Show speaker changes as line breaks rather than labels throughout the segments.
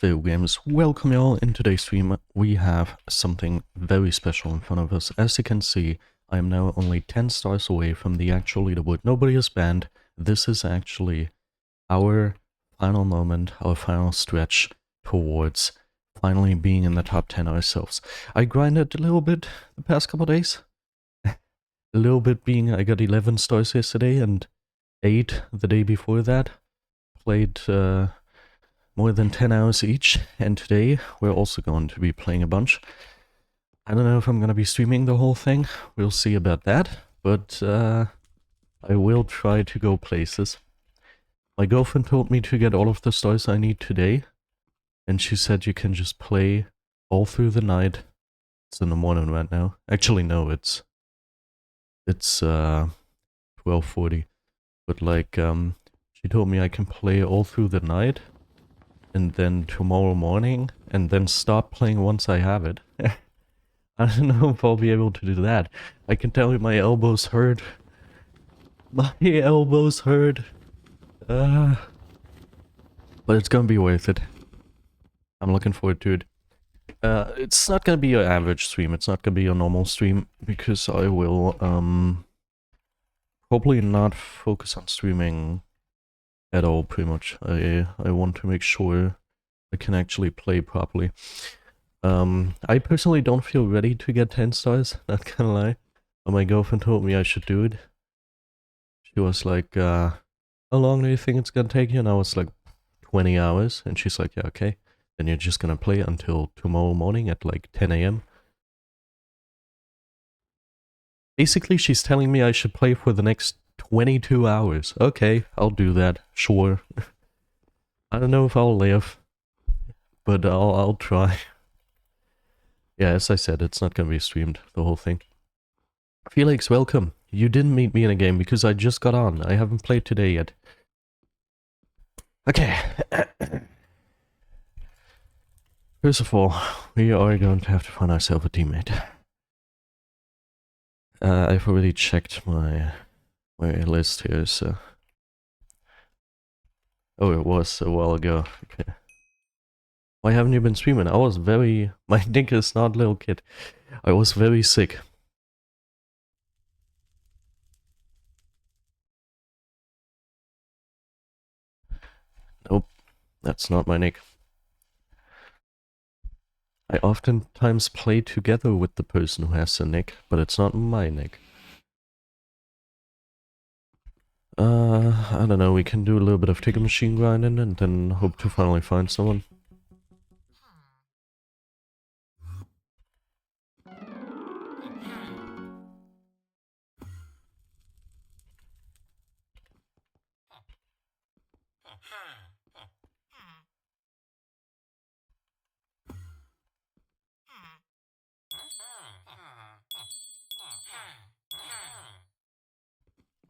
Video games, welcome y'all. In today's stream we have something very special in front of us. As you can see, I am now only 10 stars away from the actual leaderboard. Nobody is banned. This is actually our final moment, our final stretch towards finally being in the top 10 ourselves. I grinded a little bit the past couple days. A little bit being I got 11 stars yesterday and 8 the day before that. Played more than 10 hours each, and today we're also going to be playing a bunch. I don't know if I'm going to be streaming the whole thing, we'll see about that, but I will try to go places. My girlfriend told me to get all of the stars I need today, and she said you can just play all through the night. It's in the morning right now. Actually, no, it's 12:40, but like, she told me I can play all through the night, and then tomorrow morning, and then stop playing once I have it. I don't know if I'll be able to do that. I can tell you my elbows hurt. My elbows hurt. But it's gonna be worth it. I'm looking forward to it. It's not gonna be your average stream. It's not gonna be your normal stream, because I will, probably not focus on streaming at all, pretty much. I want to make sure I can actually play properly. I personally don't feel ready to get 10 stars, not gonna lie. But my girlfriend told me I should do it. She was like, how long do you think it's gonna take you? And I was like, 20 hours. And she's like, yeah, okay. Then you're just gonna play until tomorrow morning at like 10 AM. Basically, she's telling me I should play for the next 22 hours. Okay, I'll do that, sure. I don't know if I'll live, but I'll try. Yeah, as I said, it's not gonna be streamed, the whole thing. Felix, welcome. You didn't meet me in a game because I just got on. I haven't played today yet. Okay. First of all, we are going to have to find ourselves a teammate. I've already checked my list here, so... Oh, it was a while ago. Okay. Why haven't you been streaming? I was very... My nick is not little kid. I was very sick. Nope, that's not my nick. I oftentimes play together with the person who has the nick, but it's not my nick. I don't know, we can do a little bit of ticket machine grinding and then hope to finally find someone.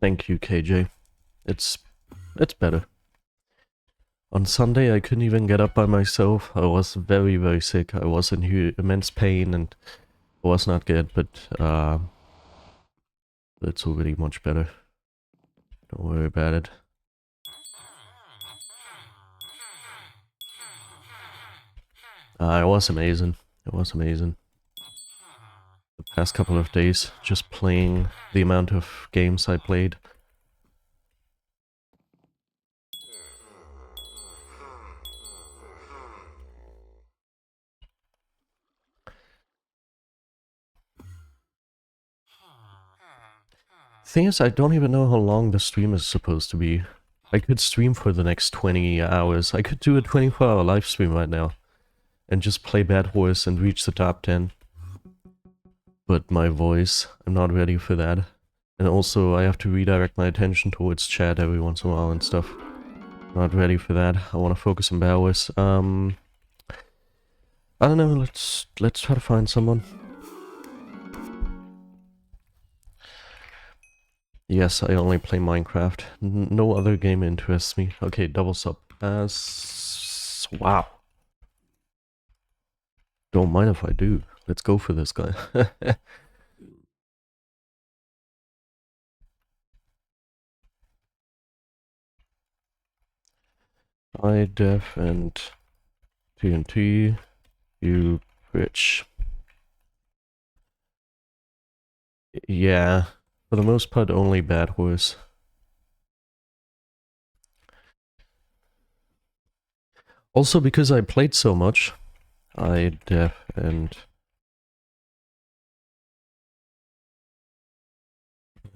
Thank you, KJ. It's better. On Sunday I couldn't even get up by myself. I was very, very sick. I was in immense pain and it was not good, but it's already much better. Don't worry about it. It was amazing. It was amazing. The past couple of days, just playing the amount of games I played. Thing is, I don't even know how long the stream is supposed to be. I could stream for the next 20 hours. I could do a 24-hour live stream right now. And just play BedWars and reach the top 10. But my voice, I'm not ready for that. And also, I have to redirect my attention towards chat every once in a while and stuff. Not ready for that. I want to focus on BedWars. I don't know, let's try to find someone. Yes, I only play Minecraft. No other game interests me. Okay, double sub. Wow. Don't mind if I do. Let's go for this guy. High def and TNT, you bitch. Yeah, for the most part, only BedWars. Also, because I played so much, I def and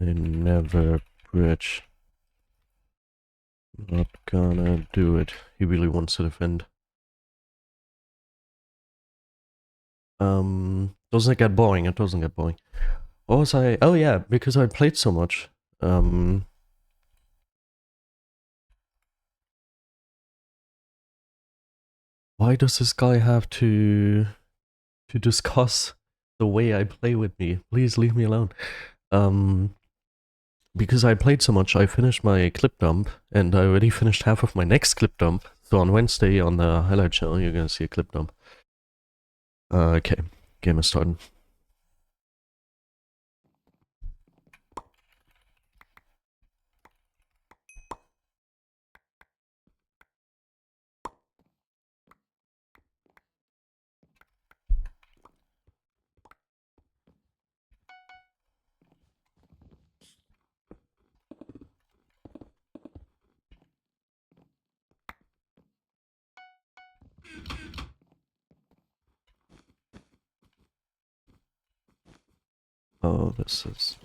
I never bridge. Not gonna do it. He really wants to defend. Doesn't it get boring? It doesn't get boring. What was I? Oh yeah, because I played so much. Why does this guy have to discuss the way I play with me? Please leave me alone. Because I played so much, I finished my clip dump, and I already finished half of my next clip dump. So on Wednesday on the highlight channel, you're gonna see a clip dump. Okay, game is starting. Oh, this is...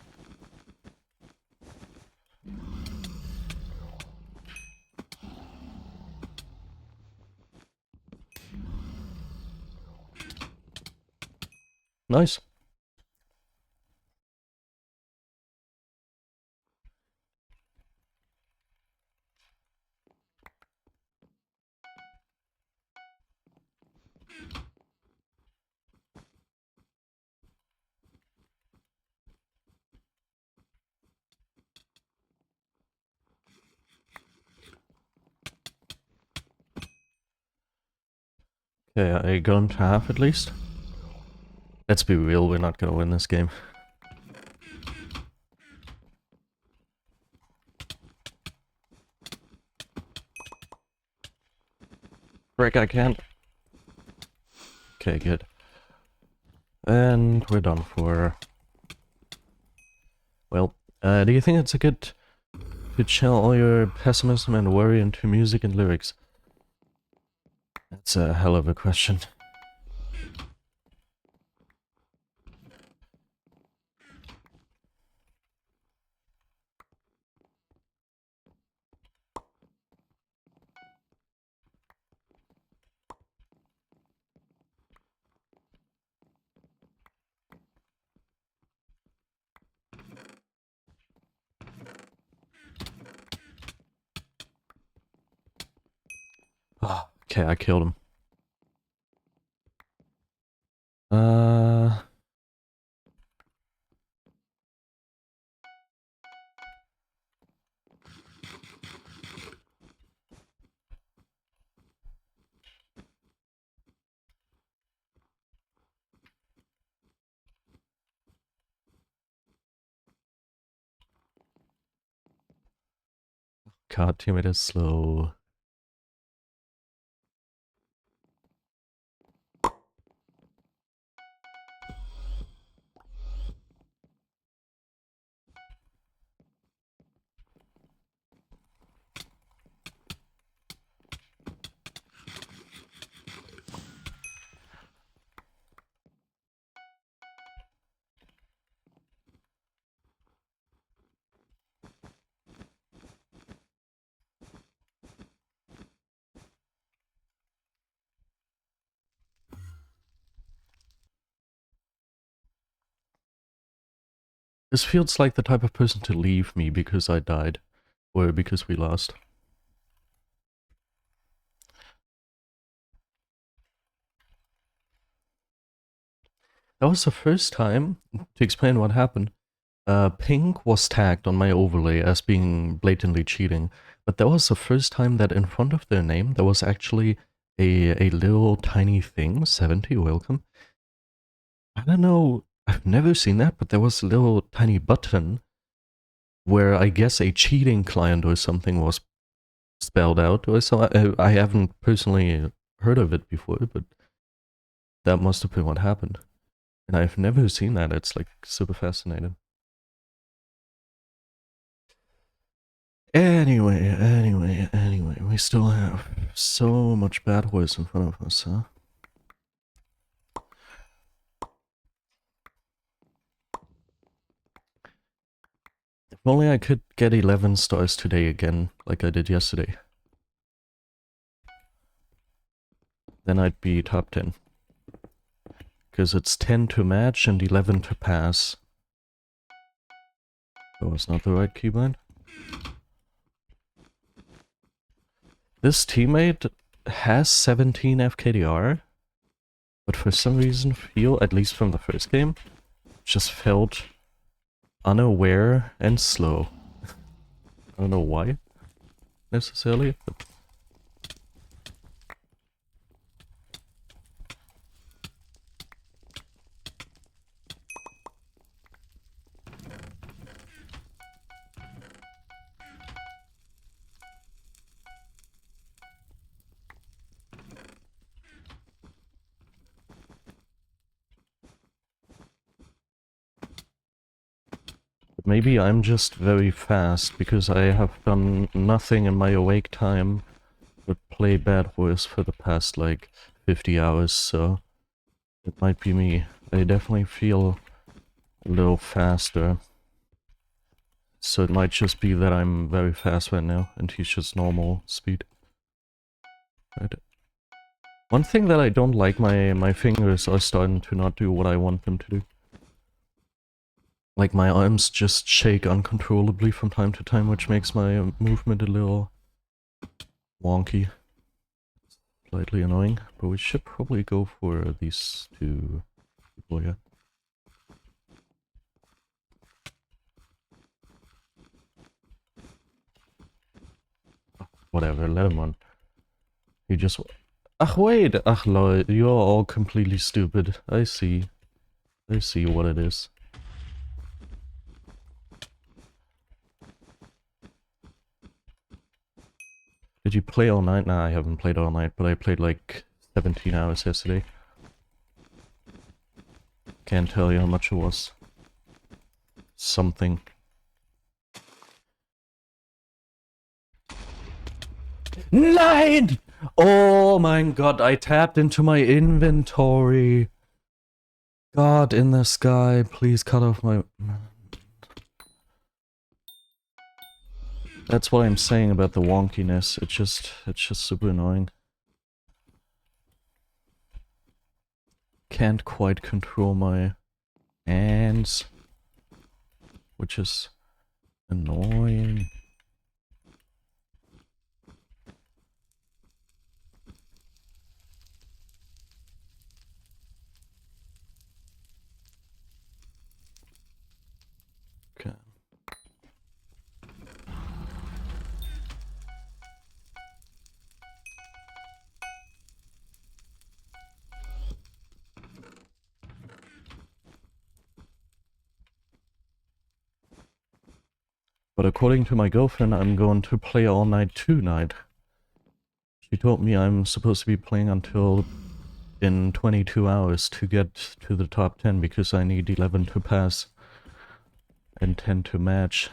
nice. Okay, I got him to half at least. Let's be real, we're not gonna win this game. Frick, I can't. Okay, good. And we're done for... Well, do you think it's a good to channel all your pessimism and worry into music and lyrics? That's a hell of a question. Oh, okay, I killed him. God, teammate is slow. This feels like the type of person to leave me because I died. Or because we lost. That was the first time, to explain what happened, pink was tagged on my overlay as being blatantly cheating. But that was the first time that in front of their name there was actually a little tiny thing, 70, welcome. I don't know, I've never seen that, but there was a little tiny button where I guess a cheating client or something was spelled out or so. I haven't personally heard of it before, but that must have been what happened. And I've never seen that. It's like super fascinating. Anyway, we still have so much BedWars in front of us, huh? If only I could get 11 stars today again, like I did yesterday. Then I'd be top 10. Because it's 10 to match and 11 to pass. That was not the right keybind. This teammate has 17 FKDR, but for some reason feel, at least from the first game, just felt unaware and slow. I don't know why, necessarily, but maybe I'm just very fast, because I have done nothing in my awake time but play BedWars for the past, like, 50 hours, so it might be me. I definitely feel a little faster. So it might just be that I'm very fast right now, and he's just normal speed. Right. One thing that I don't like, my fingers are starting to not do what I want them to do. Like, my arms just shake uncontrollably from time to time, which makes my movement a little wonky. Slightly annoying, but we should probably go for these two people here. Whatever, let him on. He just... Ach wait! Ach lol, you're all completely stupid. I see. I see what it is. Did you play all night? Nah, I haven't played all night, but I played like 17 hours yesterday. Can't tell you how much it was. Something. Nein! Oh my god, I tapped into my inventory. God in the sky, please cut off my... That's what I'm saying about the wonkiness. It's just super annoying. Can't quite control my hands, which is annoying. Okay. But according to my girlfriend, I'm going to play all night tonight. She told me I'm supposed to be playing until in 22 hours to get to the top 10 because I need 11 to pass and 10 to match.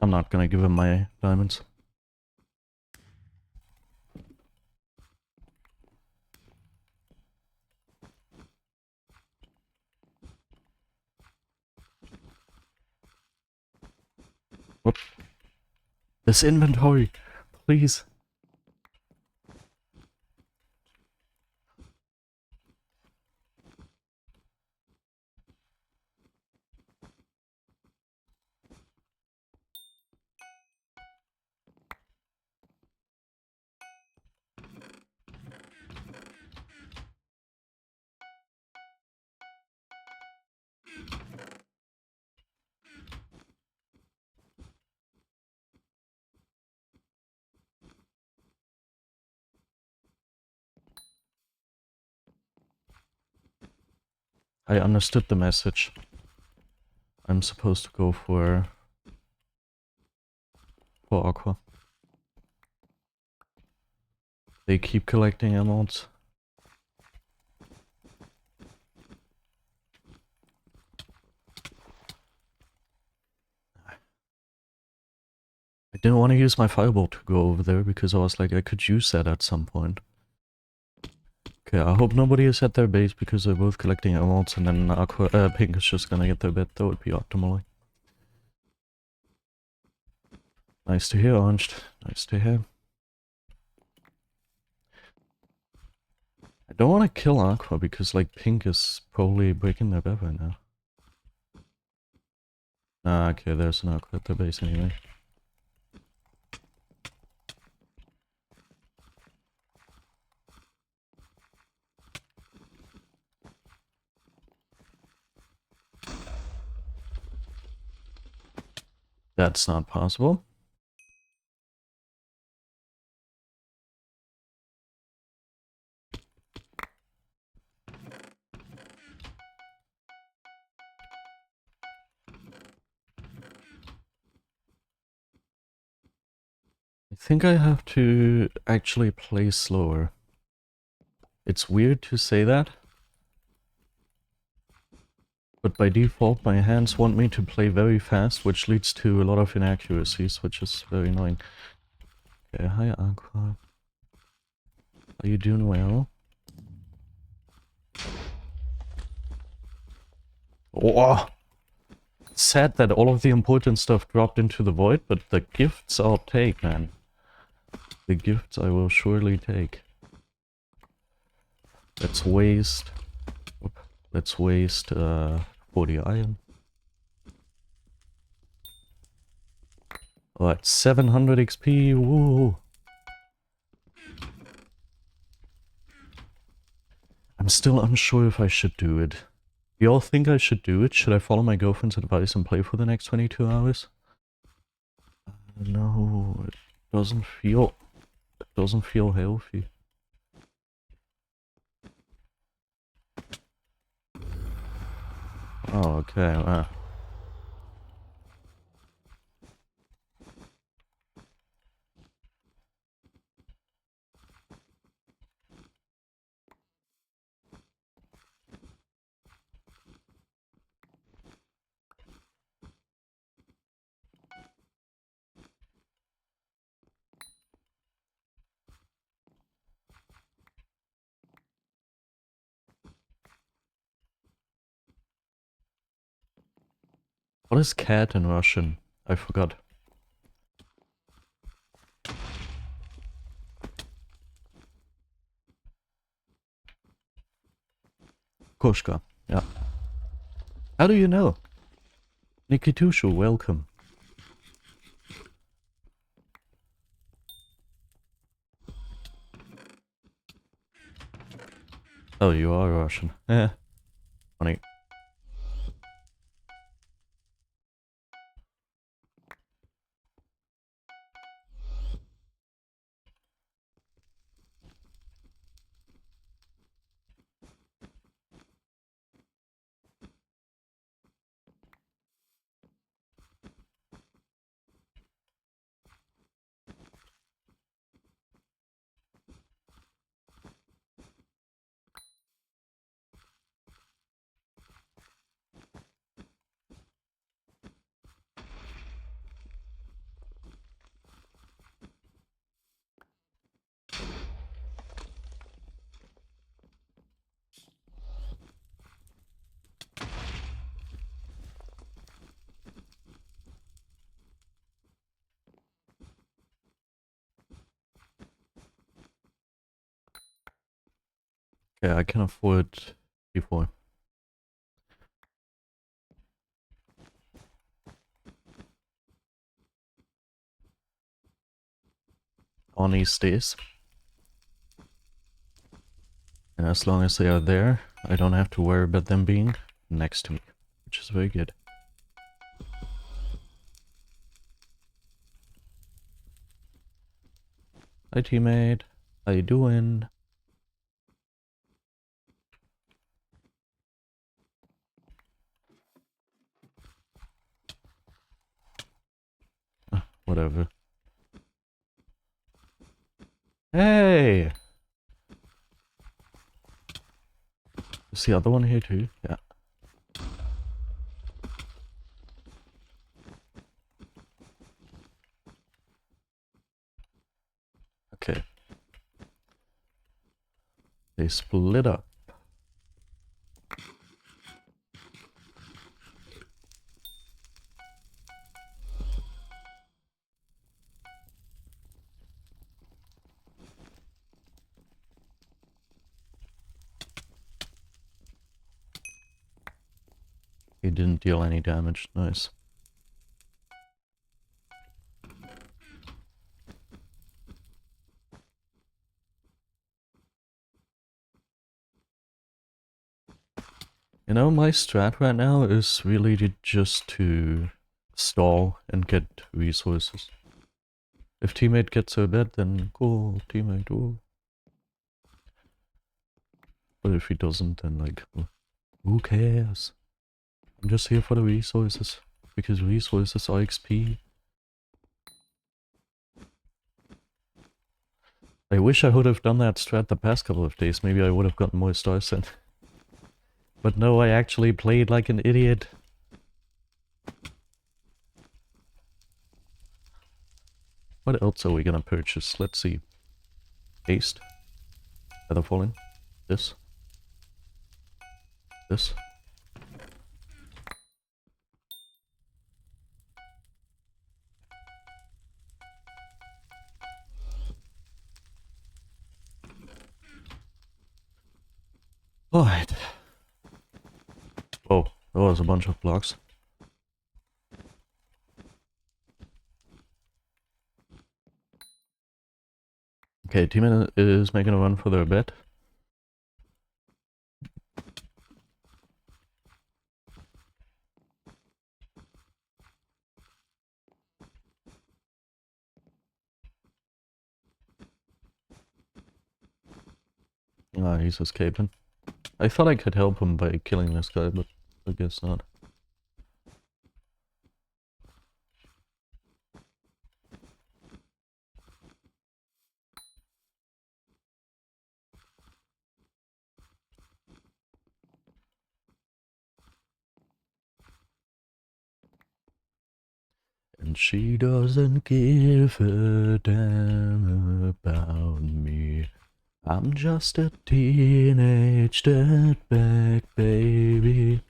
I'm not gonna give him my diamonds. Whoop. This inventory, please. I understood the message. I'm supposed to go for Aqua. They keep collecting emeralds. I didn't want to use my fireball to go over there because I was like, I could use that at some point. Okay, I hope nobody is at their base because they're both collecting emeralds and then Pink is just gonna get their bed. That would be optimally. Nice to hear, Orange. Nice to hear. I don't want to kill Aqua because, like, Pink is probably breaking their bed right now. Ah, okay, there's an Aqua at their base anyway. That's not possible. I think I have to actually play slower. It's weird to say that, but by default my hands want me to play very fast, which leads to a lot of inaccuracies, which is very annoying. Okay, hi Aqua. Are you doing well? Oh! Sad that all of the important stuff dropped into the void, but the gifts I'll take, man. The gifts I will surely take. Let's waste... Let's waste 40 iron. Alright, 700 XP, woo! I'm still unsure if I should do it. Do y'all think I should do it? Should I follow my girlfriend's advice and play for the next 22 hours? No, it doesn't feel healthy. Oh, okay, wow. What is cat in Russian? I forgot. Koshka, yeah. How do you know? Nikitushu, welcome. Oh, you are Russian. Eh. Funny. Yeah, I can afford P4. On these days. And as long as they are there, I don't have to worry about them being next to me, which is very good. Hi teammate, how you doing? whatever. Hey! Is the other one here too? Yeah. Okay. They split up. He didn't deal any damage. Nice. You know, my strat right now is really just to stall and get resources. If teammate gets her bed, then cool, teammate, ooh. But if he doesn't, then like, who cares? I'm just here for the resources, because resources are XP. I wish I would have done that strat the past couple of days, maybe I would have gotten more stars in. But no, I actually played like an idiot. What else are we gonna purchase? Let's see. Haste. Feather falling. This. This. Alright. Oh, that was a bunch of blocks. Okay, teammate is making a run for their bed. Ah, he's escaping. I thought I could help him by killing this guy, but I guess not. And she doesn't give a damn about me. I'm just a teenage dirtbag baby.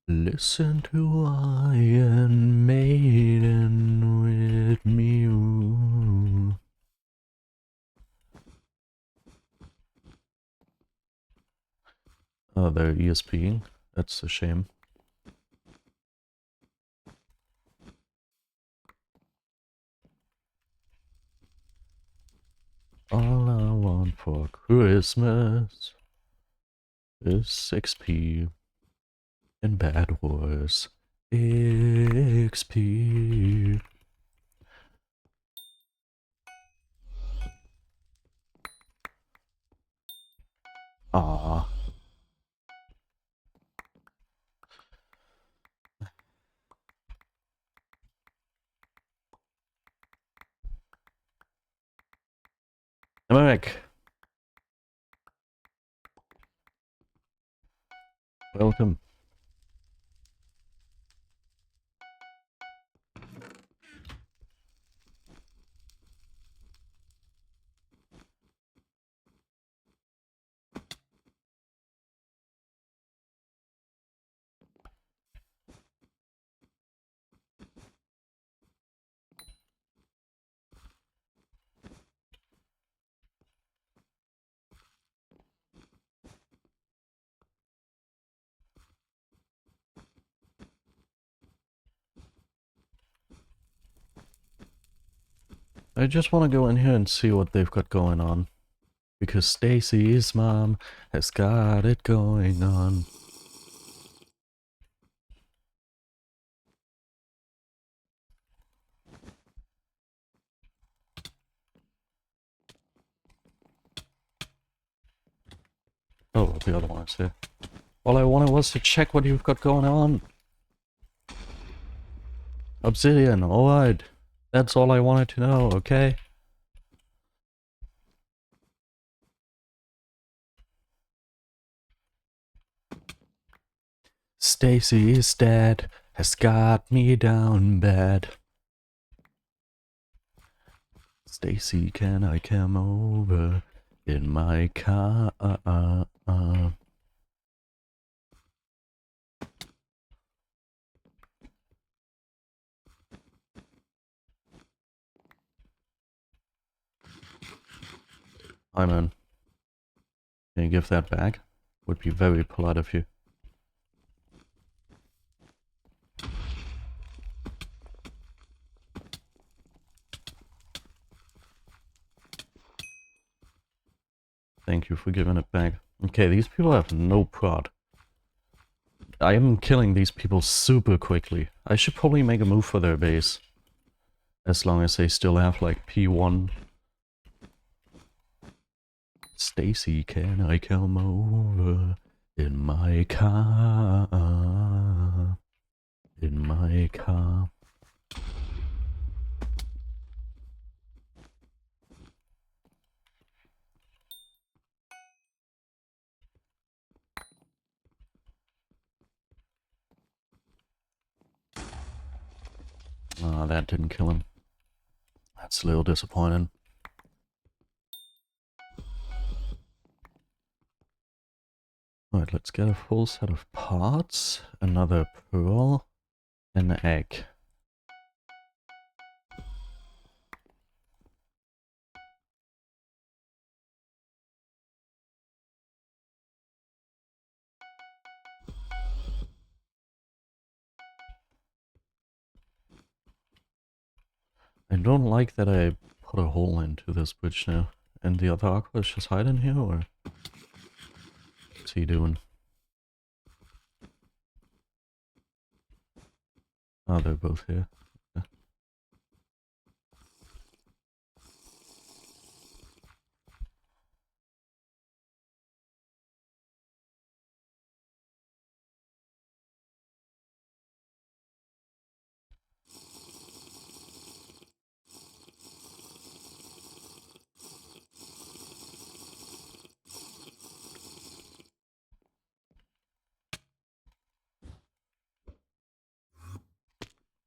Listen to Iron Maiden with me. Ooh. Oh, they're ESPing. That's a shame. All I want for Christmas is XP and BedWars. XP. Ah. I'm back. Welcome. I just want to go in here and see what they've got going on. Because Stacy's mom has got it going on. Oh, the other one is here. All I wanted was to check what you've got going on. Obsidian, alright. That's all I wanted to know, okay? Stacy's dad has got me down bad. Stacy, can I come over in my car? Hi man. Can you give that back? Would be very polite of you. Thank you for giving it back. Okay, these people have no prod. I am killing these people super quickly. I should probably make a move for their base. As long as they still have like P1. Stacy, can I come over in my car? In my car. Ah, that didn't kill him. That's a little disappointing. Alright, let's get a full set of parts, another pearl, and an egg. I don't like that I put a hole into this bridge now. And the other aqua is just hiding here, or what's he doing? Oh, they're both here. Okay.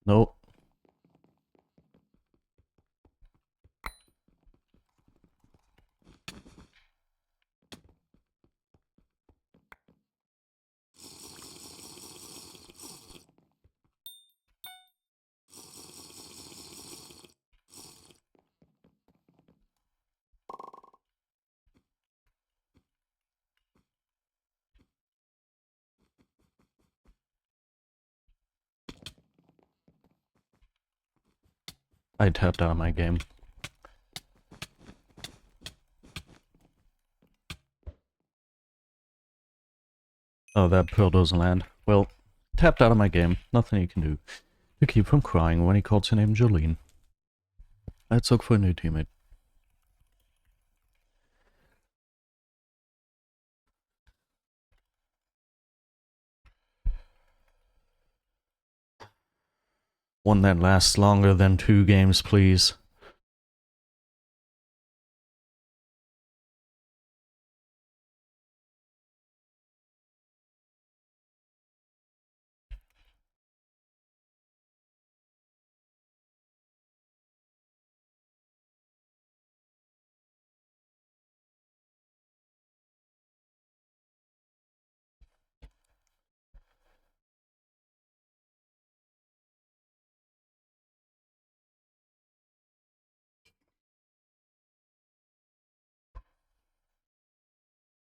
Nope. I tapped out of my game. Oh, that pearl doesn't land. Well, tapped out of my game. Nothing you can do to keep from crying when he calls her name Jolene. Let's look for a new teammate. One that lasts longer than 2 games, please.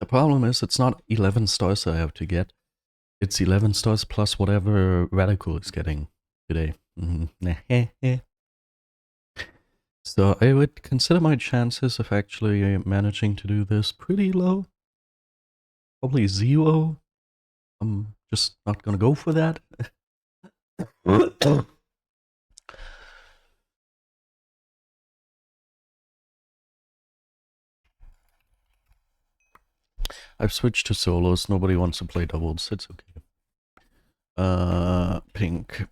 The problem is it's not 11 stars I have to get. It's 11 stars plus whatever Radical is getting today. So I would consider my chances of actually managing to do this pretty low. Probably 0. I'm just not gonna go for that. I've switched to solos. Nobody wants to play doubles. It's okay. Pink.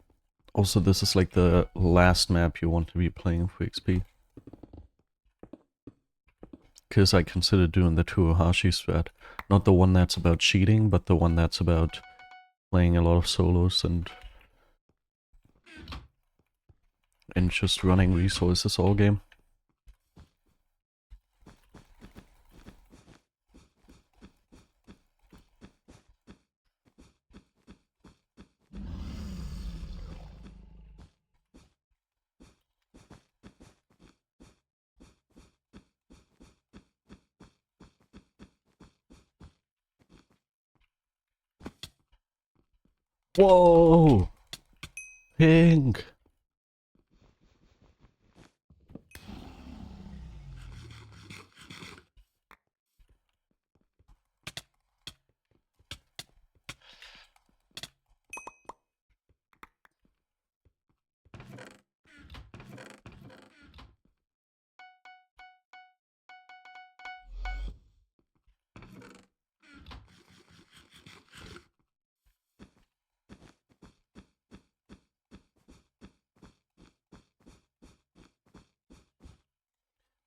Also, this is like the last map you want to be playing for XP. Because I consider doing the Tuohashi strat. Not the one that's about cheating, but the one that's about playing a lot of solos and just running resources all game. Whoa! Pink!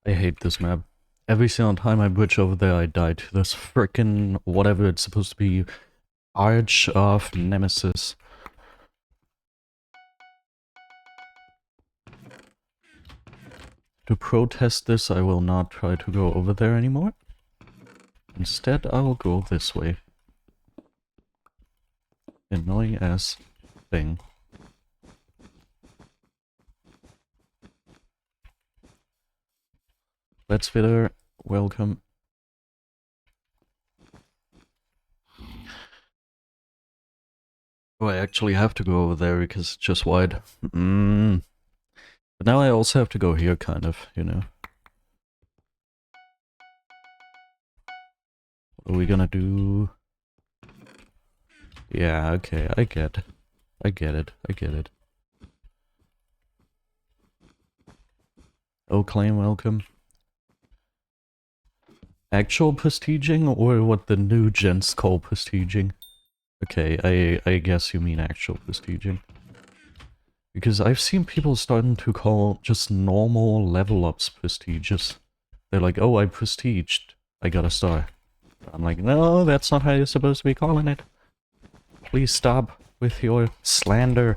I hate this map. Every single time I bridge over there, I die to this frickin' whatever it's supposed to be. Arch of Nemesis. To protest this, I will not try to go over there anymore. Instead, I will go this way. Annoying ass thing. Let's Fitter, welcome. Oh, I actually have to go over there because it's just wide. But now I also have to go here, kind of, you know. What are we gonna do? Yeah, okay, I get it. I get it. Oh, claim, welcome. Actual prestiging, or what the new gents call prestiging? Okay, I guess you mean actual prestiging. Because I've seen people starting to call just normal level ups prestigious. They're like, oh, I prestiged. I got a star. I'm like, no, that's not how you're supposed to be calling it. Please stop with your slander.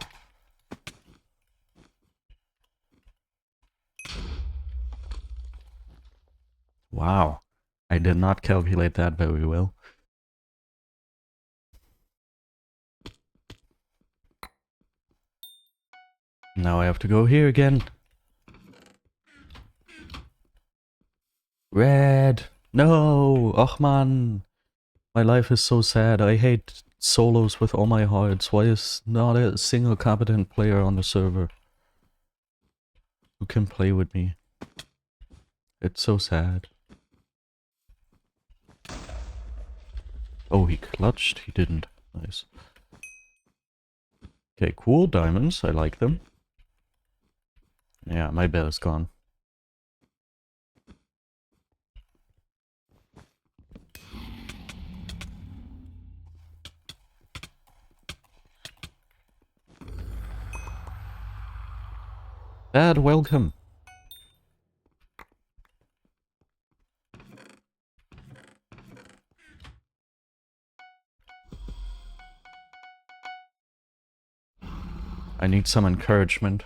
Wow. I did not calculate that very well. Now I have to go here again. Red! No! Och man! My life is so sad. I hate solos with all my hearts. Why is not a single competent player on the server who can play with me? It's so sad. Oh, he clutched? He didn't. Nice. Okay, cool diamonds. I like them. Yeah, my bed is gone. Dad, welcome. I need some encouragement.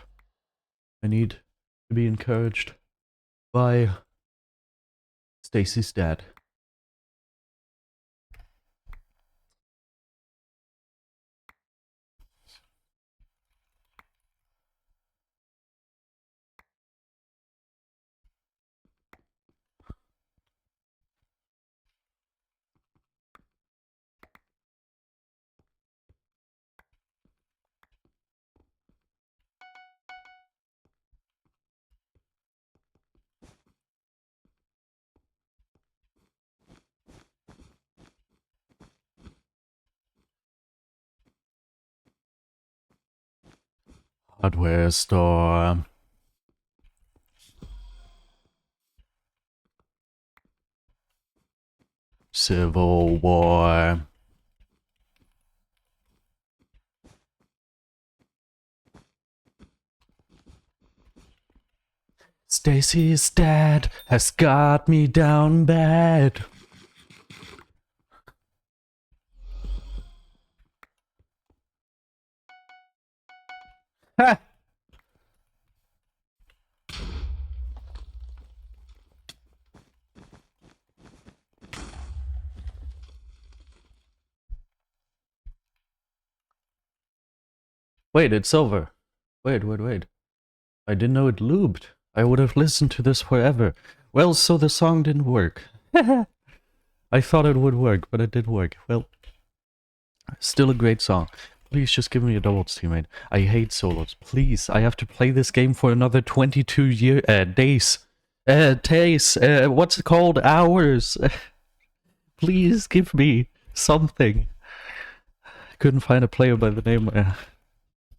I need to be encouraged by Stacy's dad. Hardware store. Civil War. Stacy's dad has got me down bad. Ha! Wait, it's over. Wait. I didn't know it looped. I would have listened to this forever. Well, so the song didn't work. I thought it would work, but it did work. Well, still a great song. Please just give me a doubles, teammate. I hate solos. Please, I have to play this game for another 22 days. What's it called? Hours. Please give me something. I couldn't find a player by the name,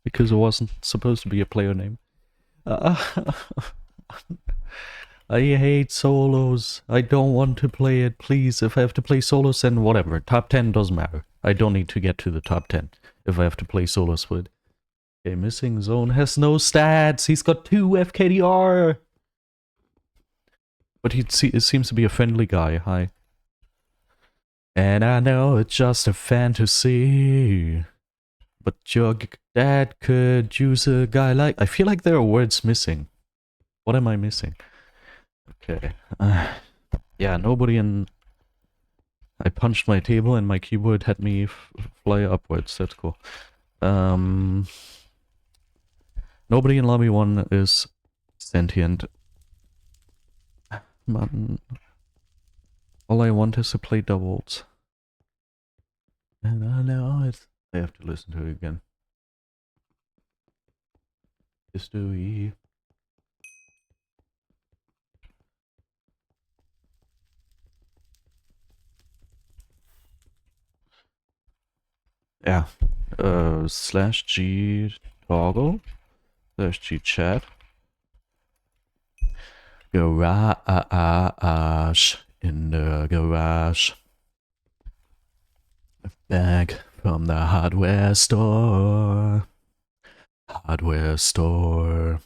because it wasn't supposed to be a player name. I hate solos. I don't want to play it. Please, if I have to play solos, then whatever. Top 10 doesn't matter. I don't need to get to the top 10 if I have to play solos with. Okay, missing zone has no stats. He's got 2 FKDR. But it seems to be a friendly guy. Hi. And I know it's just a fantasy. But your dad could use a guy like... I feel like there are words missing. What am I missing? Okay. Yeah, nobody in... I punched my table and my keyboard had me fly upwards. That's cool. Nobody in lobby 1 is sentient. Man. All I want is to play doubles. And I know it's... I have to listen to it again. History. Yeah. /G toggle /G chat. Garage in the garage. Back from the hardware store. Hardware store.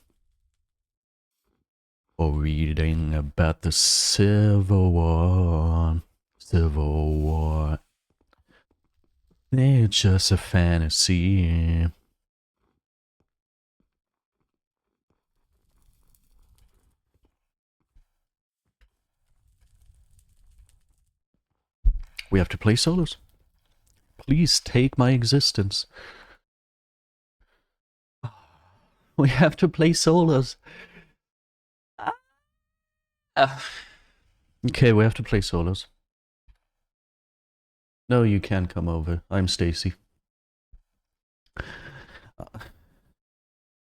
Or reading about the Civil War. Civil War. It's just a fantasy. We have to play solos. Please take my existence. We have to play solos. Okay, we have to play solos. No, you can't come over. I'm Stacy.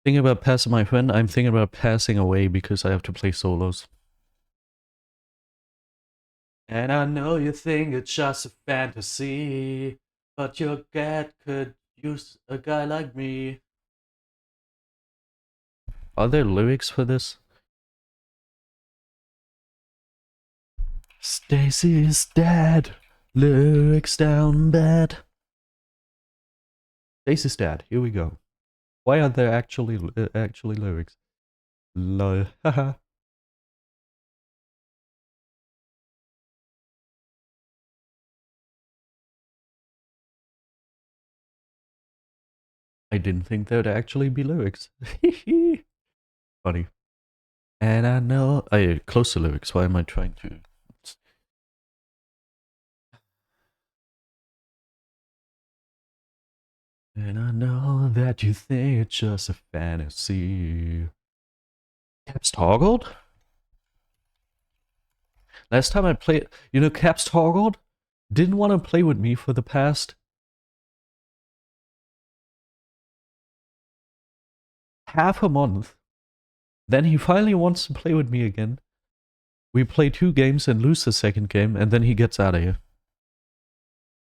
Thinking about passing my friend, I'm thinking about passing away because I have to play solos. And I know you think it's just a fantasy, but your dad could use a guy like me. Are there lyrics for this? Stacy's dad. Lyrics down bad. Stacy's dad. Here we go. Why are there actually lyrics? Lol. Haha. I didn't think there'd actually be lyrics. Funny. And I know... close the lyrics. Why am I trying to... And I know that you think it's just a fantasy. Caps toggled? Last time I played... You know, Caps toggled? Didn't want to play with me for the past... half a month. Then he finally wants to play with me again. We play 2 games and lose the second game, and then he gets out of here.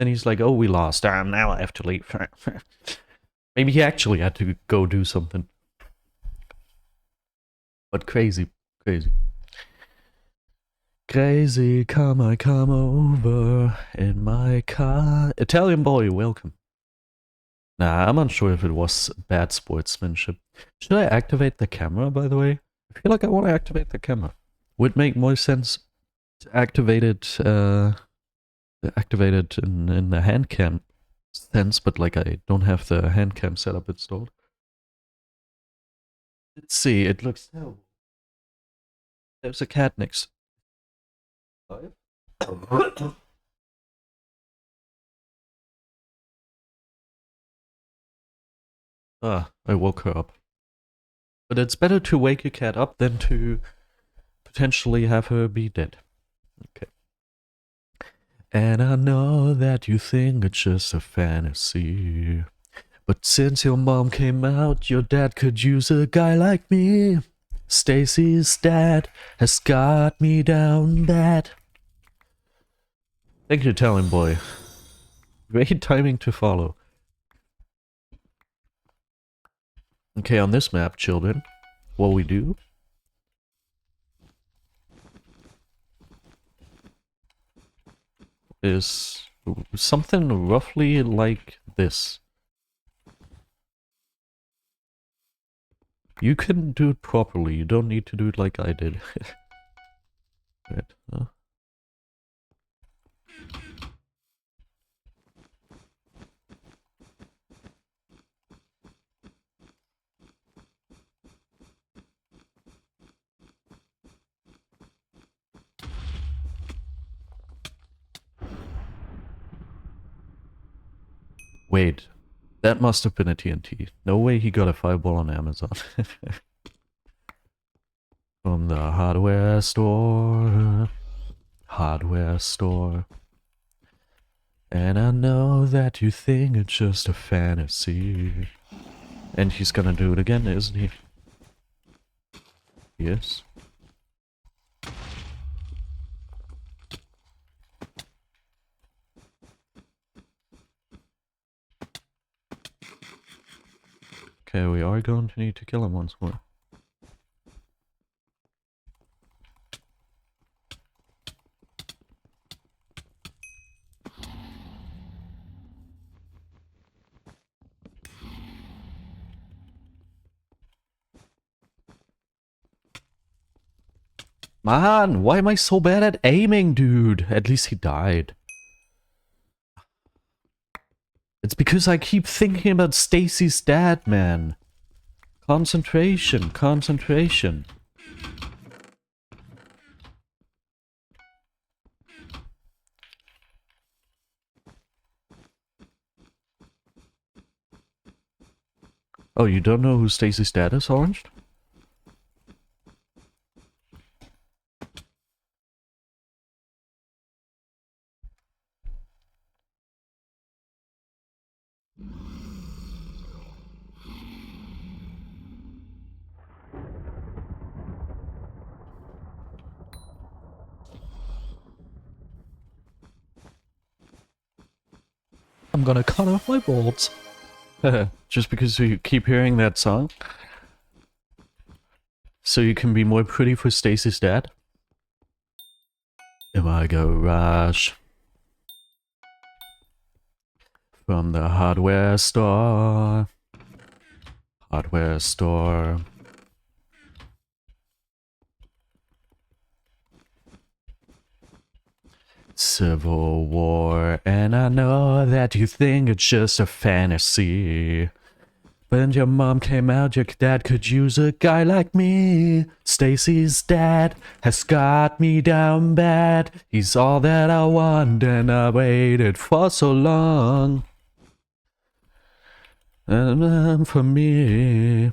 And he's like, oh, we lost. Now I have to leave. Maybe he actually had to go do something. But crazy. Crazy, come over in my car. Italian boy, welcome. Nah, I'm unsure if it was bad sportsmanship. Should I activate the camera, by the way? I feel like I want to activate the camera. Would make more sense to activate it, in the hand cam sense, but like I don't have the hand cam setup installed. Let's see, it looks terrible. There's a cat next. Ah, I woke her up. But it's better to wake a cat up than to potentially have her be dead. Okay. And I know that you think it's just a fantasy. But since your mom came out, your dad could use a guy like me. Stacy's dad has got me down bad. Thank you, Italian boy. Great timing to follow. Okay, on this map, children, what we do is something roughly like this. You can do it properly, you don't need to do it like I did. Right, huh? Wait, that must have been a TNT. No way he got a fireball on Amazon. From the hardware store. Hardware store. And I know that you think it's just a fantasy. And he's gonna do it again, isn't he? Yes. Okay, we are going to need to kill him once more. Man, why am I so bad at aiming, dude? At least he died. It's because I keep thinking about Stacy's dad, man. Concentration, concentration. Oh, you don't know who Stacy's dad is, Orange? I'm gonna cut off my balls. Just because you keep hearing that song? So you can be more pretty for Stacy's dad? In my garage. From the hardware store. Hardware store. Civil War, and I know that you think it's just a fantasy. When your mom came out, your dad could use a guy like me. Stacy's dad has got me down bad. He's all that I want, and I waited for so long. And for me.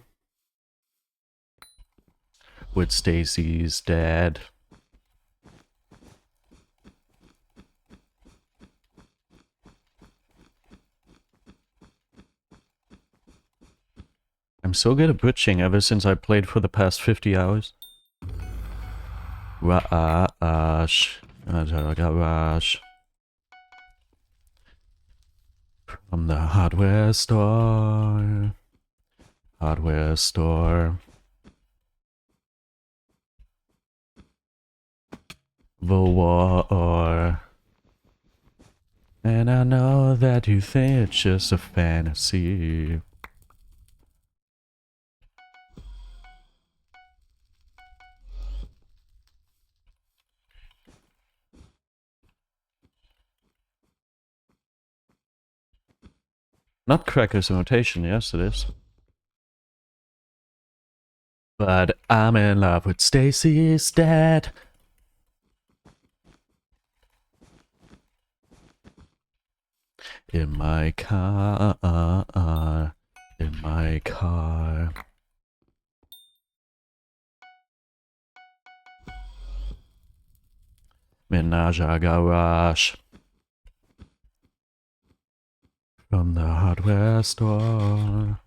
With Stacy's dad. I'm so good at butching ever since I played for the past 50 hours. Rush. Rush. From the hardware store. Hardware store. The war. And I know that you think it's just a fantasy. Nutcracker's in rotation, yes it is. But I'm in love with Stacy's dad. In my car, in my car. Menage a garage. From the hardware store.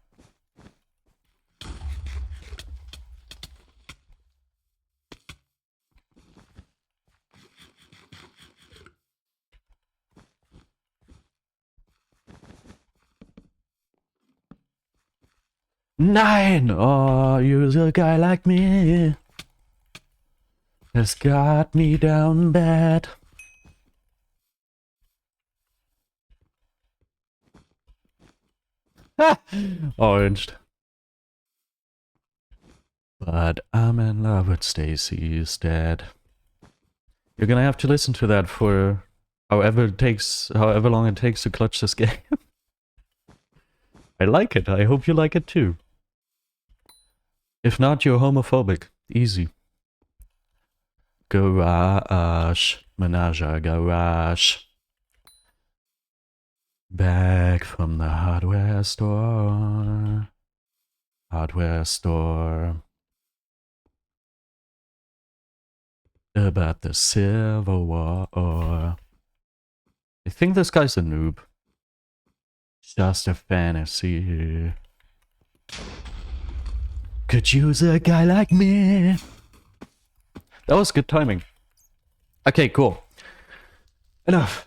Nine! Oh, you're a guy like me. Has got me down bad. Ha! Oranged. But I'm in love with Stacy's dad. You're gonna have to listen to that for however long it takes to clutch this game. I like it. I hope you like it too. If not, you're homophobic. Easy. Garage. Menage a garage. Back from the hardware store. Hardware store. About the Civil War. I think this guy's a noob. Just a fantasy. Could use a guy like me. That was good timing. Okay, cool. Enough.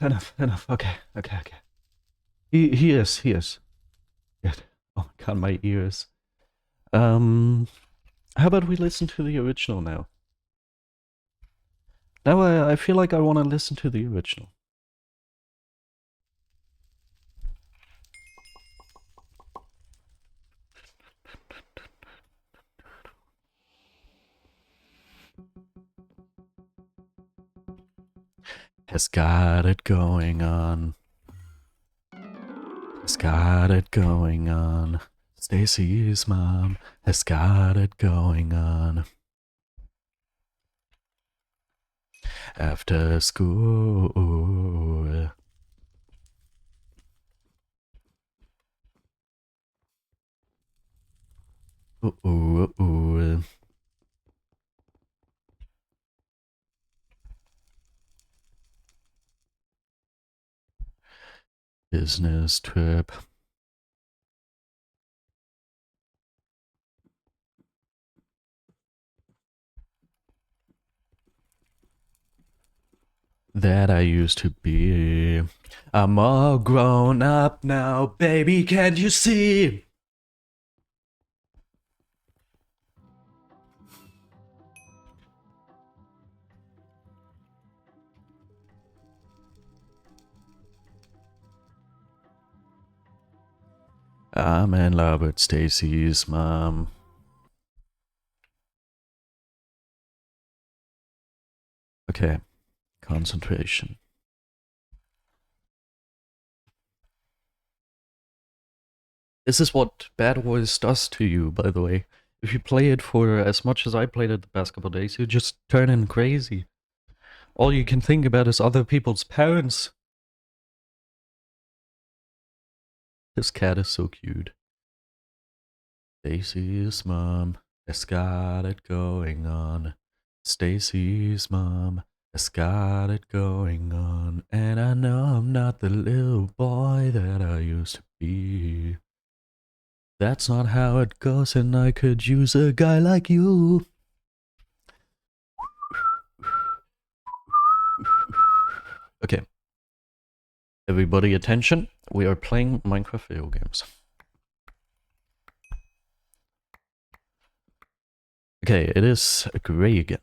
Okay. He is. Good. Oh my god, my ears. How about we listen to the original now? Now I feel like I want to listen to the original. Has got it going on. Has got it going on. Stacy's mom has got it going on. After school. Business trip. That I used to be. I'm all grown up now, baby, can't you see? I'm in love with Stacy's mom. Okay, concentration. This is what BedWars does to you, by the way. If you play it for as much as I played it the past couple days, you just turn in crazy. All you can think about is other people's parents. This cat is so cute. Stacy's mom has got it going on. Stacy's mom has got it going on. And I know I'm not the little boy that I used to be. That's not how it goes, and I could use a guy like you. Okay. Everybody attention. We are playing Minecraft video games. Okay, it is grey again.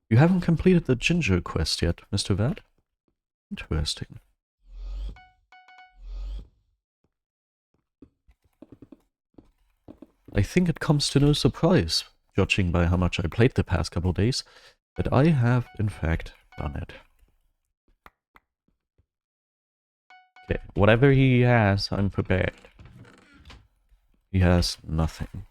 You haven't completed the ginger quest yet, Mr. Vad? Interesting. I think it comes to no surprise, judging by how much I played the past couple days, that I have in fact done it. Okay, whatever he has, I'm prepared. He has nothing.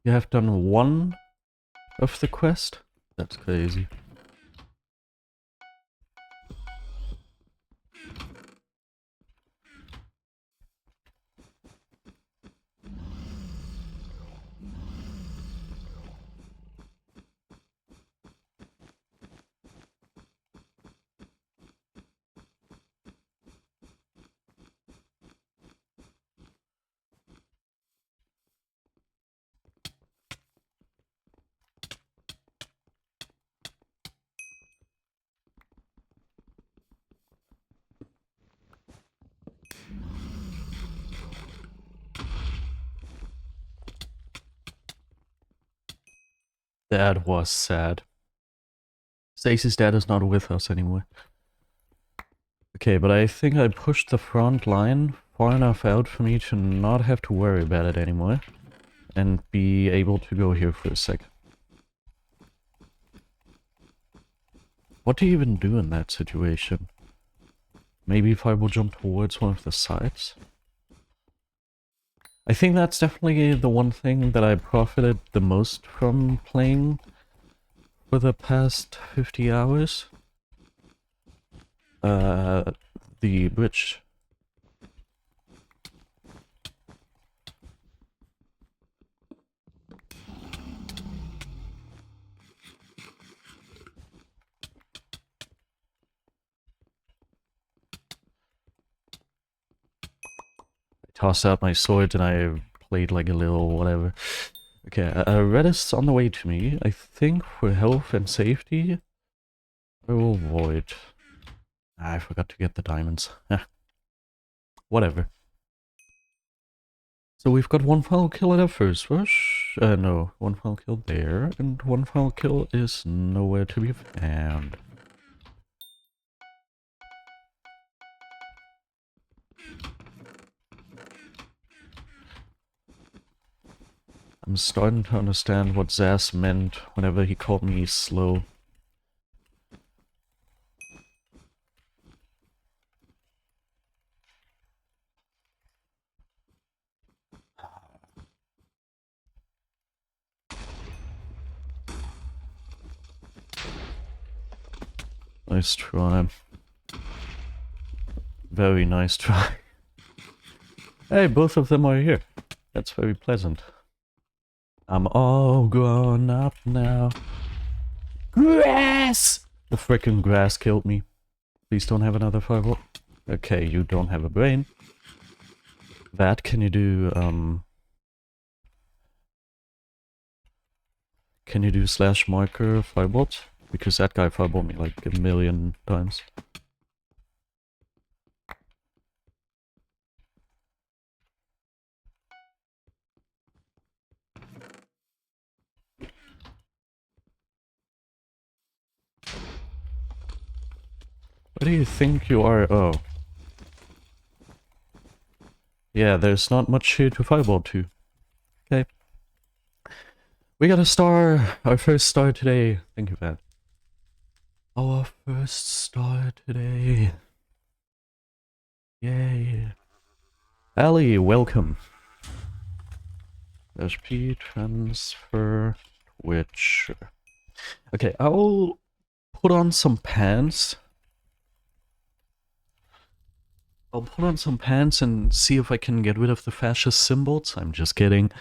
You have done one of the quest? That's crazy. That was sad. Stacy's dad is not with us anymore. Okay, but I think I pushed the front line far enough out for me to not have to worry about it anymore. And be able to go here for a sec. What do you even do in that situation? Maybe if I will jump towards one of the sides? I think that's definitely the one thing that I profited the most from playing for the past 50 hours. The bridge. I tossed out my sword and I played like a little whatever. Okay, Red is on the way to me. I think for health and safety, I will avoid. I forgot to get the diamonds. Whatever. So we've got one final kill at our first rush. No, one final kill there, and one final kill is nowhere to be found. I'm starting to understand what Zaz meant whenever he called me slow. Nice try. Very nice try. Hey, both of them are here. That's very pleasant. I'm all grown up now. Grass! The frickin' grass killed me. Please don't have another fireball. Okay, you don't have a brain. That can you do, Can you do slash marker firebolt? Because that guy fireballed me like a million times. Where do you think you are? Oh. Yeah, there's not much here to fireball to. Okay. We got a star! Our first star today. Thank you, Pat. Our first star today. Yay. Ali, welcome. SP transfer Twitch. Okay, I'll put on some pants. I'll put on some pants and see if I can get rid of the fascist symbols. I'm just kidding.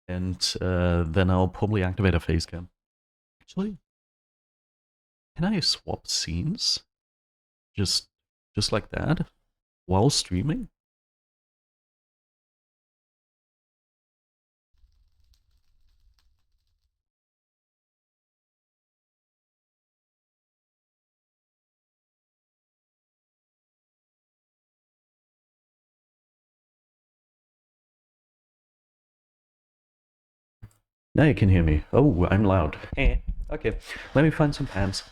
And then I'll probably activate a face cam. Actually, can I swap scenes? Just like that? While streaming? Now you can hear me. Oh, I'm loud. Okay, let me find some pants.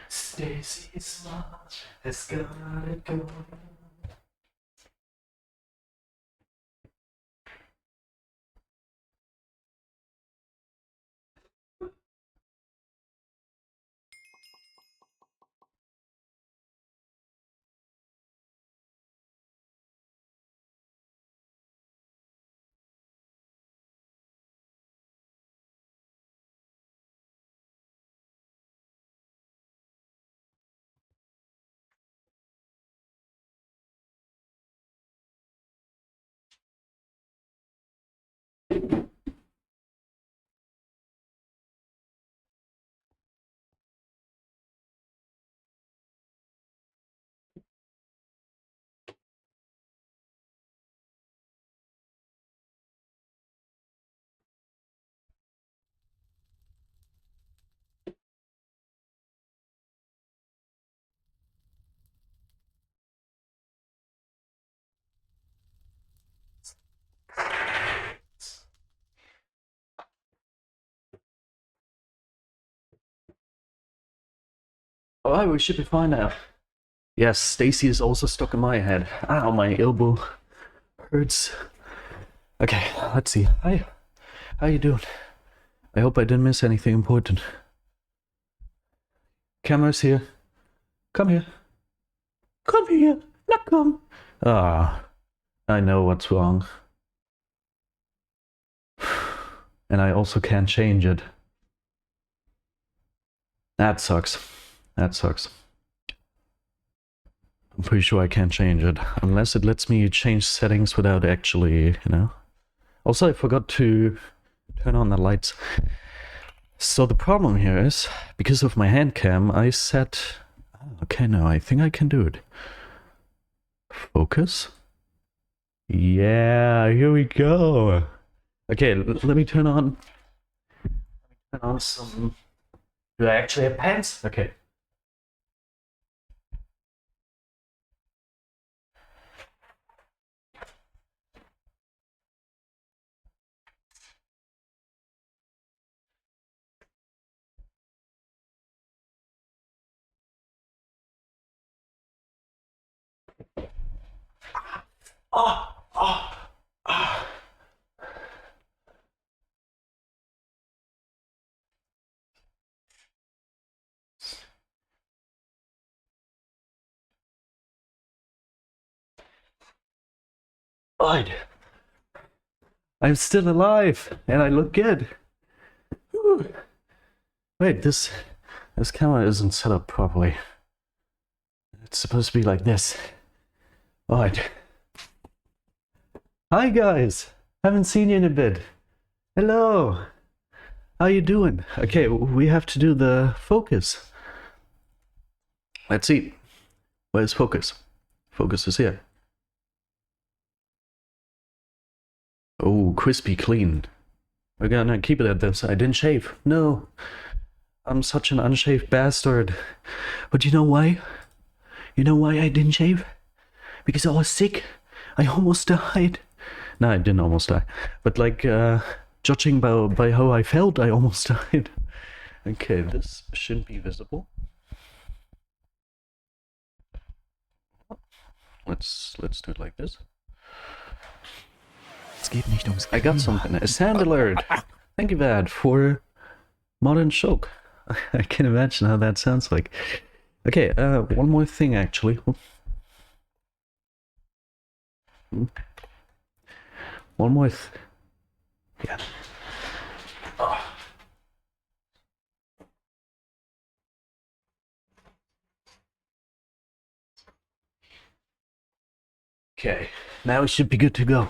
Stacy's smart has got it going. Alright, we should be fine now. Yes, Stacy is also stuck in my head. Ow, my elbow hurts. Okay, let's see. Hi, how you doing? I hope I didn't miss anything important. Camera's here. Come here. Come here. Now come. Ah, I know what's wrong. And I also can't change it. That sucks. That sucks. I'm pretty sure I can't change it. Unless it lets me change settings without actually, you know. Also, I forgot to turn on the lights. So the problem here is, because of my hand cam, I set... Okay, no, I think I can do it. Focus? Yeah, here we go. Okay, let me turn on... some... Do I actually have pants? Okay. Right. I'm still alive, and I look good. Whew. Wait, this camera isn't set up properly. It's supposed to be like this. Alright. Hi guys! Haven't seen you in a bit. Hello! How you doing? Okay, we have to do the focus. Let's see. Where's focus? Focus is here. Oh, crispy clean. We're gonna keep it at this. I didn't shave. No. I'm such an unshaved bastard. But you know why? You know why I didn't shave? Because I was sick. I almost died. No, I didn't almost die. But like, judging by how I felt, I almost died. Okay, this shouldn't be visible. Let's do it like this. I got something. A sound alert. Thank you, Vad, for Modern Choke. I can imagine how that sounds like. Okay, one more thing actually. One more yeah. Oh. Okay, now it should be good to go.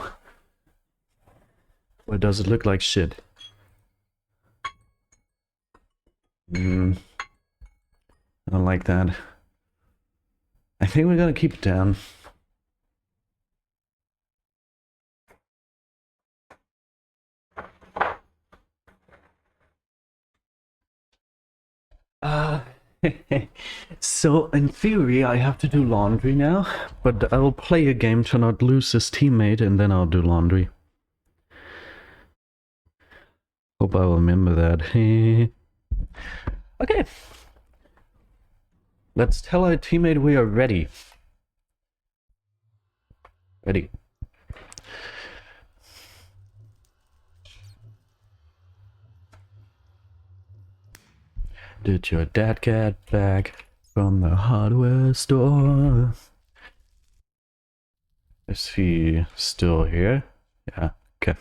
Or does it look like shit? I don't like that. I think we're gonna keep it down. Uh, so in theory I have to do laundry now, but I'll play a game to not lose this teammate and then I'll do laundry. Hope I remember that. Okay. Let's tell our teammate we are ready. Ready. Did your dad get back from the hardware store? Is he still here? Yeah, okay.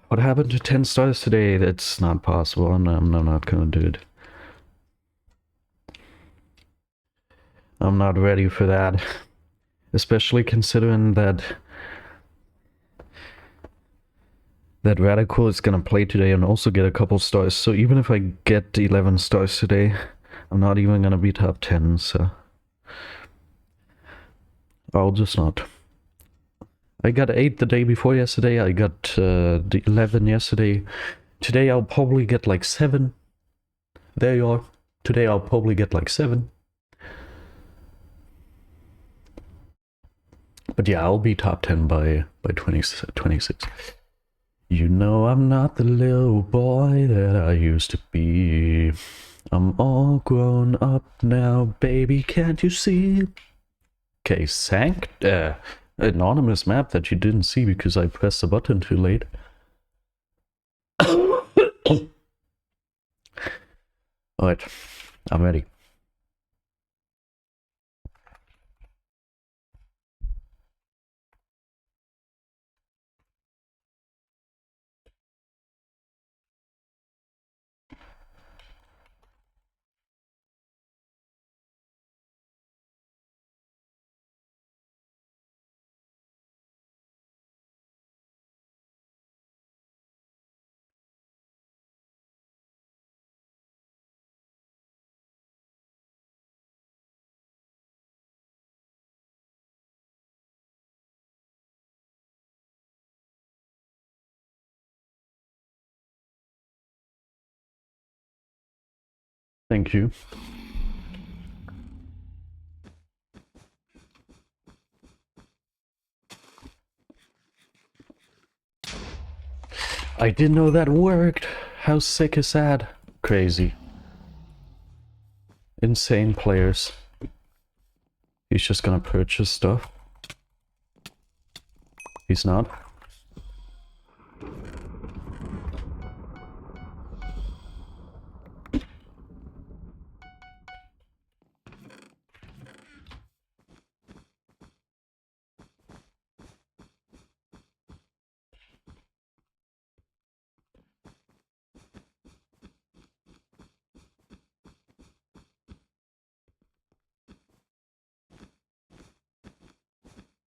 What happened to 10 stars today? That's not possible. I'm not gonna do it. I'm not ready for that. Especially considering that Radical is gonna play today and also get a couple stars. So even if I get 11 stars today, I'm not even gonna be top 10, so I'll just not. I got 8 the day before yesterday, I got the 11 yesterday. Today I'll probably get like 7. There you are. Today I'll probably get like 7. But yeah, I'll be top 10 by 26. You know I'm not the little boy that I used to be. I'm all grown up now, baby, can't you see? Okay, anonymous map that you didn't see because I pressed the button too late. Alright, I'm ready. Thank you. I didn't know that worked. How sick is that? Crazy. Insane players. He's just gonna purchase stuff. He's not.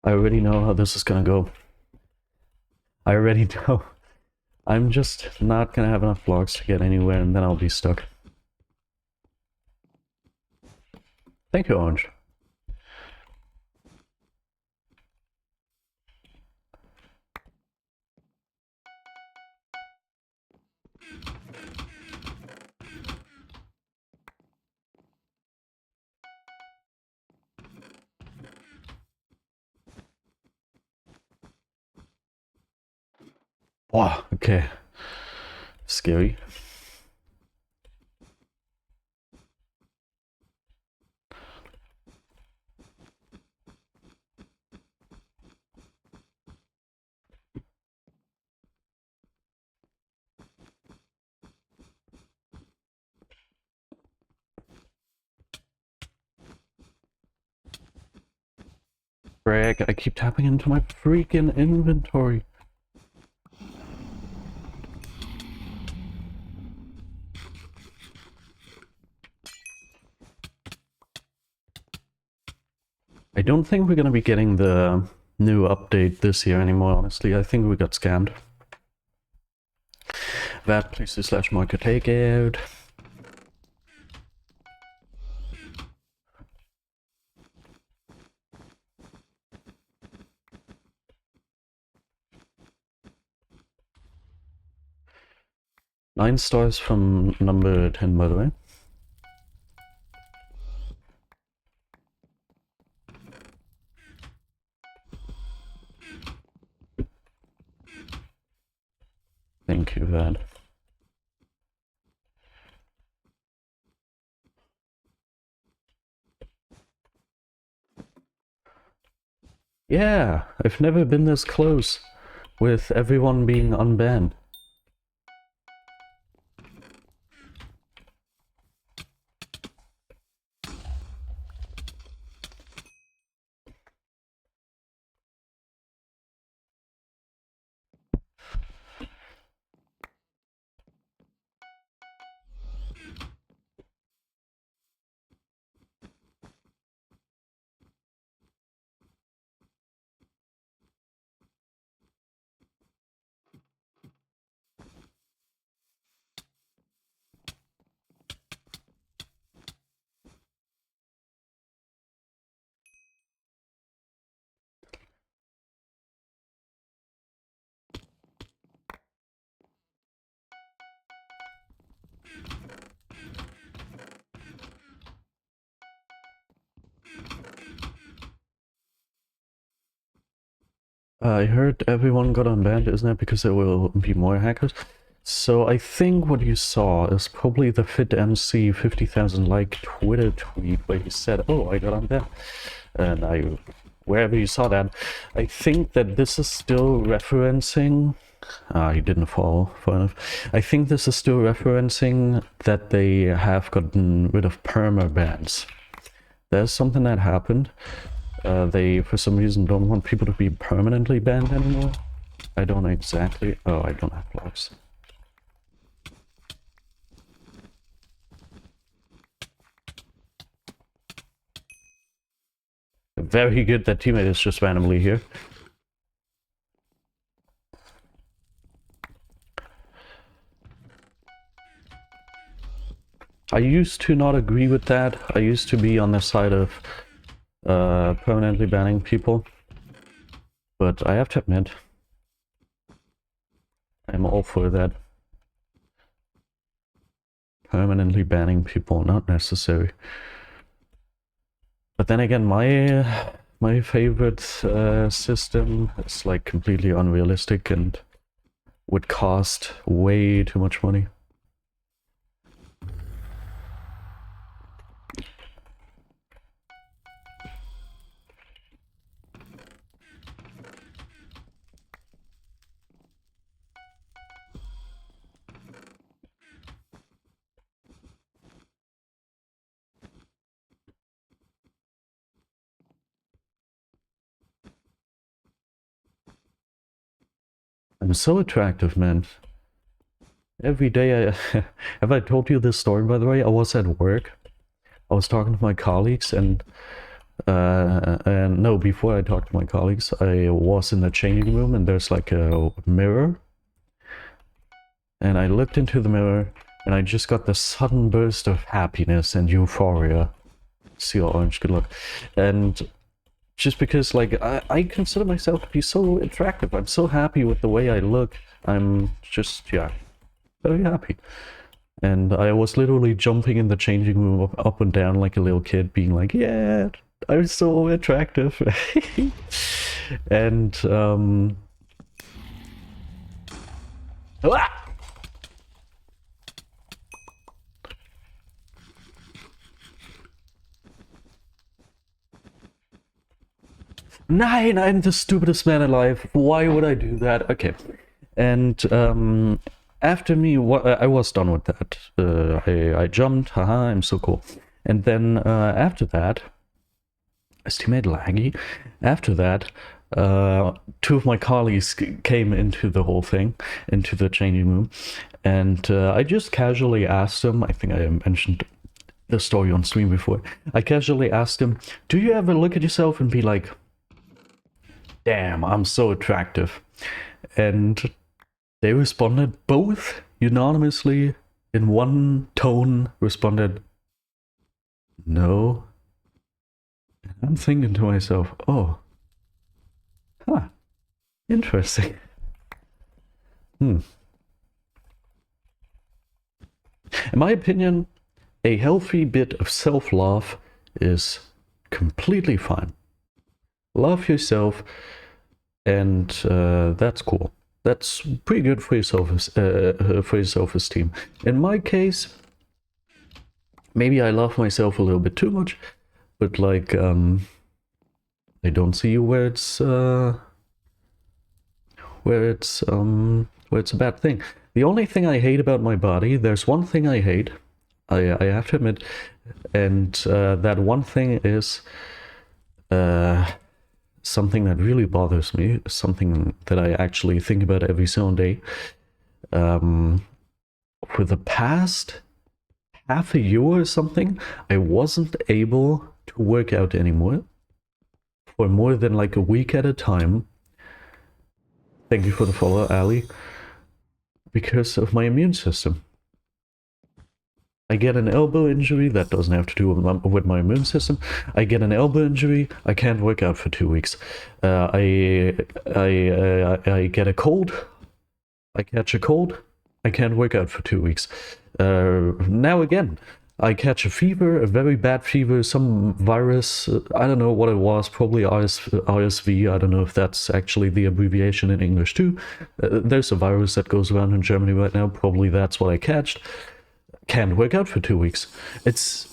I already know how this is gonna go. I already know. I'm just not gonna have enough blocks to get anywhere and then I'll be stuck. Thank you, Orange. Wow, okay. Scary. Frick, I keep tapping into my freaking inventory. I don't think we're gonna be getting the new update this year anymore, honestly. I think we got scammed. That places slash market takeout. Nine stars from number 10, by the way. Thank you, Vad. Yeah, I've never been this close with everyone being unbanned. I heard everyone got unbanned, isn't it? Because there will be more hackers. So I think what you saw is probably the FitMC 50,000 like Twitter tweet where he said, "Oh, I got unbanned," and wherever you saw that, I think that this is still referencing. He didn't fall far enough. I think this is still referencing that they have gotten rid of perma bans. There's something that happened. They, for some reason, don't want people to be permanently banned anymore. I don't know exactly. Oh, I don't have blocks. Very good, that teammate is just randomly here. I used to not agree with that. I used to be on the side of permanently banning people. But I have to admit, I'm all for that. Permanently banning people, not necessary. But then again, my favorite system is like completely unrealistic and would cost way too much money. I'm so attractive, man. Every day have I told you this story, by the way? I was at work. I was talking to my colleagues and no, before I talked to my colleagues, I was in the changing room and there's like a mirror. And I looked into the mirror and I just got this sudden burst of happiness and euphoria. See orange, good luck. And just because, like, I consider myself to be so attractive. I'm so happy with the way I look. I'm just, yeah, very happy. And I was literally jumping in the changing room up and down like a little kid, being like, yeah, I'm so attractive. And, ah! Nein, I'm the stupidest man alive. Why would I do that? Okay. And after me, I was done with that. I jumped, haha, I'm so cool. And then after that, is teammate laggy? After that, two of my colleagues came into the whole thing, into the changing room, and I just casually asked them, I think I mentioned the story on stream before. I casually asked him, do you ever look at yourself and be like, damn, I'm so attractive? And they responded, both unanimously in one tone, responded, no. And I'm thinking to myself, oh, huh, interesting. In my opinion, a healthy bit of self-love is completely fine. Love yourself, and that's cool. That's pretty good for your self-esteem. In my case, maybe I love myself a little bit too much, but like, I don't see where it's a bad thing. The only thing I hate about my body, there's one thing I hate, I have to admit, and that one thing is something that really bothers me, something that I actually think about every single day. For the past half a year or something, I wasn't able to work out anymore for more than like a week at a time. Thank you for the follow, Ali. Because of my immune system. I get an elbow injury, that doesn't have to do with my immune system. I get an elbow injury, I can't work out for 2 weeks. I get a cold, I catch a cold, I can't work out for 2 weeks. Now again, I catch a fever, a very bad fever, some virus, I don't know what it was, probably RSV, I don't know if that's actually the abbreviation in English too. There's a virus that goes around in Germany right now, probably that's what I catched. Can't work out for 2 weeks. It's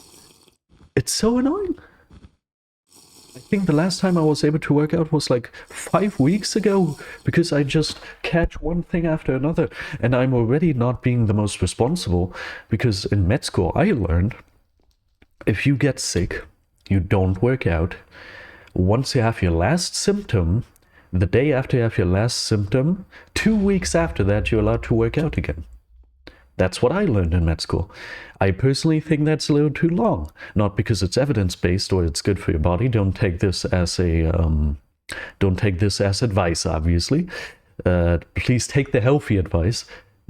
so annoying. I think the last time I was able to work out was like 5 weeks ago, because I just catch one thing after another, and I'm already not being the most responsible, because in med school I learned if you get sick, you don't work out. Once you have your last symptom, the day after you have your last symptom, 2 weeks after that you're allowed to work out again. That's what I learned in med school. I personally think that's a little too long. Not because it's evidence-based or it's good for your body. Don't take this as advice, obviously. Please take the healthy advice.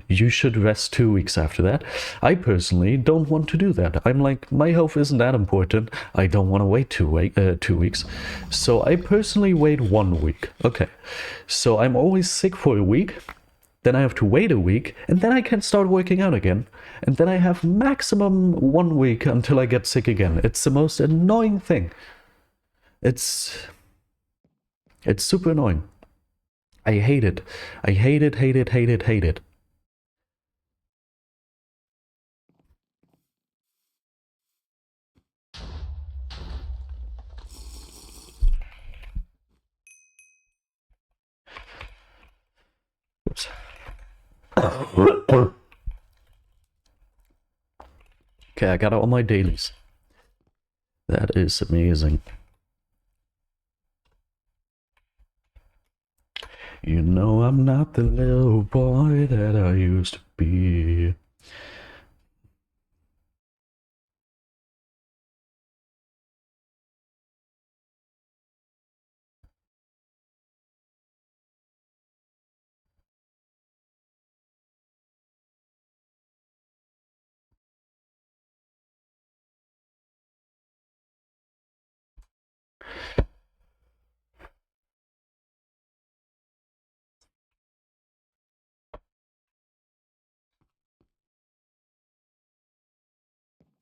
You should rest 2 weeks after that. I personally don't want to do that. I'm like, my health isn't that important. I don't want to wait 2 weeks. So I personally wait 1 week. Okay. So I'm always sick for a week. Then I have to wait a week, and then I can start working out again. And then I have maximum 1 week until I get sick again. It's the most annoying thing. It's super annoying. I hate it. I hate it, hate it, hate it, hate it. Oops. Okay, I got all my dailies. That is amazing. You know I'm not the little boy that I used to be.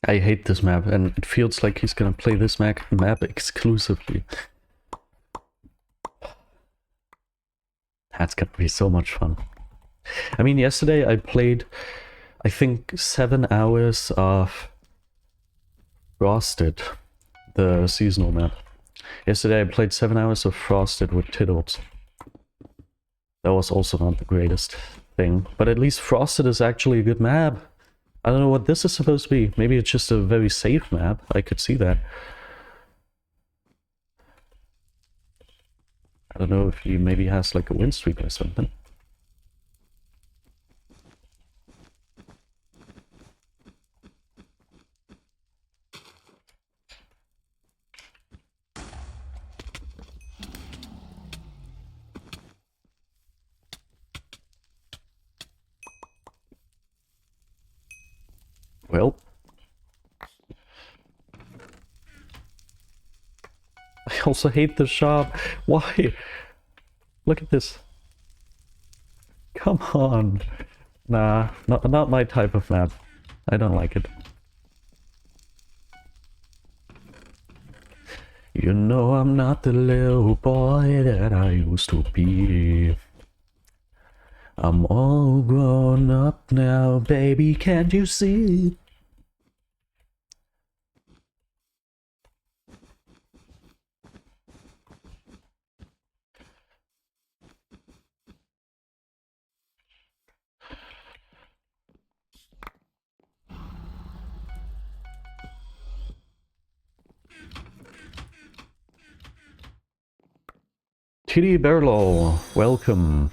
I hate this map, and it feels like he's gonna play this map exclusively. That's gonna be so much fun. I mean, yesterday I played, I think, 7 hours of Frosted, the seasonal map. Yesterday I played 7 hours of Frosted with Tiddles. That was also not the greatest thing, but at least Frosted is actually a good map. I don't know what this is supposed to be. Maybe it's just a very safe map. I could see that. I don't know if he maybe has like a win streak or something. Well. I also hate the shop. Why? Look at this. Come on. Nah, not my type of map. I don't like it. You know I'm not the little boy that I used to be. I'm all grown up now, baby, can't you see? TD Berlo, welcome.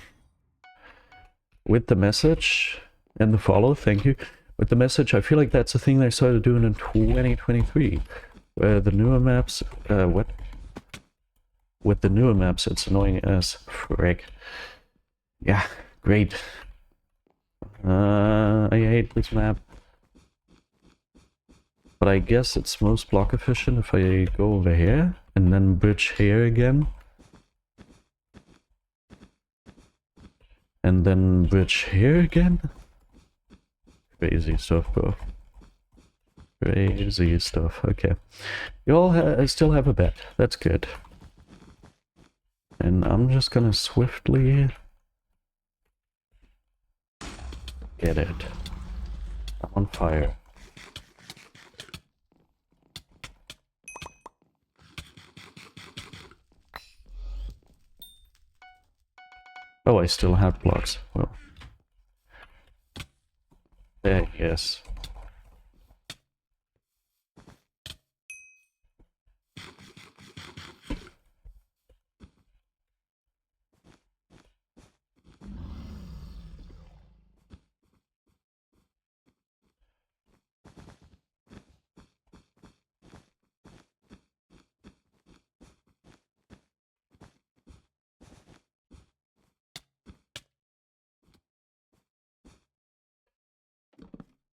With the message and the follow, thank you. With the message, I feel like that's a thing they started doing in 2023. Where the newer maps, what? With the newer maps, it's annoying as frick. Yeah, great. I hate this map. But I guess it's most block efficient if I go over here and then bridge here again. And then bridge here again? Crazy stuff, bro. Crazy stuff, okay. You all still have a bet, that's good. And I'm just gonna swiftly get it. I'm on fire. Oh, I still have blocks. Well. There, yes.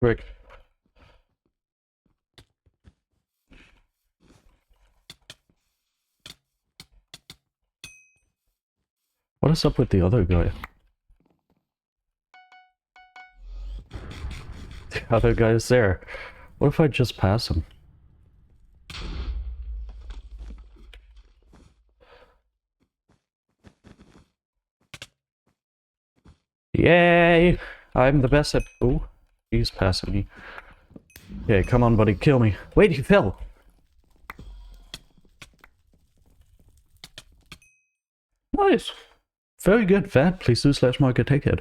Rick. What is up with the other guy? The other guy is there. What if I just pass him? Yay! I'm the best at... Oh, he's passing me. Okay, come on, buddy, kill me. Wait, he fell! Nice! Very good, Vat. Please do /market take it.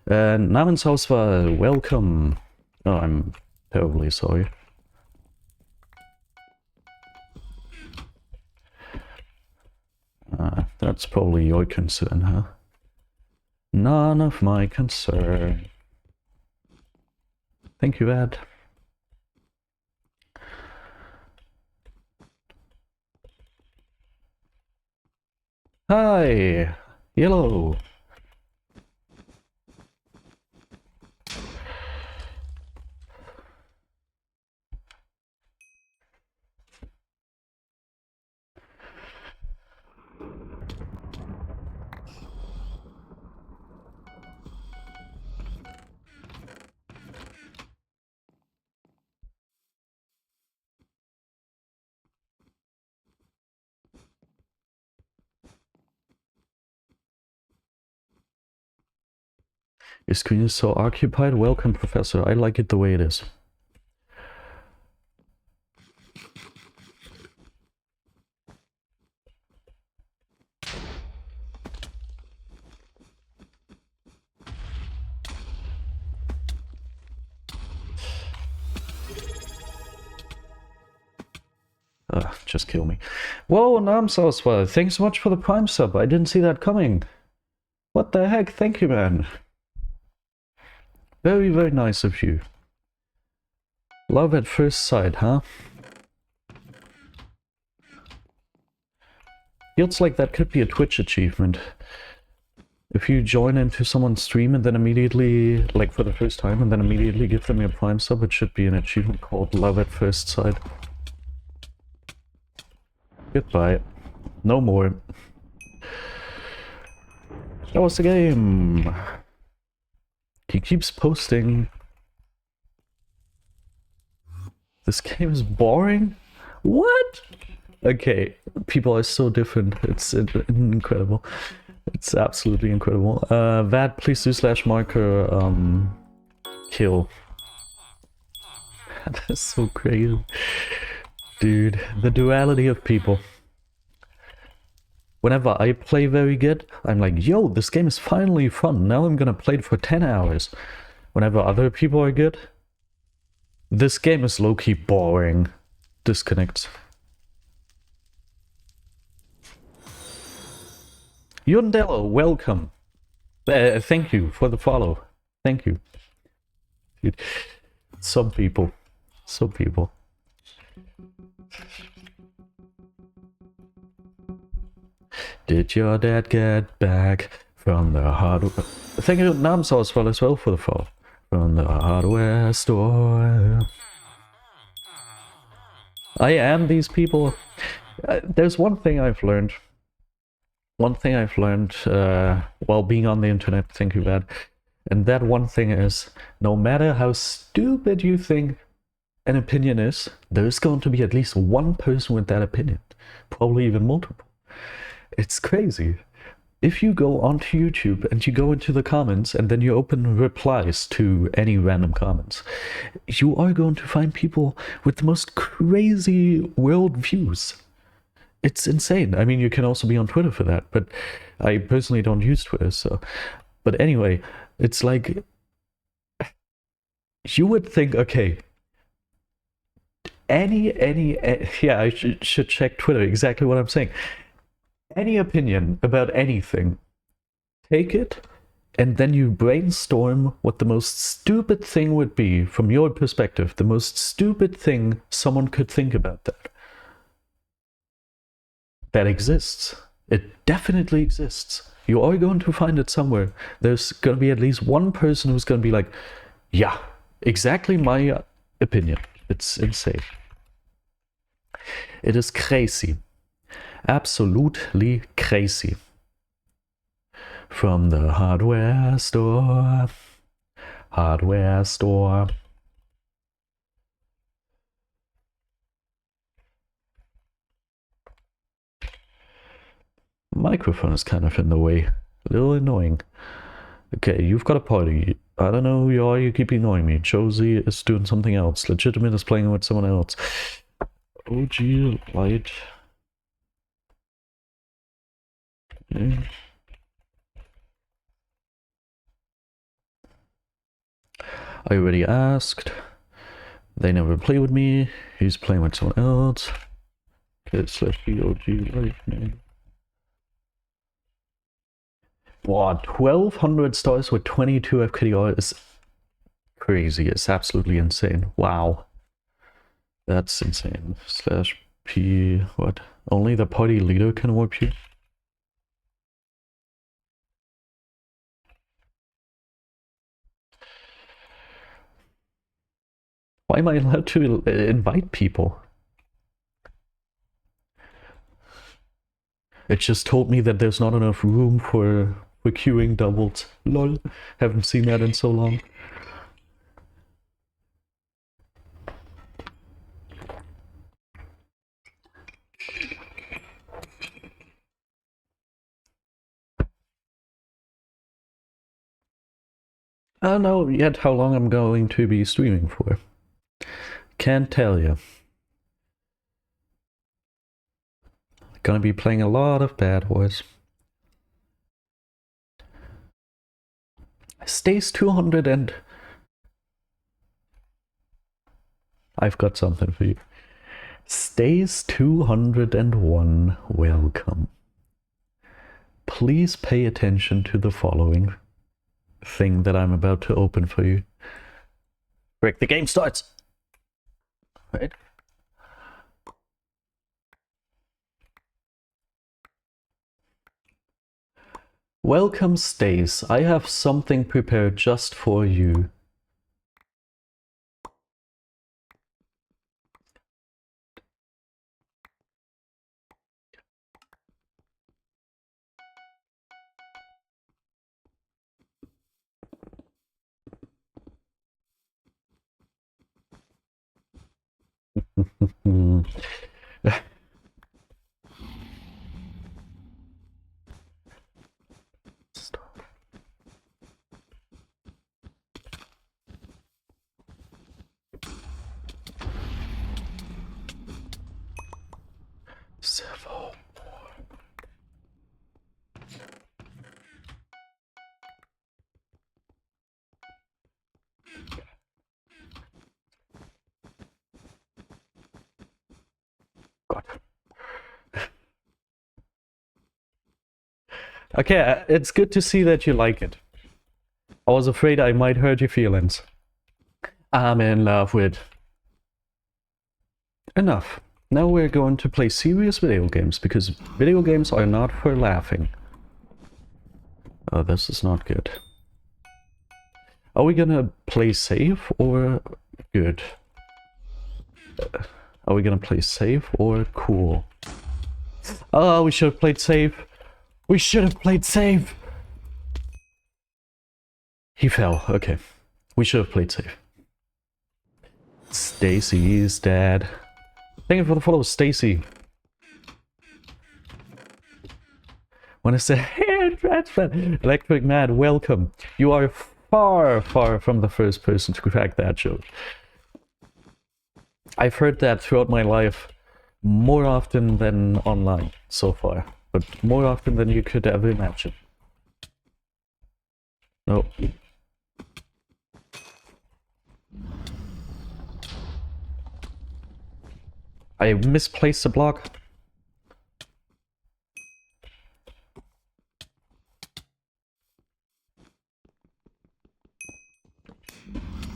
Namenshauswahl, welcome. Oh, I'm terribly sorry. That's probably your concern, huh? None of my concern. Thank you, Ed. Hi! Yellow! Your screen is so occupied. Welcome, Professor. I like it the way it is. Just kill me. Whoa, Namenshauswahl. Thanks so much for the Prime sub. I didn't see that coming. What the heck? Thank you, man. Very, very nice of you. Love at first sight, huh? Feels like that could be a Twitch achievement. If you join into someone's stream and then immediately, like for the first time, and then immediately give them your Prime sub, it should be an achievement called Love at First Sight. Goodbye. No more. That was the game. He keeps posting. This game is boring? What? Okay, people are so different. It's incredible. It's absolutely incredible. Vad, please do /marker kill. That's so crazy. Dude, the duality of people. Whenever I play very good, I'm like, yo, this game is finally fun. Now I'm gonna play it for 10 hours. Whenever other people are good, this game is low-key boring. Disconnects. Yundello, welcome. Thank you for the follow. Thank you. Dude, some people. Some people. Did your dad get back from the hardware? Thank you, Namsaw, as well for the follow. From the hardware store. I am these people. There's one thing I've learned. One thing I've learned while being on the internet, thank you, Bad. And that one thing is, no matter how stupid you think an opinion is, there's going to be at least one person with that opinion. Probably even multiple. It's crazy. If you go onto YouTube and you go into the comments and then you open replies to any random comments, you are going to find people with the most crazy worldviews. It's insane. I mean, you can also be on Twitter for that, but I personally don't use Twitter, so... But anyway, it's like... You would think, okay... Yeah, I should check Twitter, exactly what I'm saying. Any opinion about anything, take it, and then you brainstorm what the most stupid thing would be from your perspective, the most stupid thing someone could think about that. That exists. It definitely exists. You are going to find it somewhere. There's going to be at least one person who's going to be like, yeah, exactly my opinion. It's insane. It is crazy. Absolutely crazy. From the hardware store. Hardware store. Microphone is kind of in the way. A little annoying. Okay, you've got a party. I don't know who you are, you keep annoying me. Josie is doing something else. Legitimate is playing with someone else. OG light. I already asked. They never play with me. He's playing with someone else. Okay, /OG light name. Wow, 1200 stars with 22 FKDR is crazy. It's absolutely insane. Wow. That's insane. /P... what? Only the party leader can warp you? Why am I allowed to invite people? It just told me that there's not enough room for queuing doubles. Lol. Haven't seen that in so long. I don't know yet how long I'm going to be streaming for. Can't tell you. Gonna be playing a lot of BedWars. Stays 200 and... I've got something for you. Stays 201, welcome. Please pay attention to the following thing that I'm about to open for you. Break, the game starts! Right? Welcome, Stace. I have something prepared just for you. Several more. God. Okay, it's good to see that you like it. I was afraid I might hurt your feelings. I'm in love with... Enough. Now we're going to play serious video games, because video games are not for laughing. Oh, this is not good. Are we gonna play safe or good? Are we gonna play safe or cool? Oh, we should have played safe. We should have played safe. He fell. Okay. We should have played safe. Stacy's dead. Thank you for the follow, Stacy. When I say, hey, Electric Mad, welcome. You are far, far from the first person to crack that joke. I've heard that throughout my life more often than online so far, but more often than you could ever imagine. No. I misplaced the block.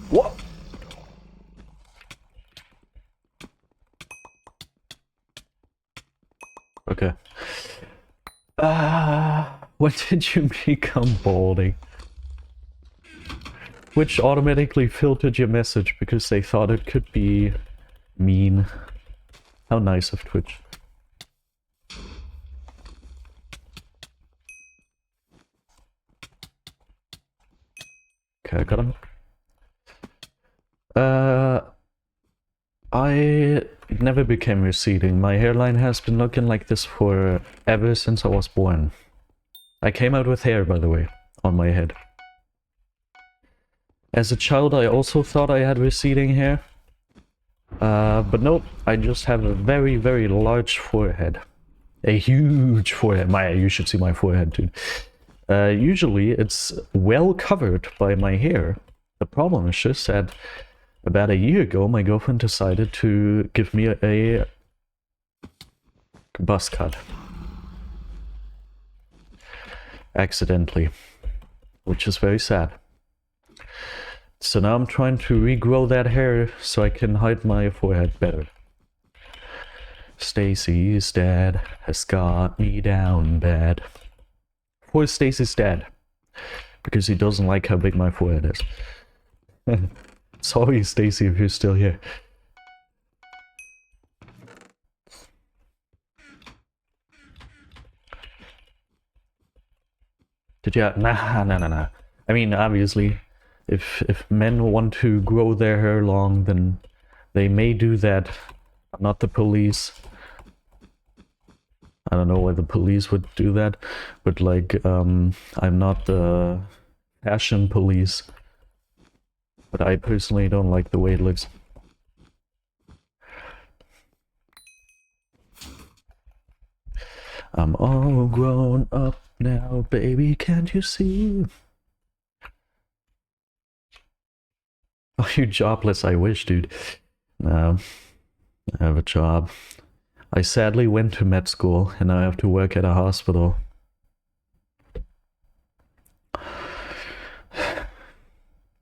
What? Okay. When did you become balding? Which automatically filtered your message because they thought it could be mean. How nice of Twitch. Okay, I got him. I never became receding. My hairline has been looking like this for ever since I was born. I came out with hair, by the way, on my head. As a child, I also thought I had receding hair. But nope, I just have a very, very large forehead. A huge forehead. You should see my forehead, dude. Usually, it's well covered by my hair. The problem is just that about a year ago, my girlfriend decided to give me a buzz cut. Accidentally. Which is very sad. So now I'm trying to regrow that hair so I can hide my forehead better. Stacy's dad has got me down bad. Poor Stacy's dad. Because he doesn't like how big my forehead is. Sorry, Stacy, if you're still here. Did you? Nah. I mean, obviously, if men want to grow their hair long, then they may do that. I'm not the police. I don't know why the police would do that, but like, I'm not the fashion police. But I personally don't like the way it looks. I'm all grown up now, baby, can't you see? Oh, you jobless, I wish, dude. No, I have a job. I sadly went to med school, and I have to work at a hospital.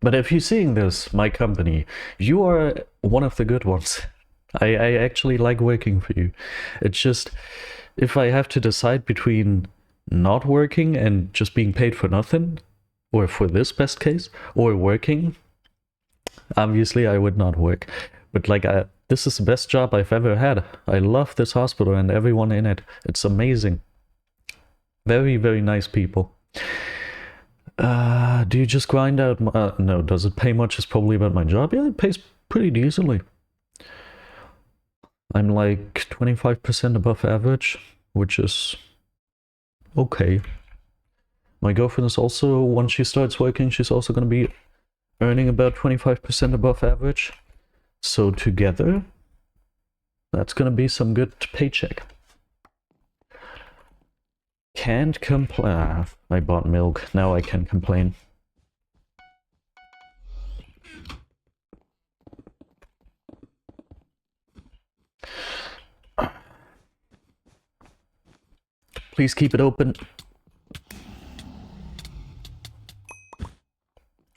But if you're seeing this, my company, you are one of the good ones. I actually like working for you. It's just, if I have to decide between not working and just being paid for nothing, or for this best case, or working, obviously I would not work. But like, this is the best job I've ever had. I love this hospital and everyone in it. It's amazing. Very, very nice people. Do you just grind out? No. Does it pay much? Is probably about my job. Yeah, it pays pretty decently. I'm like 25% above average, which is okay. My girlfriend is also, once she starts working, she's also going to be earning about 25% above average. So together, that's going to be some good paycheck. Can't complain. I bought milk. Now I can complain. Please keep it open.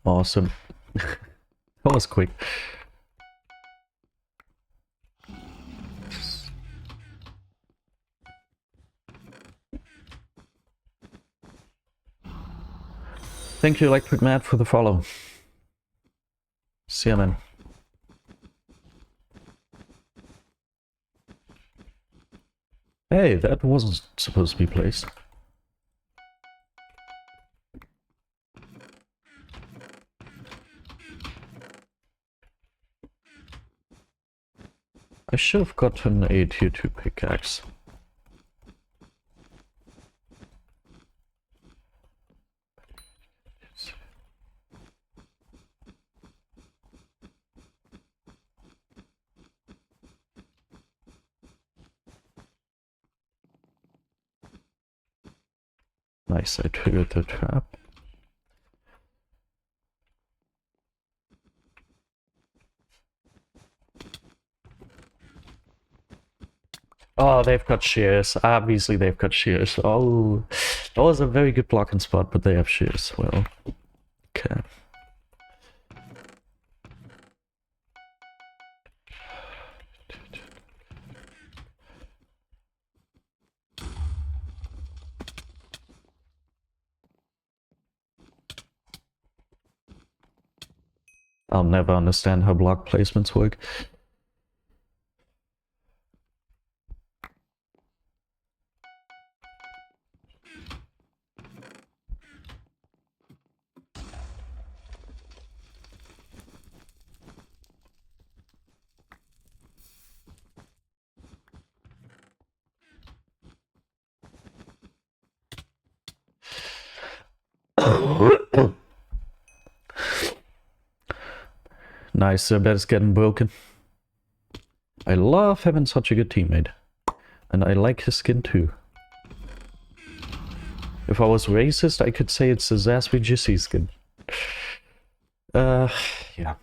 Awesome. That was quick. Thank you, Electric Matt, for the follow. See ya, man. Hey, that wasn't supposed to be placed. I should have gotten a tier 2 pickaxe. Nice, I triggered the trap. Oh, they've got shears. Obviously they've got shears. Oh, that was a very good blocking spot, but they have shears. Well, okay. I'll never understand how block placements work. Nice, I bet it's getting broken. I love having such a good teammate. And I like his skin too. If I was racist, I could say it's a Zasby Jissy skin. Yeah.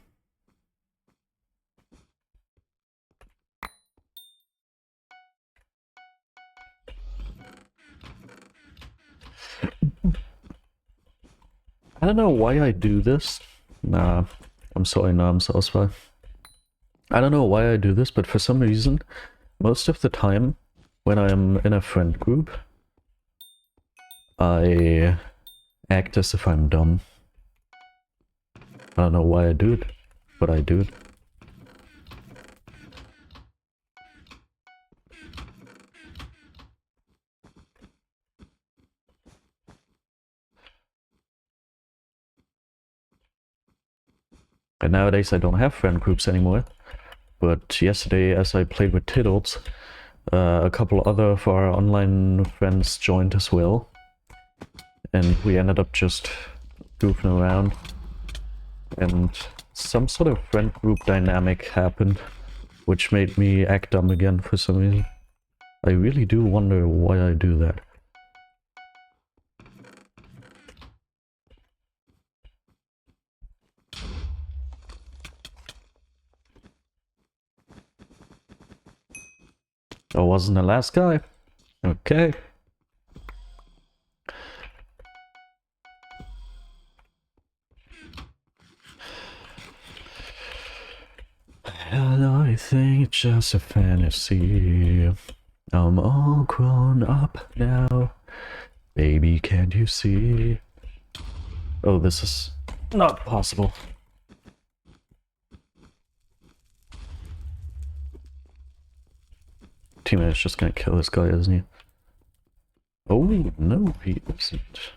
I don't know why I do this. Nah, I'm sorry, no, I'm so sorry. I don't know why I do this, but for some reason, most of the time, when I'm in a friend group, I act as if I'm dumb. I don't know why I do it, but I do it. And nowadays I don't have friend groups anymore. But yesterday, as I played with Tiddles, a couple other of our online friends joined as well. And we ended up just goofing around. And some sort of friend group dynamic happened, which made me act dumb again for some reason. I really do wonder why I do that. I wasn't the last guy. Okay. And I think it's just a fantasy. I'm all grown up now. Baby, can't you see? Oh, this is not possible. Teammate's just gonna kill this guy, isn't he? Oh, no, he isn't.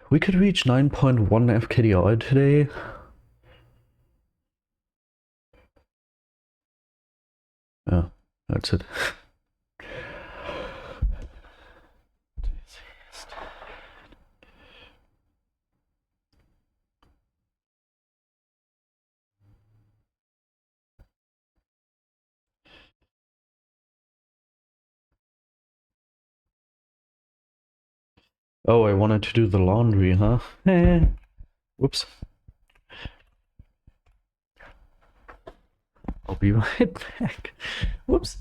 We could reach 9.1 FKDI today. Oh, that's it. Oh, I wanted to do the laundry, huh? Eh. Whoops. I'll be right back. Whoops.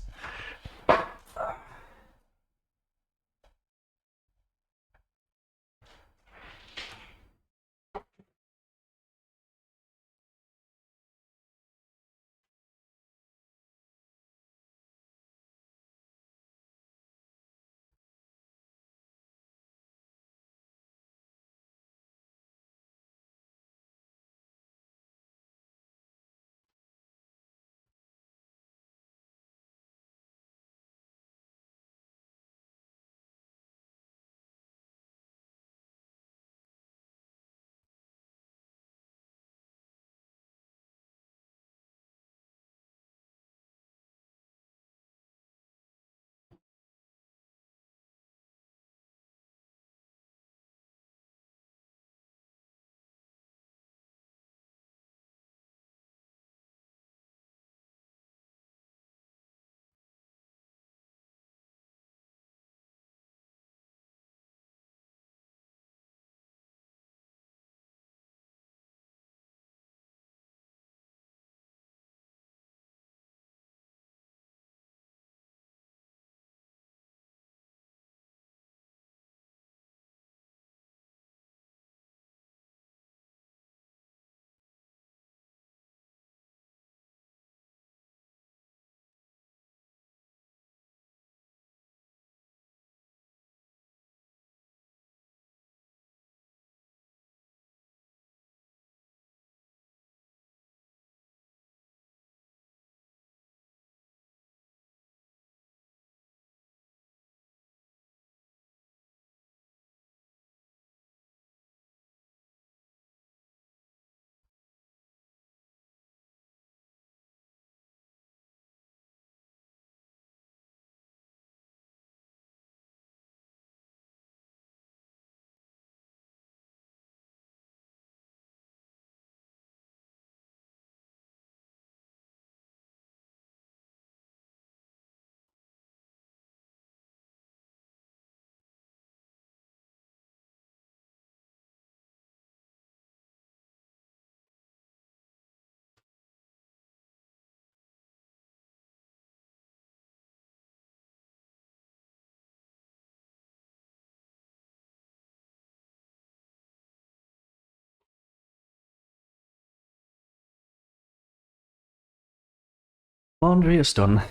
Laundry is done.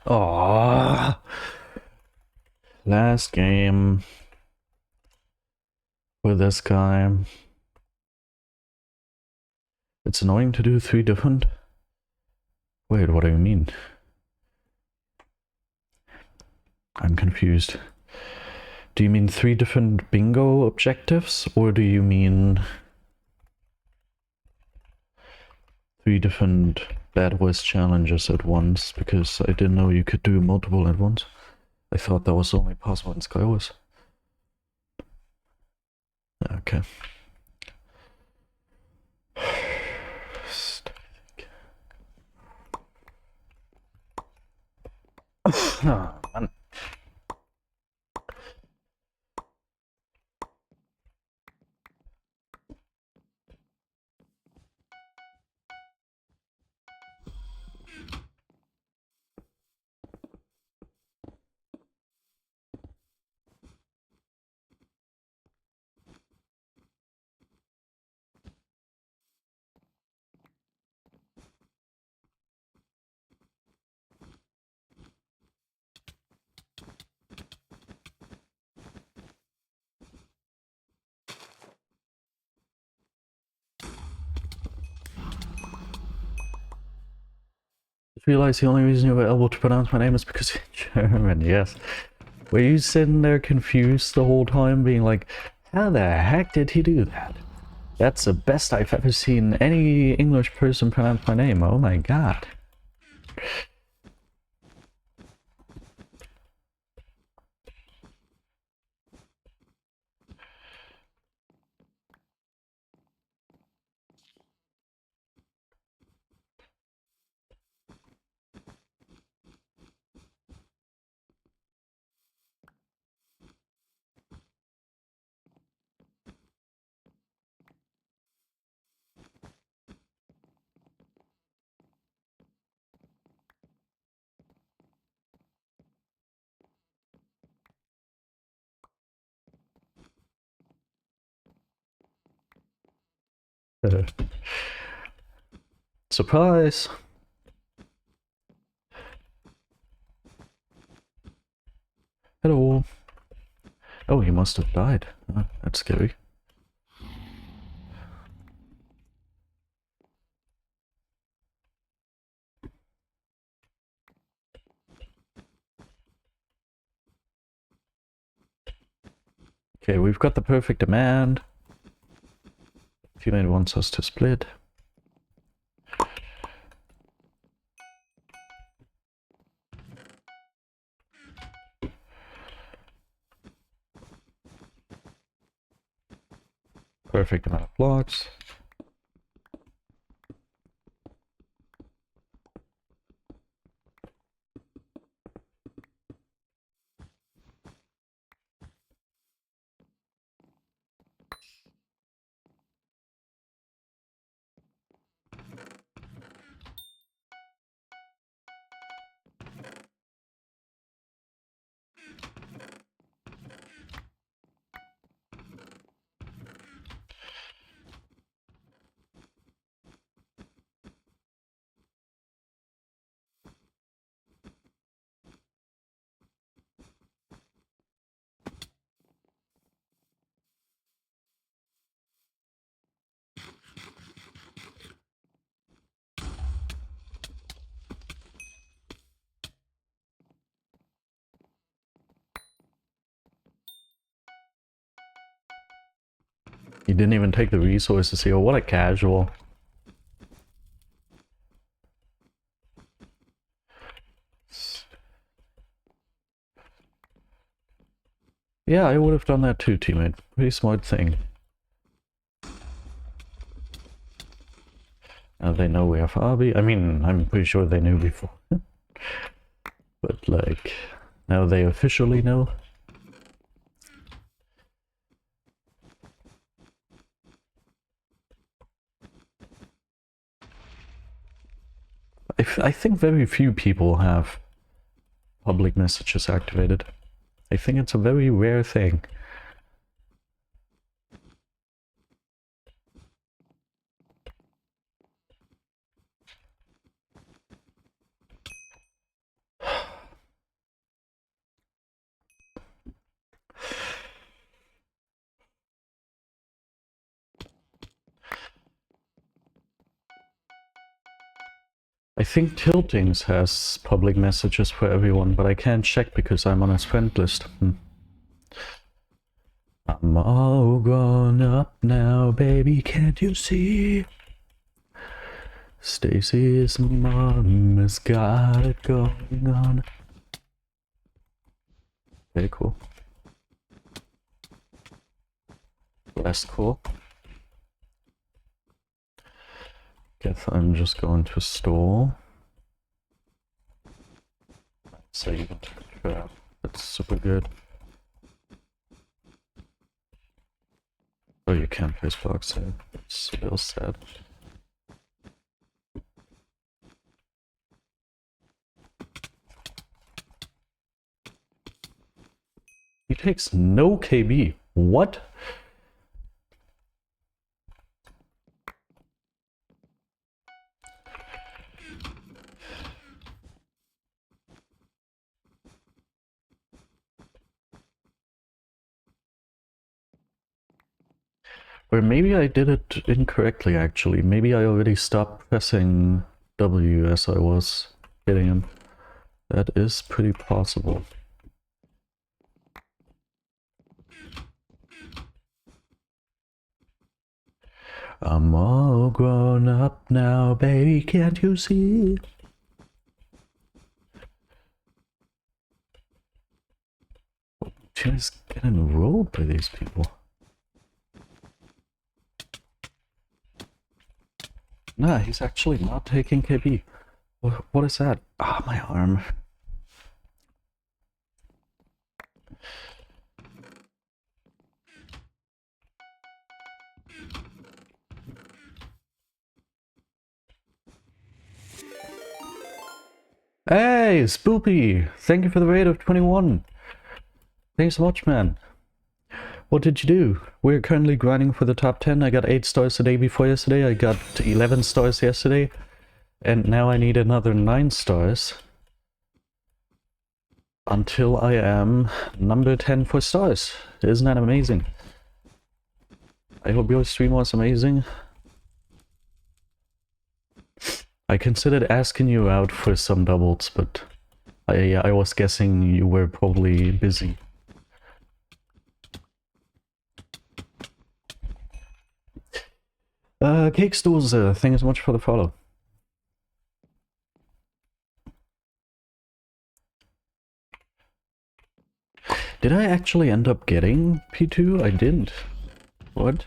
Aww. Last game with this guy. It's annoying to do 3 different. Wait, what do you mean? I'm confused. Do you mean 3 different bingo objectives, or do you mean 3 different BedWars challenges at once? Because I didn't know you could do multiple at once. I thought that was only possible in Skywars. Okay. Oh, man. I realized the only reason you were able to pronounce my name is because you're German, yes. Were you sitting there confused the whole time, being like, how the heck did he do that? That's the best I've ever seen any English person pronounce my name, oh my god. Surprise! Hello. Oh, he must have died. Oh, that's scary. Okay, we've got the perfect demand. Teammate wants us to split. Perfect amount of blocks. He didn't even take the resources here. What a casual. Yeah, I would have done that too, teammate. Pretty smart thing. Now they know we have Arby. I mean, I'm pretty sure they knew before. But, like, now they officially know. I think very few people have public messages activated. I think it's a very rare thing. I think Tiltings has public messages for everyone, but I can't check because I'm on his friend list. I'm all grown up now, baby, can't you see? Stacy's mom has got it going on. Okay, cool. Less cool. Guess I'm just going to store. Save it. Crap. That's super good. Oh, you can't place blocks save. It's still sad. He takes no KB. What? Or maybe I did it incorrectly, actually. Maybe I already stopped pressing W as I was hitting him. That is pretty possible. I'm all grown up now, baby, can't you see? Just getting rolled by these people. Nah, he's actually not taking KB. What is that? Ah, my arm. Hey, Spoopy! Thank you for the raid of 21. Thanks so much, man. What did you do? We're currently grinding for the top 10. I got 8 stars the day before yesterday. I got 11 stars yesterday. And now I need another 9 stars. Until I am number 10 for stars. Isn't that amazing? I hope your stream was amazing. I considered asking you out for some doubles, but I was guessing you were probably busy. Cake Stools, thank you so much for the follow. Did I actually end up getting P2? I didn't. What?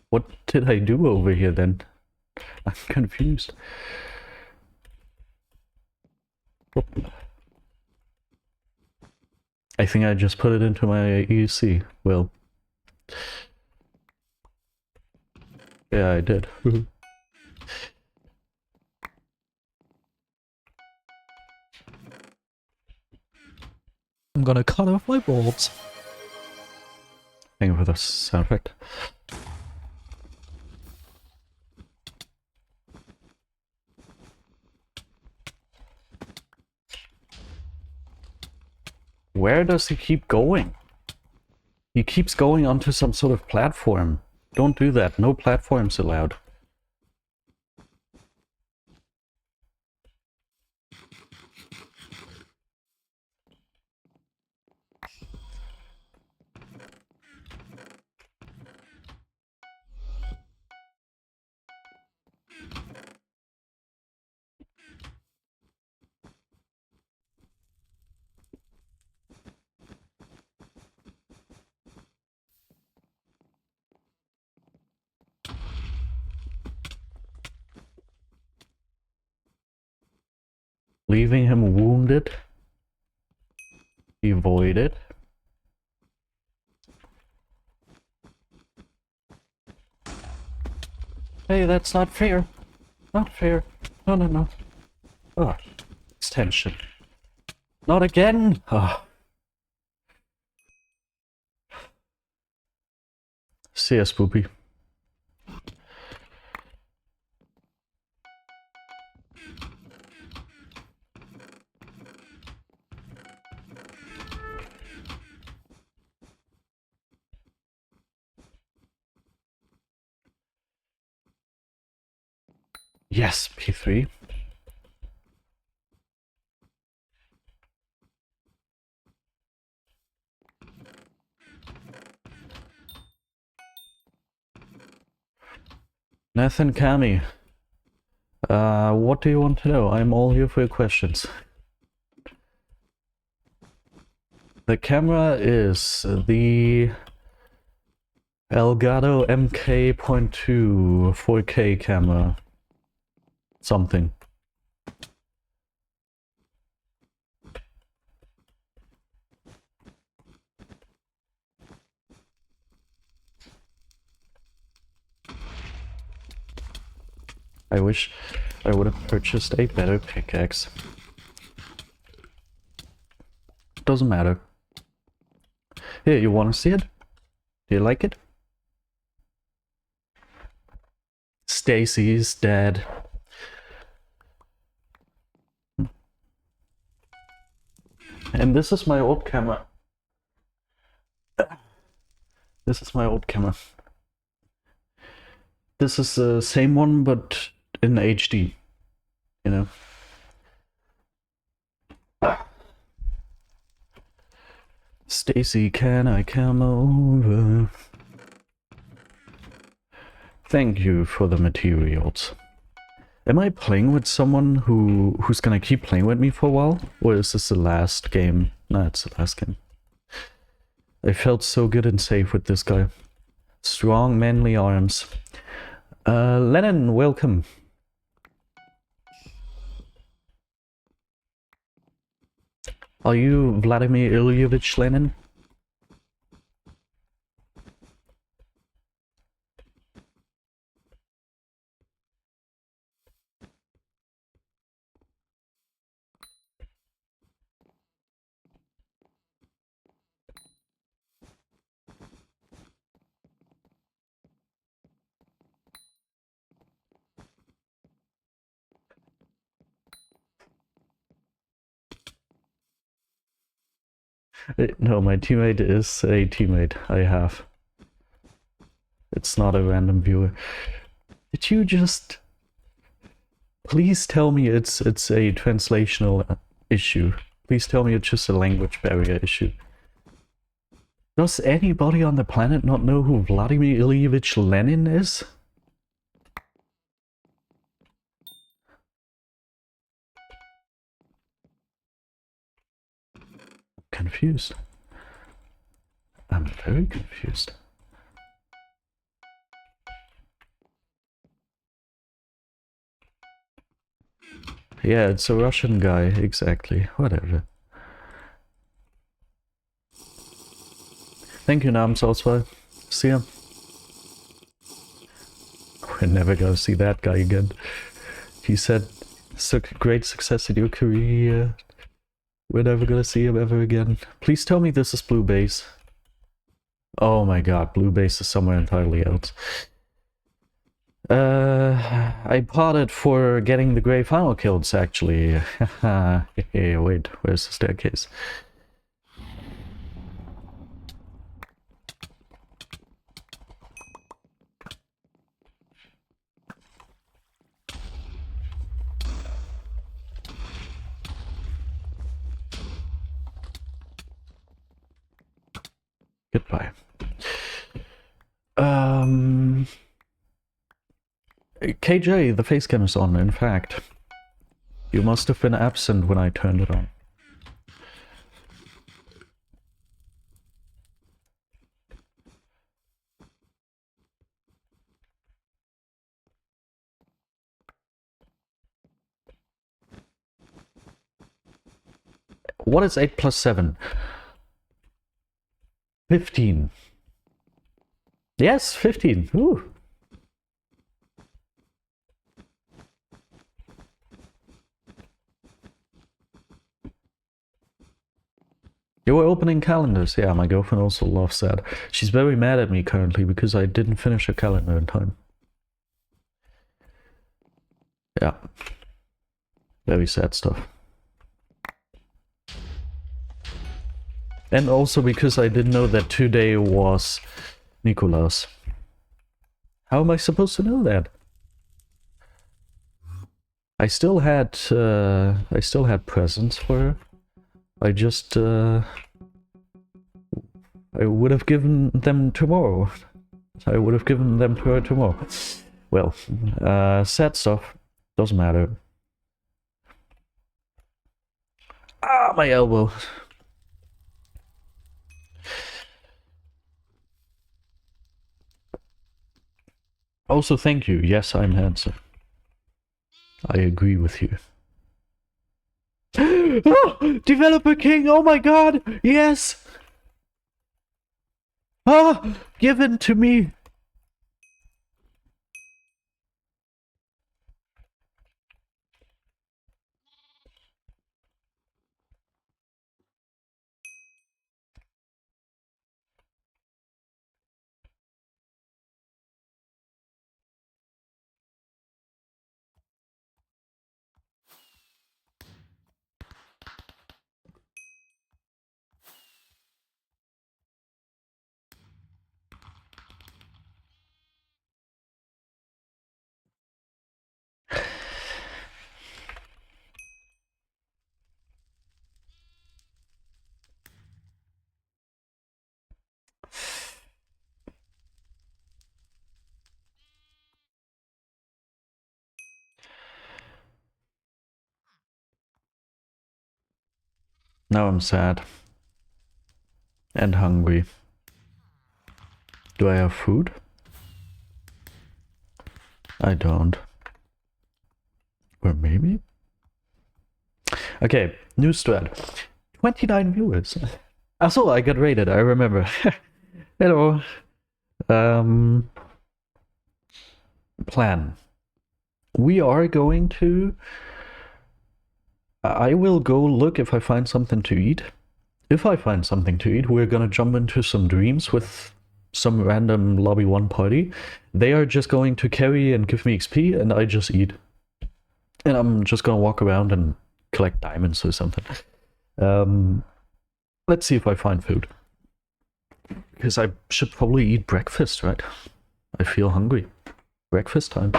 What did I do over here then? I'm confused. Whoop. I think I just put it into my EC. Well. Yeah, I did.
I'm gonna cut off my balls.
Thank you for the sound effect. Where does he keep going? He keeps going onto some sort of platform. Don't do that. No platforms allowed. Leaving him wounded. Avoid it. Hey, that's not fair. Not fair. No, no, no. Oh, extension. Not again! Oh. See ya, Spoopy. Yes, P3. Nathan Kami. What do you want to know? I'm all here for your questions. The camera is the Elgato MK.2 4K camera. Something. I wish I would have purchased a better pickaxe. Doesn't matter. Here, you wanna see it? Do you like it? Stacy's dead. And this is my old camera. This is my old camera. This is the same one, but in HD. You know? Stacy, can I come over? Thank you for the materials. Am I playing with someone who's gonna keep playing with me for a while? Or is this the last game? Nah, it's the last game. I felt so good and safe with this guy. Strong, manly arms. Lennon, welcome. Are you Vladimir Ilyevich Lenin? No, my teammate is a teammate I have. It's not a random viewer. Did you just... Please tell me it's a translational issue. Please tell me it's just a language barrier issue. Does anybody on the planet not know who Vladimir Ilyevich Lenin is? Confused. I'm very confused. Yeah, it's a Russian guy, exactly. Whatever. Thank you, Namensoswald. See ya. We're never gonna see that guy again. He said, great success in your career. We're never gonna see him ever again. Please tell me this is Blue Base. Oh my god, Blue Base is somewhere entirely else. I potted for getting the Grey Final kills, actually. Hey, wait, where's the staircase? Goodbye. KJ, the face cam is on, in fact. You must have been absent when I turned it on. What is 8 plus 7? 15. Yes, 15. Ooh. You were opening calendars. Yeah, my girlfriend also loves that. She's very mad at me currently because I didn't finish her calendar in time. Yeah. Very sad stuff. And also because I didn't know that today was Nicholas. How am I supposed to know that? I still had presents for her. I just I would have given them tomorrow. I would have given them to her tomorrow. Well, sad stuff. Doesn't matter. Ah, my elbow. Also, thank you. Yes, I'm handsome. I agree with you. Oh, Developer King! Oh my god! Yes! Ah! Given to me! Now I'm sad. And hungry. Do I have food? I don't. Or maybe? Okay, new strat. 29 viewers. Also, I got rated, I remember. Hello. Plan. We are going to... I will go look if I find something to eat. If I find something to eat, we're gonna jump into some dreams with some random lobby 1 party. They are just going to carry and give me XP, and I just eat. And I'm just gonna walk around and collect diamonds or something. Let's see if I find food. Because I should probably eat breakfast, right? I feel hungry. Breakfast time.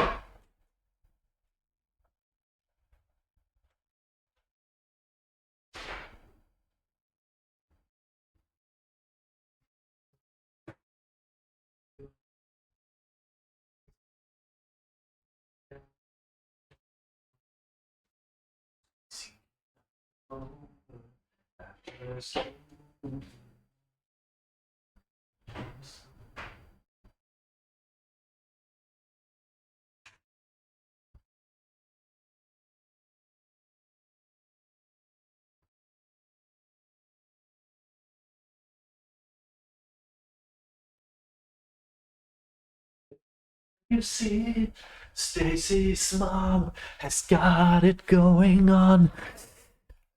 You see, Stacy's mom has got it going on.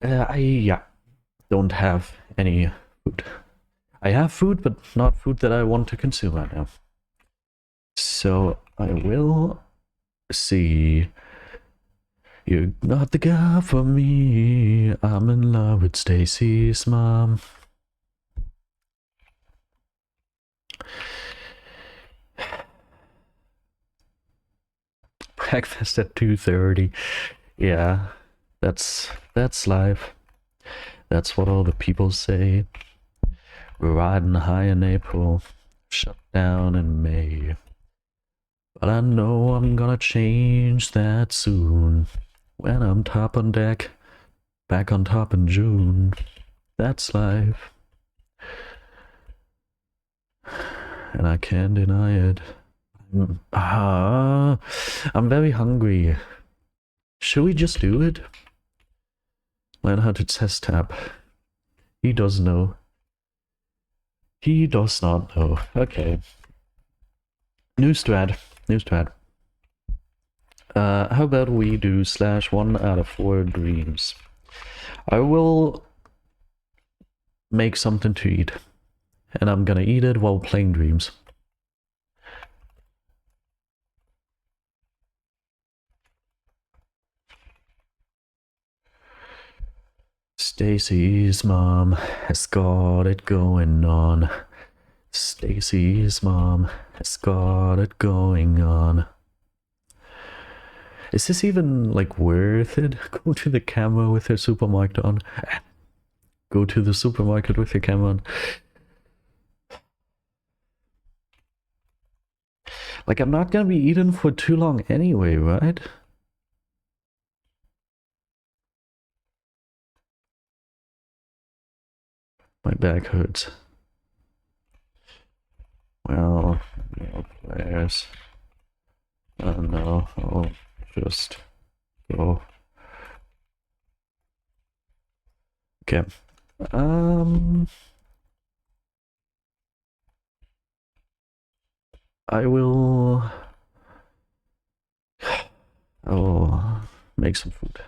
I don't have any food. I have food, but not food that I want to consume right now. So I will see. You're not the guy for me. I'm in love with Stacy's mom. Breakfast at 2:30. Yeah, that's life. That's what all the people say. We're riding high in April, shut down in May. But I know I'm gonna change that soon. When I'm top on deck, back on top in June. That's life. And I can't deny it. I'm very hungry. Should we just do it? Learn how to test tab. He does know. He does not know. Okay. New strat. New strat. How about we do /1 out of 4 dreams? I will make something to eat. And I'm gonna eat it while playing dreams. Stacy's mom has got it going on. Stacy's mom has got it going on. Is this even, like, worth it? Go to the camera with your supermarket on. Go to the supermarket with your camera on. Like, I'm not gonna be eating for too long anyway, right? My back hurts. Well, players. No, I'll just go. Okay. I will make some food.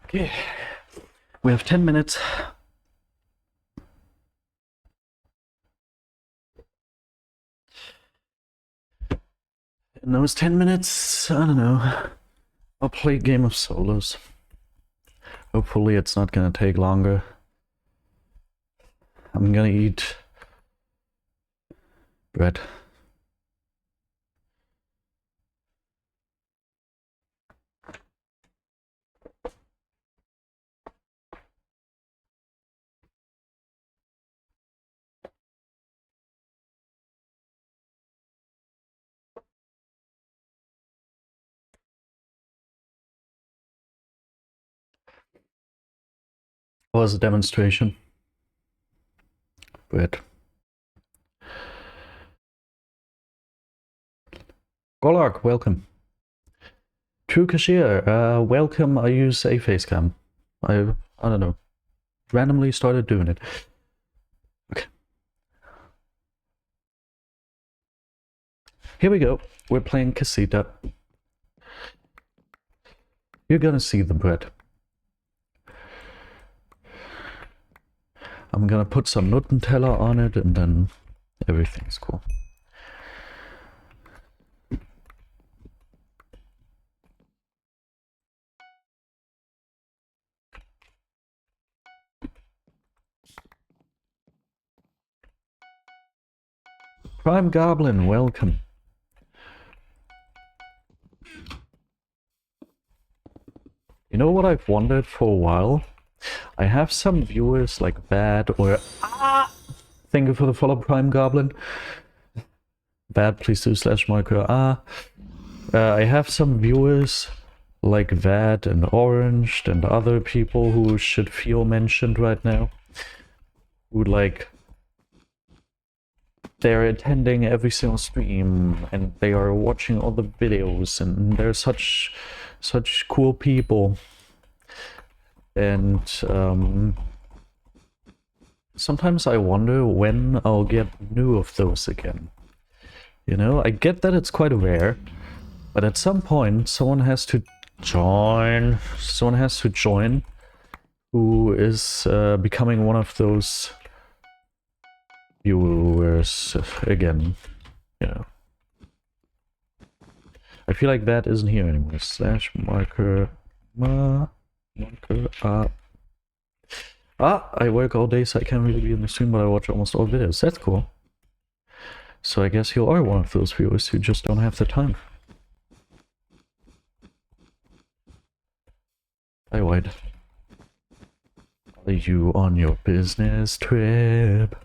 Okay, we have 10 minutes. In those 10 minutes, I don't know, I'll play a game of solos. Hopefully it's not gonna take longer. I'm gonna eat bread. Was a demonstration. Bread. Golak, welcome. True Cashier, welcome. I use a facecam. I don't know. Randomly started doing it. Okay. Here we go. We're playing Casita. You're gonna see the bread. I'm gonna put some Nutella on it and then everything's cool. Prime Goblin, welcome. You know what I've wondered for a while? I have some viewers like Bad or thank you for the follow, Prime Goblin. Bad, please do /marker I have some viewers like Vad and Orange and other people who should feel mentioned right now. Who like they're attending every single stream and they are watching all the videos and they're such cool people. And sometimes I wonder when I'll get new of those again. You know, I get that it's quite rare, but at some point someone has to join. Someone has to join who is becoming one of those viewers again, you know. I feel like that isn't here anymore. /marker I work all day, so I can't really be in the stream, but I watch almost all videos. That's cool. So I guess you are one of those viewers who just don't have the time. Hi, White. Are you on your business trip?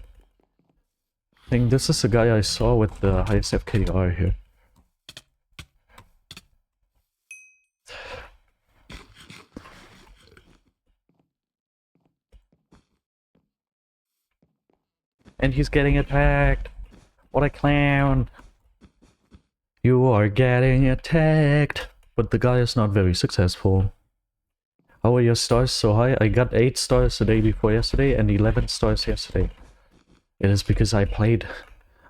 I think this is the guy I saw with the highest FKR here. And he's getting attacked! What a clown! You are getting attacked. But the guy is not very successful. How are your stars so high? I got 8 stars the day before yesterday and 11 stars yesterday. It is because I played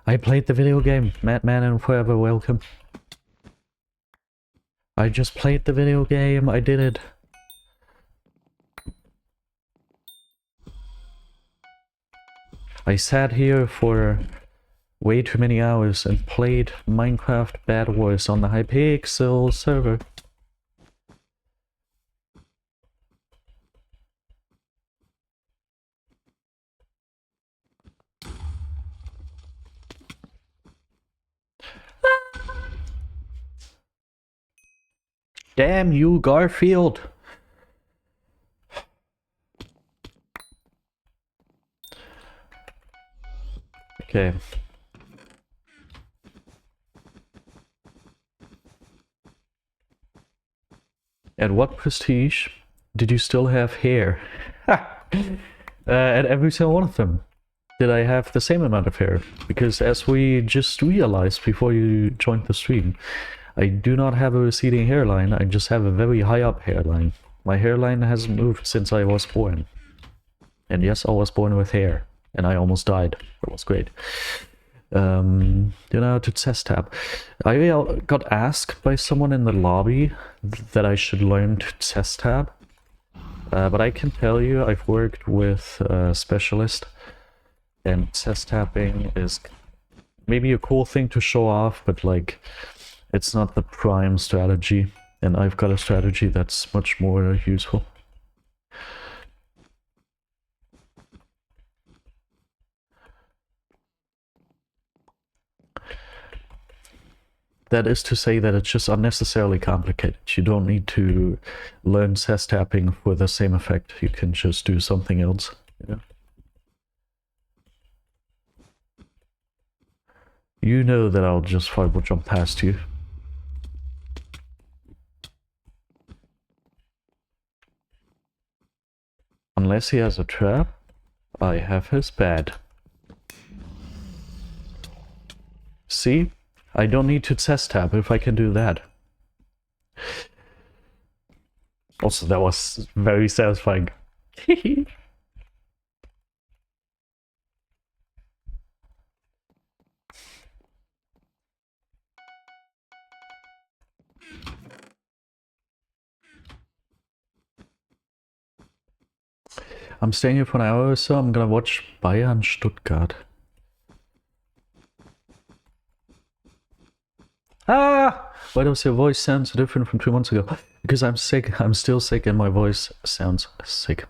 the video game. Madman and Forever, welcome. I just played the video game. I did it. I sat here for way too many hours and played Minecraft BedWars on the Hypixel server. Damn you, Garfield! Okay. At what prestige did you still have hair? At every single one of them. Did I have the same amount of hair? Because as we just realized before you joined the stream, I do not have a receding hairline, I just have a very high up hairline. My hairline hasn't moved since I was born. And yes, I was born with hair. And I almost died. It was great. You know, to test tab. I got asked by someone in the lobby that I should learn to test tab. But I can tell you, I've worked with a specialist, and test tapping is maybe a cool thing to show off, but like, it's not the prime strategy, and I've got a strategy that's much more useful. That is to say that it's just unnecessarily complicated. You don't need to learn test tapping for the same effect. You can just do something else. Yeah. You know that I'll just fireball jump past you. Unless he has a trap, I have his bed. See? I don't need to test tab if I can do that. Also, that was very satisfying. I'm staying here for an hour or so. I'm gonna watch Bayern Stuttgart. Ah! Why does your voice sound so different from 2 months ago? Because I'm sick. I'm still sick and my voice sounds sick.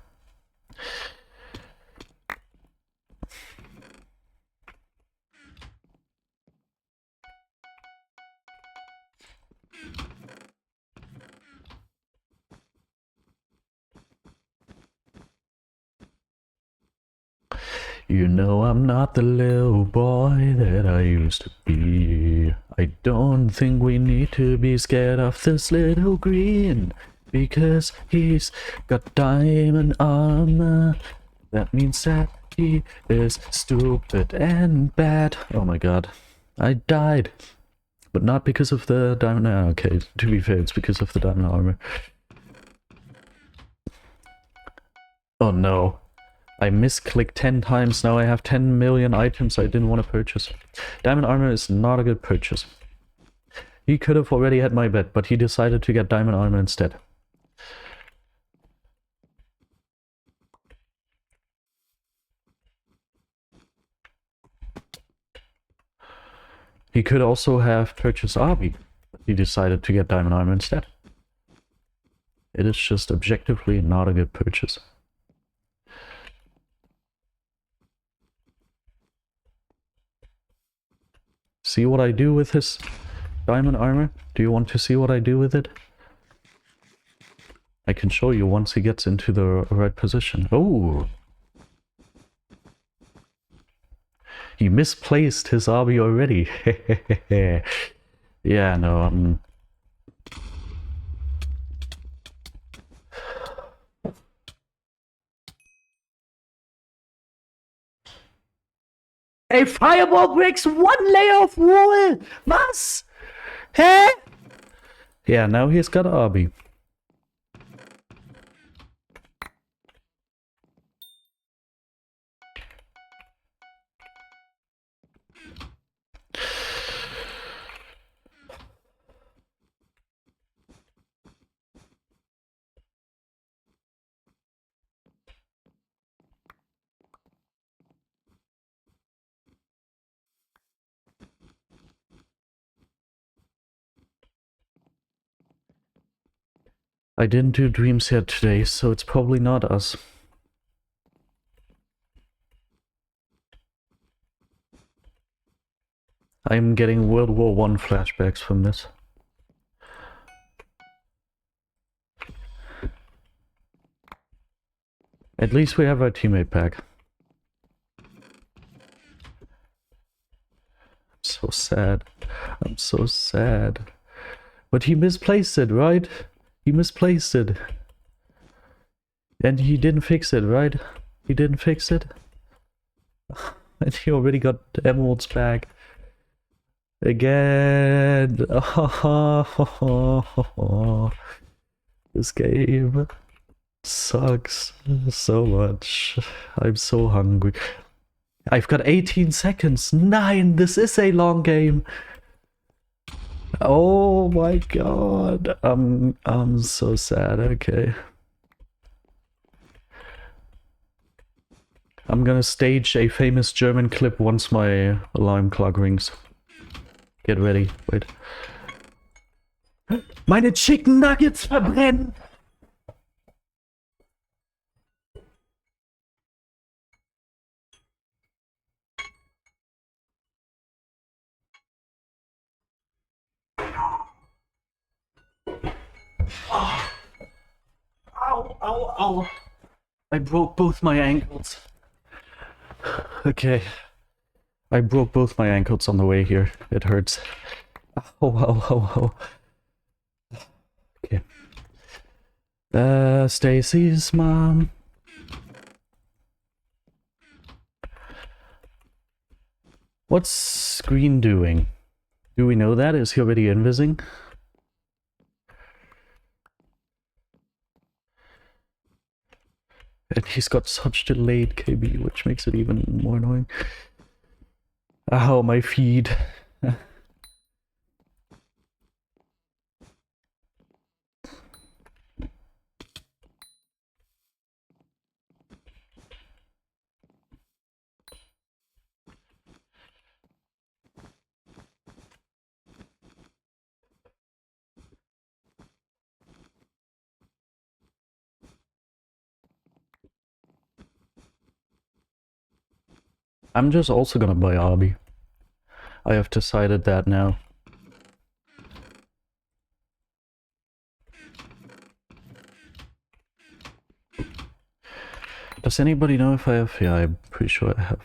You know I'm not the little boy that I used to be. I don't think we need to be scared of this little green, because he's got diamond armor. That means that he is stupid and bad. Oh my god. I died. But not because of the diamond... Okay, to be fair, it's because of the diamond armor. Oh no. I misclicked 10 times, now I have 10 million items I didn't want to purchase. Diamond armor is not a good purchase. He could have already had my bet, but he decided to get diamond armor instead. He could also have purchased Arby, but he decided to get diamond armor instead. It is just objectively not a good purchase. See what I do with his diamond armor? Do you want to see what I do with it? I can show you once he gets into the right position. Oh! He misplaced his RB already. Yeah, no, A fireball breaks 1 layer of wall! Was? Hey! Yeah, now he's got Obby. I didn't do dreams yet today, so it's probably not us. I'm getting World War I flashbacks from this. At least we have our teammate back. I'm so sad. I'm so sad. But he misplaced it, right? He misplaced it. And he didn't fix it, right? He didn't fix it? And he already got emeralds back. Again. This game sucks so much. I'm so hungry. I've got 18 seconds. 9! This is a long game. Oh my god. I'm so sad. Okay. I'm gonna stage a famous German clip once my alarm clock rings. Get ready. Wait. Meine Chicken Nuggets verbrennen! Oh. Ow, ow, ow. I broke both my ankles. Okay. I broke both my ankles on the way here. It hurts. Oh, oh, oh, oh. Okay. Stacy's mom. What's Screen doing? Do we know that? Is he already invising? And he's got such delayed KB, which makes it even more annoying. Ow, my feet. I'm just also gonna buy Obby. I have decided that now. Does anybody know if I have? Yeah, I'm pretty sure I have.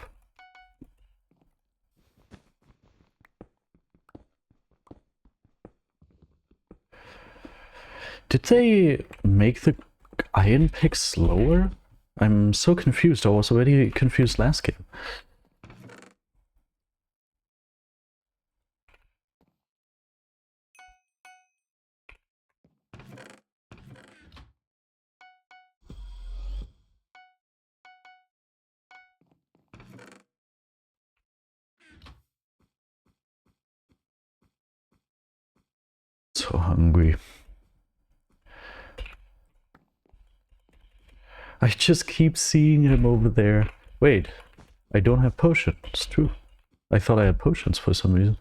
Did they make the iron pick slower? I'm so confused. I was already confused last game. So hungry. I just keep seeing him over there. Wait, I don't have potions. It's true. I thought I had potions for some reason.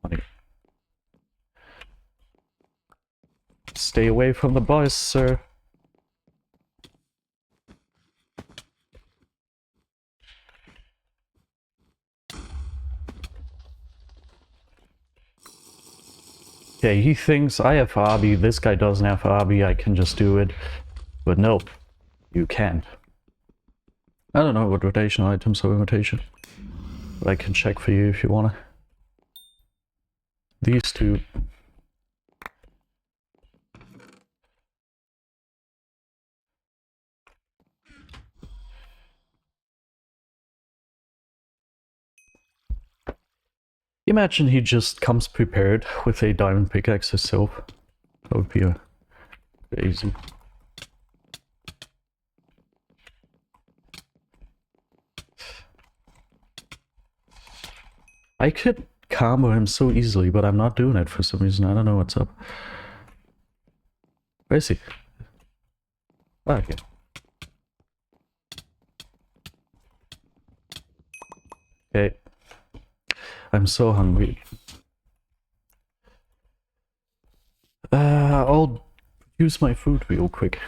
Funny. Stay away from the boys, sir. Yeah, he thinks I have Obby, this guy doesn't have Obby, I can just do it. But nope, you can't. I don't know what rotation items are rotation. But I can check for you if you wanna. These two. Imagine he just comes prepared with a diamond pickaxe himself. That would be crazy. I could combo him so easily, but I'm not doing it for some reason. I don't know what's up. Where is he? Ah, okay. Okay. I'm so hungry. I'll use my food real quick.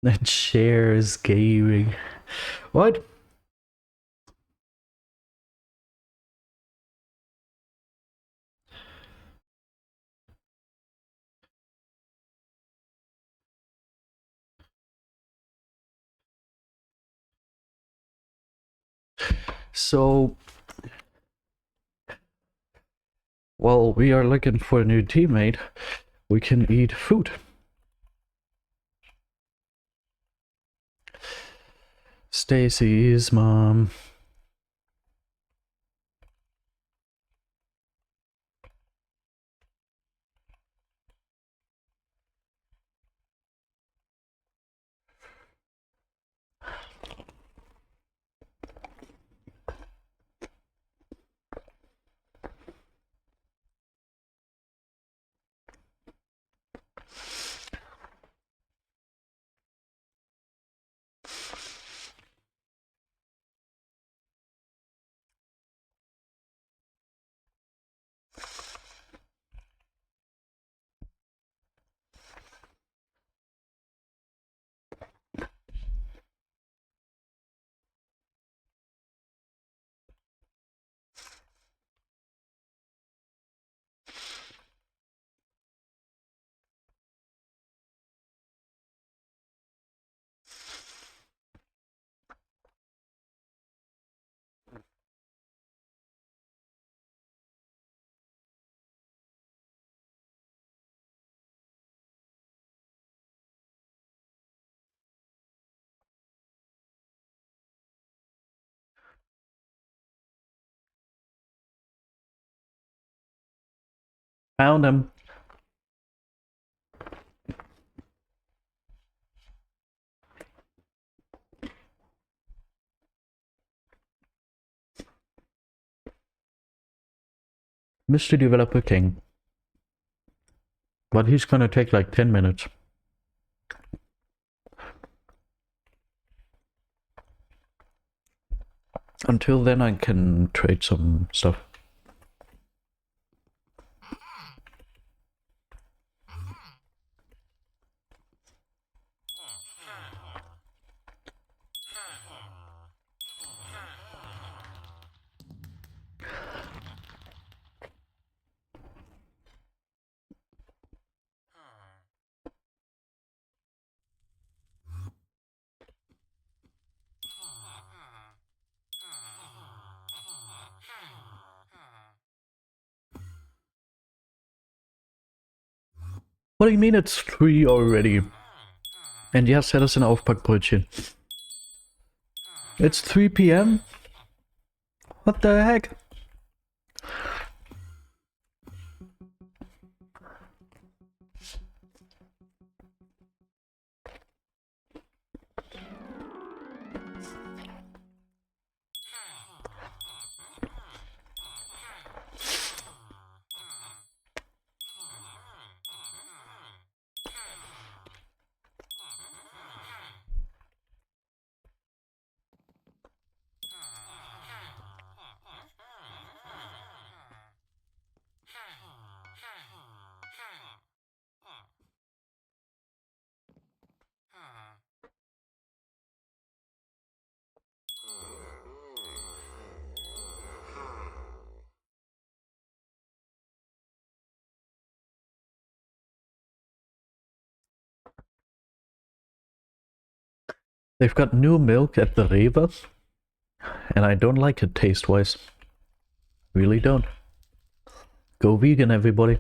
The chair is gaming. What? So, while we are looking for a new teammate, we can eat food. Stacy's mom. Found him. Mr. Developer King. But he's gonna take like 10 minutes. Until then, I can trade some stuff. What do you mean it's 3 already? And yes, that is an Aufbackbrötchen. It's 3 p.m.? What the heck? They've got new milk at the Rewe, and I don't like it taste-wise. Really don't. Go vegan, everybody.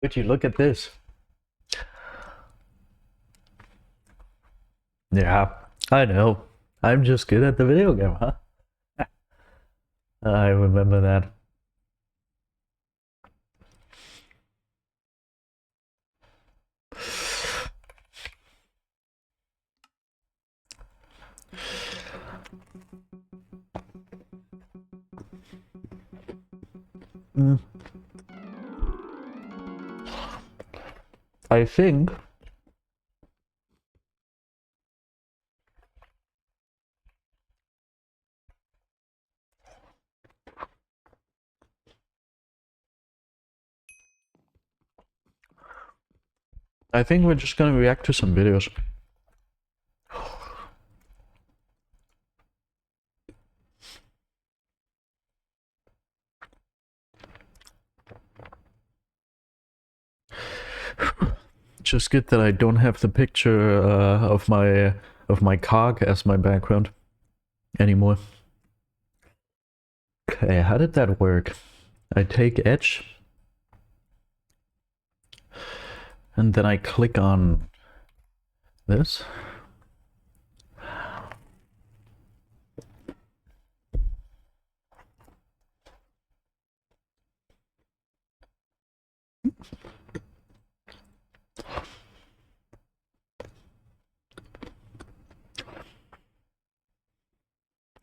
Would you look at this? Yeah, I know. I'm just good at the video game, huh? I remember that. I think we're just gonna react to some videos. Just good that I don't have the picture of my cog as my background anymore. Okay, how did that work? I take Edge, and then I click on this.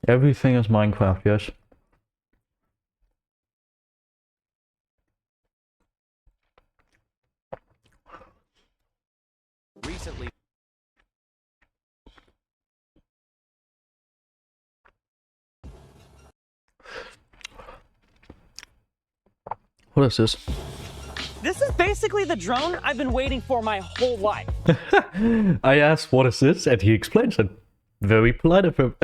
Everything is Minecraft, yes.
Recently.
What is this?
This is basically the drone I've been waiting for my whole life.
I asked what is this, and he explains it. Very polite of him.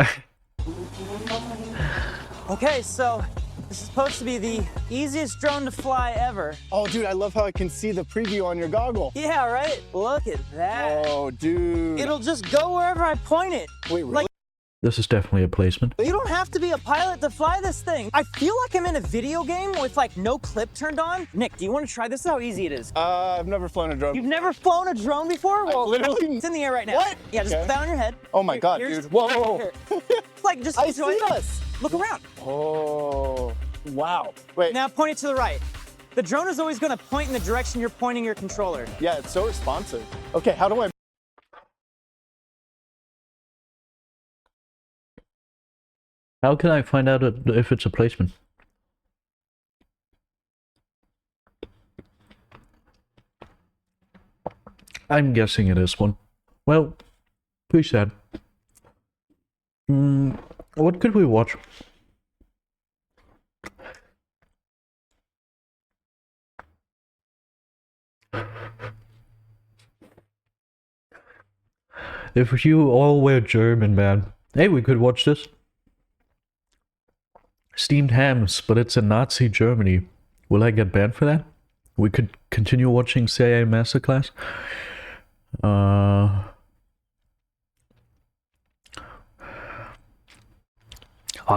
Okay, so this is supposed to be the easiest drone to fly ever.
Oh, dude, I love how I can see the preview on your goggle.
Yeah, right? Look at that.
Oh, dude.
It'll just go wherever I point it.
Wait, really?
Like,
This is definitely a placement.
you don't have to be a pilot to fly this thing. I feel like I'm in a video game with like no clip turned on. Nick, do you want to try this? This is how easy it is.
I've never flown a drone.
You've never flown a drone before? Well,
literally-
it's in the air right now.
What?
Yeah, just
Okay.
put that on your head.
Oh my God,
Here's-
dude. Whoa.
Here. Like, just
I
enjoy
see
it.
us.
Look around.
Oh, wow. Wait,
Now point it to the right. The drone is always going to point in the direction you're pointing your controller.
yeah, it's so responsive. Okay, how do I?
How can I find out if it's a placement? I'm guessing it is one. Well, pretty sad. What could we watch? If you all were German, man. Hey, we could watch this. Steamed hams, but it's in Nazi Germany. Will I get banned for that? We could continue watching CIA Masterclass.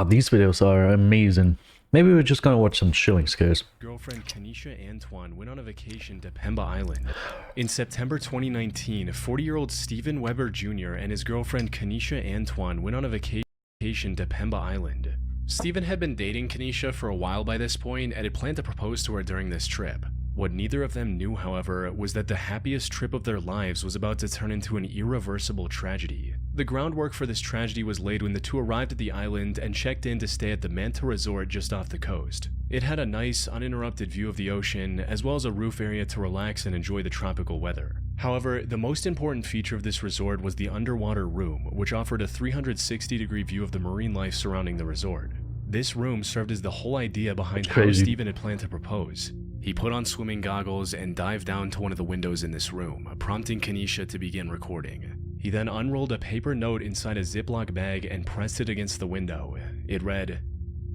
These videos are amazing. Maybe we're just gonna watch some chilling scares.
Girlfriend Kanisha Antoine went on a vacation to Pemba Island. In September 2019, 40-year-old Stephen Weber Jr. and his girlfriend Kanisha Antoine went on a vacation to Pemba Island. Stephen had been dating Kanisha for a while by this point and had planned to propose to her during this trip. What neither of them knew, however, was that the happiest trip of their lives was about to turn into an irreversible tragedy. The groundwork for this tragedy was laid when the two arrived at the island and checked in to stay at the Manta Resort just off the coast. It had a nice, uninterrupted view of the ocean, as well as a roof area to relax and enjoy the tropical weather. However, the most important feature of this resort was the underwater room, which offered a 360-degree view of the marine life surrounding the resort. This room served as the whole idea behind how Steven had planned to propose. He put on swimming goggles and dived down to one of the windows in this room, prompting Kanisha to begin recording. He then unrolled a paper note inside a Ziploc bag and pressed it against the window. It read,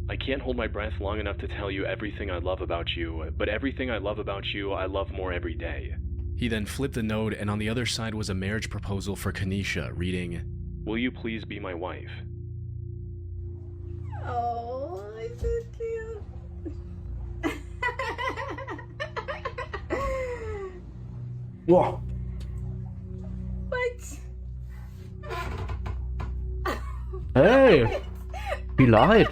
"I can't hold my breath long enough to tell you everything I love about you, but everything I love about you, I love more every day." He then flipped the note, and on the other side was a marriage proposal for Kanisha, reading, "Will you please be my wife?"
Oh, it's so cute.
Whoa.
What?
Hey! He lied.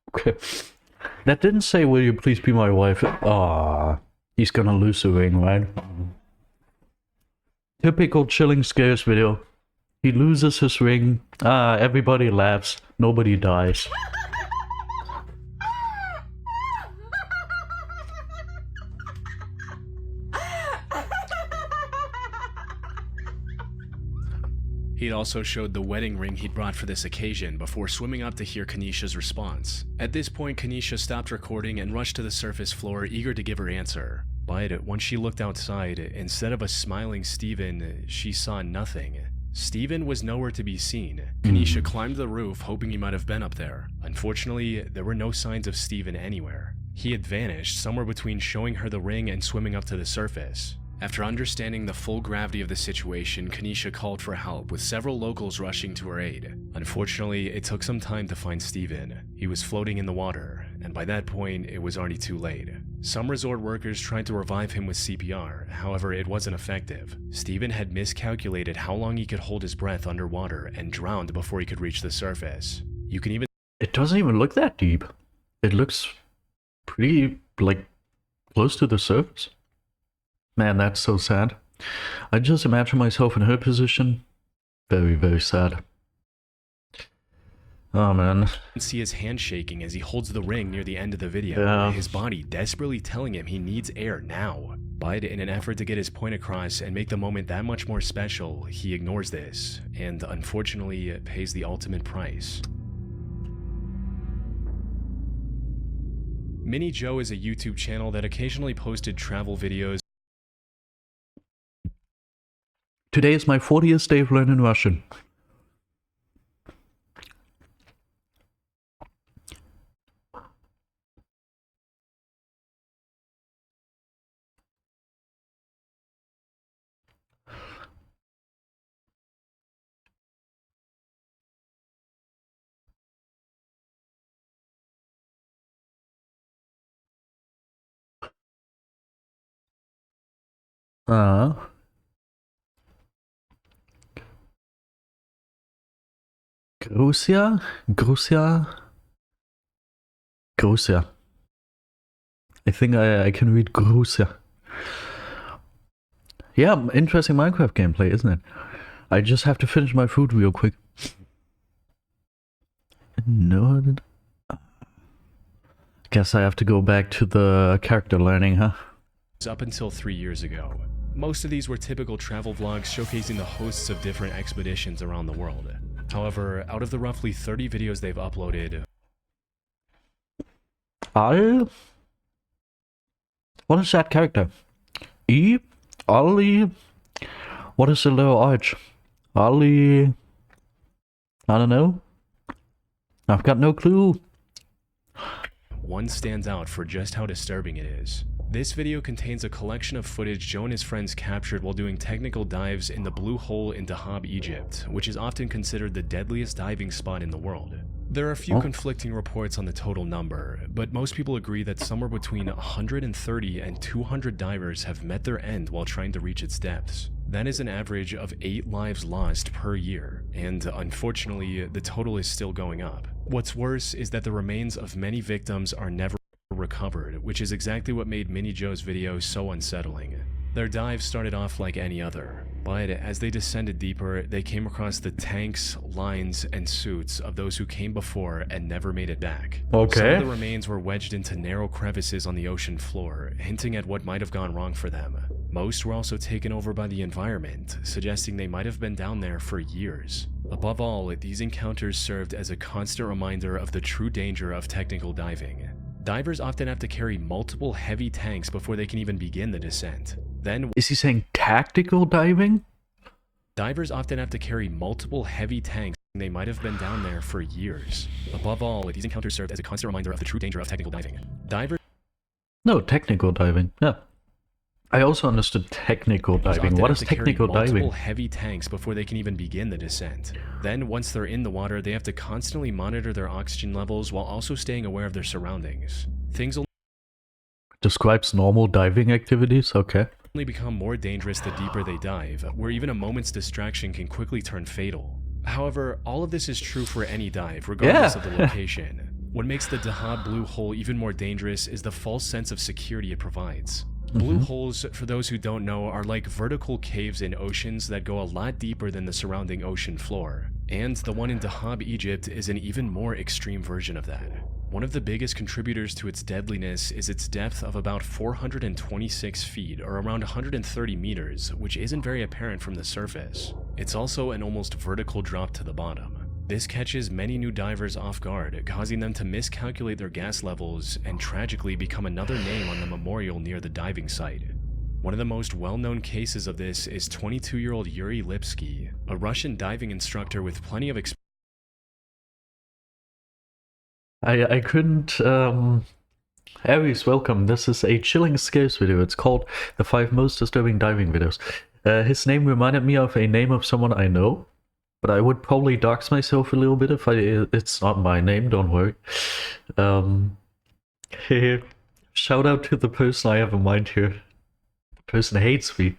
Okay. That didn't say, "Will you please be my wife?" Ah, he's gonna lose the ring, right? Typical chilling scares video. He loses his ring. Ah, everybody laughs. Nobody dies.
He'd also showed the wedding ring he'd brought for this occasion before swimming up to hear Kanisha's response. At this point, Kanisha stopped recording and rushed to the surface floor, eager to give her answer. But once she looked outside, instead of a smiling Steven, she saw nothing. Steven was nowhere to be seen. Kanisha climbed the roof, hoping he might have been up there. Unfortunately, there were no signs of Steven anywhere. He had vanished somewhere between showing her the ring and swimming up to the surface. After understanding the full gravity of the situation, Kanisha called for help, with several locals rushing to her aid. Unfortunately, it took some time to find Steven. He was floating in the water, and by that point, it was already too late. Some resort workers tried to revive him with CPR, however, it wasn't effective. Steven had miscalculated how long he could hold his breath underwater and drowned before he could reach the surface. You can even—
It doesn't even look that deep. It looks pretty, like, close to the surface. Man, that's so sad. I just imagine myself in her position. Very, very sad. Oh man.
see his hand shaking as he holds the ring near the end of the video,
Yeah.
his body desperately telling him he needs air now. But in an effort to get his point across and make the moment that much more special, he ignores this, and unfortunately pays the ultimate price. Mini Joe is a YouTube channel that occasionally posted travel videos.
Today is my 40th day of learning Russian. Gruzia? Gruzia. I think I can read Gruzia. Yeah, interesting Minecraft gameplay, isn't it? I just have to finish my food real quick. No, guess I have to go back to the character learning, huh?
Up until 3 years ago. Most of these were typical travel vlogs showcasing the hosts of different expeditions around the world. However, out of the roughly 30 videos they've uploaded,
What is that character? Ollie? What is the little arch? Ollie? I don't know. I've got no clue.
one stands out for just how disturbing it is. This video contains a collection of footage Joe and his friends captured while doing technical dives in the Blue Hole in Dahab, Egypt, which is often considered the deadliest diving spot in the world. There are a few conflicting reports on the total number, but most people agree that somewhere between 130 and 200 divers have met their end while trying to reach its depths. That is an average of 8 lives lost per year, and unfortunately, the total is still going up. What's worse is that the remains of many victims are never recovered, which is exactly what made Mini Joe's video so unsettling. Their dive started off like any other. But as they descended deeper, they came across the tanks, lines, and suits of those who came before and never made it back.
Okay.
Some of the remains were wedged into narrow crevices on the ocean floor, hinting at what might have gone wrong for them. Most were also taken over by the environment, suggesting they might have been down there for years. Above all, these encounters served as a constant reminder of the true danger of technical diving. Divers often have to carry multiple heavy tanks before they can even begin the descent. Then,
Is he saying tactical diving?
divers often have to carry multiple heavy tanks. They might have been down there for years. Above all, these encounters served as a constant reminder of the true danger of technical diving. Divers
No, technical diving. Yeah. I also understood technical diving.
often
What
have
is
to carry
technical
multiple
diving?
heavy tanks before they can even begin the descent. Then, once they're in the water, they have to constantly monitor their oxygen levels while also staying aware of their surroundings. Things
Describes normal diving activities? Okay.
only become more dangerous the deeper they dive, where even a moment's distraction can quickly turn fatal. However, all of this is true for any dive, regardless of the location. What makes the Dahab Blue Hole even more dangerous is the false sense of security it provides. Blue holes, for those who don't know, are like vertical caves in oceans that go a lot deeper than the surrounding ocean floor. And the one in Dahab, Egypt is an even more extreme version of that. One of the biggest contributors to its deadliness is its depth of about 426 feet, or around 130 meters, which isn't very apparent from the surface. It's also an almost vertical drop to the bottom. This catches many new divers off guard, causing them to miscalculate their gas levels and tragically become another name on the memorial near the diving site. One of the most well-known cases of this is 22-year-old Yuri Lipsky, a Russian diving instructor with plenty of experience.
I couldn't, Aries, welcome. This is a chilling scares video. It's called The 5 Most Disturbing Diving Videos. His name reminded me of a name of someone I know, but I would probably dox myself a little bit if it's not my name, don't worry. Shout out to the person I have in mind here. The person hates me.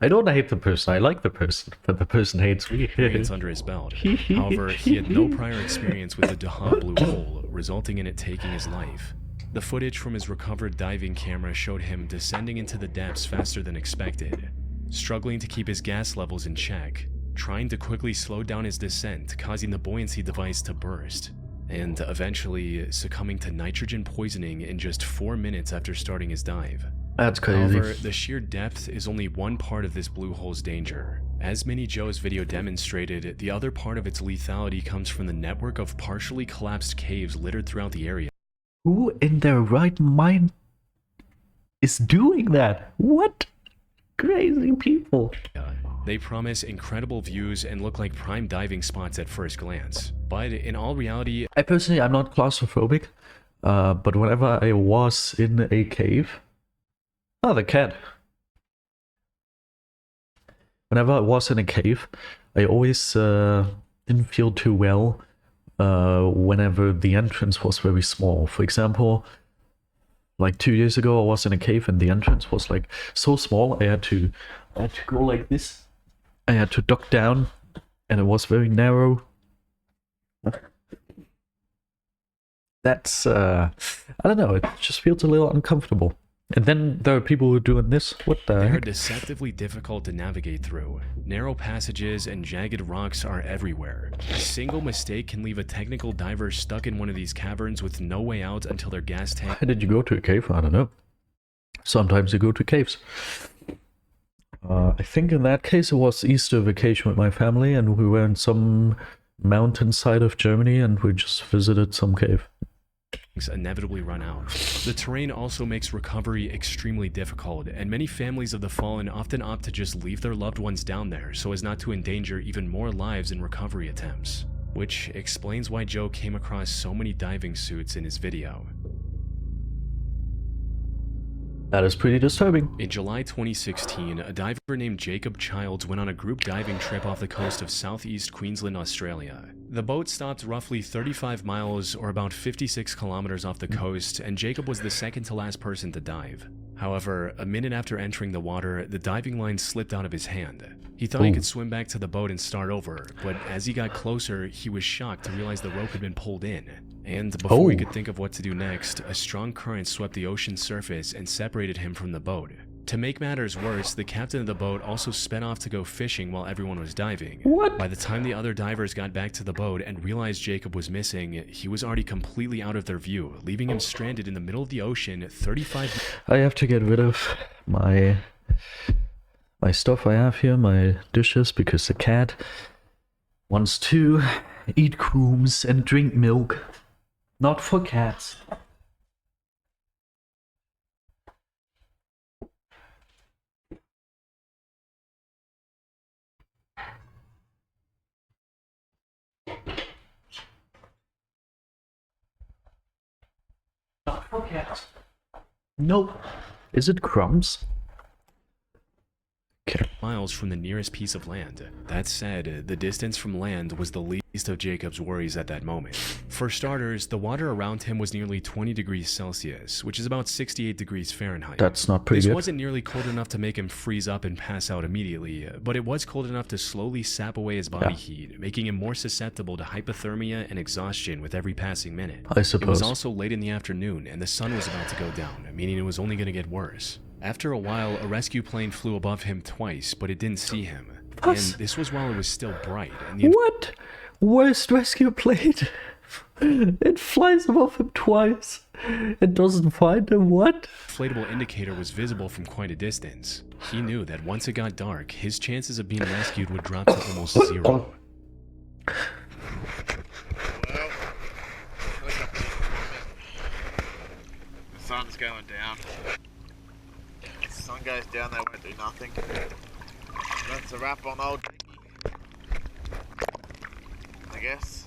I don't hate the person, I like the person, but the person hates me.
Under his belt. However, he had no prior experience with the Dahab Blue Hole, resulting in it taking his life. The footage from his recovered diving camera showed him descending into the depths faster than expected, struggling to keep his gas levels in check, trying to quickly slow down his descent, causing the buoyancy device to burst, and eventually succumbing to nitrogen poisoning in just 4 minutes after starting his dive.
That's crazy.
However, the sheer depth is only one part of this blue hole's danger. As Mini Joe's video demonstrated, the other part of its lethality comes from the network of partially collapsed caves littered throughout the area.
Who in their right mind is doing that? What? Crazy people.
They promise incredible views and look like prime diving spots at first glance. But in all reality,
I personally, I'm not claustrophobic, but whenever I was in a cave... Oh, the cat. Whenever I was in a cave, I always didn't feel too well whenever the entrance was very small. For example, like 2 years ago, I was in a cave and the entrance was like so small, I had to go like this. I had to duck down, and it was very narrow. That's I don't know. It just feels a little uncomfortable. And then there are people who are doing this. What the
they are
heck?
deceptively difficult to navigate through. Narrow passages and jagged rocks are everywhere. A single mistake can leave a technical diver stuck in one of these caverns with no way out until their gas tank.
Why did you go to a cave? I don't know. Sometimes you go to caves. I think in that case it was Easter vacation with my family, and we were in some mountainside of Germany, and we just visited some cave.
Inevitably run out. The terrain also makes recovery extremely difficult, and many families of the fallen often opt to just leave their loved ones down there so as not to endanger even more lives in recovery attempts, which explains why Joe came across so many diving suits in his video.
That is pretty disturbing.
In July 2016, a diver named Jacob Childs went on a group diving trip off the coast of southeast Queensland, Australia. The boat stopped roughly 35 miles or about 56 kilometers off the coast, and Jacob was the second to last person to dive. However, a minute after entering the water, the diving line slipped out of his hand. He thought he could swim back to the boat and start over, but as he got closer, he was shocked to realize the rope had been pulled in. And before he could think of what to do next, a strong current swept the ocean's surface and separated him from the boat. To make matters worse, the captain of the boat also sped off to go fishing while everyone was diving.
What?
By the time the other divers got back to the boat and realized Jacob was missing, he was already completely out of their view, leaving him stranded in the middle of the ocean 35
I have to get rid of my stuff I have here, my dishes, because the cat wants to eat crumbs and drink milk. Not for cats. Not for cats. Nope. Is it crumbs? Okay.
miles from the nearest piece of land. That said, the distance from land was the least of Jacob's worries at that moment. For starters, the water around him was nearly 20 degrees Celsius, which is about 68 degrees Fahrenheit.
That's not pretty
This
good.
wasn't nearly cold enough to make him freeze up and pass out immediately, but it was cold enough to slowly sap away his body heat, making him more susceptible to hypothermia and exhaustion with every passing minute.
I
It was
suppose.
also late in the afternoon, and the sun was about to go down, meaning it was only going to get worse. After a while, a rescue plane flew above him twice, but it didn't see him.
What?
And this was while it was still bright, and the
What? Worst rescue plane? It flies above him twice. It doesn't find him. What?
inflatable indicator was visible from quite a distance. He knew that once it got dark, his chances of being rescued would drop to almost zero.
Well, the sun's going down. If the sun goes down, they won't do nothing. That's a wrap on old Jakey, I guess.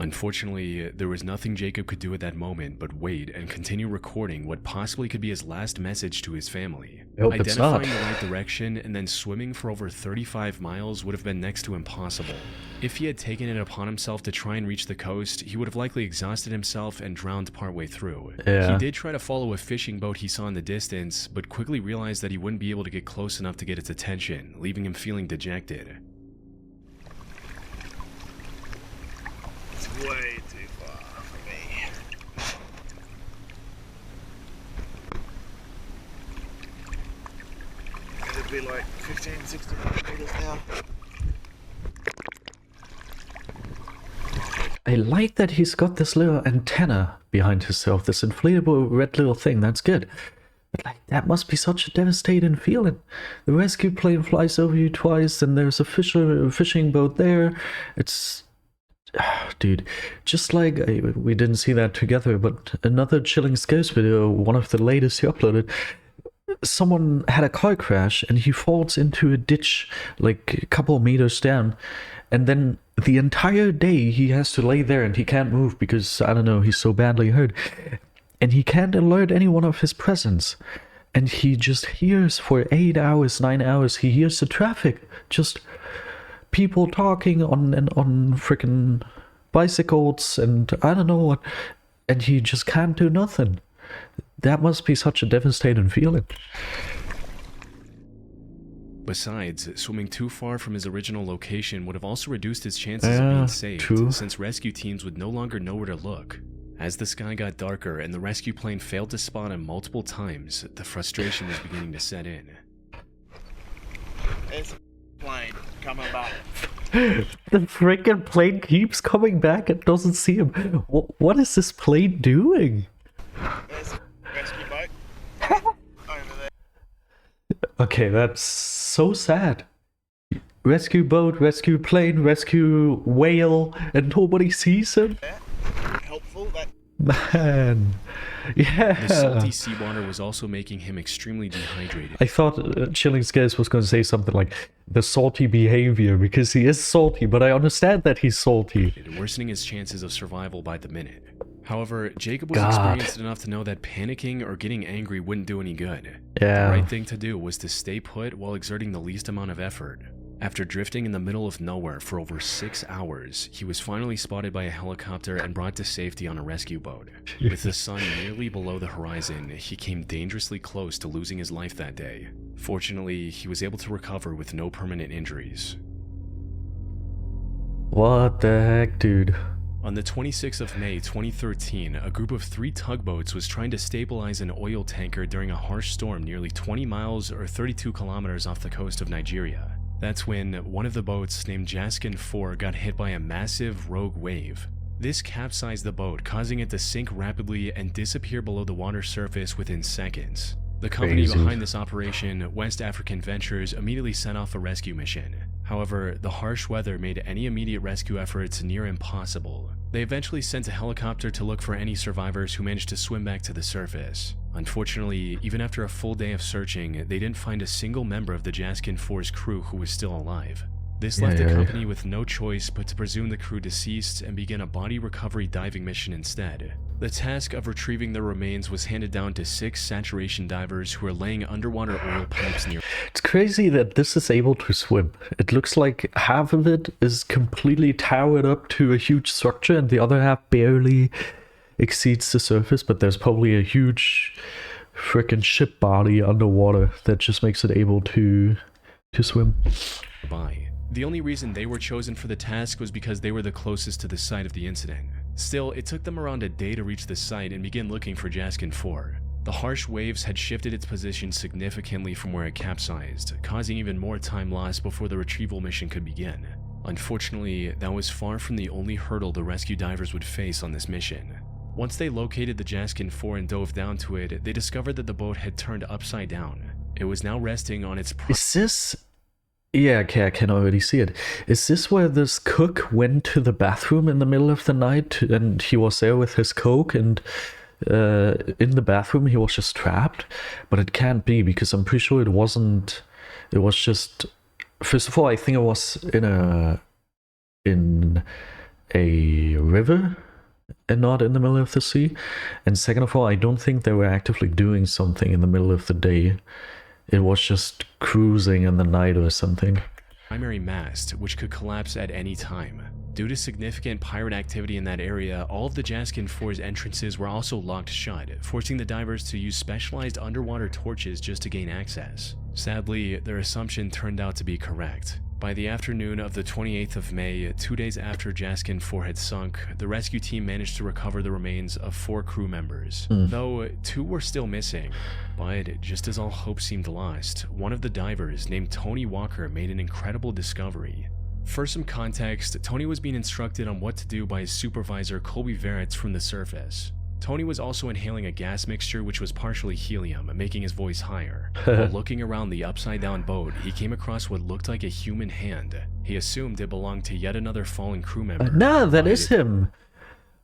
Unfortunately, there was nothing Jacob could do at that moment but wait and continue recording what possibly could be his last message to his family.
I hope it's not.
Identifying the right direction and then swimming for over 35 miles would have been next to impossible. If he had taken it upon himself to try and reach the coast, he would have likely exhausted himself and drowned partway through.
Yeah.
He did try to follow a fishing boat he saw in the distance, but quickly realized that he wouldn't be able to get close enough to get its attention, leaving him feeling dejected.
It's way too far for me. It'd be like 15, 16 meters now.
I like that he's got this little antenna behind himself, this inflatable red little thing. That's good. But like, that must be such a devastating feeling. The rescue plane flies over you twice, and there's a fishing boat there. It's... dude, just like... we didn't see that together, but another Chilling Scares video, one of the latest he uploaded, someone had a car crash, and he falls into a ditch like a couple meters down, and then the entire day he has to lay there and he can't move because, I don't know, he's so badly hurt. And he can't alert anyone of his presence. And he just hears for 8 hours, 9 hours, he hears the traffic. Just people talking on freaking bicycles and I don't know what. And he just can't do nothing. That must be such a devastating feeling.
Besides, swimming too far from his original location would have also reduced his chances of
Yeah,
being saved,
true.
since rescue teams would no longer know where to look. As the sky got darker and the rescue plane failed to spot him multiple times, the frustration was beginning to set in.
There's a plane coming back.
The freaking plane keeps coming back and doesn't see him. What is this plane doing?
There's a rescue boat over there.
Okay, that's so sad. Rescue boat, rescue plane, rescue whale, and nobody sees him?
Helpful. That
Man. Yeah.
The salty seawater was also making him extremely dehydrated.
I thought Chilling Scares was going to say something like the salty behavior, because he is salty, but I understand that he's salty.
Worsening his chances of survival by the minute. However, Jacob was
God.
experienced enough to know that panicking or getting angry wouldn't do any good. The
Yeah.
right thing to do was to stay put while exerting the least amount of effort. After drifting in the middle of nowhere for over 6 hours, he was finally spotted by a helicopter and brought to safety on a rescue boat. With the sun nearly below the horizon, he came dangerously close to losing his life that day. Fortunately, he was able to recover with no permanent injuries.
What the heck, dude?
On the 26th of May 2013, a group of 3 tugboats was trying to stabilize an oil tanker during a harsh storm nearly 20 miles or 32 kilometers off the coast of Nigeria. That's when one of the boats, named Jaskin 4, got hit by a massive rogue wave. This capsized the boat, causing it to sink rapidly and disappear below the water surface within seconds. The company
Crazy.
behind this operation, West African Ventures, immediately sent off a rescue mission. However, the harsh weather made any immediate rescue efforts near impossible. They eventually sent a helicopter to look for any survivors who managed to swim back to the surface. Unfortunately, even after a full day of searching, they didn't find a single member of the Jaskin 4's crew who was still alive. This left the company with no choice but to presume the crew deceased and begin a body recovery diving mission instead. The task of retrieving the remains was handed down to 6 saturation divers who were laying underwater oil pipes near.
It's crazy that this is able to swim. It looks like half of it is completely towered up to a huge structure and the other half barely exceeds the surface, but there's probably a huge freaking ship body underwater that just makes it able to swim.
By. The only reason they were chosen for the task was because they were the closest to the site of the incident. Still, it took them around a day to reach the site and begin looking for Jaskin 4. The harsh waves had shifted its position significantly from where it capsized, causing even more time lost before the retrieval mission could begin. Unfortunately, that was far from the only hurdle the rescue divers would face on this mission. Once they located the Jaskin 4 and dove down to it, they discovered that the boat had turned upside down. It was now resting on its
Is this... Yeah, okay, I can already see it. Is this where this cook went to the bathroom in the middle of the night and he was there with his coke and in the bathroom he was just trapped? But it can't be, because I'm pretty sure it wasn't... It was just... First of all, I think it was in a river and not in the middle of the sea. And second of all, I don't think they were actively doing something in the middle of the day. It was just cruising in the night or something.
primary mast, which could collapse at any time. Due to significant pirate activity in that area, all of the Jaskin 4's entrances were also locked shut, forcing the divers to use specialized underwater torches just to gain access. Sadly, their assumption turned out to be correct. By the afternoon of the 28th of May, 2 days after Jaskin 4 had sunk, the rescue team managed to recover the remains of 4 crew members, though 2 were still missing. But just as all hope seemed lost, one of the divers, named Tony Walker, made an incredible discovery. For some context, Tony was being instructed on what to do by his supervisor Colby Verretz from the surface. Tony was also inhaling a gas mixture which was partially helium, making his voice higher. While looking around the upside-down boat, he came across what looked like a human hand. He assumed it belonged to yet another fallen crew member.
No, that is him.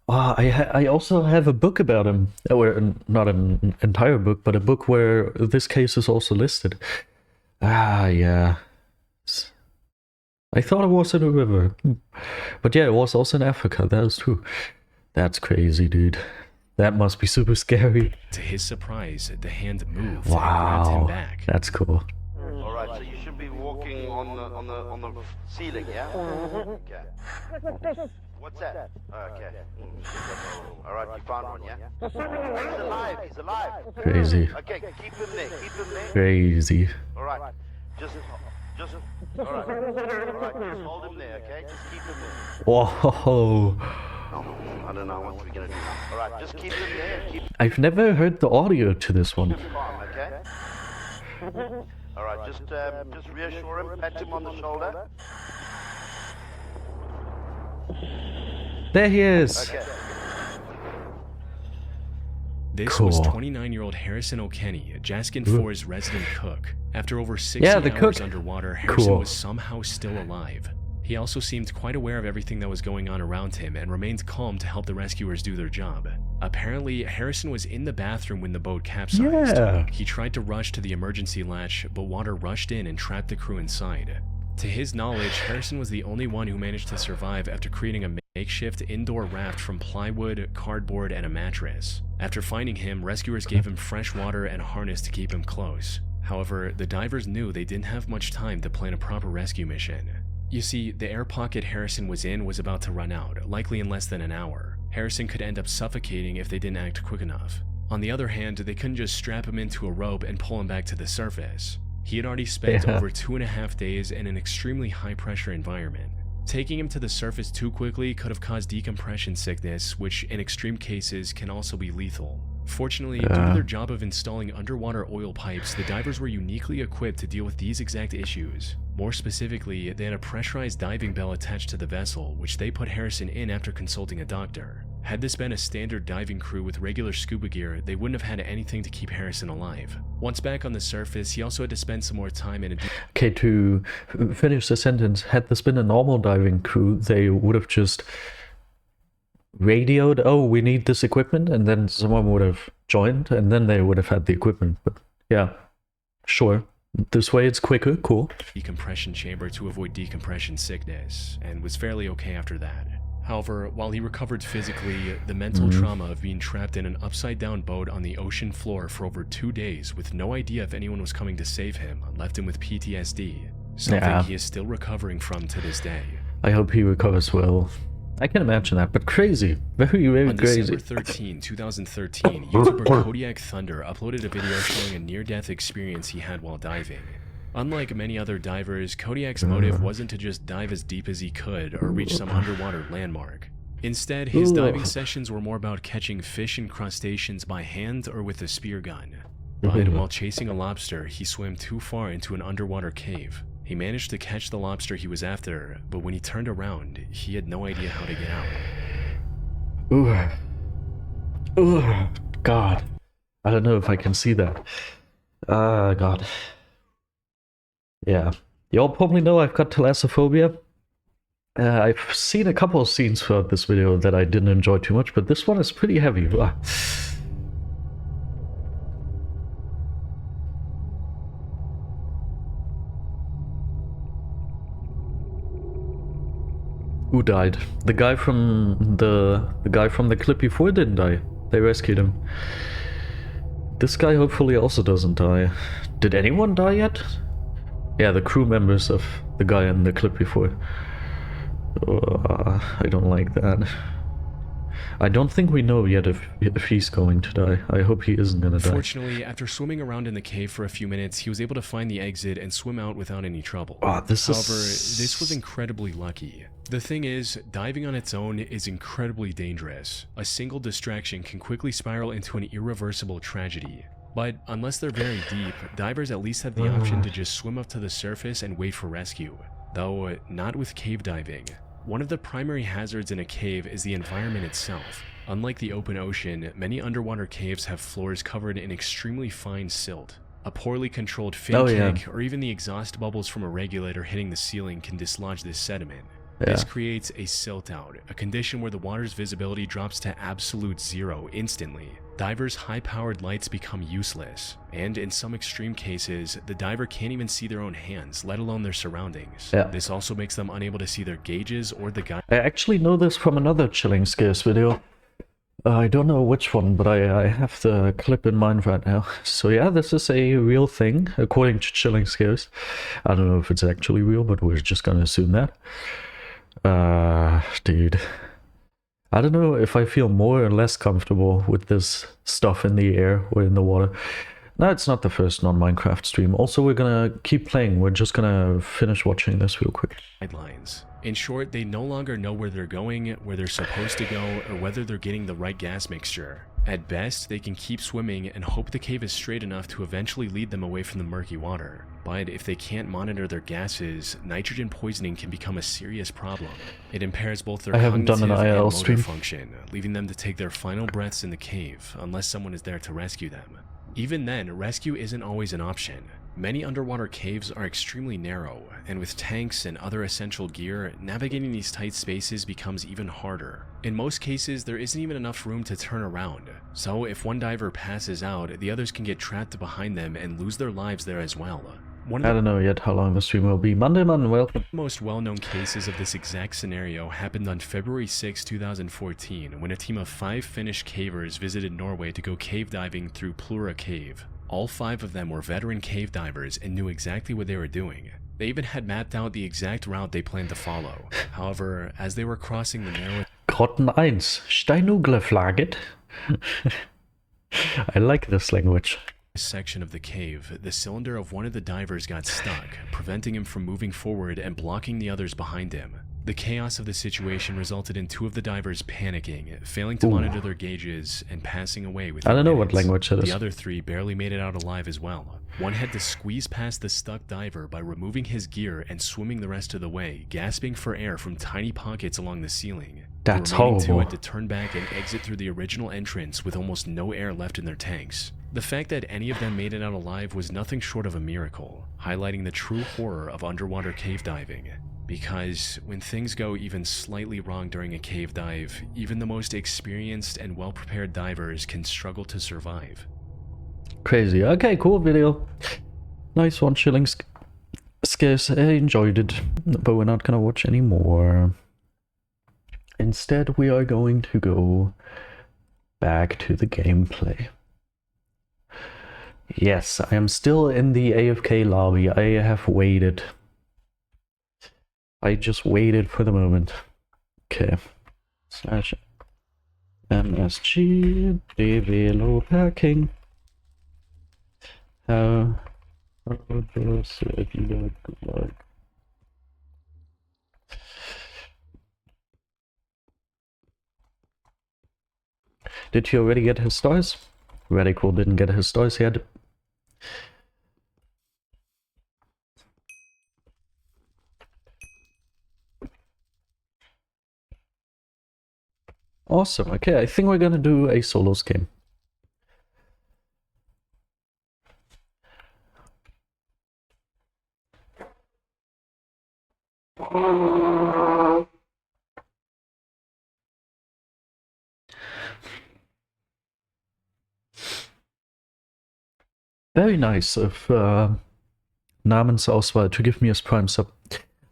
I also have a book about him. Or not an entire book, but a book where this case is also listed. Yeah. I thought it was in a river. But yeah, it was also in Africa. That is true. That's crazy, dude. That must be super scary.
To his surprise, the hand moved and grabbed him
Wow,
back.
that's cool.
All right, so you should be walking on the ceiling, yeah? Okay. What's that? Okay. All right, you found one, yeah? He's alive. He's alive.
Crazy.
Okay, keep him there. Keep him there.
Crazy.
All right. Just. All right. Just hold him there, okay? Just keep him there.
Whoa.
I don't know what we're gonna do. All right, just keep him there. Keep him
I've never heard the audio to this one.
calm, okay? All right, just reassure him. Pat him on the shoulder.
There he is.
Okay.
This was
Cool.
29-year-old Harrison O'Kenny, Jaskin 4's resident cook. After over 60
the
hours
cook.
underwater, Harrison
Cool.
was somehow still alive. He also seemed quite aware of everything that was going on around him and remained calm to help the rescuers do their job. Apparently, Harrison was in the bathroom when the boat capsized.
Yeah.
He tried to rush to the emergency latch, but water rushed in and trapped the crew inside. To his knowledge, Harrison was the only one who managed to survive after creating a makeshift indoor raft from plywood, cardboard, and a mattress. After finding him, rescuers gave him fresh water and a harness to keep him close. However, the divers knew they didn't have much time to plan a proper rescue mission. You see, the air pocket Harrison was in was about to run out, likely in less than an hour. Harrison could end up suffocating if they didn't act quick enough. On the other hand, they couldn't just strap him into a rope and pull him back to the surface. He had already spent over 2.5 days in an extremely high-pressure environment. Taking him to the surface too quickly could have caused decompression sickness, which in extreme cases can also be lethal. Fortunately, due to their job of installing underwater oil pipes, the divers were uniquely equipped to deal with these exact issues. More specifically, they had a pressurized diving bell attached to the vessel, which they put Harrison in after consulting a doctor. Had this been a standard diving crew with regular scuba gear, they wouldn't have had anything to keep Harrison alive. Once back on the surface, he also had to spend some more time in a
Okay, to finish the sentence, had this been a normal diving crew, they would have just radioed, oh, we need this equipment, and then someone would have joined, and then they would have had the equipment. But yeah, sure. This way it's quicker, cool.
decompression chamber to avoid decompression sickness, and was fairly okay after that. However, while he recovered physically, the mental trauma of being trapped in an upside-down boat on the ocean floor for over 2 days with no idea if anyone was coming to save him left him with PTSD, something he is still recovering from to this day.
I hope he recovers well. I can imagine that, but crazy. Very, very
On
crazy.
December 13, 2013, YouTuber Kodiak Thunder uploaded a video showing a near-death experience he had while diving. Unlike many other divers, Kodiak's motive wasn't to just dive as deep as he could or reach some underwater landmark. Instead, his diving sessions were more about catching fish and crustaceans by hand or with a spear gun. But while chasing a lobster, he swam too far into an underwater cave. He managed to catch the lobster he was after, but when he turned around, he had no idea how to get out.
Ooh, God. I don't know if I can see that. God. Yeah. Y'all probably know I've got thalassophobia. I've seen a couple of scenes throughout this video that I didn't enjoy too much, but this one is pretty heavy. Who died? The guy from the clip before didn't die. They rescued him. This guy hopefully also doesn't die. Did anyone die yet? Yeah, the crew members of the guy in the clip before. I don't like that. I don't think we know yet if he's going to die. I hope he isn't gonna die.
Fortunately, after swimming around in the cave for a few minutes, he was able to find the exit and swim out without any trouble. However, this was incredibly lucky. The thing is, diving on its own is incredibly dangerous. A single distraction can quickly spiral into an irreversible tragedy. But unless they're very deep, divers at least have the option to just swim up to the surface and wait for rescue. Though, not with cave diving. One of the primary hazards in a cave is the environment itself. Unlike the open ocean, many underwater caves have floors covered in extremely fine silt. A poorly controlled fin kick, or even the exhaust bubbles from a regulator hitting the ceiling can dislodge this sediment. This creates a silt out, a condition where the water's visibility drops to absolute zero instantly. Divers' high-powered lights become useless, and in some extreme cases, the diver can't even see their own hands, let alone their surroundings. This also makes them unable to see their gauges or the guide.
I actually know this from another Chilling Scares video. I don't know which one, but I have the clip in mind right now. So yeah, this is a real thing, according to Chilling Scares. I don't know if it's actually real, but we're just gonna assume that. Dude. I don't know if I feel more or less comfortable with this stuff in the air or in the water. No, it's not the first non-Minecraft stream. Also, we're gonna keep playing. We're just gonna finish watching this real quick.
Guidelines. In short, they no longer know where they're going, where they're supposed to go, or whether they're getting the right gas mixture. At best, they can keep swimming and hope the cave is straight enough to eventually lead them away from the murky water. But if they can't monitor their gases, nitrogen poisoning can become a serious problem. It impairs both their cognitive and motor function, leaving them to take their final breaths in the cave unless someone is there to rescue them. Even then, rescue isn't always an option. Many underwater caves are extremely narrow, and with tanks and other essential gear, navigating these tight spaces becomes even harder. In most cases, there isn't even enough room to turn around, so if one diver passes out, the others can get trapped behind them and lose their lives there as well.
I don't know yet how long the stream will be. Monday, welcome.
The most well-known cases of this exact scenario happened on February 6, 2014, when a team of 5 Finnish cavers visited Norway to go cave diving through Plura Cave. All 5 of them were veteran cave divers and knew exactly what they were doing. They even had mapped out the exact route they planned to follow. However, as they were crossing the narrow
Grotten 1, Steinugleflaget. I like this language.
Section of the cave, the cylinder of one of the divers got stuck, preventing him from moving forward and blocking the others behind him. The chaos of the situation resulted in 2 of the divers panicking, failing to monitor their gauges, and passing away within
I don't know what
minutes.
language it is.
The other 3 barely made it out alive as well. One had to squeeze past the stuck diver by removing his gear and swimming the rest of the way, gasping for air from tiny pockets along the ceiling.
That's
The remaining 2
horrible.
had to turn back and exit through the original entrance with almost no air left in their tanks. The fact that any of them made it out alive was nothing short of a miracle, highlighting the true horror of underwater cave diving. Because when things go even slightly wrong during a cave dive, even the most experienced and well-prepared divers can struggle to survive.
Crazy. Okay, cool video. Nice 1 shilling scarce. I enjoyed it, but we're not gonna watch any more. Instead, we are going to go back to the gameplay. Yes, I am still in the AFK lobby. I have waited. I just waited for the moment. Okay. Slash MSG developing. How does it look like? Did he already get his stars? Radical didn't get his stars yet. Awesome. Okay, I think we're gonna do a solos game. Very nice of Namensauswahl to give me his prime sub.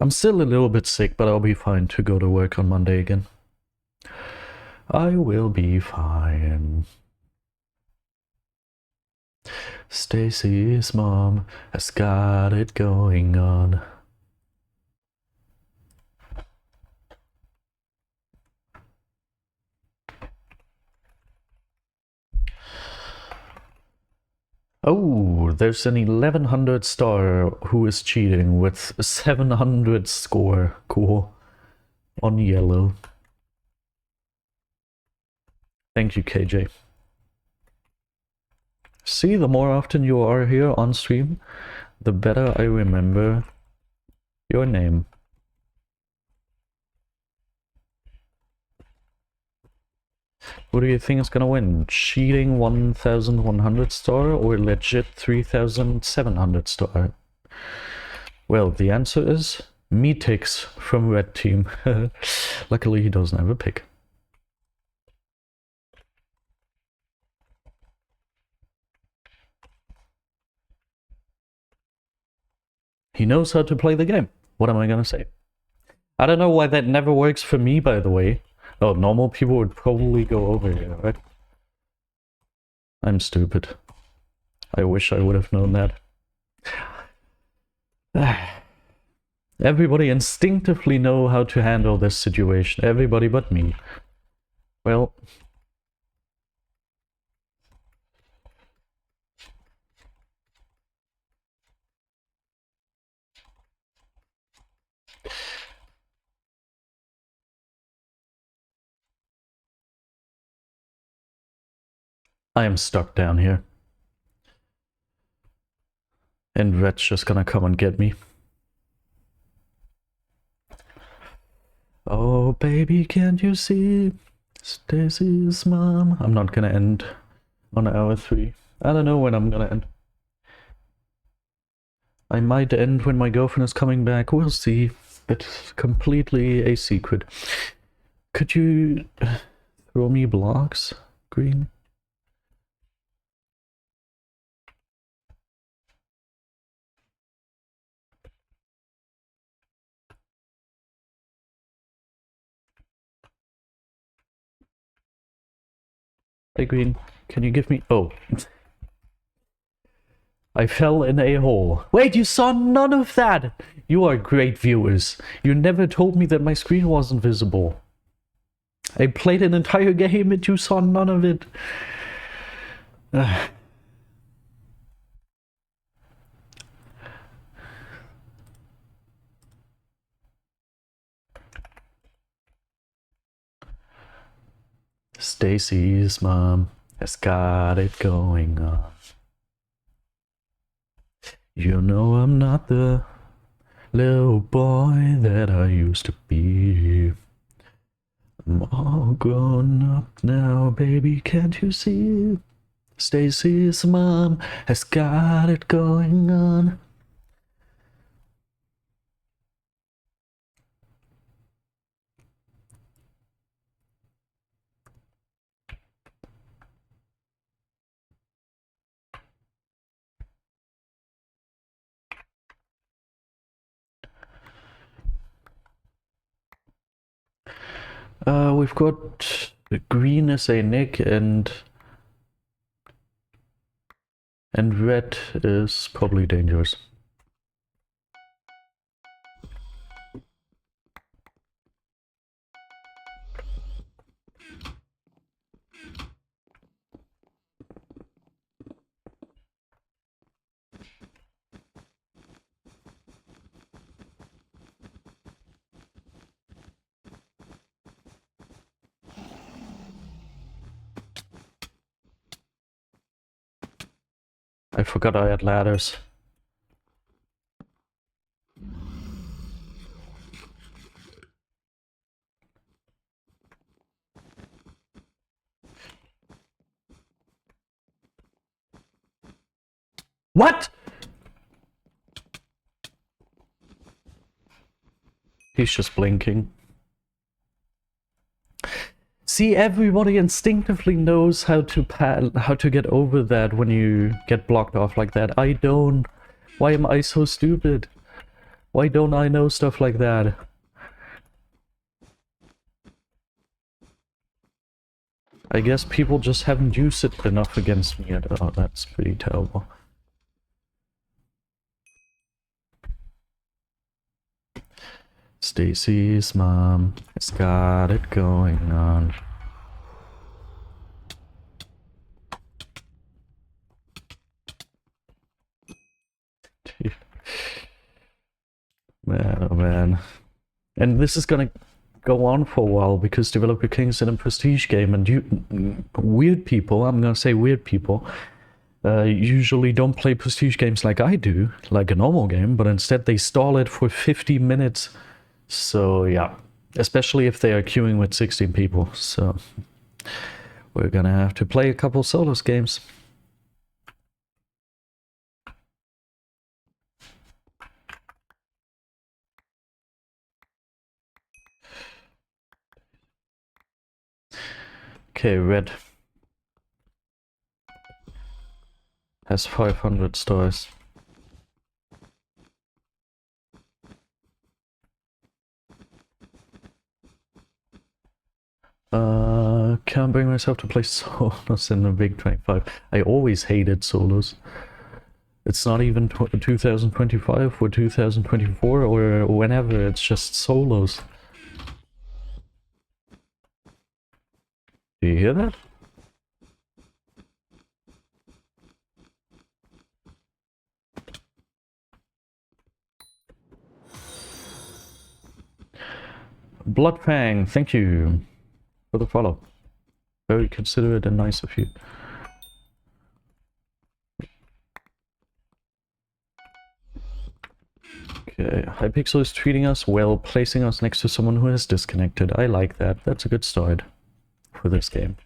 I'm still a little bit sick, but I'll be fine to go to work on Monday again. I will be fine. Stacy's mom has got it going on. Oh, there's an 1100 star who is cheating with 700 score. Cool. On yellow. Thank you, KJ. See, the more often you are here on stream, the better I remember your name. Who do you think is gonna win? Cheating 1100 star or legit 3700 star? Well, the answer is Metix from Red Team. Luckily he doesn't have a pick. He knows how to play the game. What am I gonna say? I don't know why that never works for me, by the way. Oh, normal people would probably go over here, right? I'm stupid. I wish I would have known that. Everybody instinctively know how to handle this situation. Everybody but me. Well... I am stuck down here. And Red's just gonna come and get me. Oh baby, can't you see? Stacy's mom. I'm not gonna end on hour 3. I don't know when I'm gonna end. I might end when my girlfriend is coming back. We'll see. It's completely a secret. Could you throw me blocks, Green? Hey Green, can you give me... Oh. I fell in a hole. Wait, you saw none of that! You are great viewers. You never told me that my screen wasn't visible. I played an entire game and you saw none of it. Stacy's mom has got it going on. You know I'm not the little boy that I used to be. I'm all grown up now, baby, can't you see? Stacy's mom has got it going on. We've got green as a Nick and red is probably dangerous. I forgot I had ladders. What? He's just blinking. See, everybody instinctively knows how to get over that when you get blocked off like that. I don't. Why am I so stupid? Why don't I know stuff like that? I guess people just haven't used it enough against me yet. Oh, that's pretty terrible. Stacy's mom has got it going on. Man, oh man. And this is gonna go on for a while because Developer King's in a prestige game, and weird people, I'm gonna say weird people, usually don't play prestige games like I do, like a normal game, but instead they stall it for 50 minutes. So yeah, especially if they are queuing with 16 people. So we're gonna have to play a couple solos games. Okay, red has 500 stars. Can't bring myself to play solos in the big 25. I always hated solos. It's not even 2025 or 2024 or whenever, it's just solos. Do you hear that? Bloodfang, thank you for the follow. Very considerate and nice of you. Okay, Hypixel is treating us well, placing us next to someone who has disconnected. I like that. That's a good start for this game.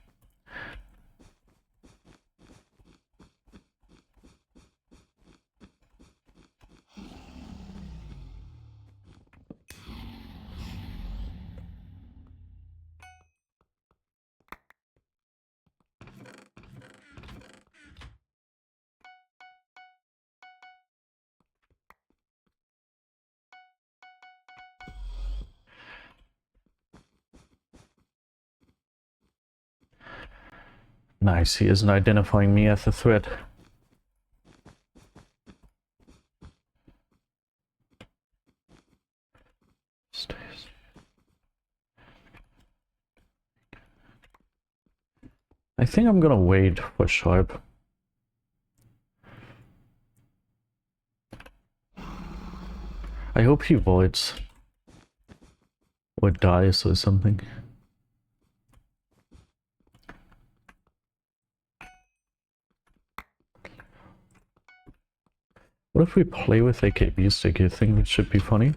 Nice, he isn't identifying me as a threat. I think I'm gonna wait for Sharp. I hope he voids. Or dies or something. What if we play with AKB stick? You think it should be funny?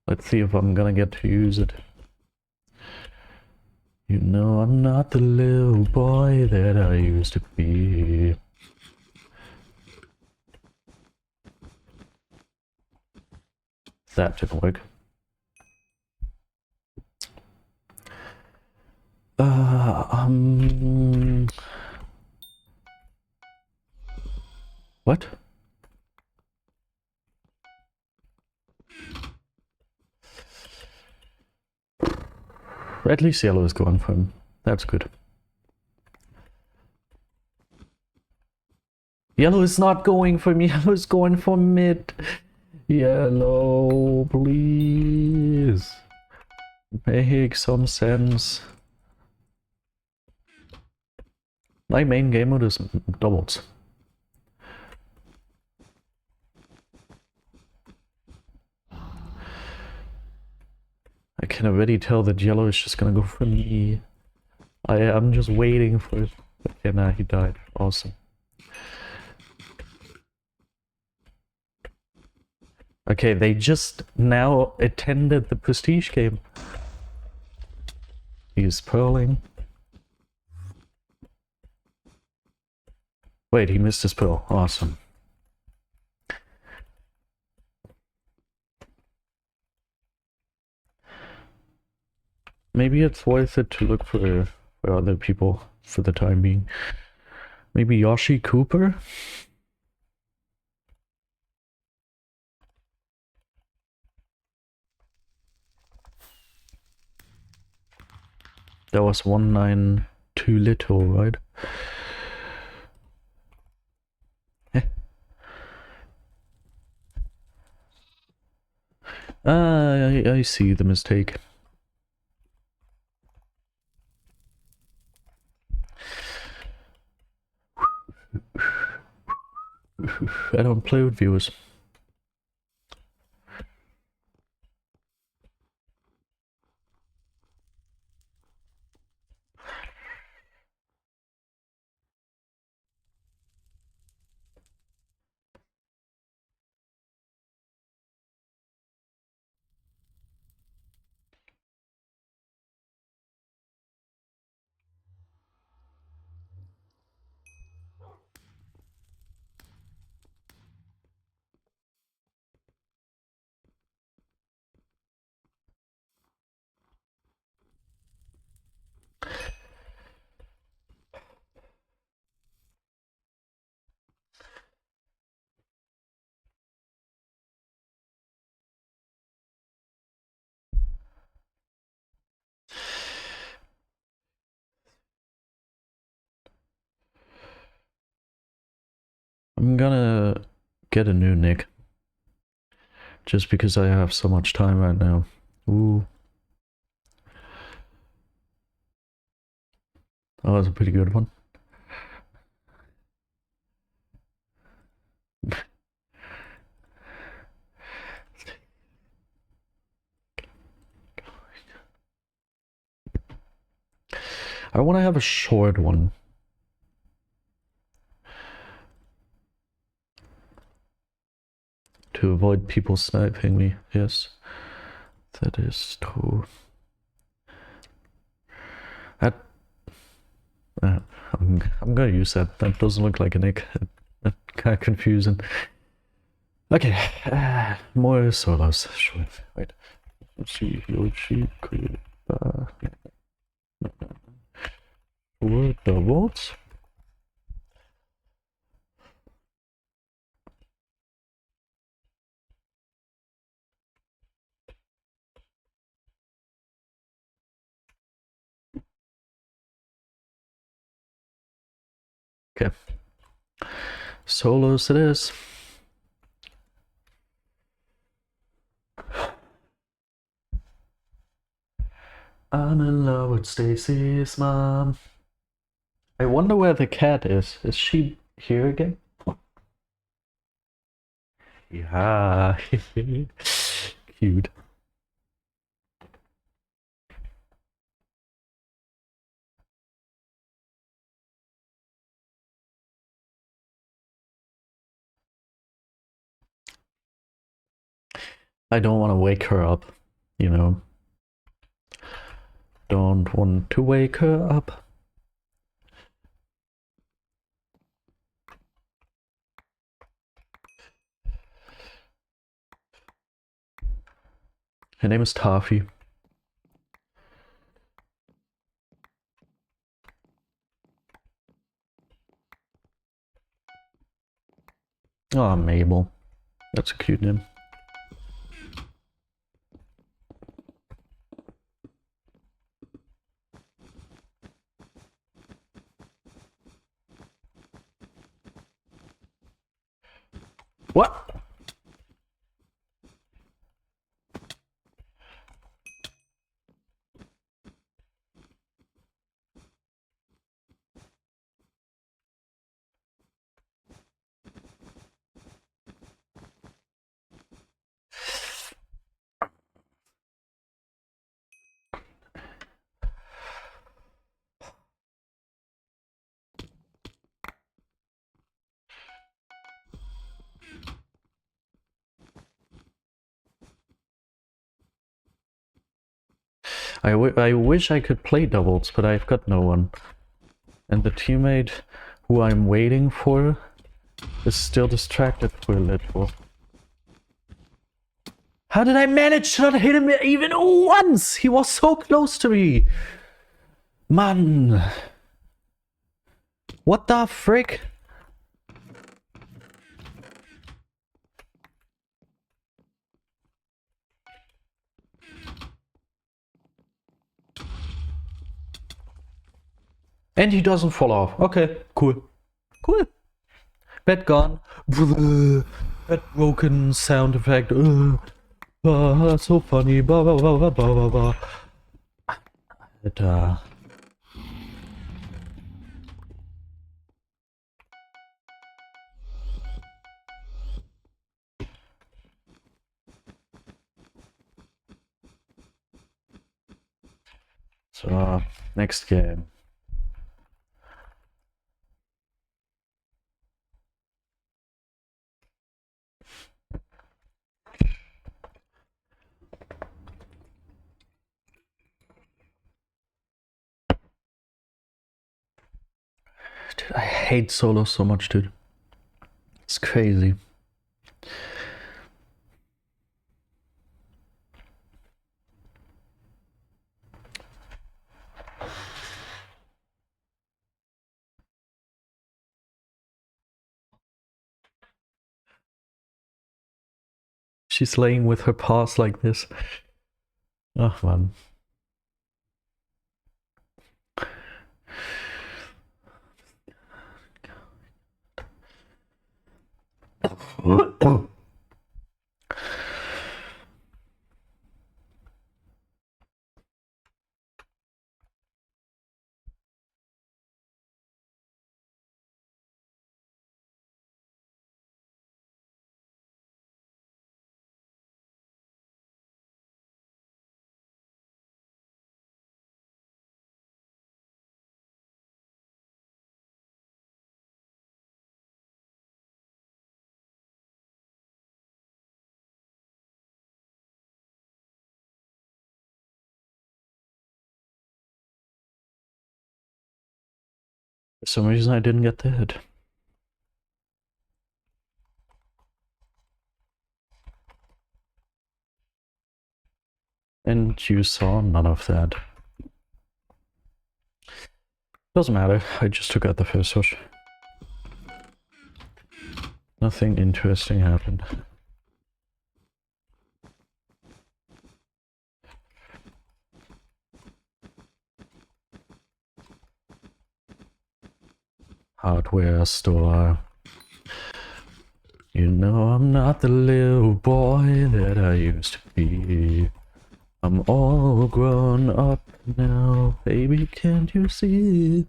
Let's see if I'm gonna get to use it. You know I'm not the little boy that I used to be. That didn't work. What? At least yellow is going for him. That's good. Yellow is not going for me. Yellow is going for mid. Yellow, please. Make some sense. My main game mode is doubles. I can already tell that yellow is just gonna go for me. I'm just waiting for it. Okay, now he died. Awesome. Okay, they just now attended the prestige game. He's pearling. Wait, he missed his pearl. Awesome. Maybe it's worth it to look for other people for the time being. Maybe Yoshi Cooper? That was 192 little, right? I see the mistake. I don't play with viewers. I'm gonna get a new nick. Just because I have so much time right now. Ooh. Oh, that's a pretty good one. I want to have a short one. To avoid people sniping me, yes. That is true. I'm gonna use that. That doesn't look like a nick. That's kind of confusing. Okay, more solos. Sure. Wait. Let's see. Yoshi could. Word doubles. Okay. Solos it is. I'm in love with Stacy's mom. I wonder where the cat is. Is she here again? Yeah. Cute. I don't want to wake her up, you know. Don't want to wake her up. Her name is Taffy. Oh, Mabel. That's a cute name. What? I wish I could play doubles, but I've got no one. And the teammate who I'm waiting for is still distracted for a little. How did I manage to not hit him even once? He was so close to me. Man. What the frick? And he doesn't fall off. Okay, cool. Cool. Bed gone. That broken sound effect. That's so funny. Bah, bah, bah, bah, bah, bah, bah. It, So, next game. Dude, I hate solo so much, dude. It's crazy. She's laying with her paws like this. Oh, man. For some reason I didn't get the hit. And you saw none of that. Doesn't matter, I just took out the first switch. Nothing interesting happened. Hardware store. You know I'm not the little boy that I used to be. I'm all grown up now, baby, can't you see?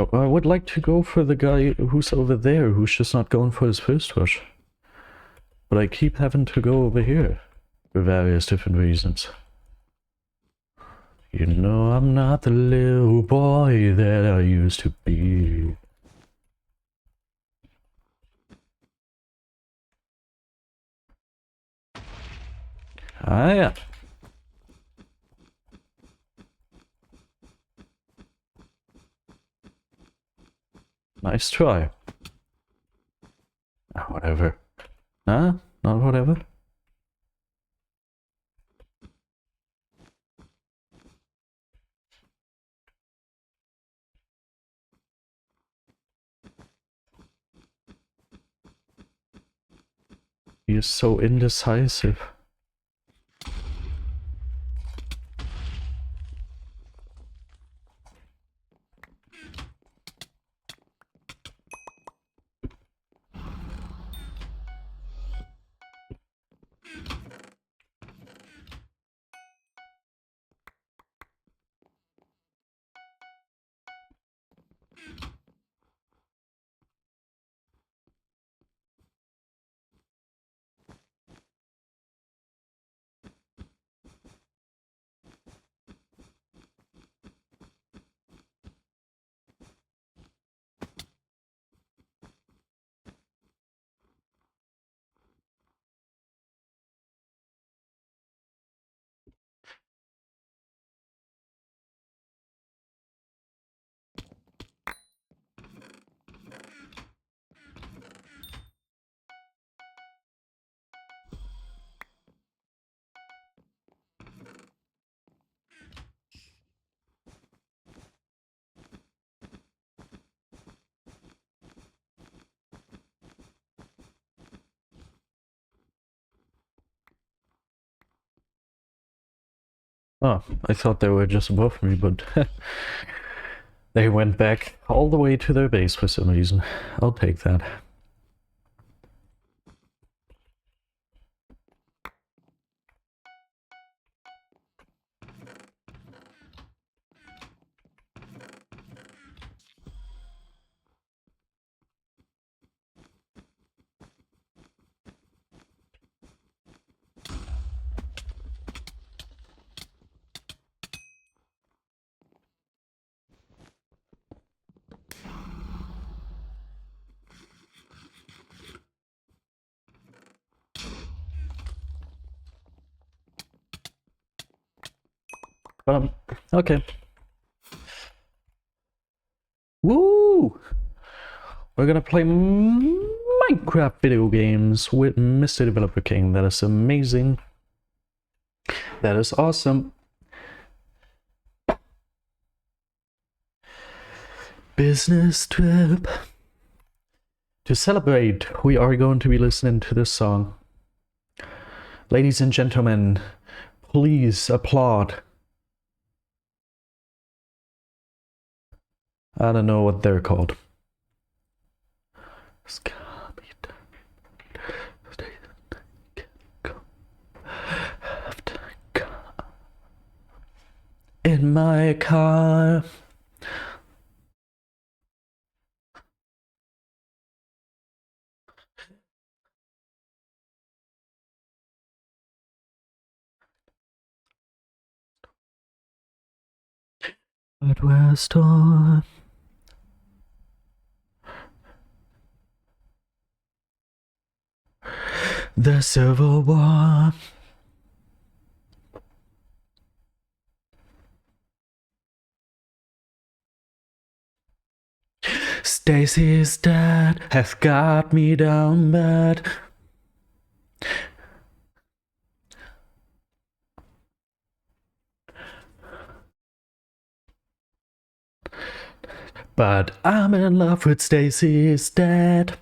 Oh, I would like to go for the guy who's over there, who's just not going for his first rush. But I keep having to go over here for various different reasons. You know I'm not the little boy that I used to be. Ah, yeah. Nice try. Whatever. Nah, not whatever. He is so indecisive. Oh, I thought they were just above me, but they went back all the way to their base for some reason. I'll take that. Okay. Woo! We're gonna play Minecraft video games with Mr. Developer King. That is amazing. That is awesome. Business trip. To celebrate, we are going to be listening to this song. Ladies and gentlemen, please applaud. I don't know what they're called. In my car. But we're storm. The Civil War. Stacy's dad has got me down bad. But I'm in love with Stacy's dad.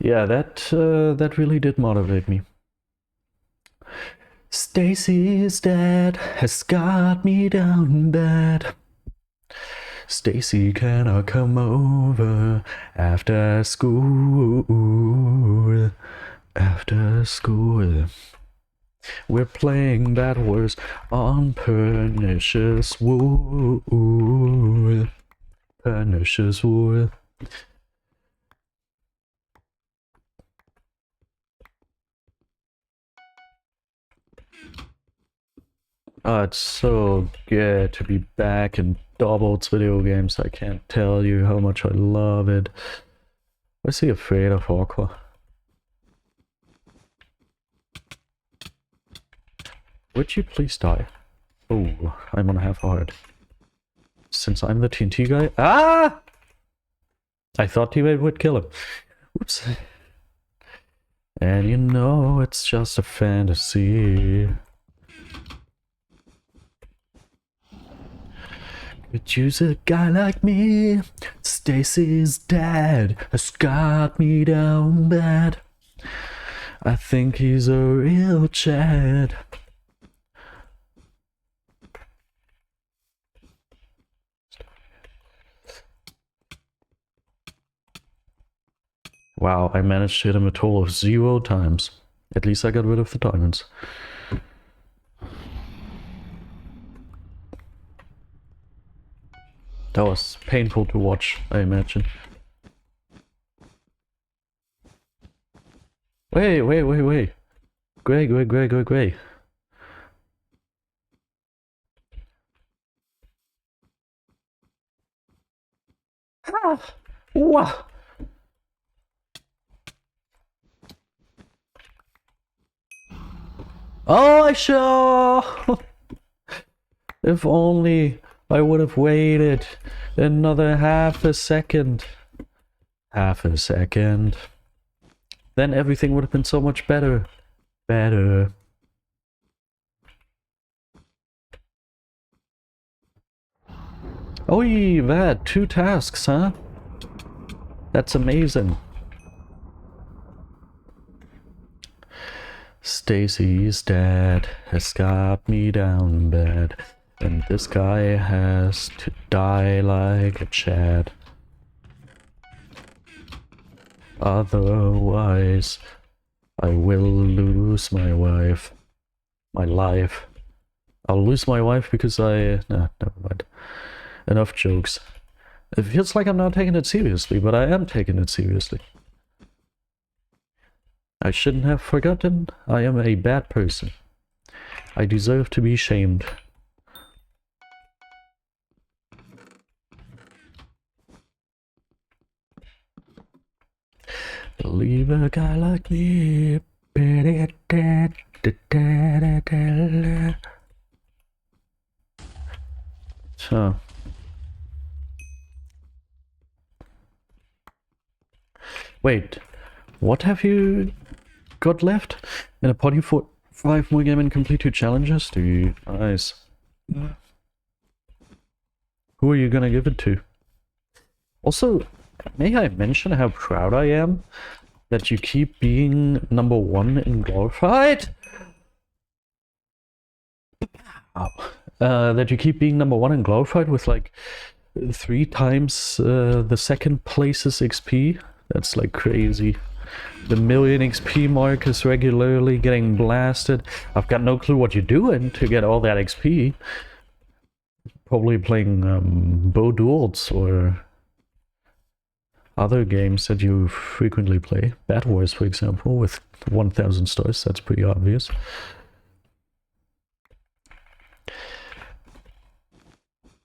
Yeah, that really did motivate me. Stacy's dad has got me down bad. Stacy, can I come over after school? After school. We're playing BedWars on pernicious wood. Pernicious wood. Oh, it's so good to be back in Doubles video games. I can't tell you how much I love it. Why is he afraid of Aqua? Would you please die? Oh, I'm on half a heart. Since I'm the TNT guy. Ah! I thought teammate would kill him. Whoops. And you know it's just a fantasy. Could use a guy like me. Stacy's dad has got me down bad. I think he's a real Chad. Wow, I managed to hit him a total of 0 times. At least I got rid of the diamonds. That was painful to watch, I imagine. Wait. Gray. Ah! Wow! Oh, I sure! If only I would have waited another half a second. Half a second. Then everything would have been so much better. Better. Oh, you've had 2 tasks, huh? That's amazing. Stacy's dad has got me down bad, and this guy has to die like a Chad. Otherwise, I will lose my wife. My life. I'll lose my wife because Nah, never mind. Enough jokes. It feels like I'm not taking it seriously, but I am taking it seriously. I shouldn't have forgotten. I am a bad person. I deserve to be shamed. Leave a guy like me. So. Wait, what have you got left? In a party for 5 more game and complete 2 challenges? Dude, nice. Who are you gonna give it to? Also, may I mention how proud I am that you keep being number 1 in Glorified? That you keep being number 1 in Glorified with like 3 times the second place's XP? That's like crazy. The million XP mark is regularly getting blasted. I've got no clue what you're doing to get all that XP. Probably playing Bow Duels or other games that you frequently play. BedWars, for example, with 1000 stars. That's pretty obvious.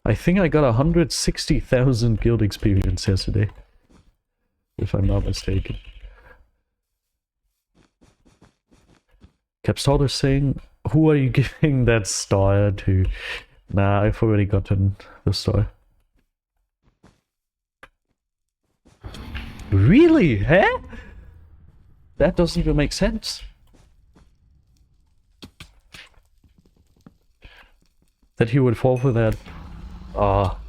I think I got 160,000 guild experience yesterday, if I'm not mistaken. Capstarter saying, who are you giving that star to? Nah, I've already gotten the star. Really? Huh? That doesn't even make sense. That he would fall for that. Ah.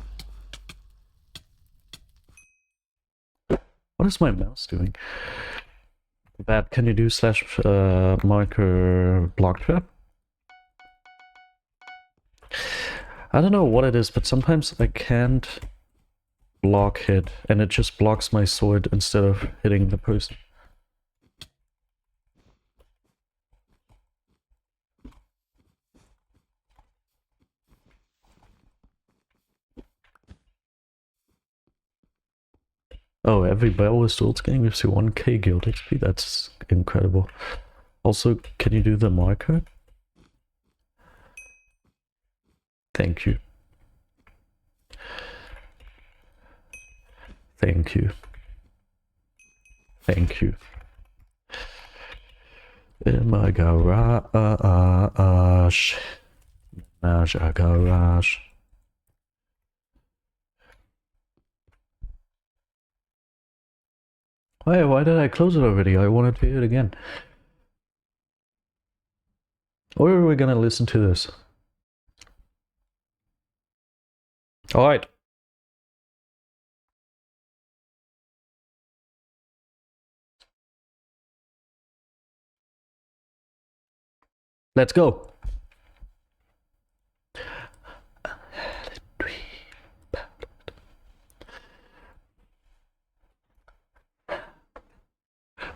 What is my mouse doing? That can you do / marker block trap? I don't know what it is, but sometimes I can't block hit and it just blocks my sword instead of hitting the person. Oh, every BedWars Souls game gives you 1k guild XP. That's incredible. Also, can you do the marker? Thank you. Thank you. Thank you. In my garage. Garage. Why did I close it already? I wanted to hear it again. Or are we gonna listen to this? Alright. Let's go.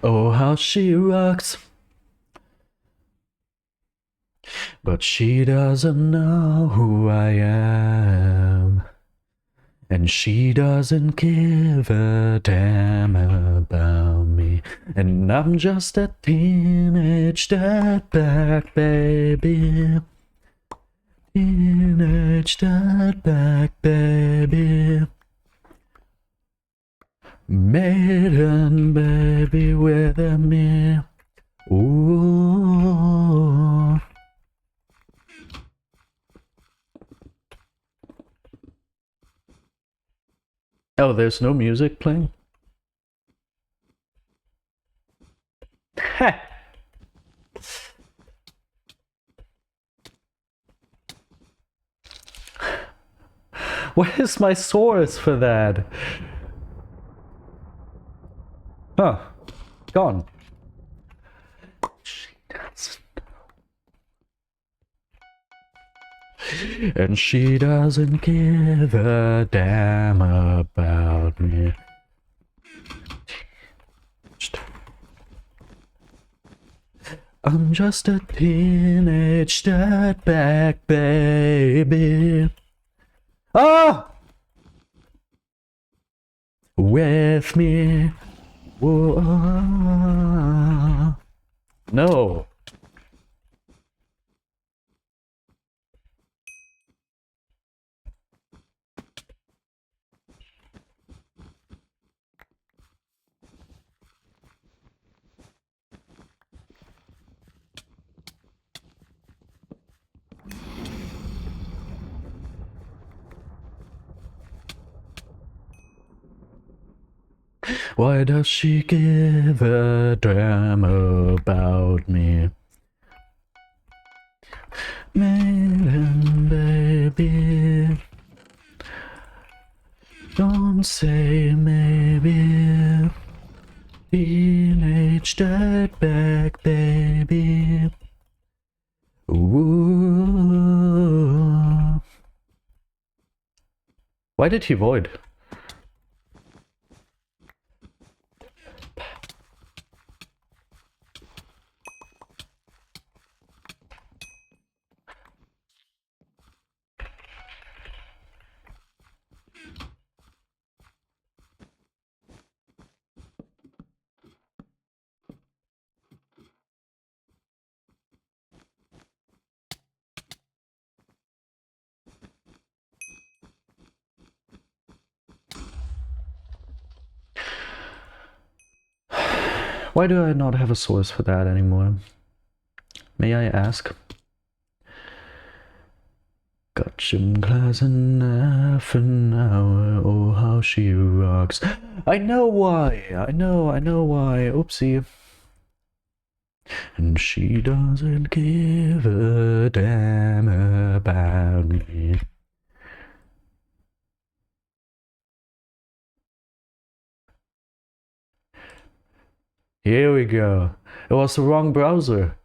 Oh, how she rocks. But she doesn't know who I am. And she doesn't give a damn about me. And I'm just a teenage dirtbag baby. Teenage dirtbag baby. Maiden baby with me. Ooh. Oh, there's no music playing? Ha! Where's my source for that? Huh. Gone. She doesn't know. And she doesn't give a damn about me. I'm just a teenage dirtbag baby. Ah! With me. Whoa. No. Why does she give a damn about me? Maiden baby, don't say maybe. Teenage dirtbag baby. Ooh. Why did he void? Why do I not have a source for that anymore? May I ask? Got gym class in half an hour, oh how she rocks. I know why, I know why, oopsie. And she doesn't give a damn about me. Here we go. It was the wrong browser.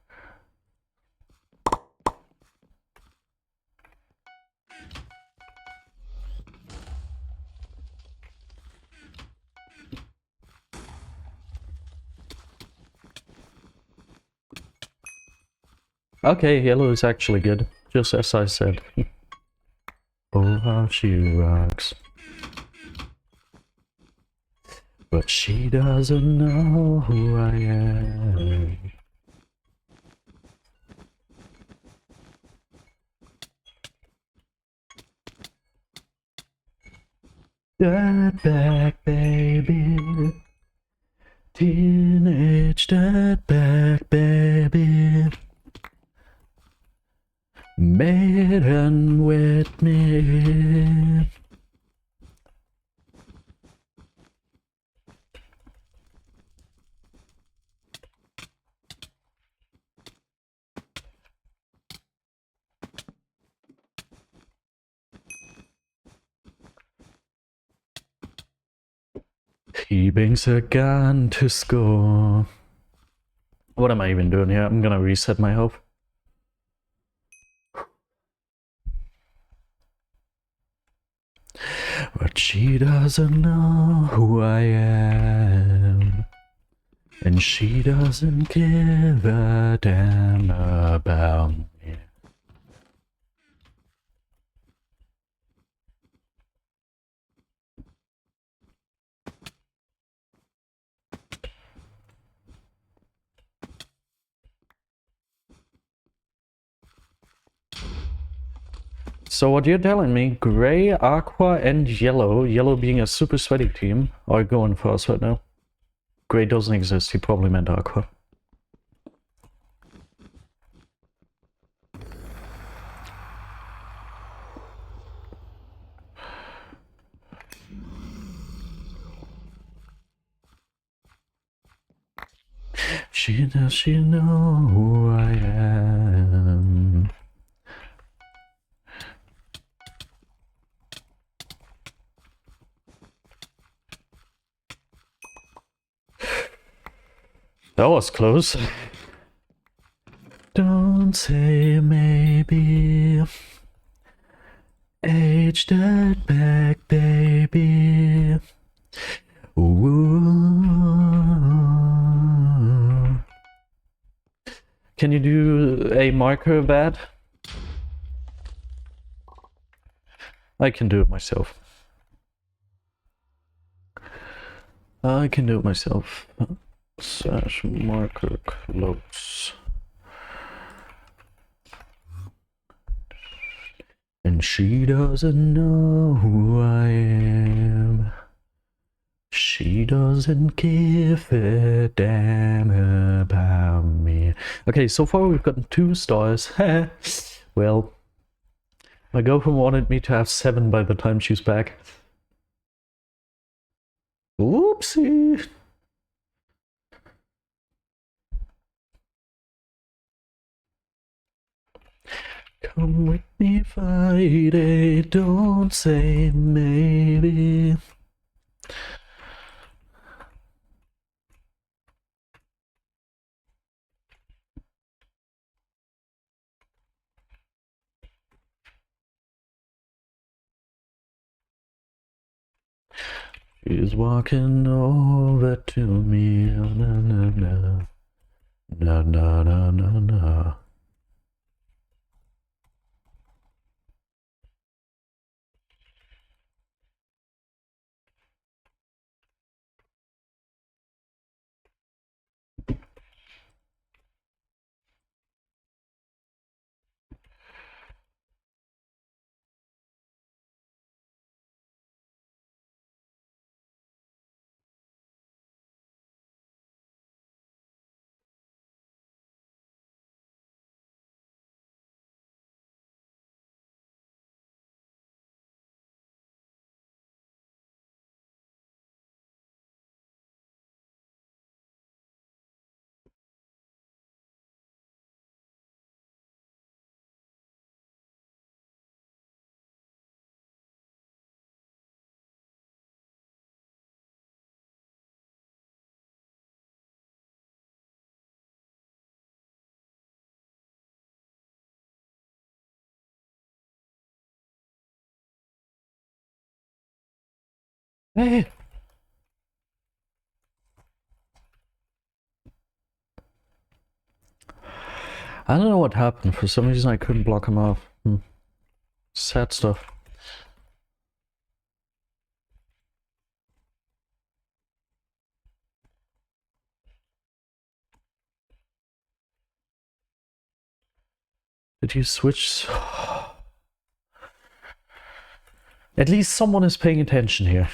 Okay, yellow is actually good, just as I said. Oh, how she rocks. but she doesn't know who I am. Dirtbag baby, teenage dirtbag baby, maiden with me. He brings a gun to score. What am I even doing here? I'm gonna reset my health. But she doesn't know who I am. And she doesn't give a damn about me. So what you're telling me, Grey, Aqua, and Yellow, Yellow being a super sweaty team, are going for us right now. Grey doesn't exist, he probably meant Aqua. Does she know who I am? That was close. Don't say maybe. Age that back, baby. Ooh. Can you do a marker of that? I can do it myself. I can do it myself. Slash marker close. And she doesn't know who I am. She doesn't give a damn about me. Okay, so far we've gotten 2 stars. Well, my girlfriend wanted me to have 7 by the time she's back. Oopsie. Come with me Friday, don't say maybe. She's walking over to me, na na na, na na na na na. Hey! I don't know what happened. For some reason I couldn't block him off. Sad stuff. Did you switch? At least someone is paying attention here.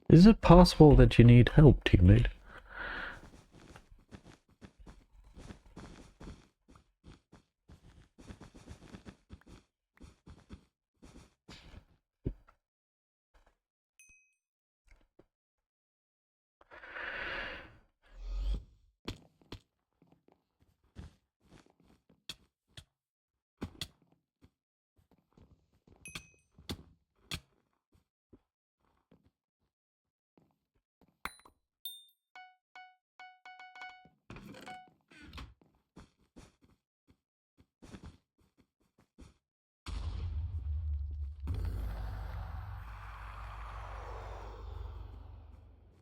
Is it possible that you need help, teammate?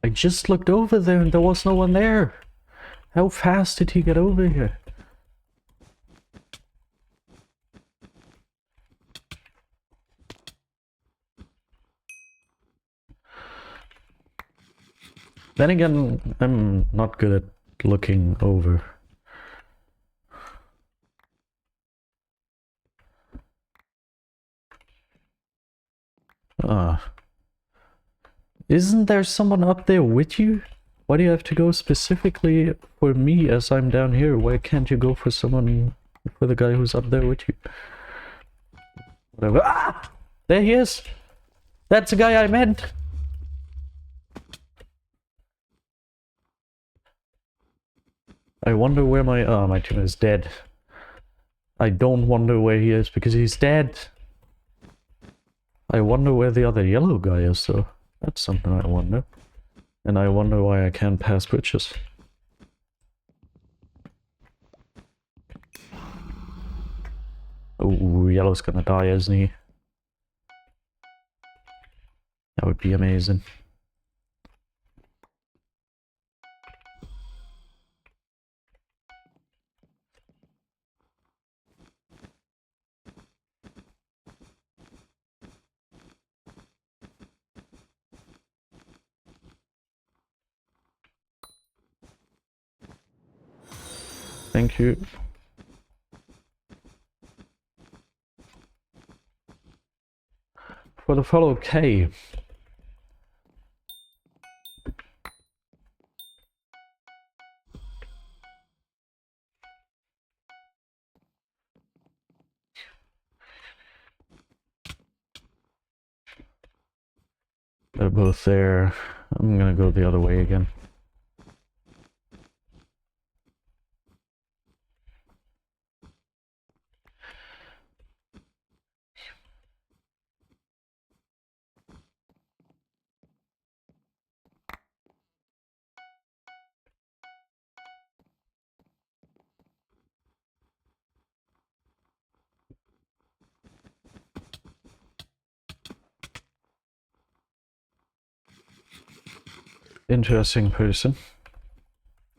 I just looked over there and there was no one there. How fast did he get over here? Then again, I'm not good at looking over. Ah. Isn't there someone up there with you? Why do you have to go specifically for me as I'm down here? Why can't you go for someone, for the guy who's up there with you? Whatever. Ah! There he is! That's the guy I meant! I wonder where my... Oh, my team is dead. I don't wonder where he is because he's dead. I wonder where the other yellow guy is, though. That's something I wonder. And I wonder why I can't pass bridges. Oh, yellow's gonna die, isn't he? That would be amazing. Thank you. For the follow K. They're both there. I'm gonna go the other way again. Interesting person.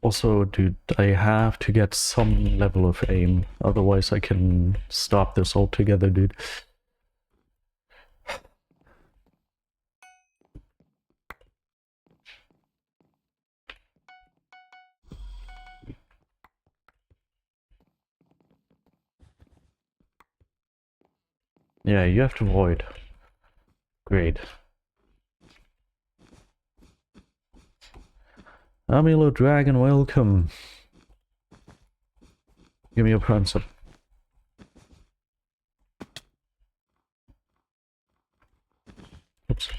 Also, dude, I have to get some level of aim, otherwise I can stop this altogether, dude. Yeah, you have to avoid. Great. Amilo Dragon, welcome. Give me a prancer. Oops.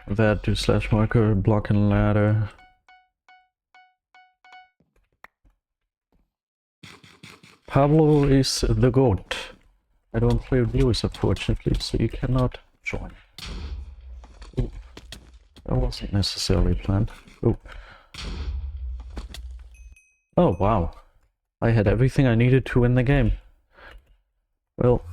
That to slash marker, block and ladder. Pablo is the goat. I don't play viewers unfortunately, so you cannot join. Ooh. That wasn't necessarily planned. Ooh. Oh wow. I had everything I needed to win the game. Well.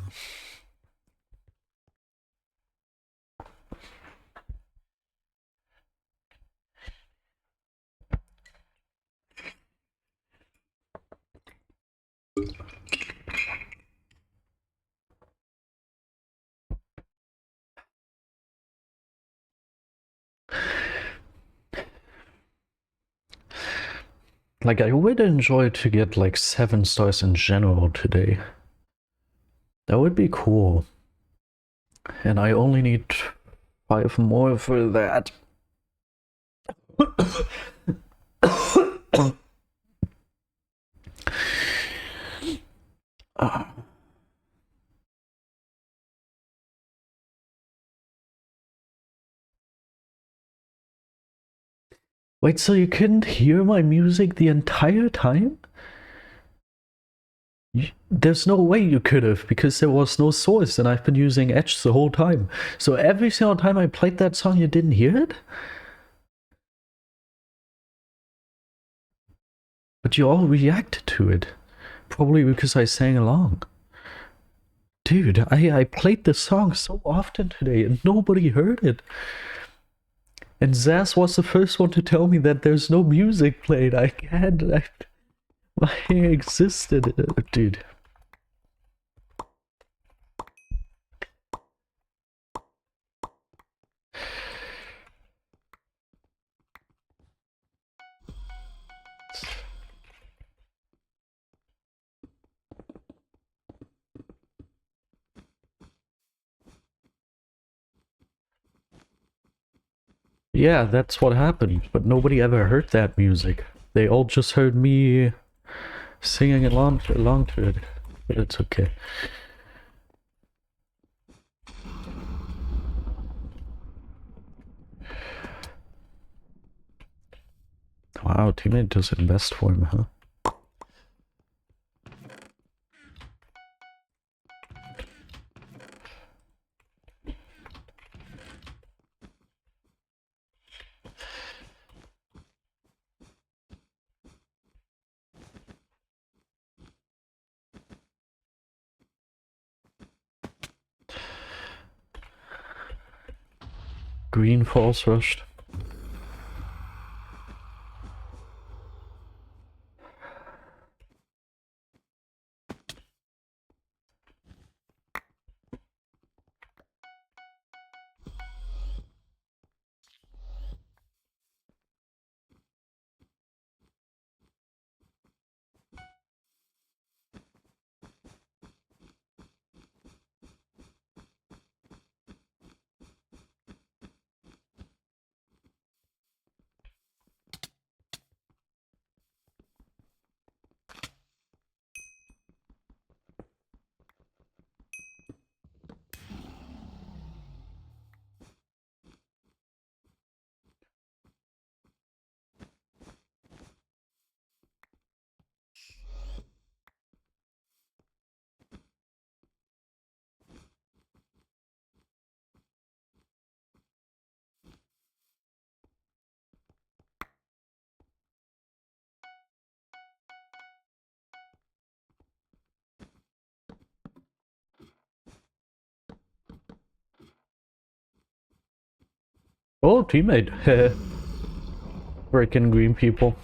Like, I would enjoy to get like 7 stars in general today. That would be cool. And I only need 5 more for that. Wait, so you couldn't hear my music the entire time? There's no way you could have, because there was no source and I've been using Edge the whole time. So every single time I played that song you didn't hear it? But you all reacted to it. Probably because I sang along. Dude, I played the song so often today and nobody heard it. And Zaz was the first one to tell me that there's no music played. I can't. My hair existed. Dude. Yeah, that's what happened, but nobody ever heard that music. They all just heard me singing along to it, but it's okay. Wow, teammate does it best for him, huh? Green false rushed. Oh, teammate. Freaking green people.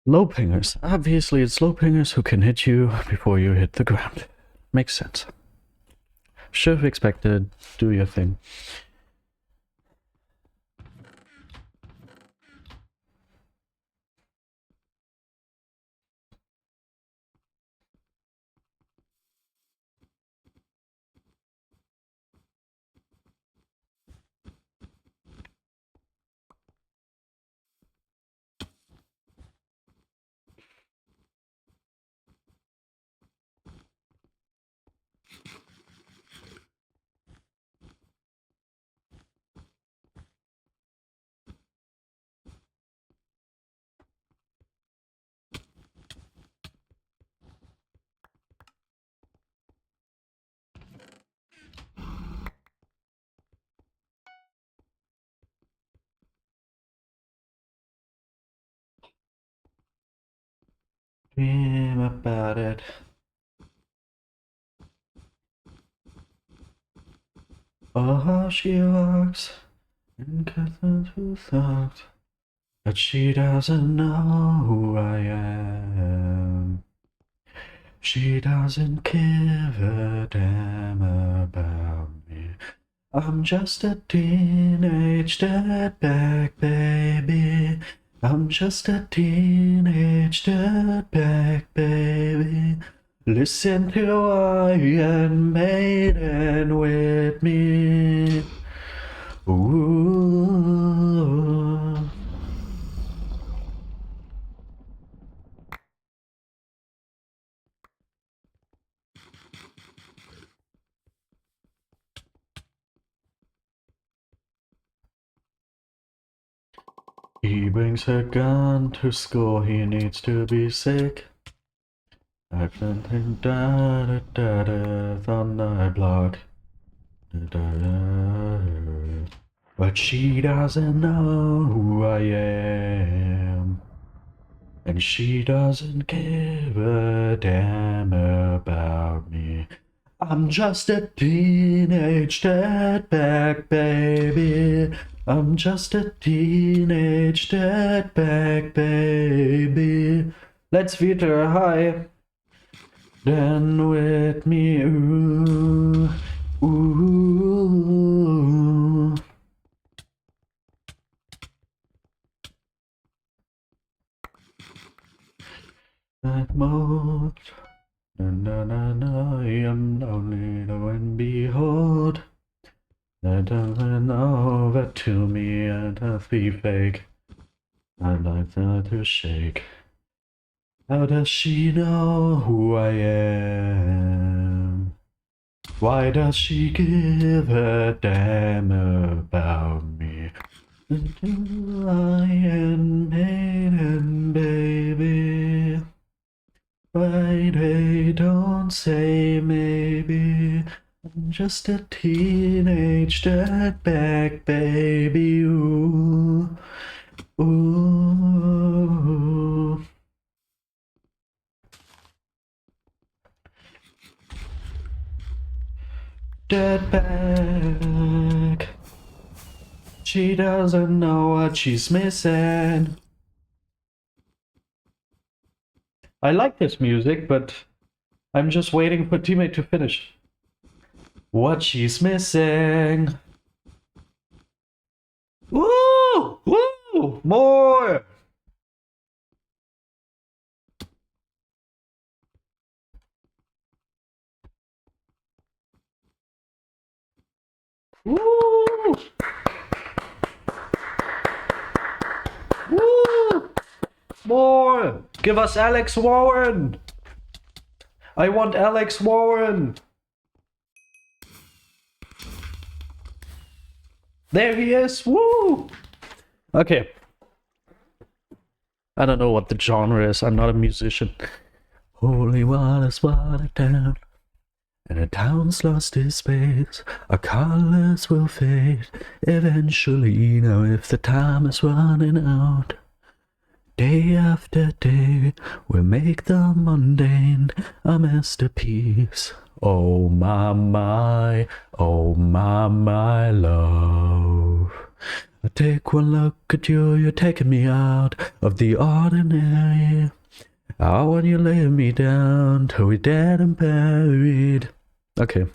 Low pingers. Obviously, it's low pingers who can hit you before you hit the ground. Makes sense. Should have expected. Do your thing. Dream about it. Oh, how she walks and kisses who sucks, but she doesn't know who I am. She doesn't give a damn about me. I'm just a teenage dirtbag baby. I'm just a teenage dirtbag baby. Listen to Iron Maiden with me. Ooh. He brings a gun to school, he needs to be sick. I can think on the block. But she doesn't know who I am. And she doesn't give a damn about me. I'm just a teenage dirtbag baby. I'm just a teenage dirtbag baby. Let's feature high. Then with me, ooh, ooh. That mode. Na na na, I am lonely, lo and behold. That doesn't over to me and has be fake. I'd like her to shake. How does she know who I am? Why does she give a damn about me? Lion maiden baby. Why they don't say maybe. I'm just a teenage dirtbag baby. Ooh, ooh. Dirtbag. She doesn't know what she's missing. I like this music, but I'm just waiting for teammate to finish. What she's missing. Woo! Woo! More! Woo! Woo! More! Give us Alex Warren! I want Alex Warren! There he is! Woo! Okay. I don't know what the genre is. I'm not a musician. Holy water's watered down, and the town's lost its space. Our colors will fade eventually. Now, if the time is running out, day after day, we'll make the mundane a masterpiece. Oh my, oh my love. I take one look at you, you're taking me out of the ordinary. I want you lay me down till we're dead and buried. Okay.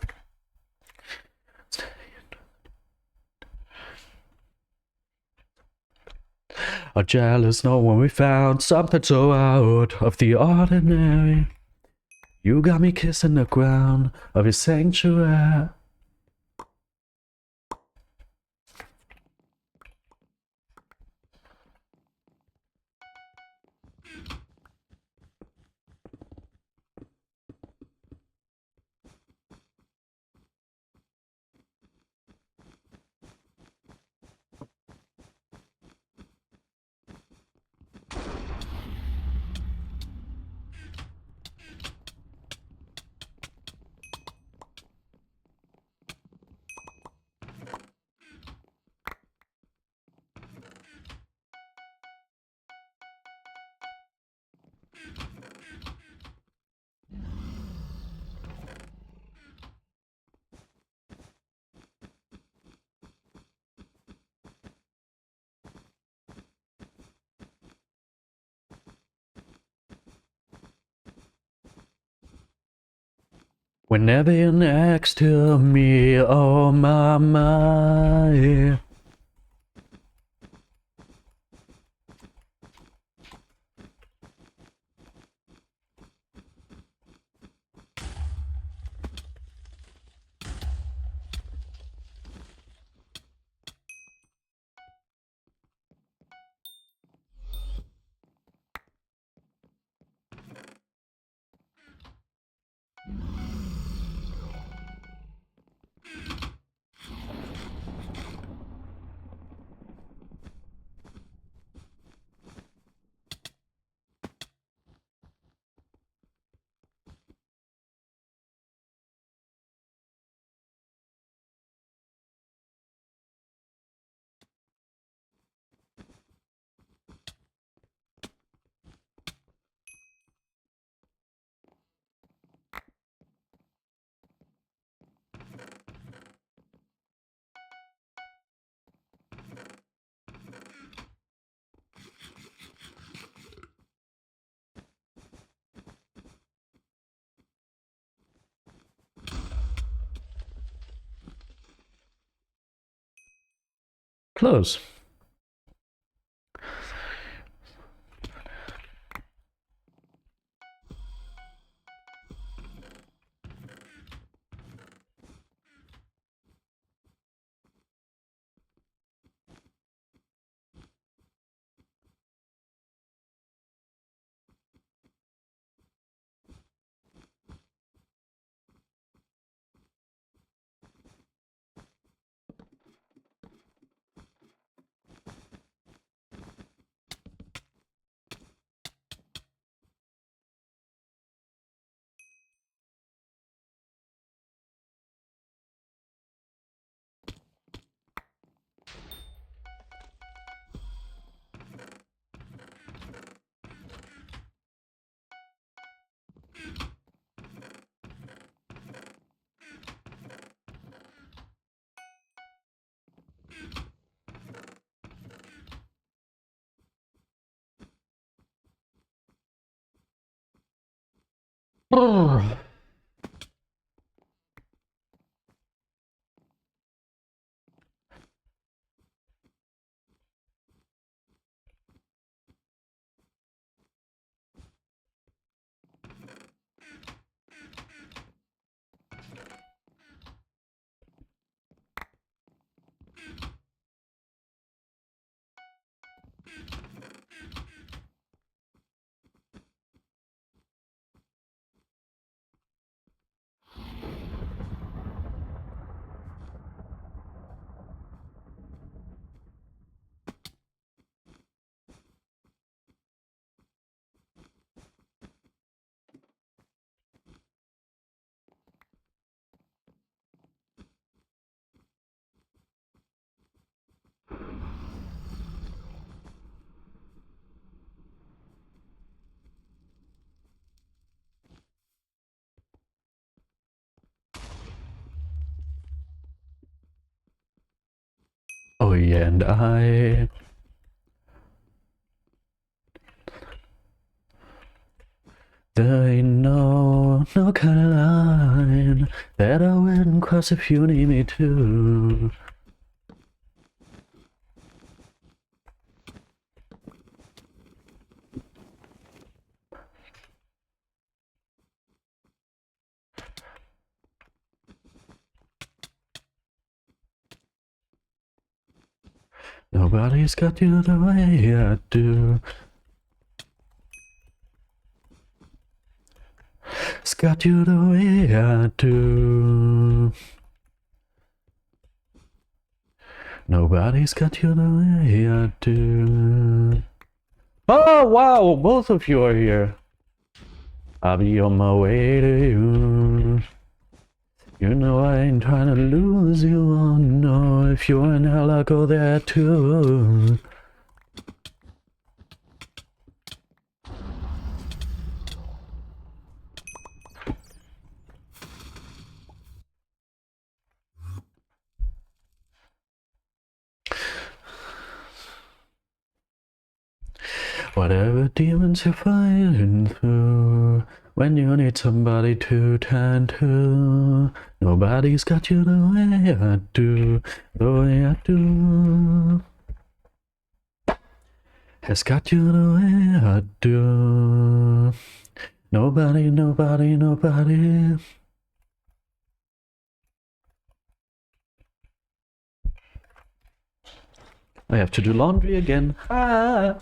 A jealous no when we found something so out of the ordinary. You got me kissing the ground of your sanctuary. Whenever you're next to me, oh my, my. Close. Brrr. boy and I. There ain't no kind of line that I wouldn't cross if you need me to. Nobody's got you the way I do. It's got you the way I do. Nobody's got you the way I do. Oh wow, both of you are here. I'll be on my way to you. You know I ain't trying to lose you, oh no. If you're in hell, I'll go there too. Whatever demons you're fighting through, when you need somebody to turn to, nobody's got you the way I do, the way I do. Has got you the way I do. Nobody, nobody, nobody. I have to do laundry again. Ah.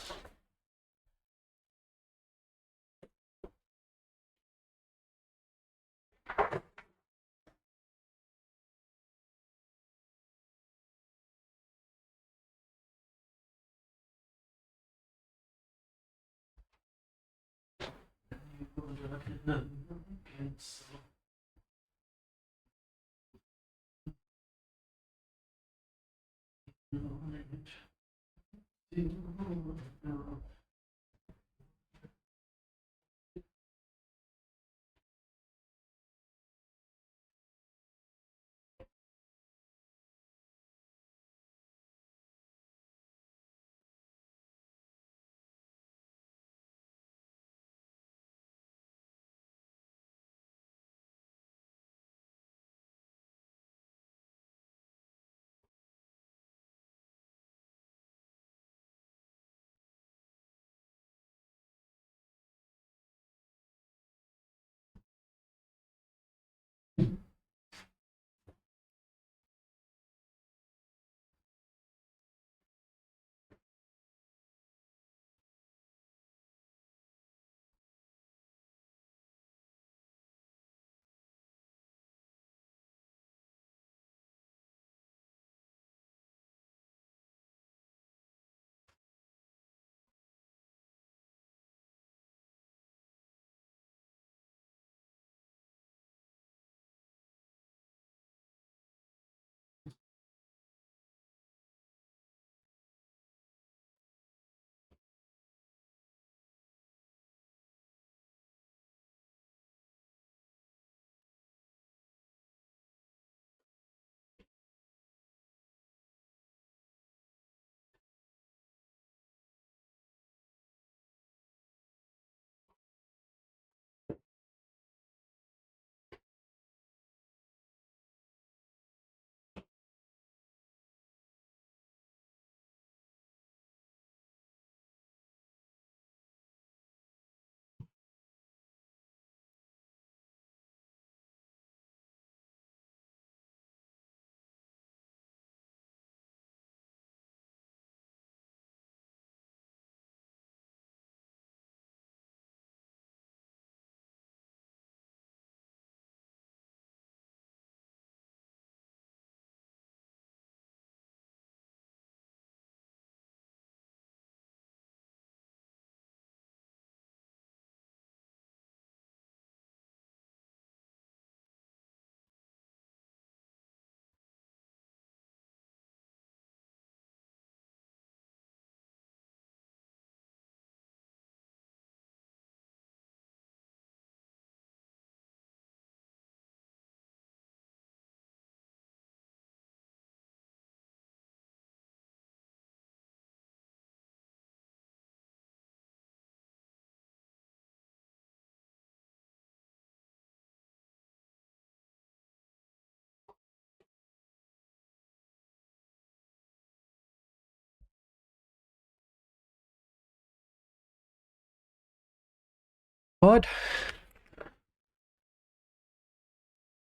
What?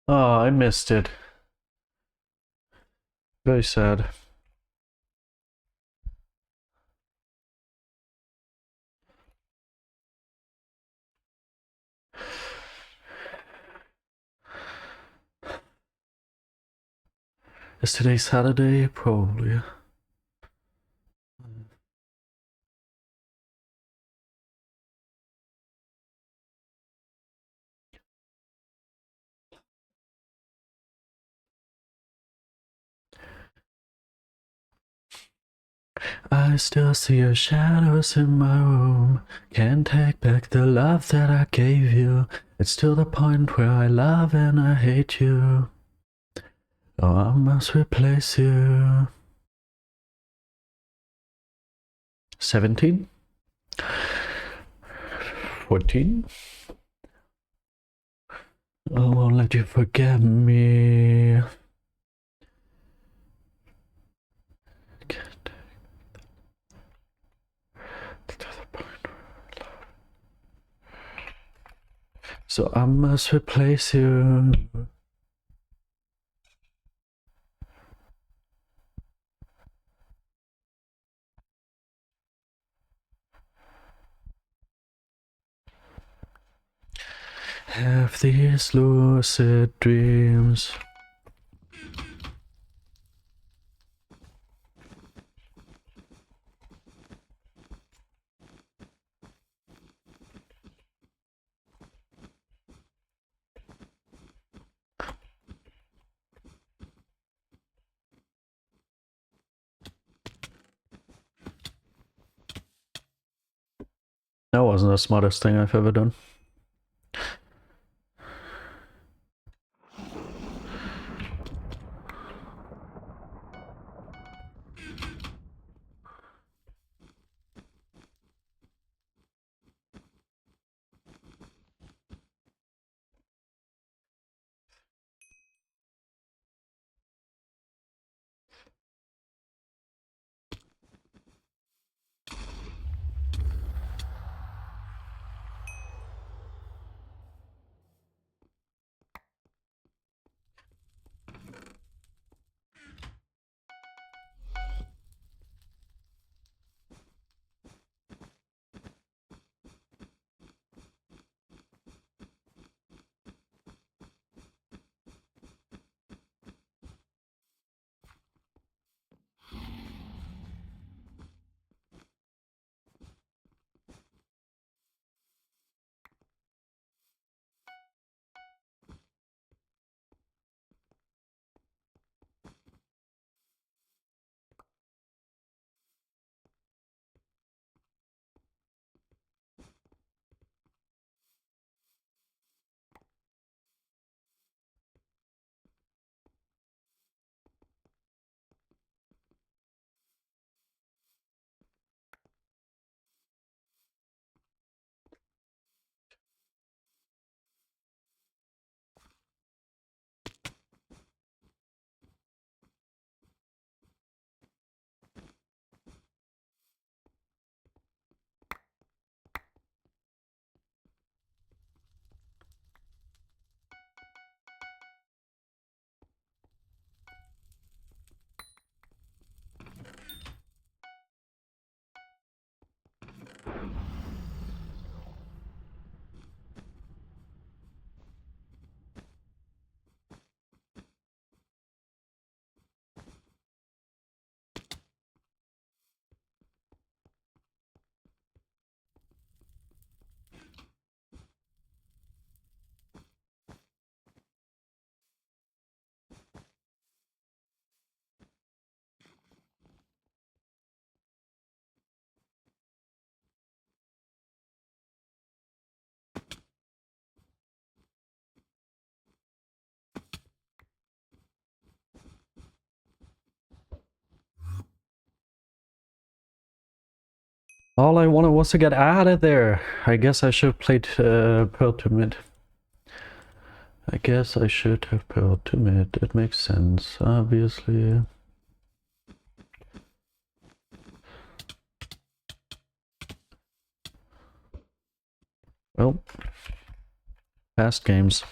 Oh, I missed it. Very sad. Is today Saturday? Probably. I still see your shadows in my room. Can't take back the love that I gave you. It's to the point where I love and I hate you. Oh, I must replace you. 17? 14? I won't let you forget me. Can't take to the point where I love. So I must replace you. Have these lucid dreams. That wasn't the smartest thing I've ever done. All I wanted was to get out of there. I guess I should have played Pearl to mid. I guess I should have Pearl to mid. It makes sense, obviously. Well, past games.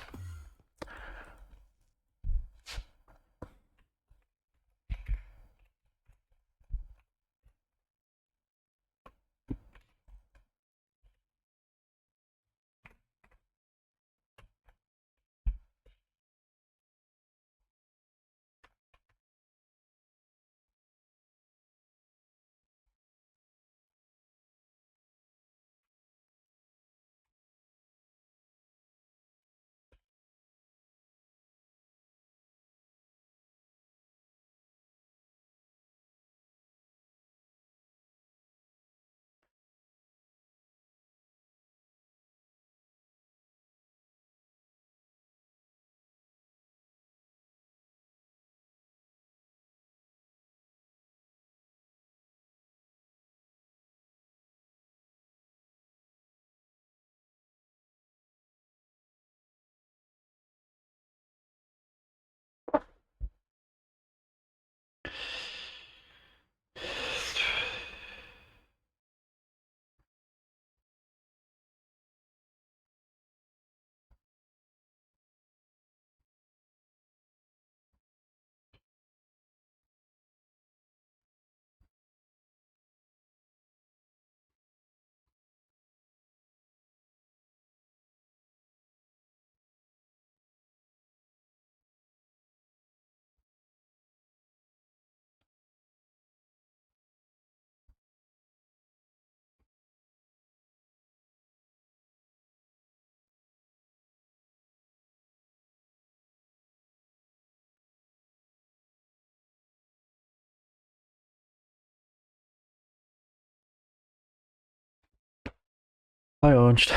Hi, Orange.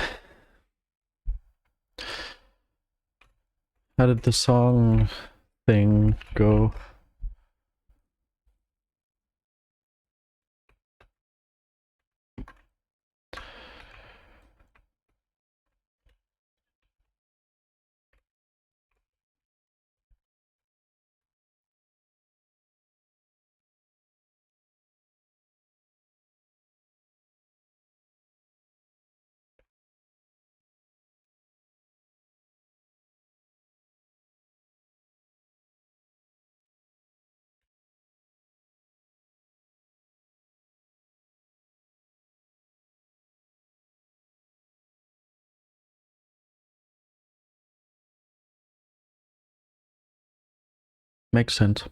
How did the song thing go? Makes sense.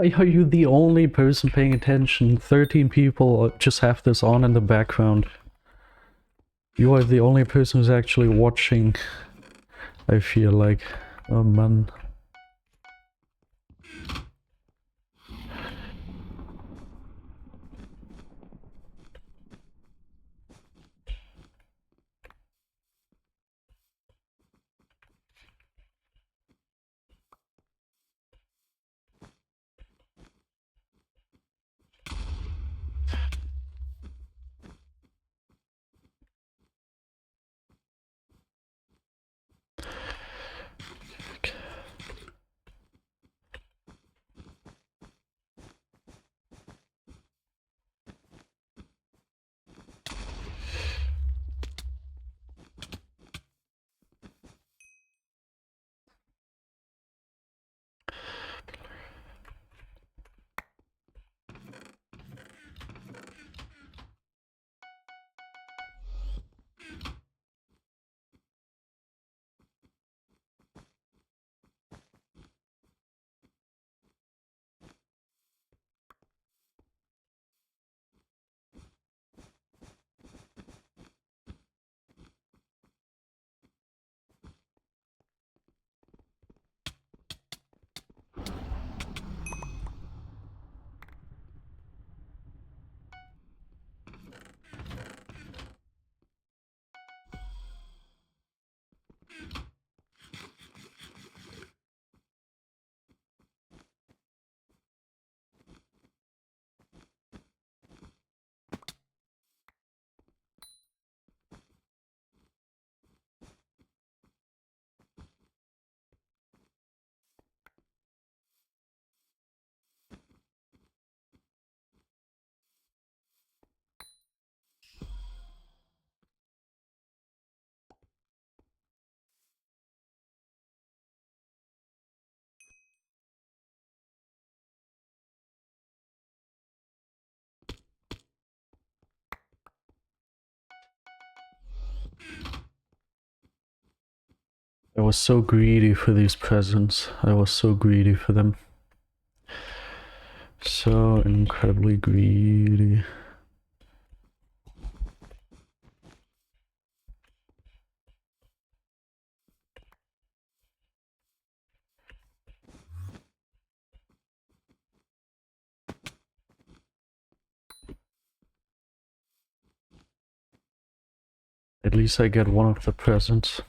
Are you the only person paying attention? 13 people just have this on in the background. You are the only person who's actually watching, I feel like. Oh man. I was so greedy for these presents. I was so greedy for them. So incredibly greedy. At least I get one of the presents.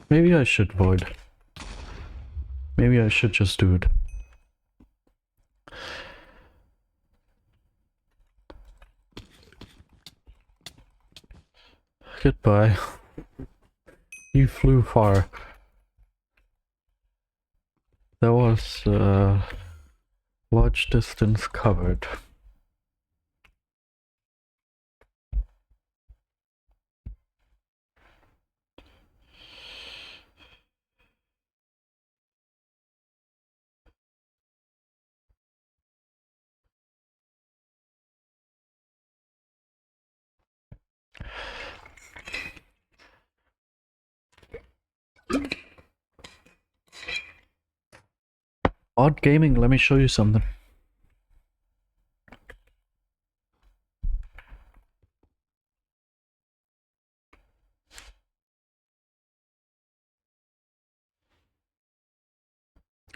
Maybe I should void. Maybe I should just do it. Goodbye. You flew far. That was large distance covered. Odd Gaming, let me show you something.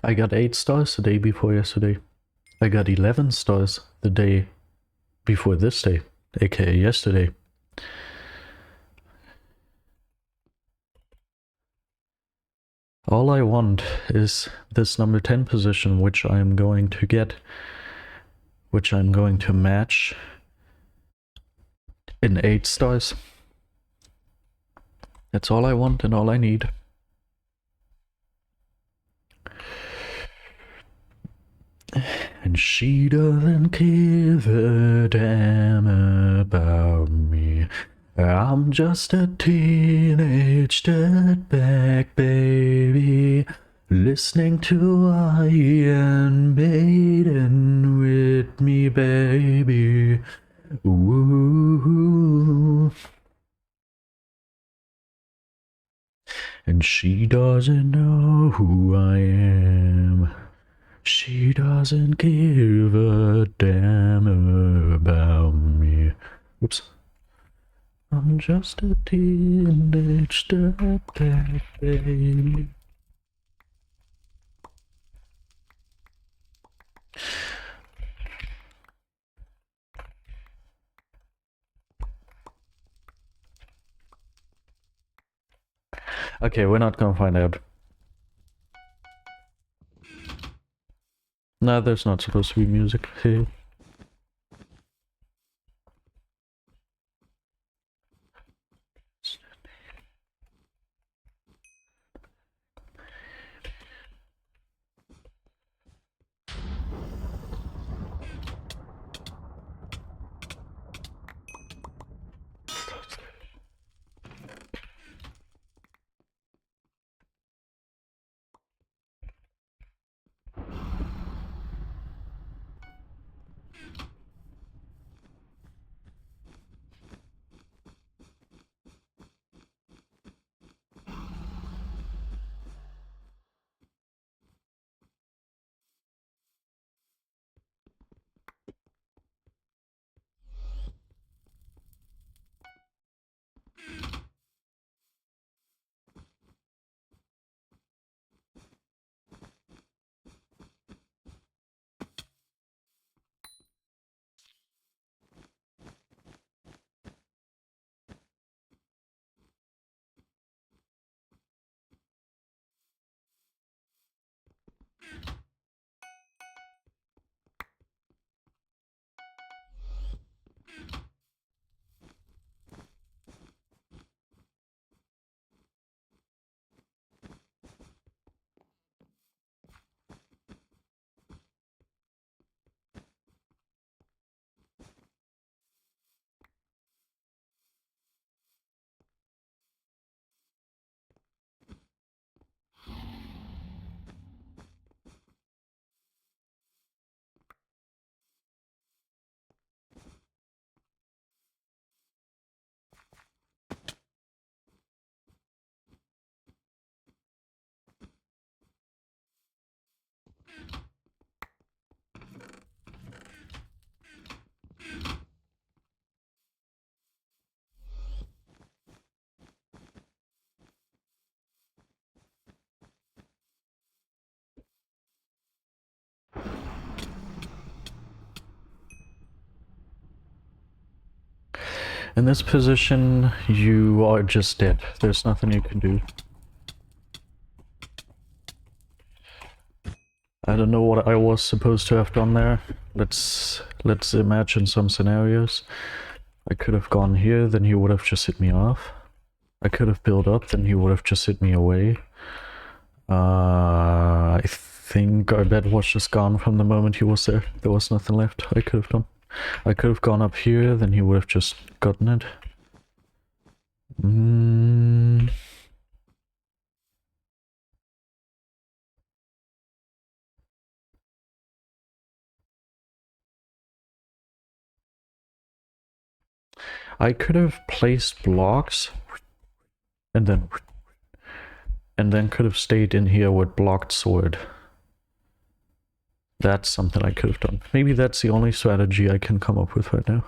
I got 8 stars the day before yesterday. I got 11 stars the day before this day, aka yesterday. All I want is this number 10 position, which I am going to get, which I'm going to match in 8 stars. That's all I want and all I need. And she doesn't give a damn about me. I'm just a teenage dirtbag baby. Listening to Iron Maiden with me, baby. Ooh. And she doesn't know who I am. She doesn't give a damn about me. Oops. I'm just a teenage stepdad baby. Okay, we're not gonna find out. No, there's not supposed to be music here. In this position, you are just dead. There's nothing you can do. I don't know what I was supposed to have done there. Let's imagine some scenarios. I could have gone here, then he would have just hit me off. I could have built up, then he would have just hit me away. I think our bed was just gone from the moment he was there. There was nothing left I could have done. I could have gone up here, then he would have just gotten it. I could have placed blocks and then could have stayed in here with blocked sword. That's something I could have done. Maybe that's the only strategy I can come up with right now.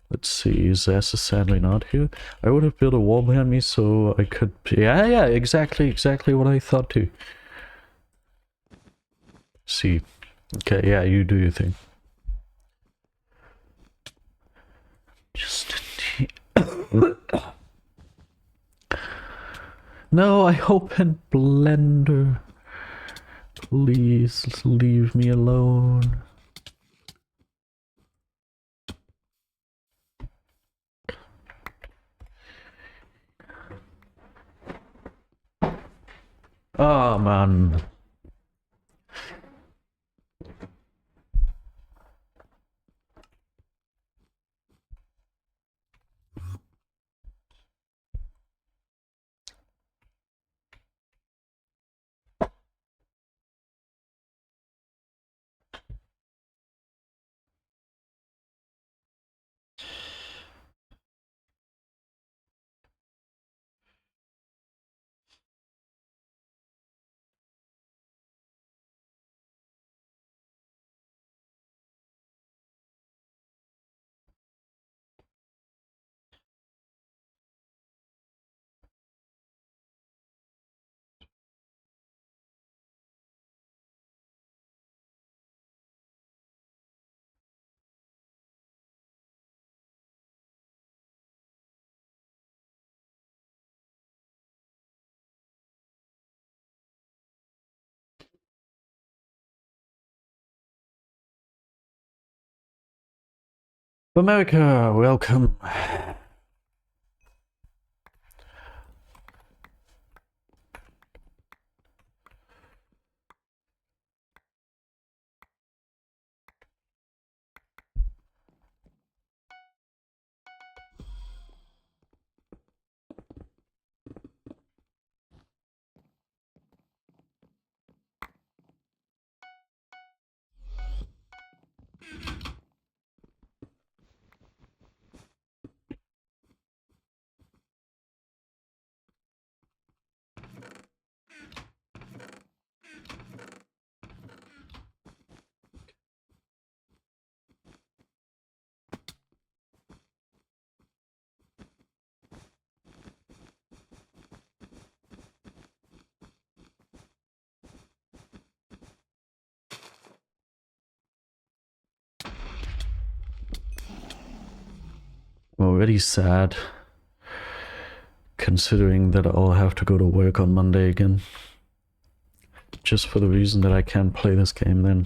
Let's see, Zess is sadly not here. I would have built a wall behind me so I could... Yeah, exactly what I thought too. See. Okay, yeah, you do your thing. Just... No, I opened Blender. Please leave me alone. Oh man. America, welcome. I'm already sad, considering that I'll have to go to work on Monday again. Just for the reason that I can't play this game then.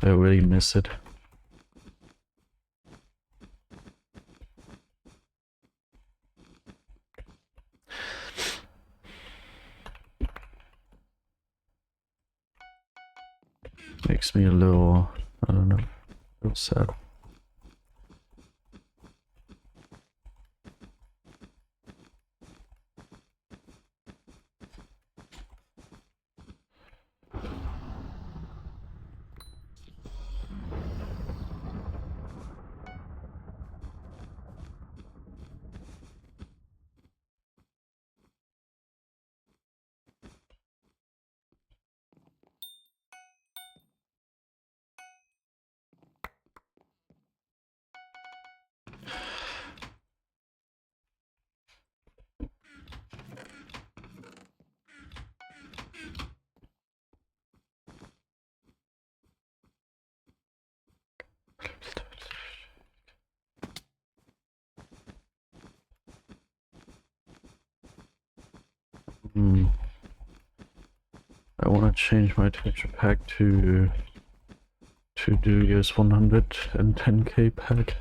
I already miss it. Makes me a little, I don't know, a little sad. I want to change my texture pack to do US 110k pack.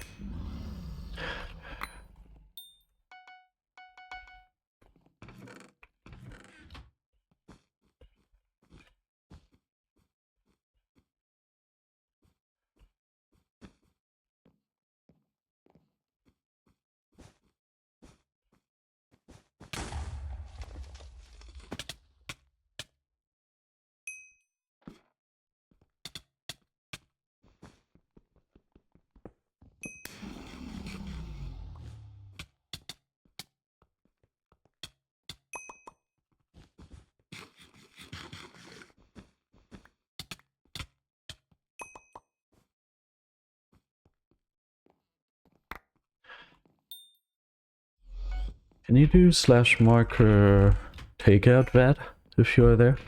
Can you do slash marker takeout that if you are there?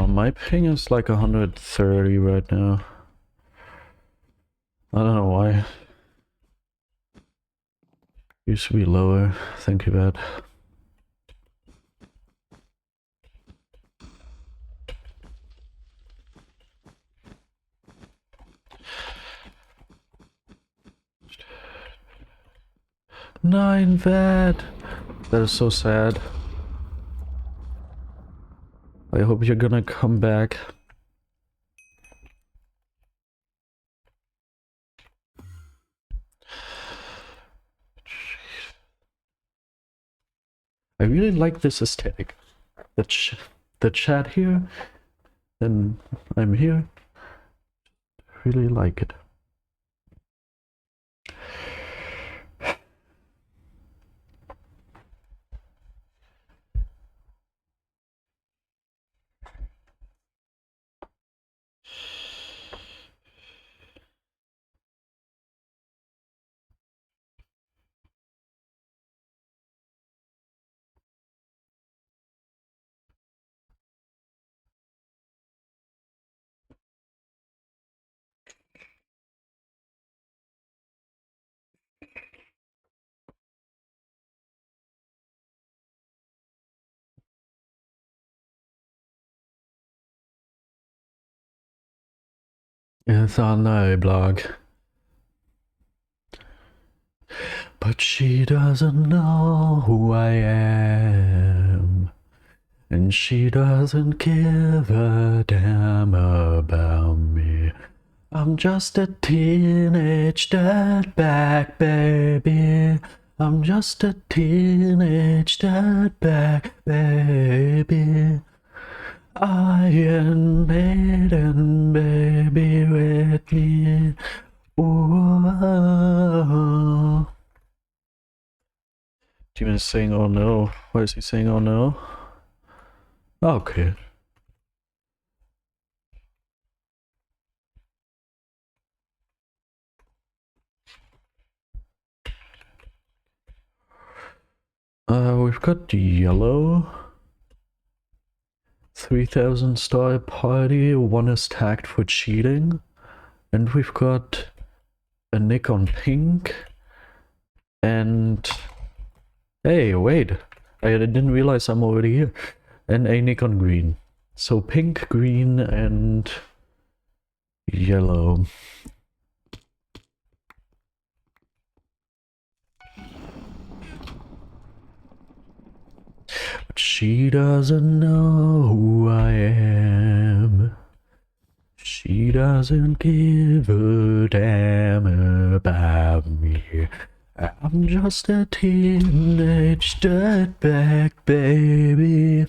My ping is like 130 right now. I don't know why. Used to be lower. Thank you, Bad. Nine, Bad. That is so sad. I hope you're gonna come back. I really like this aesthetic. The chat here, and I'm here. Really like it. It's on the blog. But she doesn't know who I am. And she doesn't give a damn about me. I'm just a teenage dirtbag, baby. I'm just a teenage dirtbag, baby. Iron Maiden, baby, with me. Ooh. Demon is saying, oh no. Why is he saying, oh no? Okay. We've got the yellow. 3000 star party, one is tagged for cheating. And we've got a Nick on pink. And... hey, wait. I didn't realize I'm already here. And a Nick on green. So pink, green, and... yellow. But she doesn't know who I am. She doesn't give a damn about me. I'm just a teenage dirtbag, baby.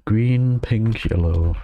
Green, pink, yellow.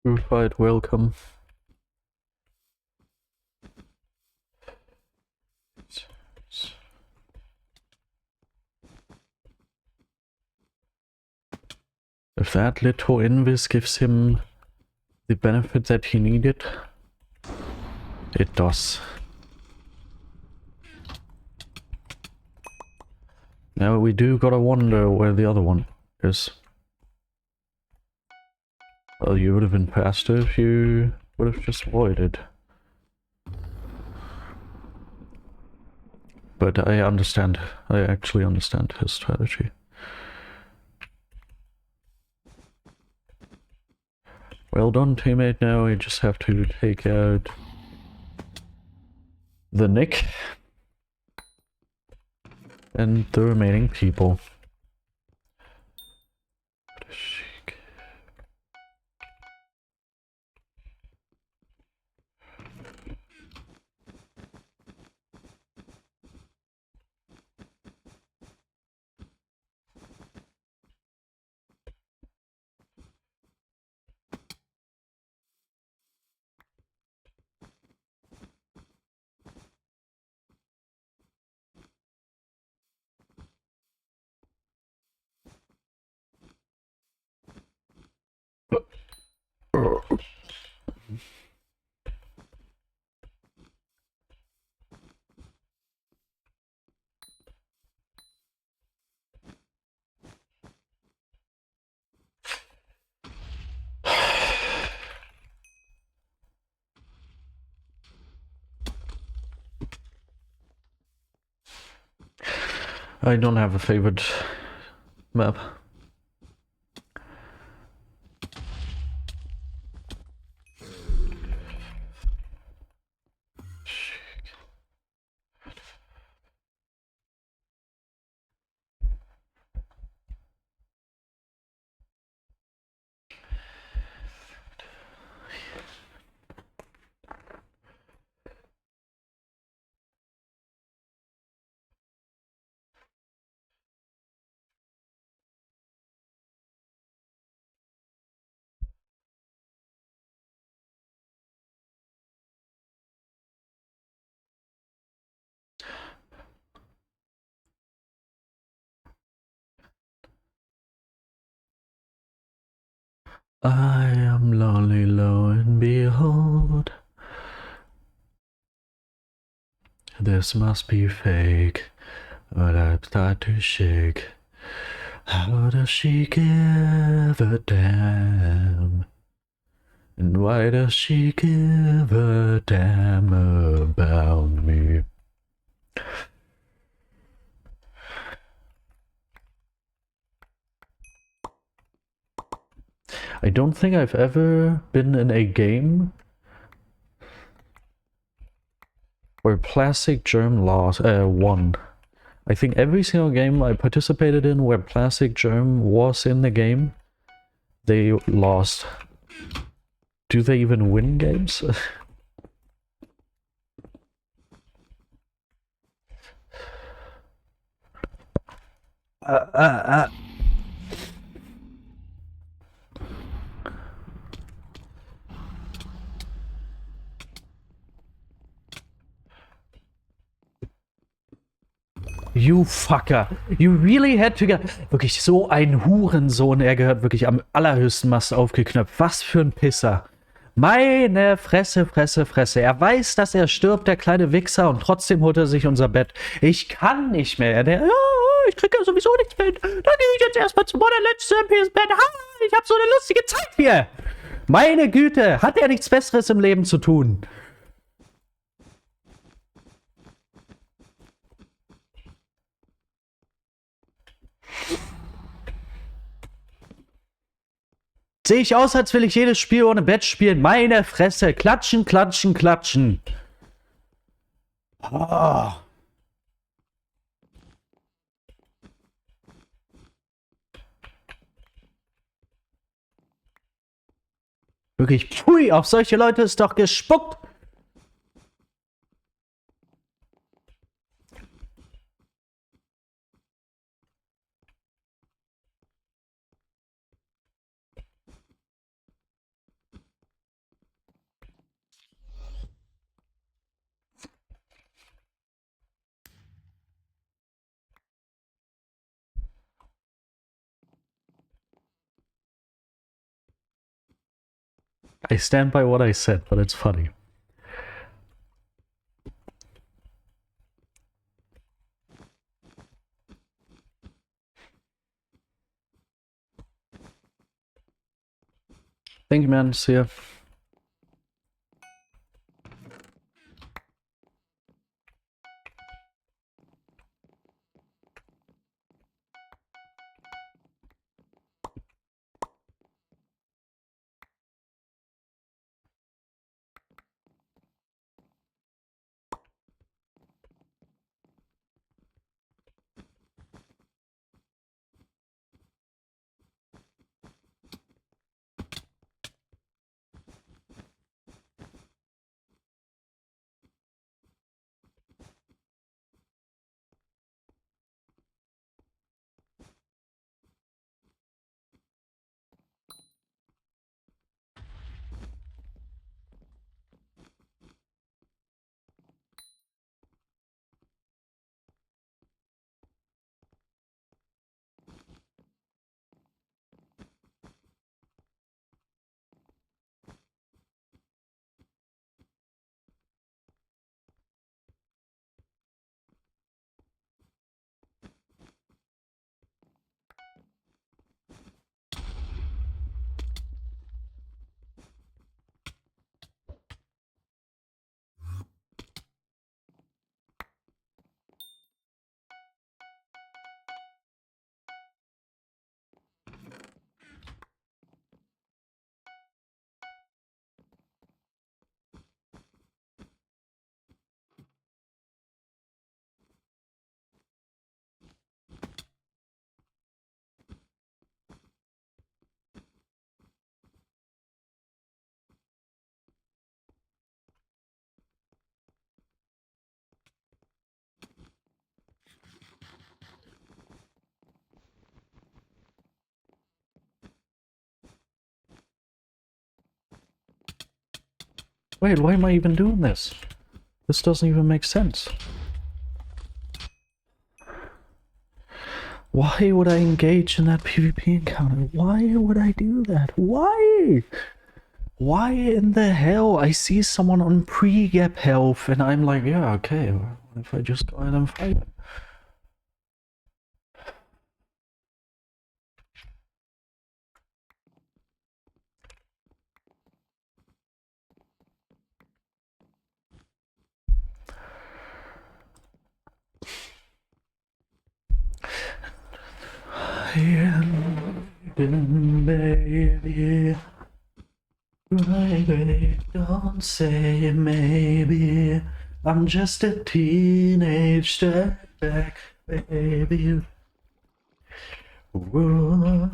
Food fight, welcome. If that little invis gives him the benefit that he needed, it does. Now we do gotta wonder where the other one is. Well, you would have been faster if you would have just avoided. But I understand. I actually understand his strategy. Well done, teammate. Now we just have to take out the Nick and the remaining people. I don't have a favorite map. I am lonely, lo and behold. This must be fake, but I start to shake. How does she give a damn? And why does she give a damn about me? I don't think I've ever been in a game where Plastic Germ won. I think every single game I participated in where Plastic Germ was in the game, they lost. Do they even win games? You fucker. You really had to get... Wirklich so ein Hurensohn. Er gehört wirklich am allerhöchsten Mast aufgeknöpft. Was für ein Pisser. Meine Fresse, Fresse, Fresse. Er weiß, dass er stirbt, der kleine Wichser, und trotzdem holt er sich unser Bett. Ich kann nicht mehr. Der, ja, ich krieg ja sowieso nichts mehr. Dann gehe ich jetzt erstmal zum Borderlands Champions Bett. Ich hab so eine lustige Zeit hier. Meine Güte, hat er nichts Besseres im Leben zu tun? Sehe ich aus, als will ich jedes Spiel ohne Bett spielen? Meine Fresse. Klatschen, klatschen, klatschen. Oh. Wirklich, pfui, auf solche Leute ist doch gespuckt. I stand by what I said, but it's funny. Thank you, man. See ya. Wait, why am I even doing this? This doesn't even make sense. Why would I engage in that PvP encounter? Why would I do that? Why? Why in the hell? I see someone on pre-gap health and I'm like, yeah, okay, well, if I just go ahead and fight him. Baby, baby, don't say maybe. I'm just a teenage dirtbag, baby. Whoa.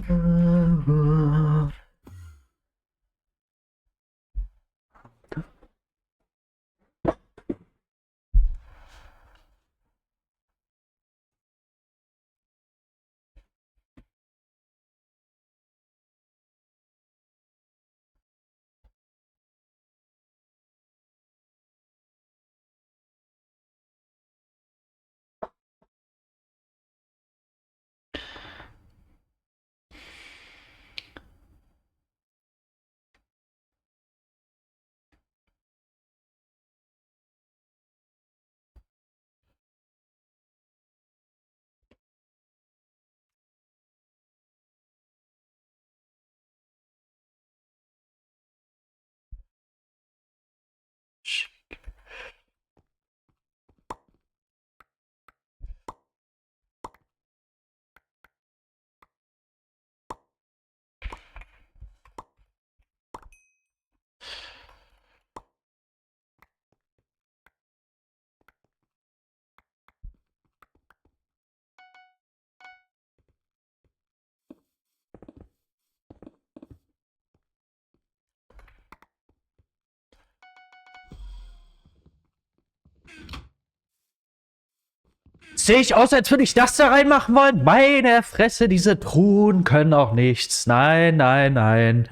Sehe ich aus, als würde ich das da reinmachen wollen? Meine Fresse, diese Truhen können auch nichts. Nein, nein, nein.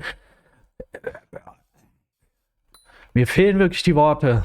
Mir fehlen wirklich die Worte.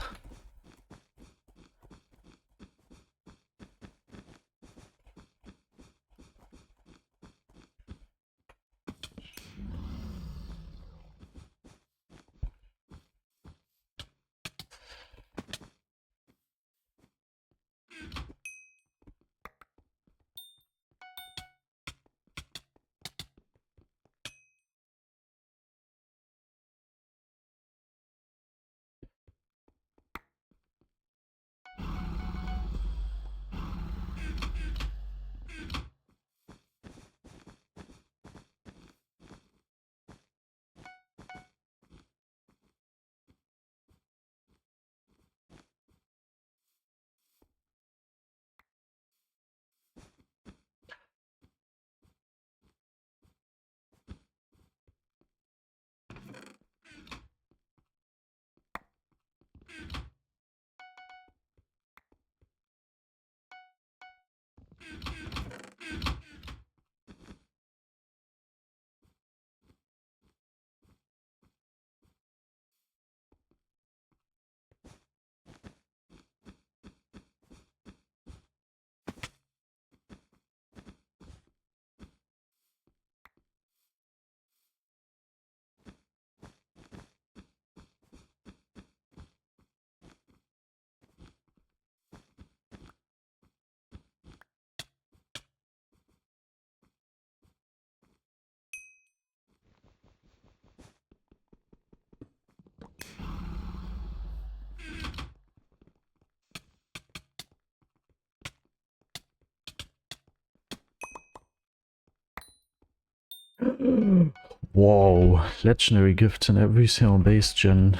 Whoa, legendary gifts in every single base gen.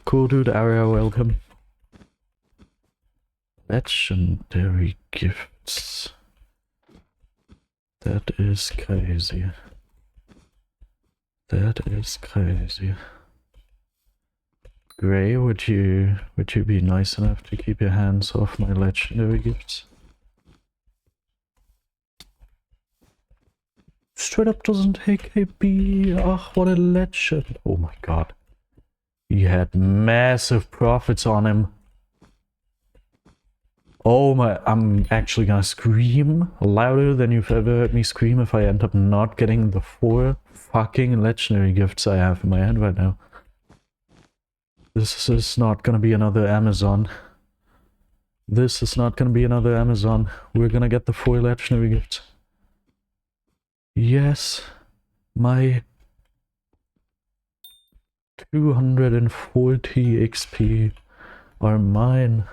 Cool dude, area, welcome. Legendary gifts. That is crazy. That is crazy. Gray, would you be nice enough to keep your hands off my legendary gifts? Straight up doesn't take a B. Ah, what a legend. Oh my god. He had massive profits on him. Oh my, I'm actually gonna scream louder than you've ever heard me scream if I end up not getting the 4 fucking legendary gifts I have in my hand right now. This is not gonna be another Amazon. This is not gonna be another Amazon. We're gonna get the 4 legendary gifts. Yes, my 240 XP are mine.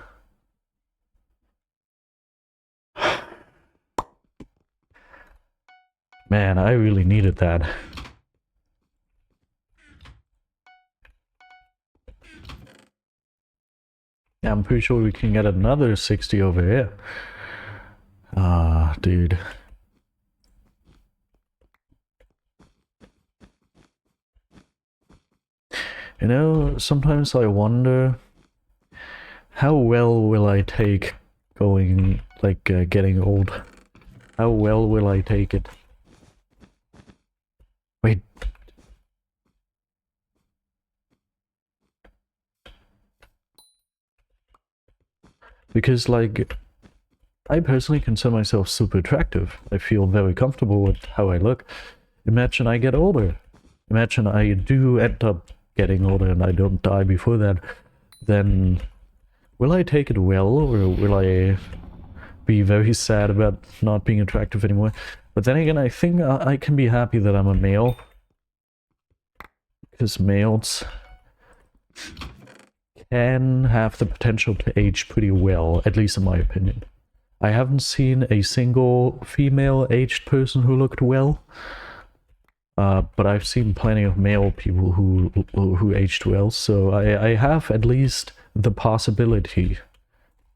Man, I really needed that. Yeah, I'm pretty sure we can get another 60 over here. Ah, dude. You know, sometimes I wonder how well will I take going, like, getting old? How well will I take it? Wait. Because, like, I personally consider myself super attractive. I feel very comfortable with how I look. Imagine I get older. Imagine I do end up getting older and I don't die before that. Then will I take it well, or will I be very sad about not being attractive anymore? But then again, I think I can be happy that I'm a male. Because males can have the potential to age pretty well, at least in my opinion. I haven't seen a single female aged person who looked well. But I've seen plenty of male people who aged well, so I have at least the possibility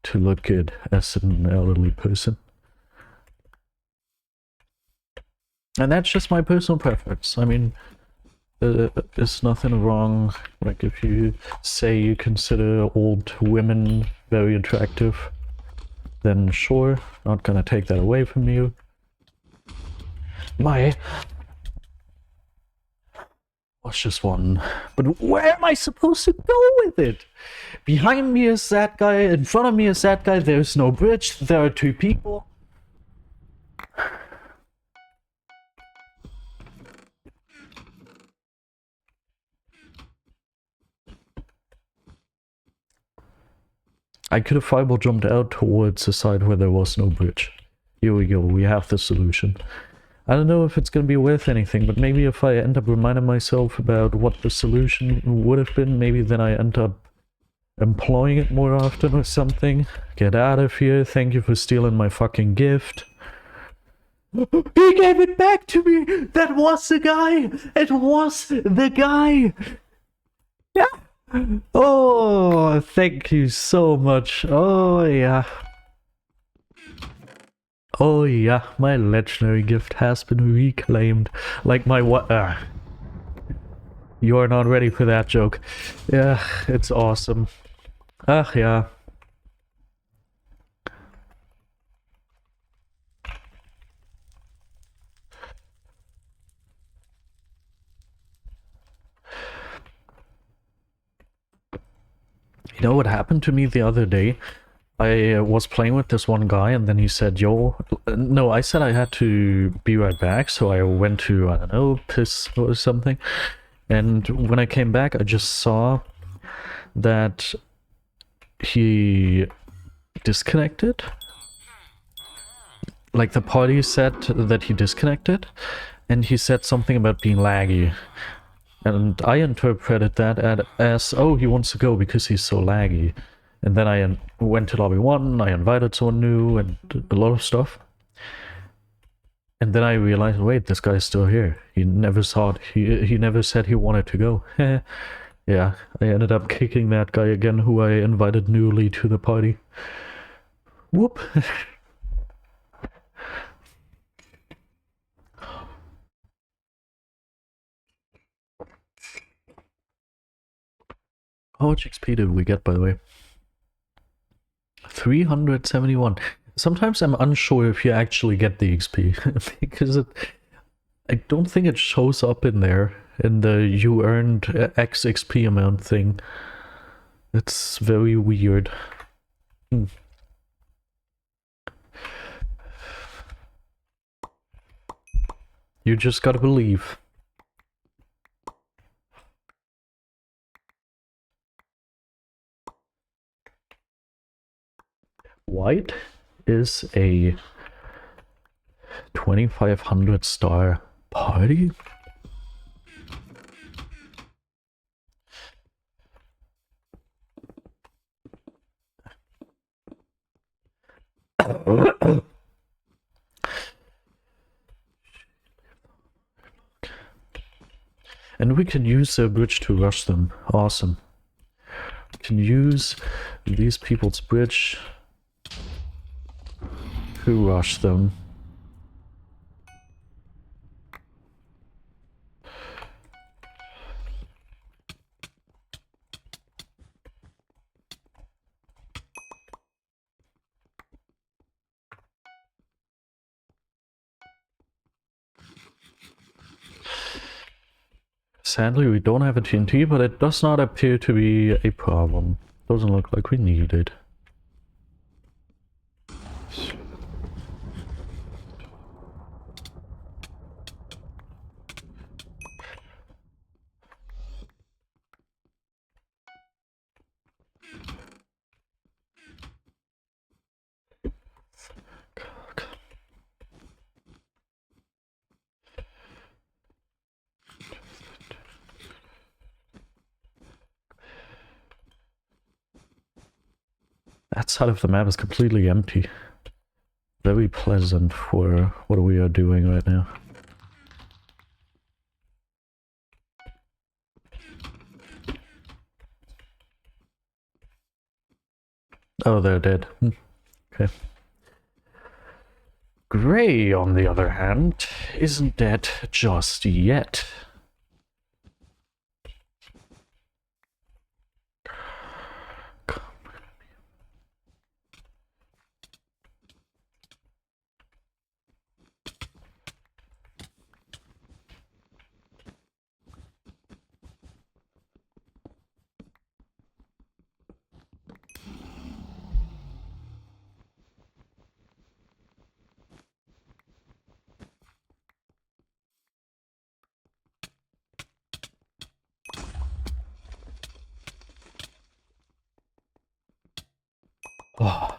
to look good as an elderly person. And that's just my personal preference. I mean, there's nothing wrong, like if you say you consider old women very attractive, then sure, not gonna take that away from you. Watch this one. But where am I supposed to go with it? Behind me is that guy, in front of me is that guy, there's no bridge, there are 2 people. I could have fireball jumped out towards the side where there was no bridge. Here we go, we have the solution. I don't know if it's going to be worth anything, but maybe if I end up reminding myself about what the solution would have been, maybe then I end up employing it more often or something. Get out of here, thank you for stealing my fucking gift. He gave it back to me! That was the guy! It was the guy! Yeah! Oh, thank you so much. Oh, yeah. Oh yeah, my legendary gift has been reclaimed. Like my what? You're not ready for that joke. Yeah, it's awesome. Ach yeah. You know what happened to me the other day? I was playing with this one guy and then he said, yo, no, I said I had to be right back, so I went to, I don't know, piss or something. And when I came back, I just saw that he disconnected. Like the party said that he disconnected, and he said something about being laggy. And I interpreted that as, oh, he wants to go because he's so laggy. And then I went to lobby 1, I invited someone new and a lot of stuff. And then I realized, wait, this guy's still here. He never saw it. He never said he wanted to go. Yeah, I ended up kicking that guy again, who I invited newly to the party. Whoop. How much XP did we get, by the way? 371. Sometimes I'm unsure if you actually get the XP, because I don't think it shows up in there, in the you earned X XP amount thing. It's very weird. You just gotta believe. White is a 2500 star party? And we can use their bridge to rush them. Awesome. We can use these people's bridge to rush them. Sadly, we don't have a TNT, but it does not appear to be a problem. Doesn't look like we need it. That side of the map is completely empty. Very pleasant for what we are doing right now. Oh, they're dead. Okay. Gray, on the other hand, isn't dead just yet. Oh.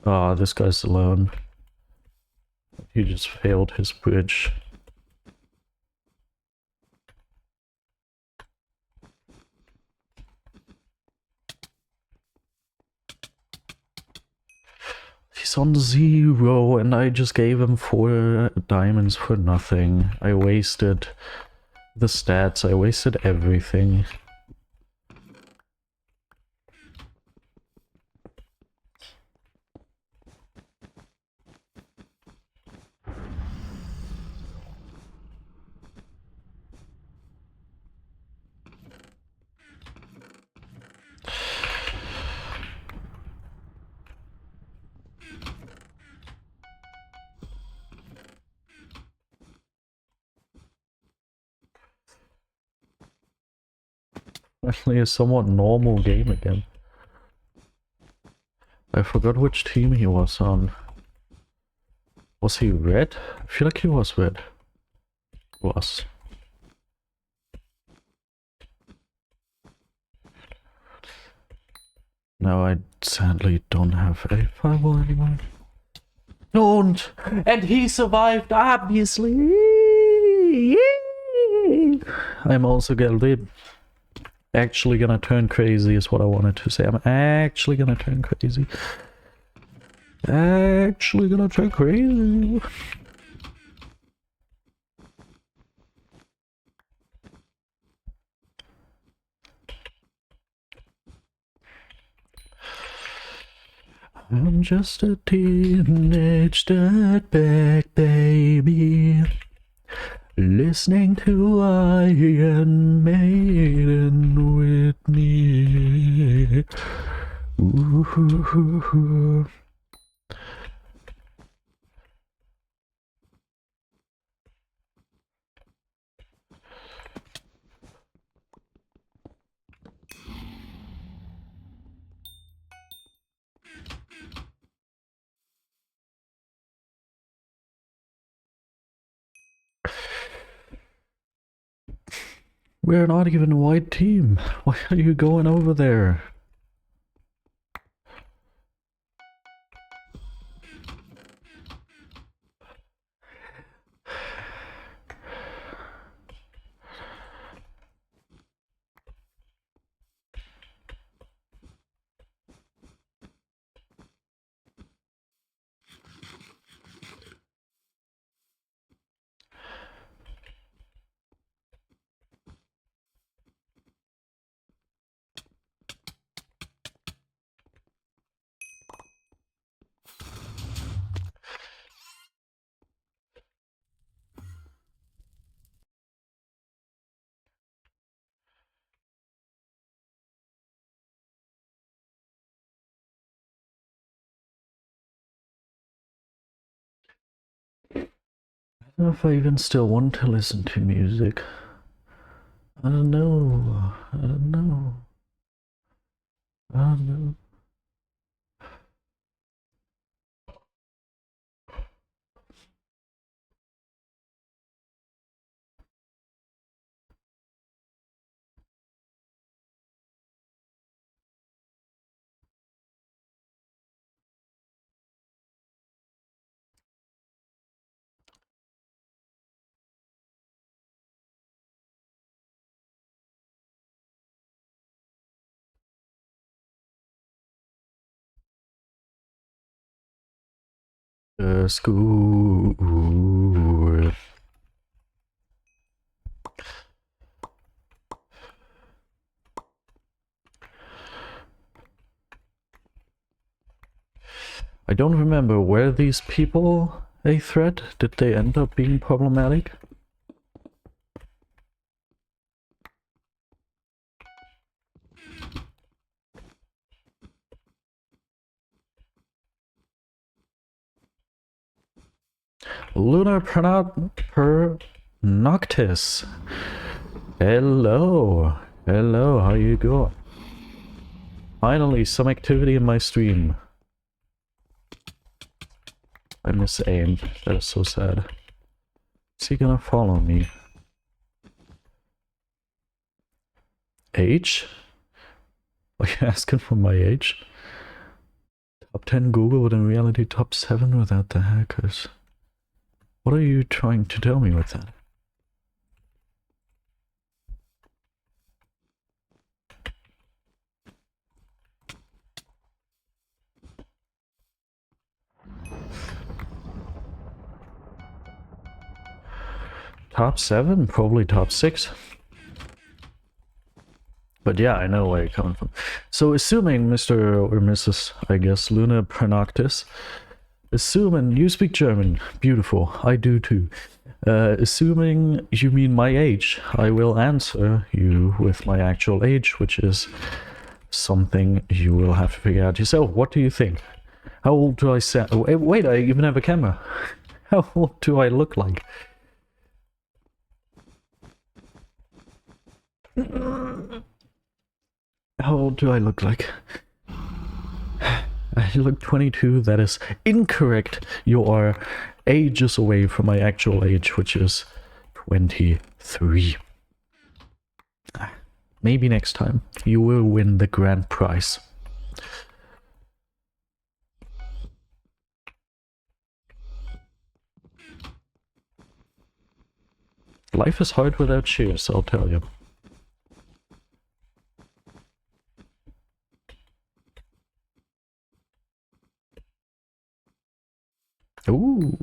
Ah, this guy's alone. He just failed his bridge. He's on 0 and I just gave him 4 diamonds for nothing. I wasted the stats, I wasted everything. Finally a somewhat normal game again. I forgot which team he was on. Was he red? I feel like he was red. Was. Now I sadly don't have a firewall anymore. Don't! And he survived, obviously! I'm also actually gonna turn crazy is what I wanted to say. I'm actually gonna turn crazy. Actually gonna turn crazy. I'm just a teenage dirtbag baby, listening to Iron Maiden with me. Ooh. We're not even a white team. Why are you going over there? I don't know if I even still want to listen to music. I don't know. I don't know. I don't know. School. I don't remember, were these people a threat? Did they end up being problematic? Lunar Noctis. Hello. Hello, how you going? Finally, some activity in my stream. I miss aim. That is so sad. Is he gonna follow me? Age? Are you asking for my age? Top 10 Google, but in reality top 7 without the hackers. What are you trying to tell me with that? Top 7? Probably top 6. But yeah, I know where you're coming from. So assuming Mr. or Mrs. I guess Luna Pernoctis, assuming you speak German, beautiful, I do too. Assuming you mean my age, I will answer you with my actual age, which is something you will have to figure out yourself. What do you think? How old do I sound? Wait, I even have a camera. How old do I look like? How old do I look like? I look 22, that is incorrect. You are ages away from my actual age, which is 23. Maybe next time you will win the grand prize. Life is hard without cheers, I'll tell you. Ooh.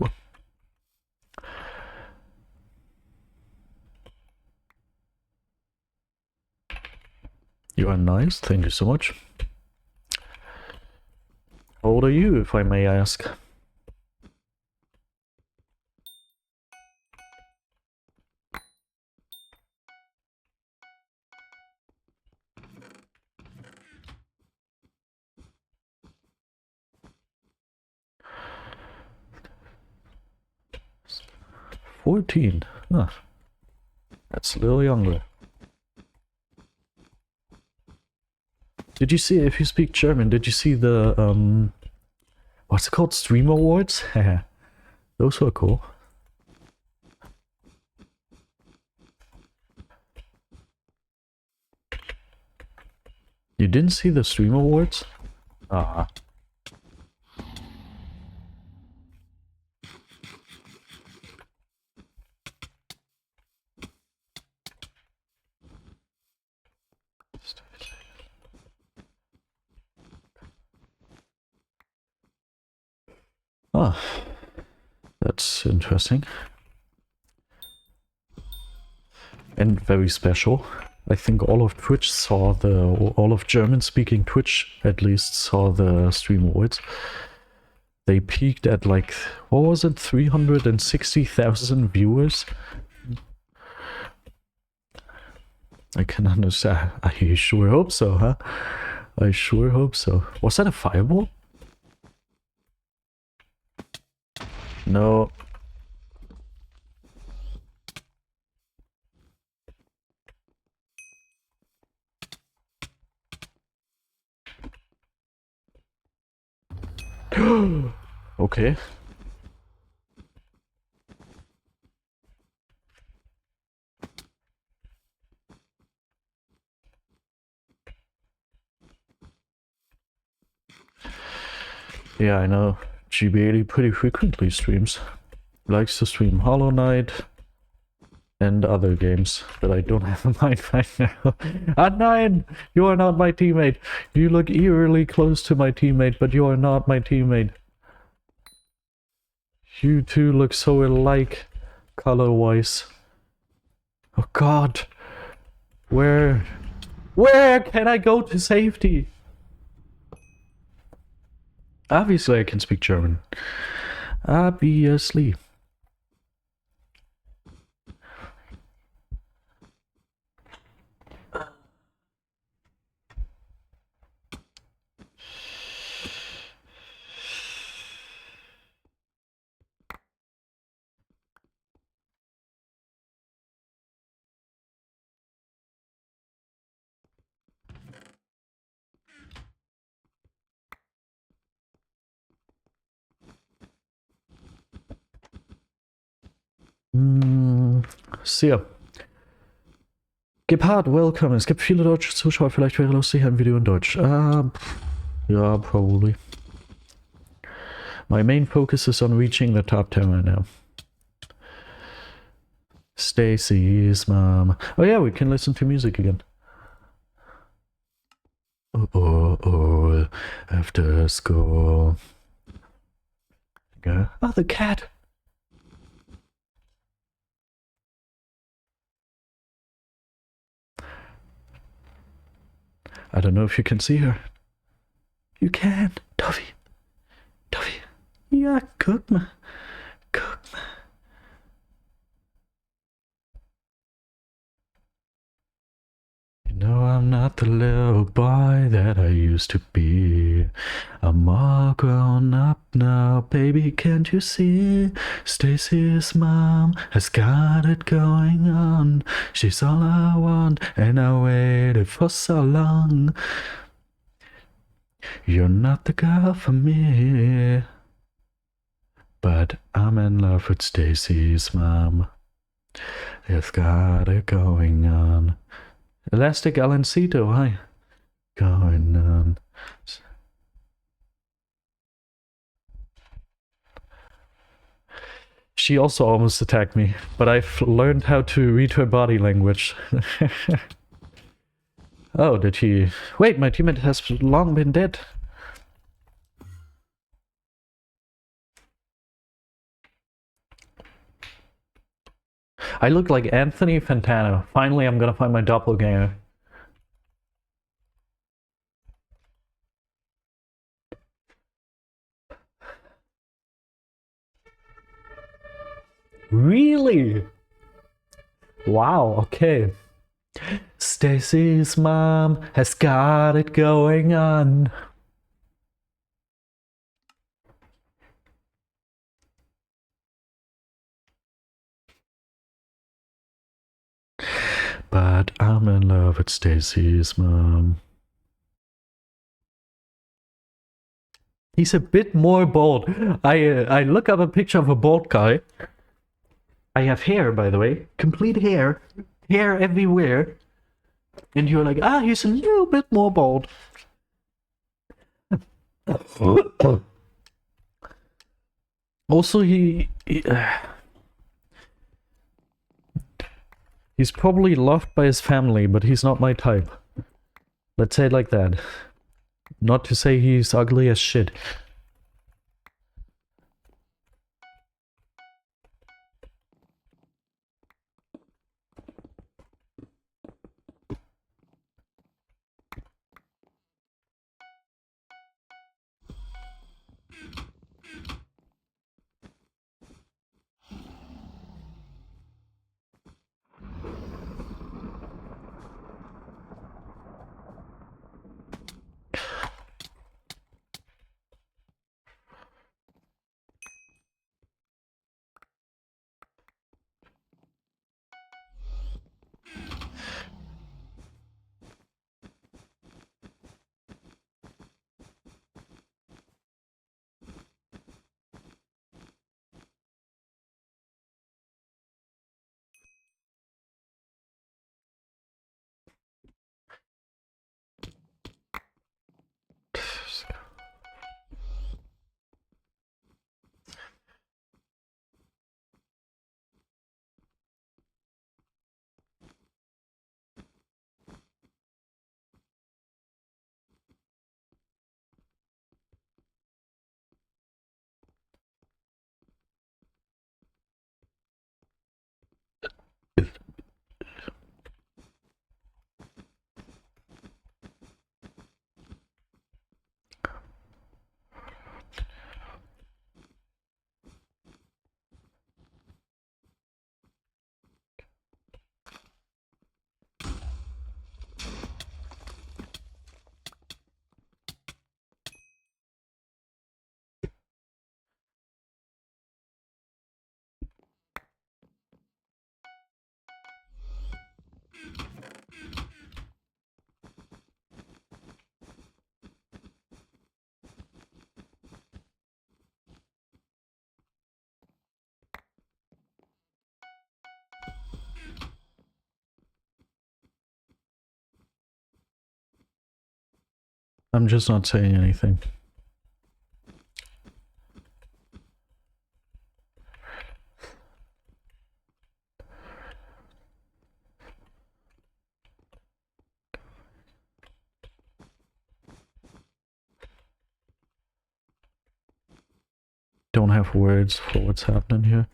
You are nice, thank you so much. How old are you, if I may ask? "14. Huh. That's a little younger. Did you see, if you speak German, did you see the, what's it called? Stream Awards? Those were cool. You didn't see the Stream Awards? Ah. Ah, that's interesting. And very special. I think all of Twitch saw all of German-speaking Twitch at least saw the Stream Awards. They peaked at like, what was it, 360,000 viewers? I can understand. I sure hope so, huh? I sure hope so. Was that a fireball? No. Okay. Yeah, I know. GBAD pretty frequently streams. Likes to stream Hollow Knight and other games that I don't have in mind right now. Nine! You are not my teammate. You look eerily close to my teammate, but you are not my teammate. You two look so alike, color-wise. Oh god. Where can I go to safety? Obviously I can speak German. Obviously. Sehr. Gepard, welcome. Es gibt viele deutsche Zuschauer. Vielleicht wäre lustig ein Video in Deutsch. Yeah, probably. My main focus is on reaching the top 10 right now. Stacy's mom. Oh yeah, we can listen to music again. Oh, after school. Yeah. Oh, the cat. I don't know if you can see her. You can. Toffee. Toffee. Ja, guck mal. Guck mal. You know I'm not the little boy that I used to be. I'm all grown up now, baby, can't you see? Stacy's mom has got it going on. She's all I want, and I waited for so long. You're not the girl for me, but I'm in love with Stacy's mom. It's got it going on. Elastic Alencito, hi. Going on. She also almost attacked me, but I've learned how to read her body language. Oh, did he... Wait, my teammate has long been dead. I look like Anthony Fantano. Finally, I'm gonna find my doppelganger. Really? Wow, okay. Stacy's mom has got it going on. But I'm in love with Stacy's mom. He's a bit more bald. I look up a picture of a bald guy. I have hair, by the way. Complete hair. Hair everywhere. And you're like, ah, he's a little bit more bald. Also, he's probably loved by his family, but he's not my type. Let's say it like that. Not to say he's ugly as shit. I'm just not saying anything. Don't have words for what's happening here.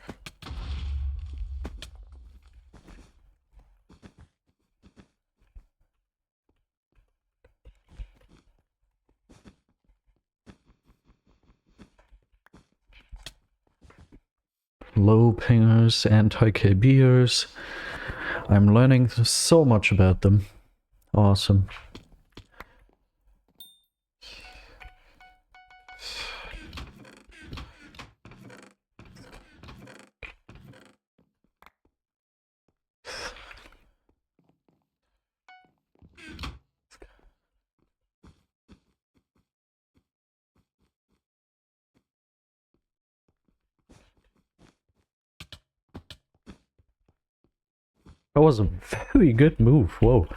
Low pingers, anti-KBers. I'm learning so much about them. Awesome. That was a very good move. Whoa.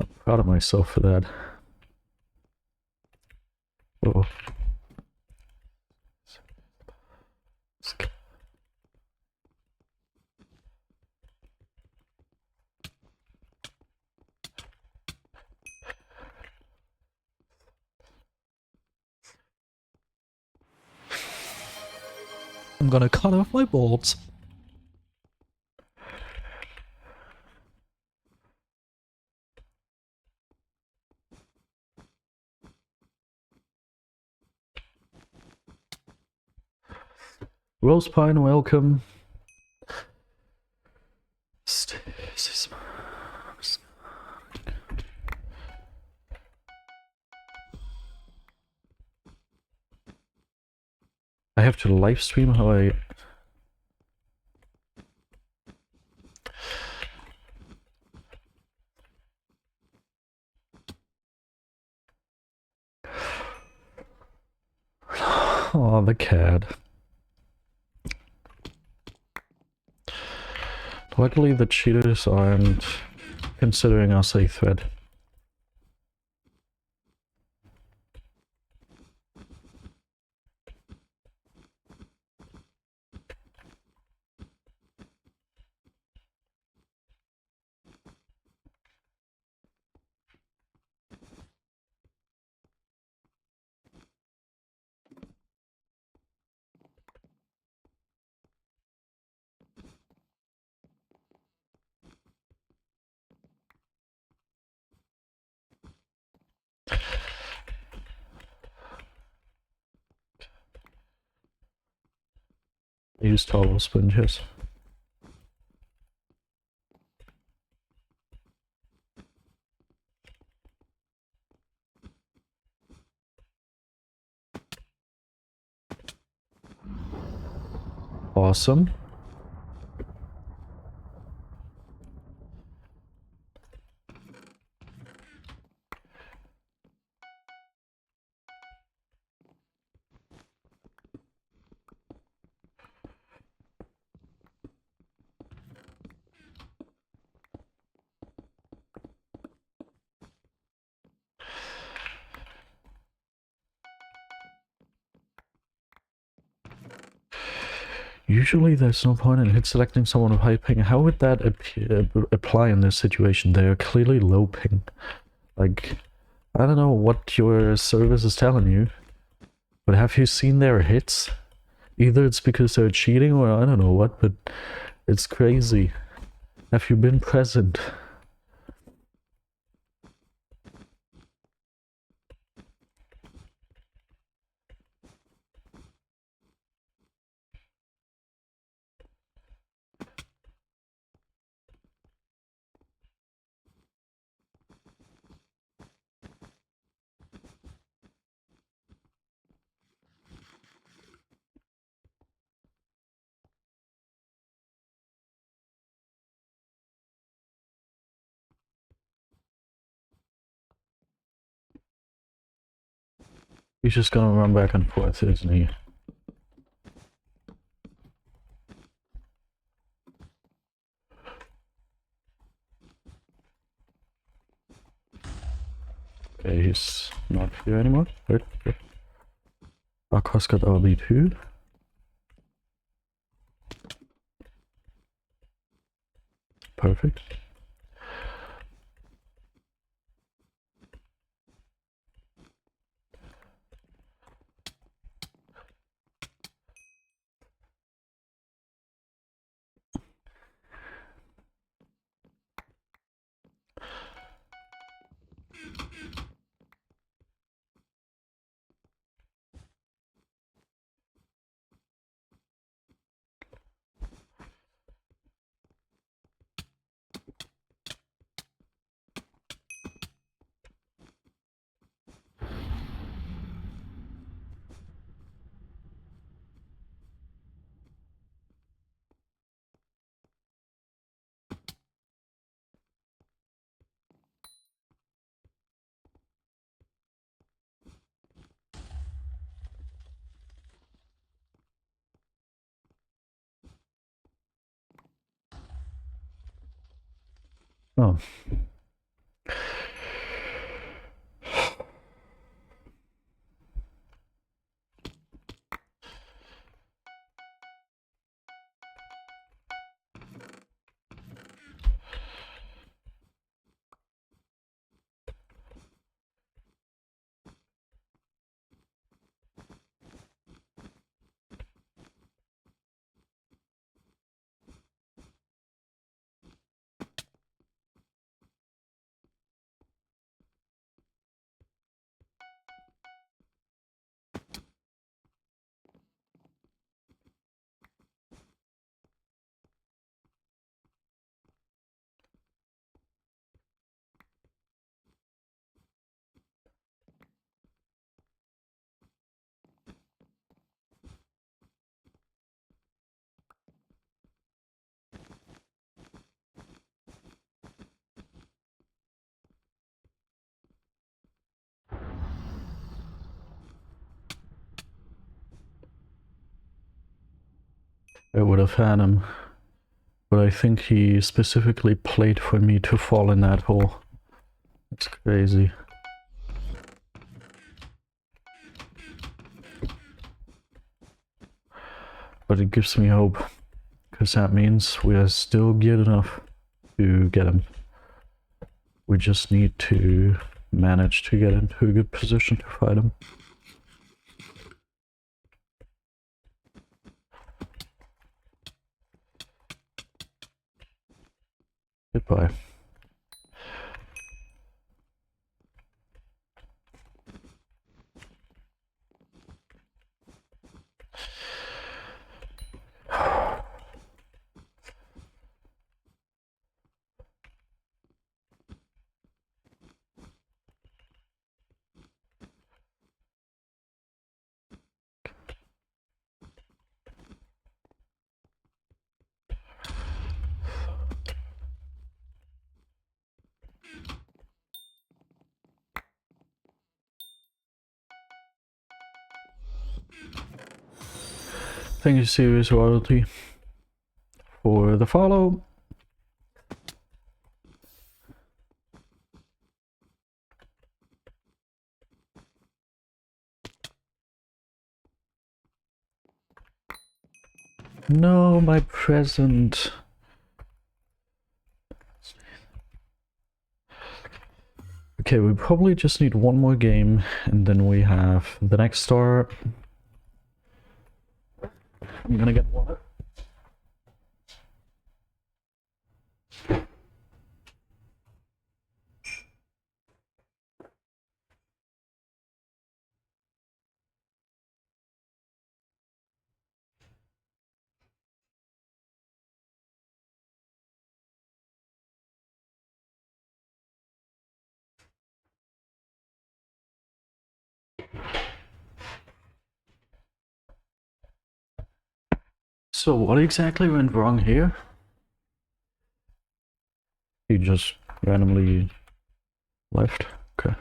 I'm proud of myself for that. Oh.
I'm gonna cut off my balls.
Rosepine, welcome. I have to live stream how I... Oh, the cat. Luckily the cheaters aren't considering us a threat. I use towel sponges. Awesome. Usually there's no point in hit selecting someone with high ping. How would that apply in this situation? They are clearly low ping. Like, I don't know what your service is telling you, but have you seen their hits? Either it's because they're cheating or I don't know what, but it's crazy. Have you been present? He's just gonna run back and forth, isn't he? Okay, he's not here anymore. Wait. Akos got RB2. Perfect. Oh. I would have had him. But I think he specifically played for me to fall in that hole. It's crazy. But it gives me hope, because that means we are still good enough to get him. We just need to manage to get into a good position to fight him. Goodbye. Thank you, Serious Royalty, for the follow. No, my present. Okay, we probably just need one more game, and then we have the next star. I'm gonna get water. So what exactly went wrong here? He just randomly left. Okay.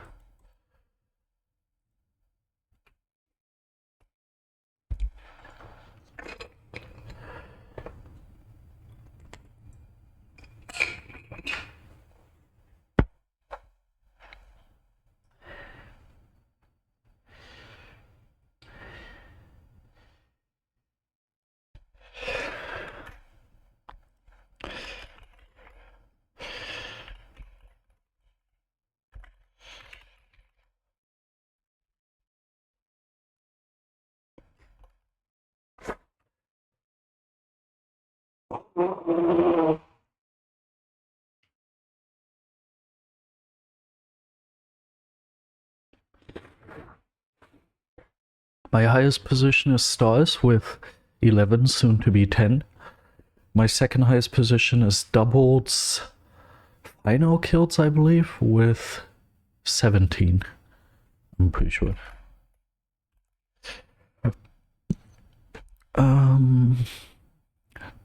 My highest position is stars with 11, soon to be 10. My second highest position is doubles, final kills, I believe, with 17. I'm pretty sure.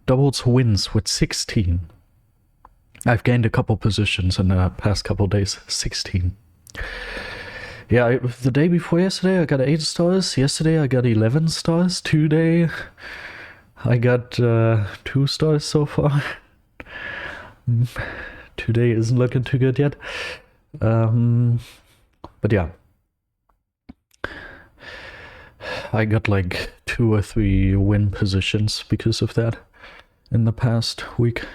Doubles wins with 16. I've gained a couple positions in the past couple days. 16. Yeah, the day before yesterday I got 8 stars. Yesterday I got 11 stars. Today I got 2 stars so far. Today isn't looking too good yet. But yeah. I got like 2 or 3 win positions because of that in the past week.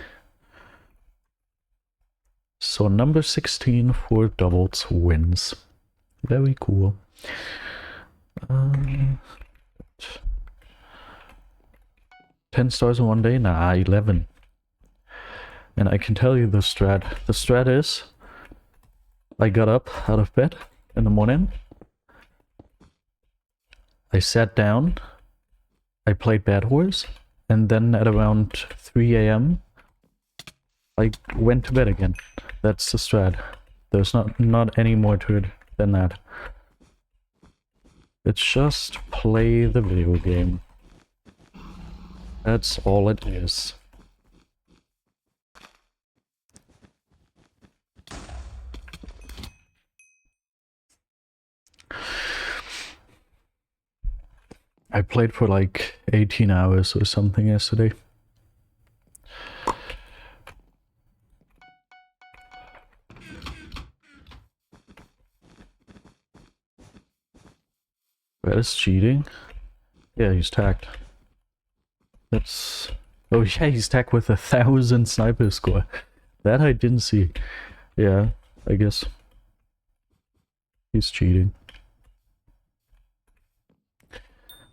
So number 16 for doubles wins. Very cool. 10 stars in one day? Nah, 11. And I can tell you the strat. The strat is, I got up out of bed in the morning. I sat down. I played BedWars. And then at around 3 AM, I went to bed again. That's the strat. There's not any more to it than that. It's just play the video game. That's all it is. I played for like 18 hours or something yesterday. That is cheating. Yeah, he's tagged. That's... Oh yeah, he's tagged with 1,000 sniper score. That I didn't see. Yeah, I guess. He's cheating.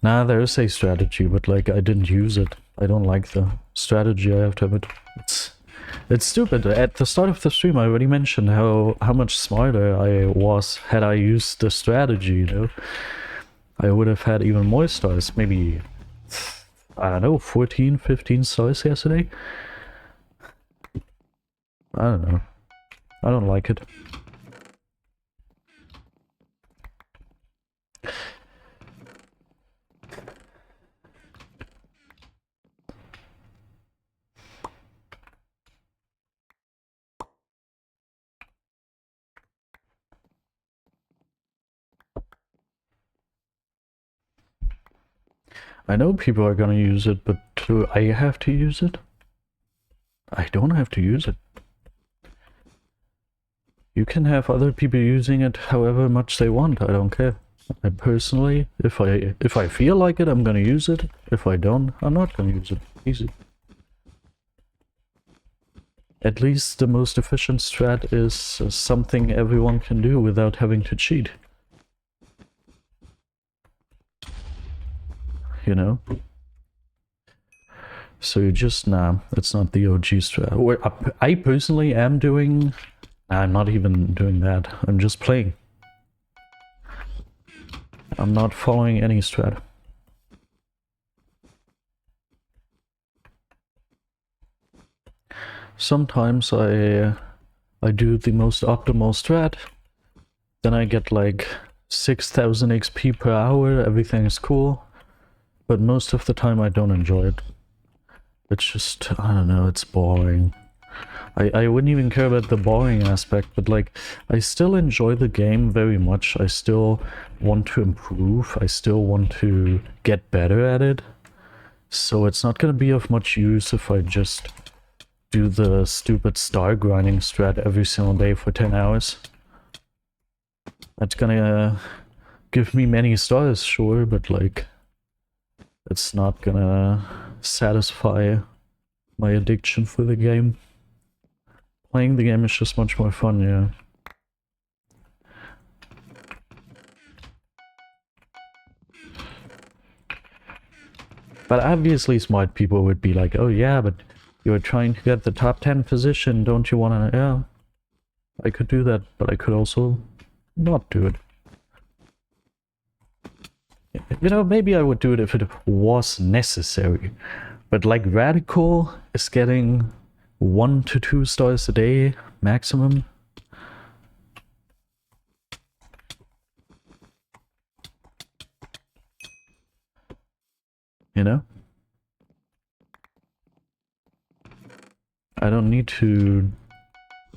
Nah, there is a strategy, but like I didn't use it. I don't like the strategy, I have to admit. It's stupid. At the start of the stream I already mentioned how much smarter I was had I used the strategy, you know? I would have had even more stars, maybe, I don't know, 14, 15 stars yesterday? I don't know. I don't like it. I know people are gonna use it, but do I have to use it? I don't have to use it. You can have other people using it however much they want, I don't care. I personally, if I feel like it, I'm gonna use it. If I don't, I'm not gonna use it. Easy. At least the most efficient strat is something everyone can do without having to cheat. You know? So you just, nah, it's not the OG strat. I personally am doing... Nah, I'm not even doing that. I'm just playing. I'm not following any strat. Sometimes I do the most optimal strat. Then I get like 6,000 XP per hour, everything is cool. But most of the time I don't enjoy it. It's just, I don't know, it's boring. I wouldn't even care about the boring aspect, but like, I still enjoy the game very much. I still want to improve. I still want to get better at it. So it's not gonna be of much use if I just do the stupid star grinding strat every single day for 10 hours. That's gonna give me many stars, sure, but like, it's not gonna satisfy my addiction for the game. Playing the game is just much more fun, yeah. But obviously smart people would be like, oh yeah, but you're trying to get the top 10 position, don't you wanna... Yeah, I could do that, but I could also not do it. You know, maybe I would do it if it was necessary. But like Radical is getting 1 to 2 stars a day maximum. You know? I don't need to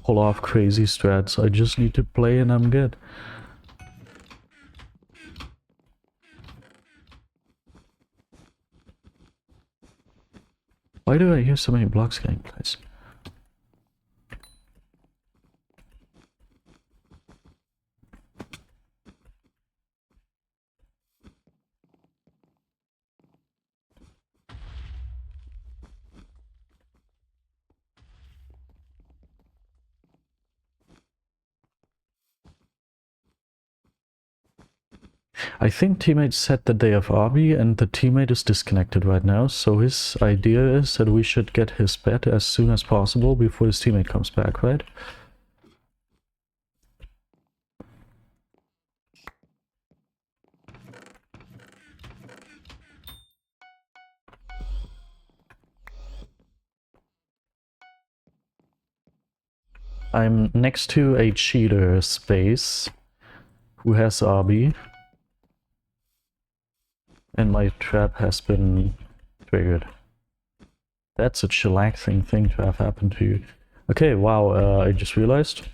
pull off crazy strats, I just need to play and I'm good. Why do I hear so many blocks getting placed? I think teammate said that they have RB and the teammate is disconnected right now, so his idea is that we should get his bed as soon as possible before his teammate comes back, right? I'm next to a cheater space who has RB. And my trap has been triggered. That's a chillaxing thing to have happened to you. Okay, wow, I just realized.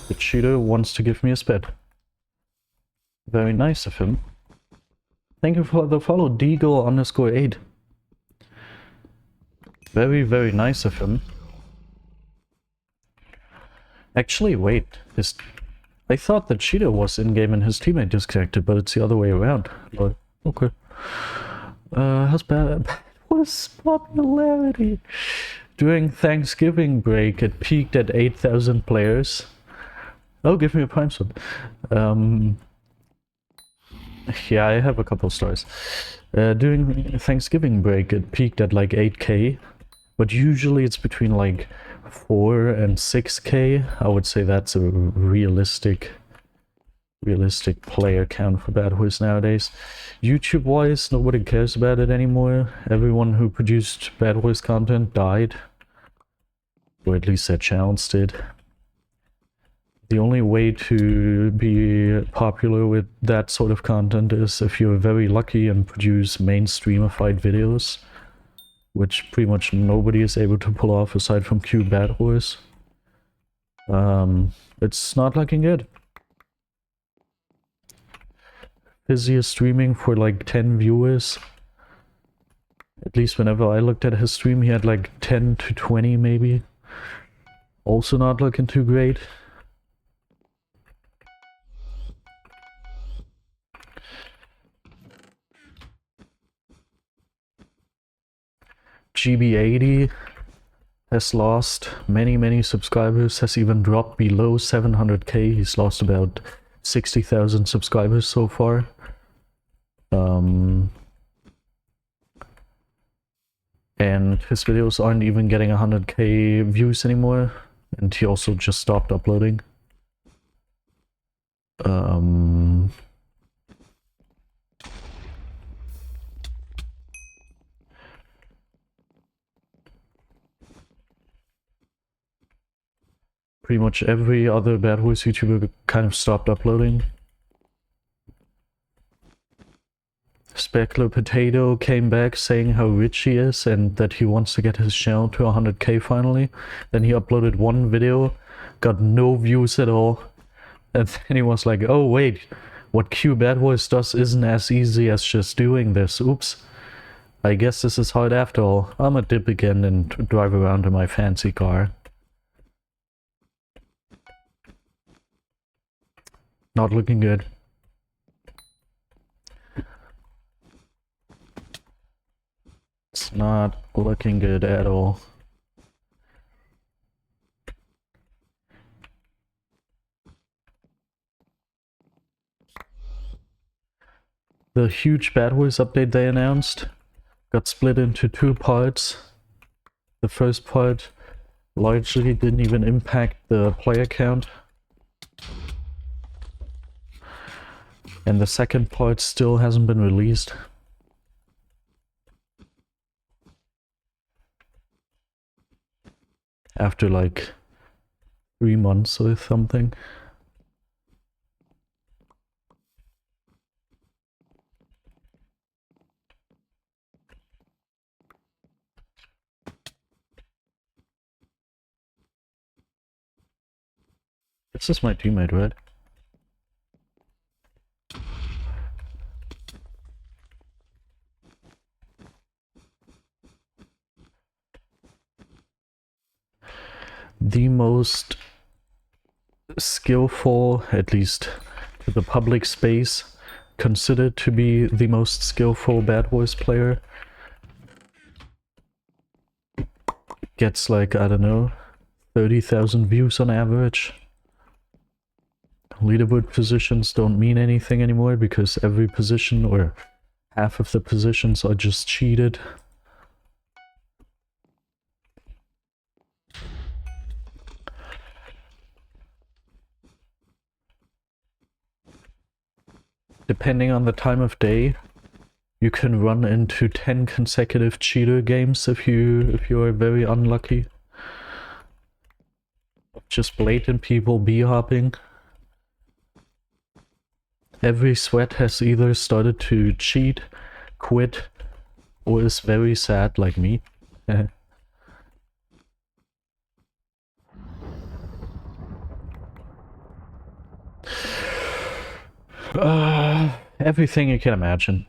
The cheater wants to give me a sped. Very nice of him. Thank you for the follow, Deagle_8. Very, very nice of him. Actually, wait. I thought that Cheetah was in-game and his teammate disconnected, but it's the other way around. But, okay. How's BedWars popularity? During Thanksgiving break, it peaked at 8,000 players. Oh, give me a prime sub. Yeah, I have a couple stars. During Thanksgiving break, it peaked at like 8k, but usually it's between like 4 and 6k. I would say that's a realistic player count for BedWars nowadays. YouTube-wise, nobody cares about it anymore. Everyone who produced BedWars content died, or at least their channels did. The only way to be popular with that sort of content is if you're very lucky and produce mainstreamified videos, which pretty much nobody is able to pull off aside from BedWars. It's not looking good. Fizzy is streaming for like 10 viewers. At least whenever I looked at his stream, he had like 10 to 20 maybe. Also not looking too great. GB80 has lost many subscribers, has even dropped below 700k. He's lost about 60,000 subscribers so far. And his videos aren't even getting 100k views anymore, and he also just stopped uploading. Pretty much every other BedWars YouTuber kind of stopped uploading. Specular Potato came back saying how rich he is and that he wants to get his channel to 100k finally. Then he uploaded one video, got no views at all, and then he was like, oh wait, what BedWars does isn't as easy as just doing this. Oops. I guess this is hard after all. I'ma dip again and drive around in my fancy car. Not looking good. It's not looking good at all. The huge BedWars update they announced got split into two parts. The first part largely didn't even impact the player count. And the second part still hasn't been released. After like 3 months or something. This is my teammate, right? The most skillful, at least to the public space, considered to be the most skillful BedWars player, gets like, I don't know, 30,000 views on average. Leaderboard positions don't mean anything anymore because every position or half of the positions are just cheated. Depending on the time of day, you can run into 10 consecutive cheater games if you are very unlucky. Just blatant people b-hopping. Every sweat has either started to cheat, quit, or is very sad like me. Everything you can imagine.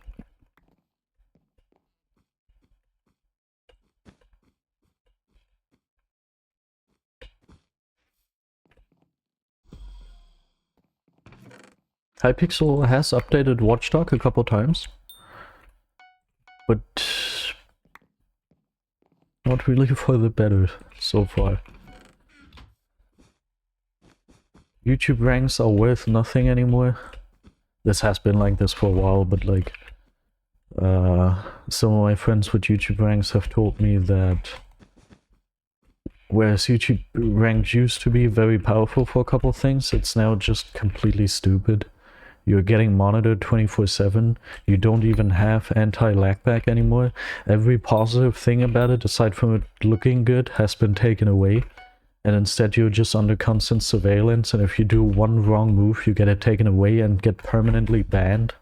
Hypixel has updated Watchdog a couple times, but not really for the better so far. YouTube ranks are worth nothing anymore. This has been like this for a while, but like some of my friends with YouTube ranks have told me that whereas YouTube ranked used to be very powerful for a couple things, it's now just completely stupid. You're getting monitored 24/7. You don't even have anti-lag back anymore. Every positive thing about it, aside from it looking good, has been taken away. And instead you're just under constant surveillance, and if you do one wrong move, you get it taken away and get permanently banned.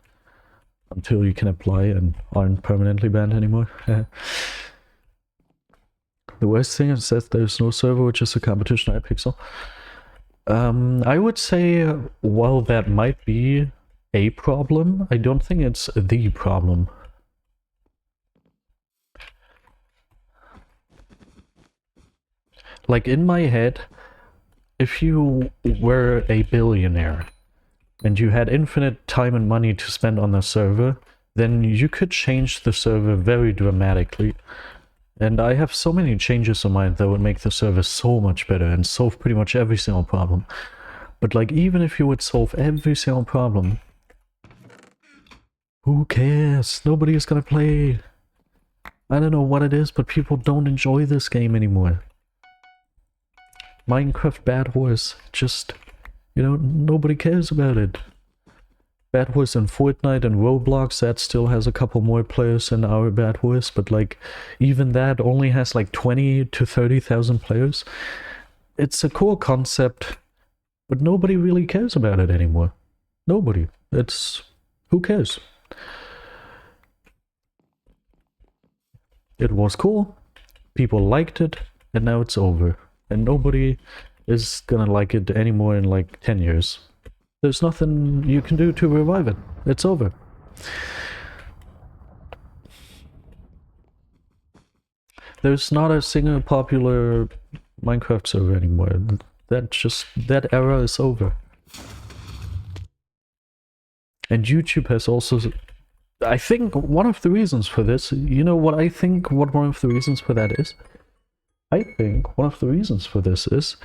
Until you can apply and aren't permanently banned anymore. The worst thing is that there's no server, which is a competition Hypixel. I would say, while that might be a problem, I don't think it's the problem. Like, in my head, if you were a billionaire and you had infinite time and money to spend on the server, then you could change the server very dramatically. And I have so many changes in mind that would make the server so much better and solve pretty much every single problem. But like, even if you would solve every single problem, who cares? Nobody is gonna play. I don't know what it is, but people don't enjoy this game anymore. Minecraft BedWars, just, you know, nobody cares about it. BedWars and Fortnite and Roblox, that still has a couple more players than our BedWars, but like, even that only has like 20 to 30,000 players. It's a cool concept, but nobody really cares about it anymore. Nobody. It's... who cares? It was cool, people liked it, and now it's over. And nobody is gonna like it anymore in like 10 years. There's nothing you can do to revive it. It's over. There's not a single popular Minecraft server anymore. That era is over. And YouTube has also... I think one of the reasons for this, you know what I think what one of the reasons for that is? I think one of the reasons for this is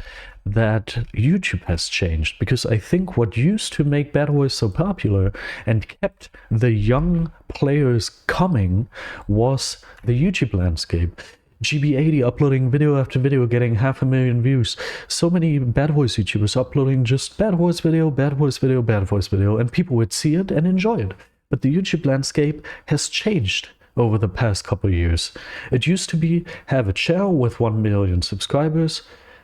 that YouTube has changed, because I think what used to make BedWars so popular and kept the young players coming was the YouTube landscape. GB80 uploading video after video, getting 500,000 views. So many BedWars YouTubers uploading just BedWars video, BedWars video, BedWars video, and people would see it and enjoy it. But the YouTube landscape has changed over the past couple of years. It used to be, have a channel with 1 million subscribers,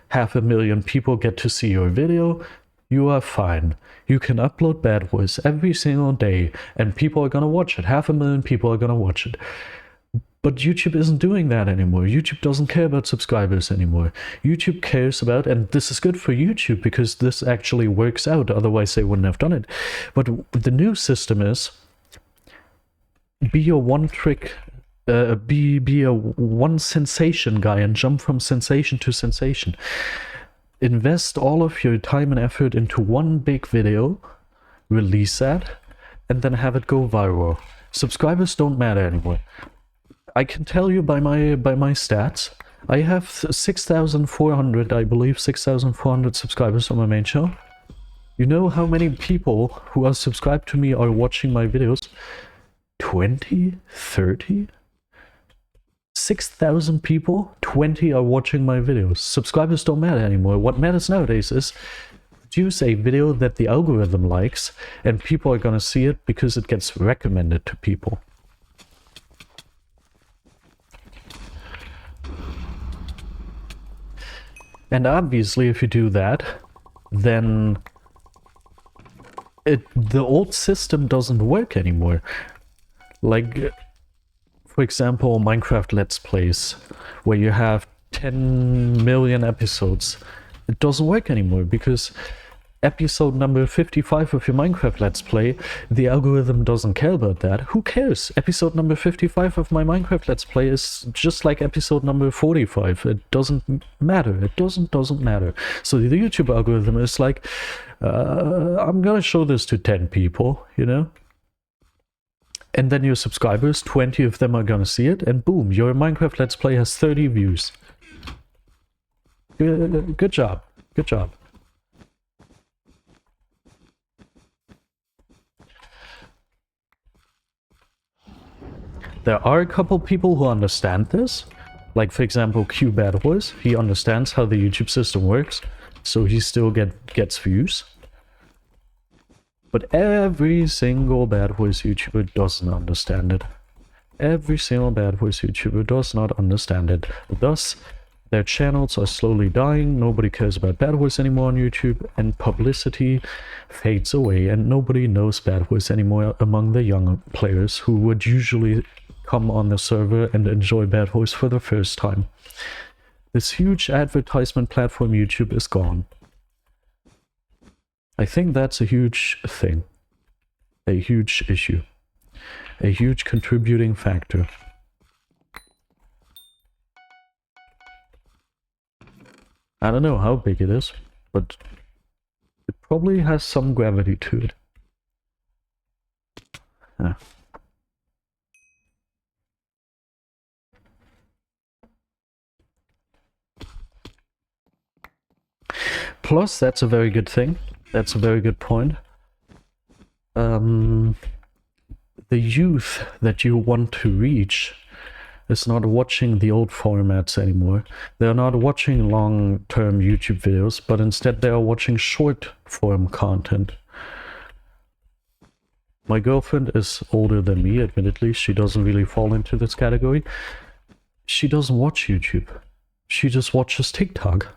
500,000 people get to see your video, you are fine. You can upload BedWars every single day and people are gonna watch it. 500,000 people are gonna watch it. But YouTube isn't doing that anymore. YouTube doesn't care about subscribers anymore. YouTube cares about, and this is good for YouTube because this actually works out, otherwise they wouldn't have done it. But the new system is, be a one-trick, be a one-sensation guy and jump from sensation to sensation. Invest all of your time and effort into one big video, release that, and then have it go viral. Subscribers don't matter anymore. I can tell you by my stats, I have 6,400, I believe, 6,400 subscribers on my main channel. You know how many people who are subscribed to me are watching my videos? 20? 30? 6,000 people? 20 are watching my videos. Subscribers don't matter anymore. What matters nowadays is produce a video that the algorithm likes and people are gonna see it because it gets recommended to people. And obviously if you do that, then the old system doesn't work anymore. Like, for example, Minecraft Let's Plays, where you have 10 million episodes. It doesn't work anymore because episode number 55 of your Minecraft Let's Play, the algorithm doesn't care about that. Who cares? Episode number 55 of my Minecraft Let's Play is just like episode number 45. It doesn't matter. It doesn't matter. So the YouTube algorithm is like, I'm gonna show this to 10 people, you know? And then your subscribers, 20 of them are gonna see it, and boom, your Minecraft Let's Play has 30 views. Good job. Good job. There are a couple people who understand this. Like, for example, BedWars. He understands how the YouTube system works, so he still gets views. But every single BedWars YouTuber doesn't understand it. Every single BedWars YouTuber does not understand it. Thus, their channels are slowly dying, nobody cares about BedWars anymore on YouTube, and publicity fades away, and nobody knows BedWars anymore among the younger players who would usually come on the server and enjoy BedWars for the first time. This huge advertisement platform YouTube is gone. I think that's a huge thing. A huge issue. A huge contributing factor. I don't know how big it is, but it probably has some gravity to it. Yeah. Plus, that's a very good thing. That's a very good point. The youth that you want to reach is not watching the old formats anymore. They're not watching long-term YouTube videos, but instead they are watching short-form content. My girlfriend is older than me, admittedly. She doesn't really fall into this category. She doesn't watch YouTube. She just watches TikTok.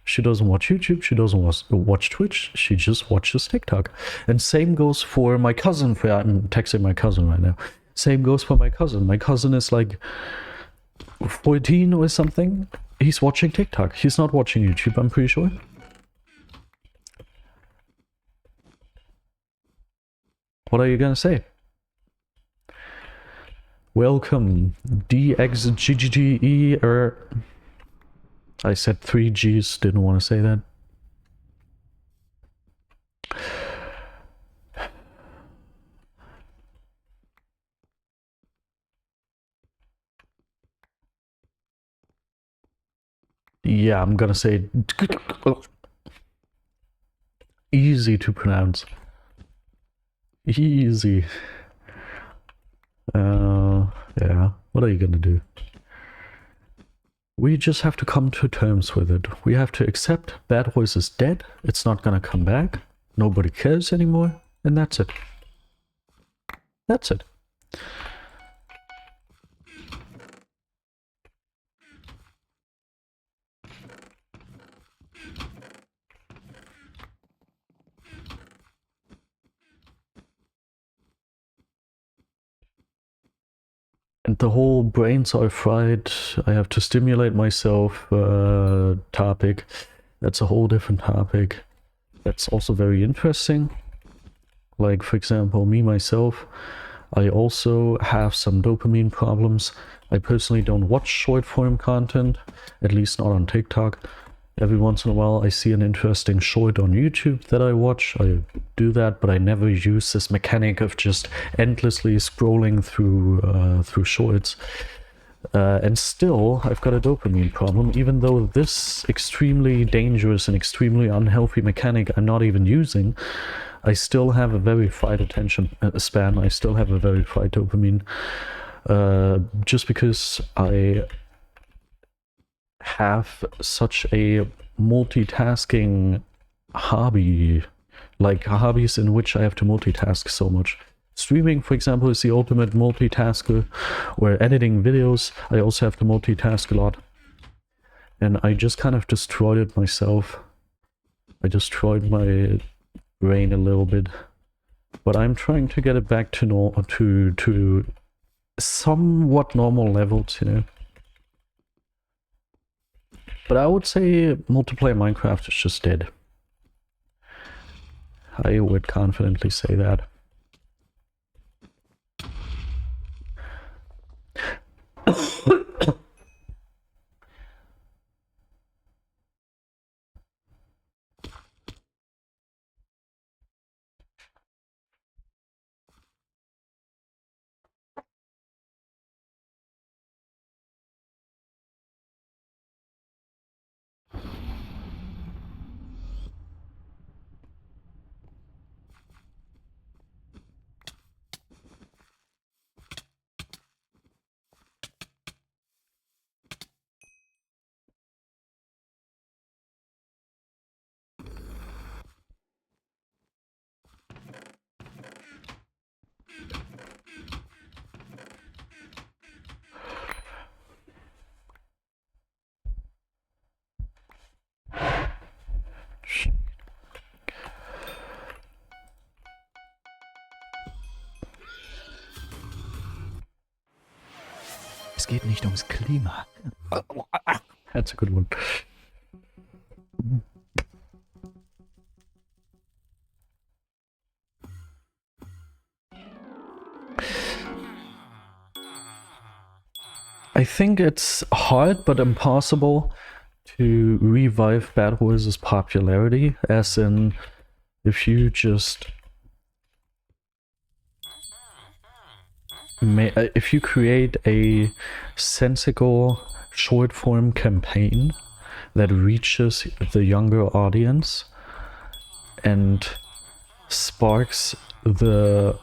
She doesn't watch YouTube, she doesn't watch Twitch, she just watches TikTok. And same goes for my cousin. I'm texting my cousin right now. Same goes for my cousin. My cousin is like 14 or something. He's watching TikTok. He's not watching YouTube, I'm pretty sure. What are you gonna say? Welcome, DXGGE, I said 3 Gs, didn't want to say that. Yeah, I'm gonna say easy to pronounce. Easy. Yeah, what are you gonna do? We just have to come to terms with it. We have to accept BedWars is dead. It's not gonna come back. Nobody cares anymore. And that's it. That's it. And the whole brains are fried, I have to stimulate myself topic, that's a whole different topic. That's also very interesting. Like, for example, me myself, I also have some dopamine problems. I personally don't watch short form content, at least not on TikTok. Every once in a while I see an interesting short on YouTube that I watch. I do that, but I never use this mechanic of just endlessly scrolling through shorts. And still, I've got a dopamine problem, even though this extremely dangerous and extremely unhealthy mechanic I'm not even using. I still have a very fried attention span. I still have a very fried dopamine. Just because I have such a multitasking hobby, like hobbies in which I have to multitask so much. Streaming, for example, is the ultimate multitasker, or editing videos, I also have to multitask a lot. And I just kind of destroyed it myself. I destroyed my brain a little bit. But I'm trying to get it back to somewhat normal levels, you know. But I would say multiplayer Minecraft is just dead. I would confidently say that.
Es geht nicht ums Klima.
That's a good one. I think it's hard but impossible to revive BedWars' popularity, as in if you just if you create a sensible short form campaign that reaches the younger audience and sparks the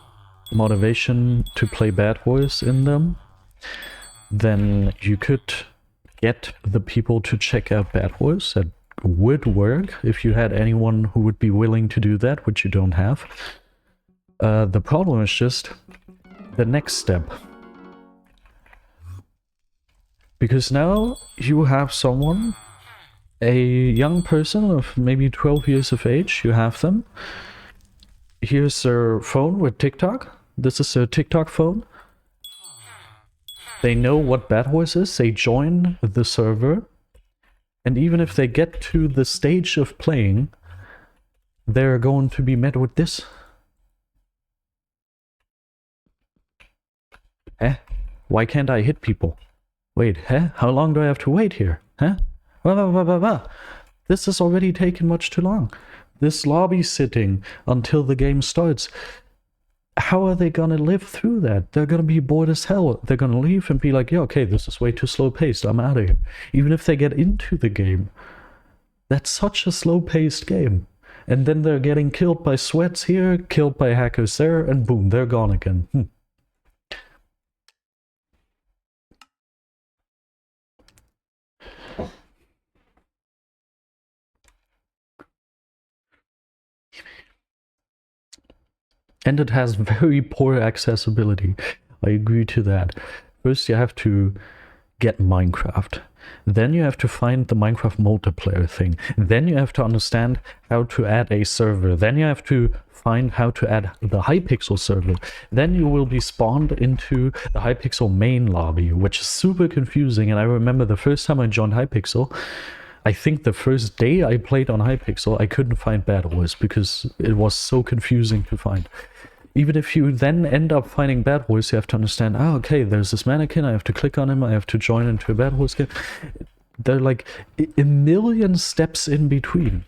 motivation to play BedWars in them, then you could get the people to check out BedWars. That would work if you had anyone who would be willing to do that, which you don't have. The problem is just the next step. Because now you have someone, a young person of maybe 12 years of age, you have them. Here's their phone with TikTok. This is their TikTok phone. They know what BedWars is, they join the server, and even if they get to the stage of playing, they're going to be met with this. Eh? Why can't I hit people? Wait, how long do I have to wait here? This has already taken much too long. This lobby sitting until the game starts. How are they gonna live through that? They're gonna be bored as hell. They're gonna leave and be like, yeah, okay, this is way too slow paced, I'm out of here. Even if they get into the game, that's such a slow paced game. And then they're getting killed by sweats here, killed by hackers there, and boom, they're gone again. And it has very poor accessibility. I agree to that. First you have to get Minecraft. Then you have to find the Minecraft multiplayer thing. Then you have to understand how to add a server. Then you have to find how to add the Hypixel server. Then you will be spawned into the Hypixel main lobby, which is super confusing. And I remember the first time I joined Hypixel, I think the first day I played on Hypixel, I couldn't find BedWars because it was so confusing to find. Even if you then end up finding BedWars, you have to understand, oh, okay, there's this mannequin, I have to click on him, I have to join into a BedWars game. There are like a million steps in between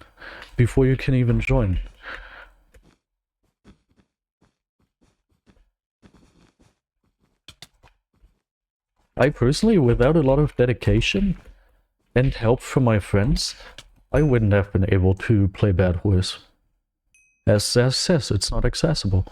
before you can even join. I personally, without a lot of dedication and help from my friends, I wouldn't have been able to play BedWars. As says, it's not accessible.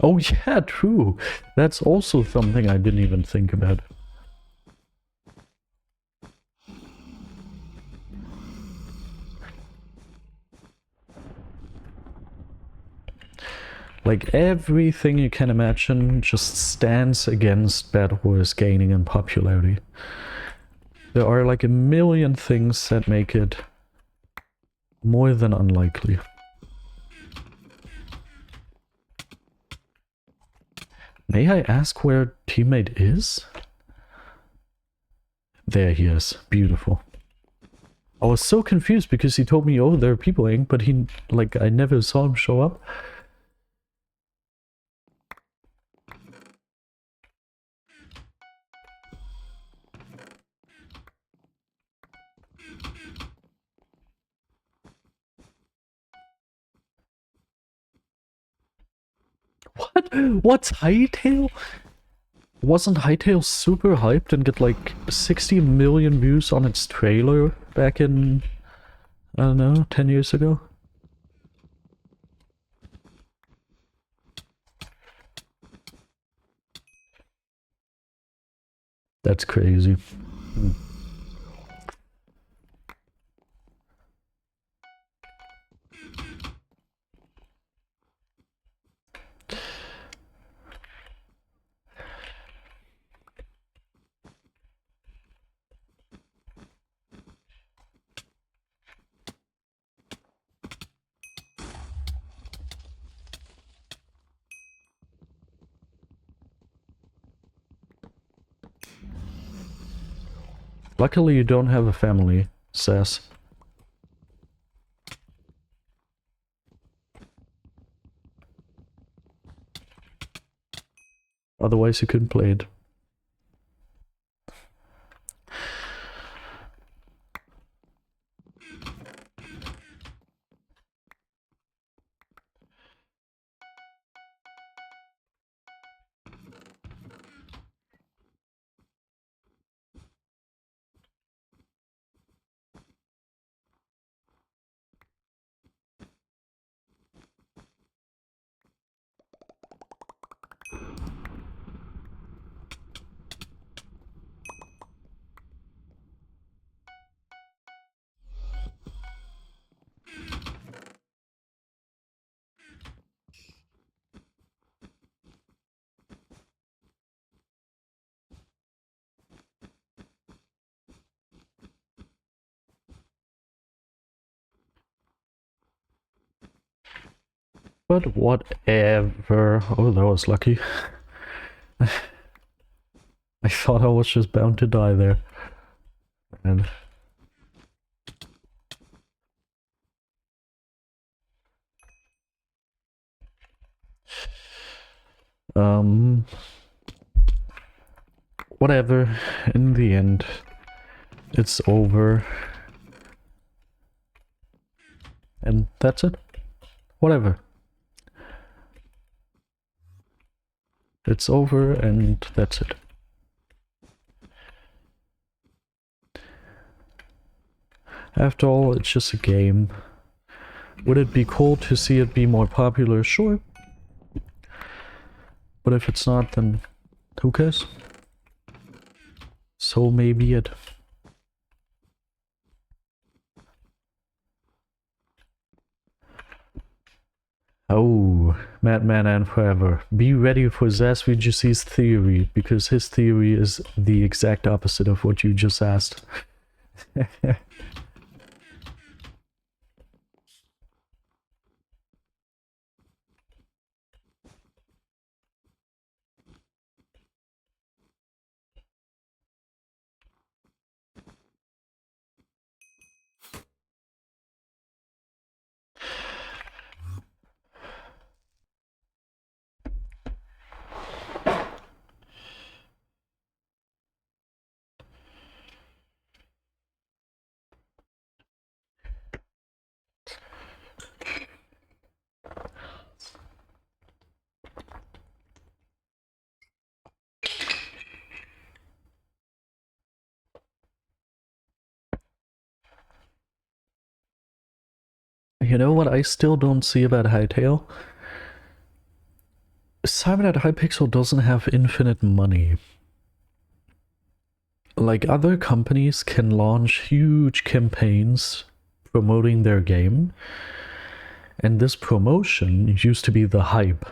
Oh yeah, true. That's also something I didn't even think about. Like everything you can imagine just stands against BedWars gaining in popularity. There are like a million things that make it more than unlikely. May I ask where teammate is? There he is. Beautiful. I was so confused because he told me, oh, there are people in, but he, like, I never saw him show up. What? What's Hypixel? Wasn't Hypixel super hyped and get like 60 million views on its trailer back in, I don't know, 10 years ago? That's crazy. Luckily you don't have a family, Sass. Otherwise you couldn't play it. But whatever. Oh, that was lucky. I thought I was just bound to die there. And whatever. In the end, it's over. And that's it. Whatever. It's over and that's it. After all, it's just a game. Would it be cool to see it be more popular? Sure. But if it's not, then who cares? So maybe it. Oh, Madman and Forever. Be ready for ZazVGC's theory, because his theory is the exact opposite of what you just asked. You know what I still don't see about Hypixel? Simon at Hypixel doesn't have infinite money. Like, other companies can launch huge campaigns promoting their game, and this promotion used to be the hype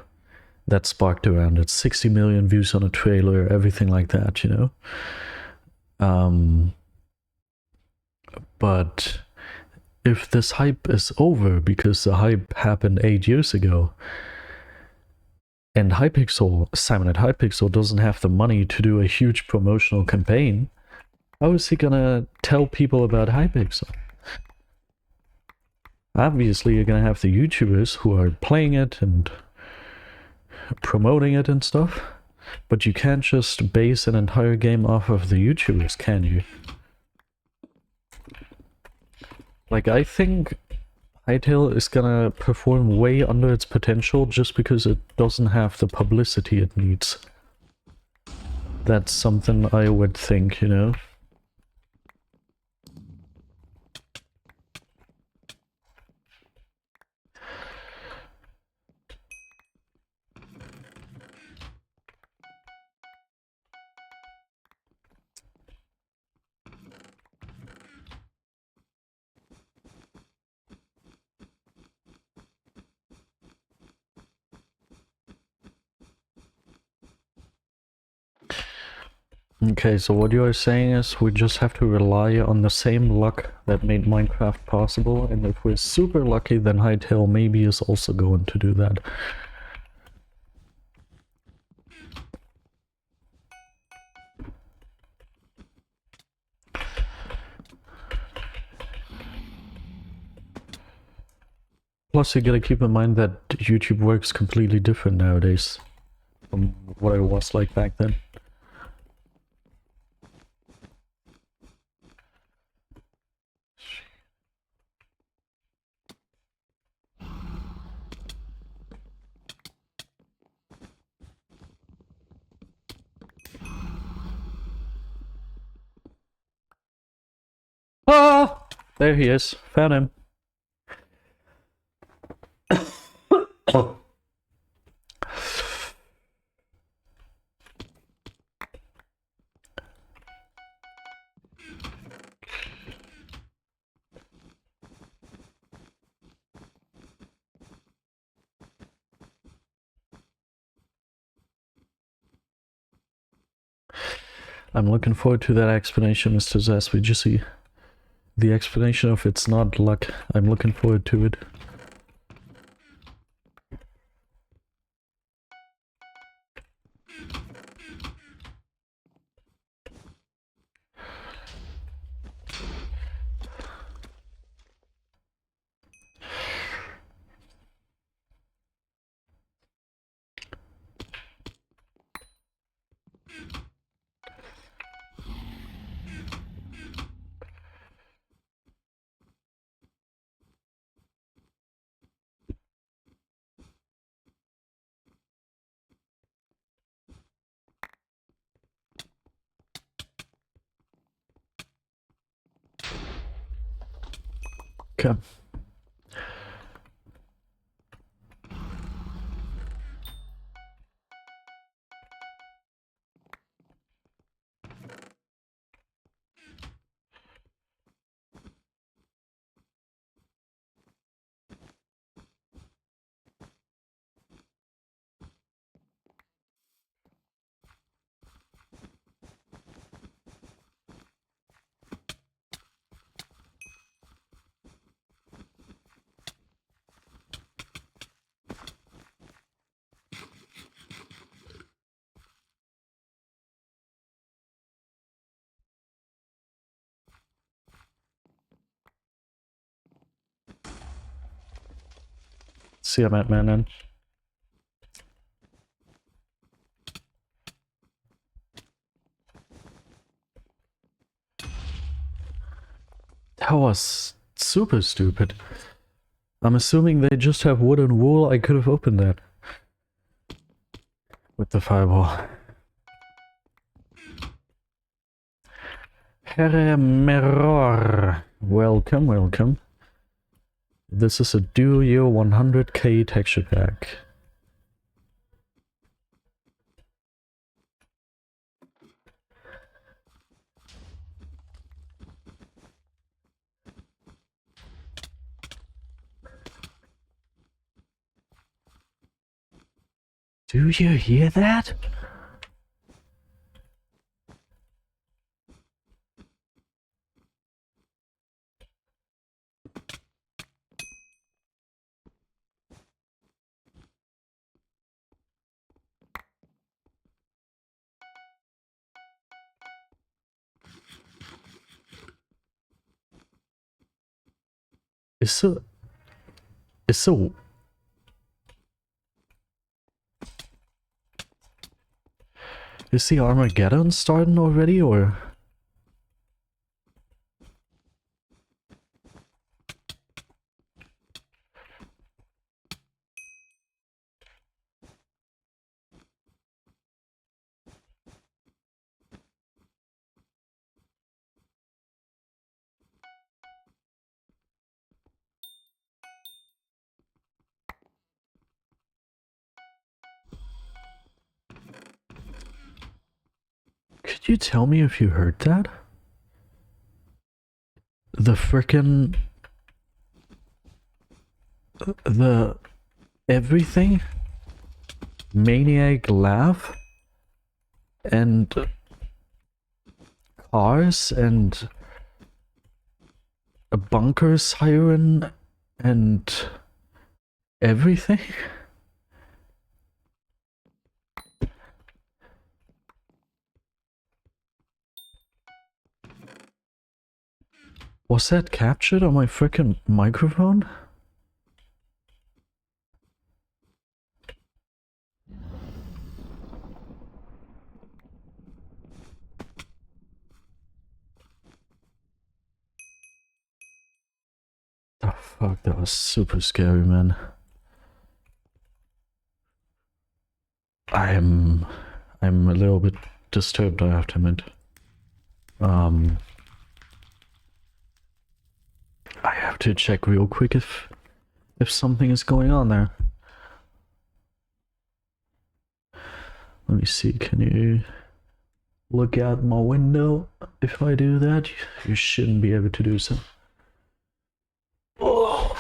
that sparked around it. 60 million views on a trailer, everything like that, you know? But if this hype is over, because the hype happened 8 years ago, and Simon at Hypixel doesn't have the money to do a huge promotional campaign, how is he gonna tell people about Hypixel? Obviously, you're gonna have the YouTubers who are playing it and promoting it and stuff, but you can't just base an entire game off of the YouTubers, can you? Like, I think Hytale is gonna perform way under its potential just because it doesn't have the publicity it needs. That's something I would think, you know? Okay, so what you are saying is we just have to rely on the same luck that made Minecraft possible, and if we're super lucky, then Hytale maybe is also going to do that. Plus, you gotta keep in mind that YouTube works completely different nowadays from what it was like back then. Ah! There he is. Found him. Oh. I'm looking forward to that explanation, Mr. Zasvijisi. The explanation of it's not luck. I'm looking forward to it. Okay. See you, Matt Manon. That was super stupid. I'm assuming they just have wood and wool. I could have opened that with the fireball. Herre Meror, welcome, welcome. This is a Do Your 100k texture pack. Do you hear that? Is so... Is so... Is the Armageddon starting already, or...? Could you tell me if you heard that? The frickin'... The... Everything? Maniac laugh? And... Cars and... A bunker siren and... Everything? Was that captured on my frickin' microphone? Oh fuck, that was super scary, man. I'm a little bit disturbed, I have to admit. I have to check real quick if something is going on there. Let me see, can you look out my window? If I do that, you shouldn't be able to do so. Oh.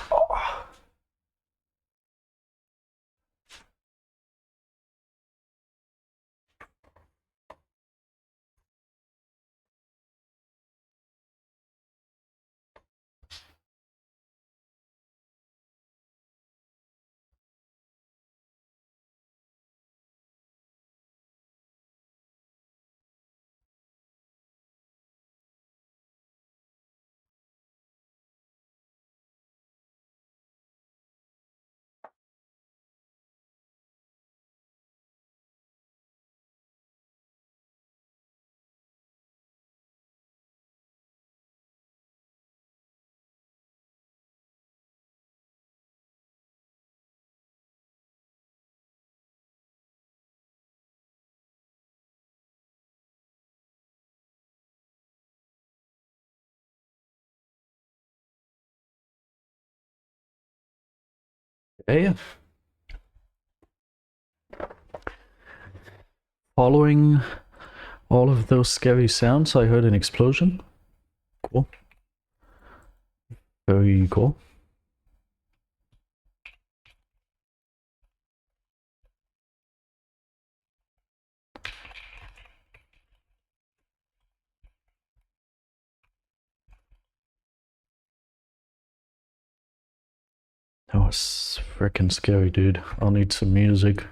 Hey. Following all of those scary sounds, I heard an explosion. Cool. Very cool. That was freaking scary, dude. I'll need some music.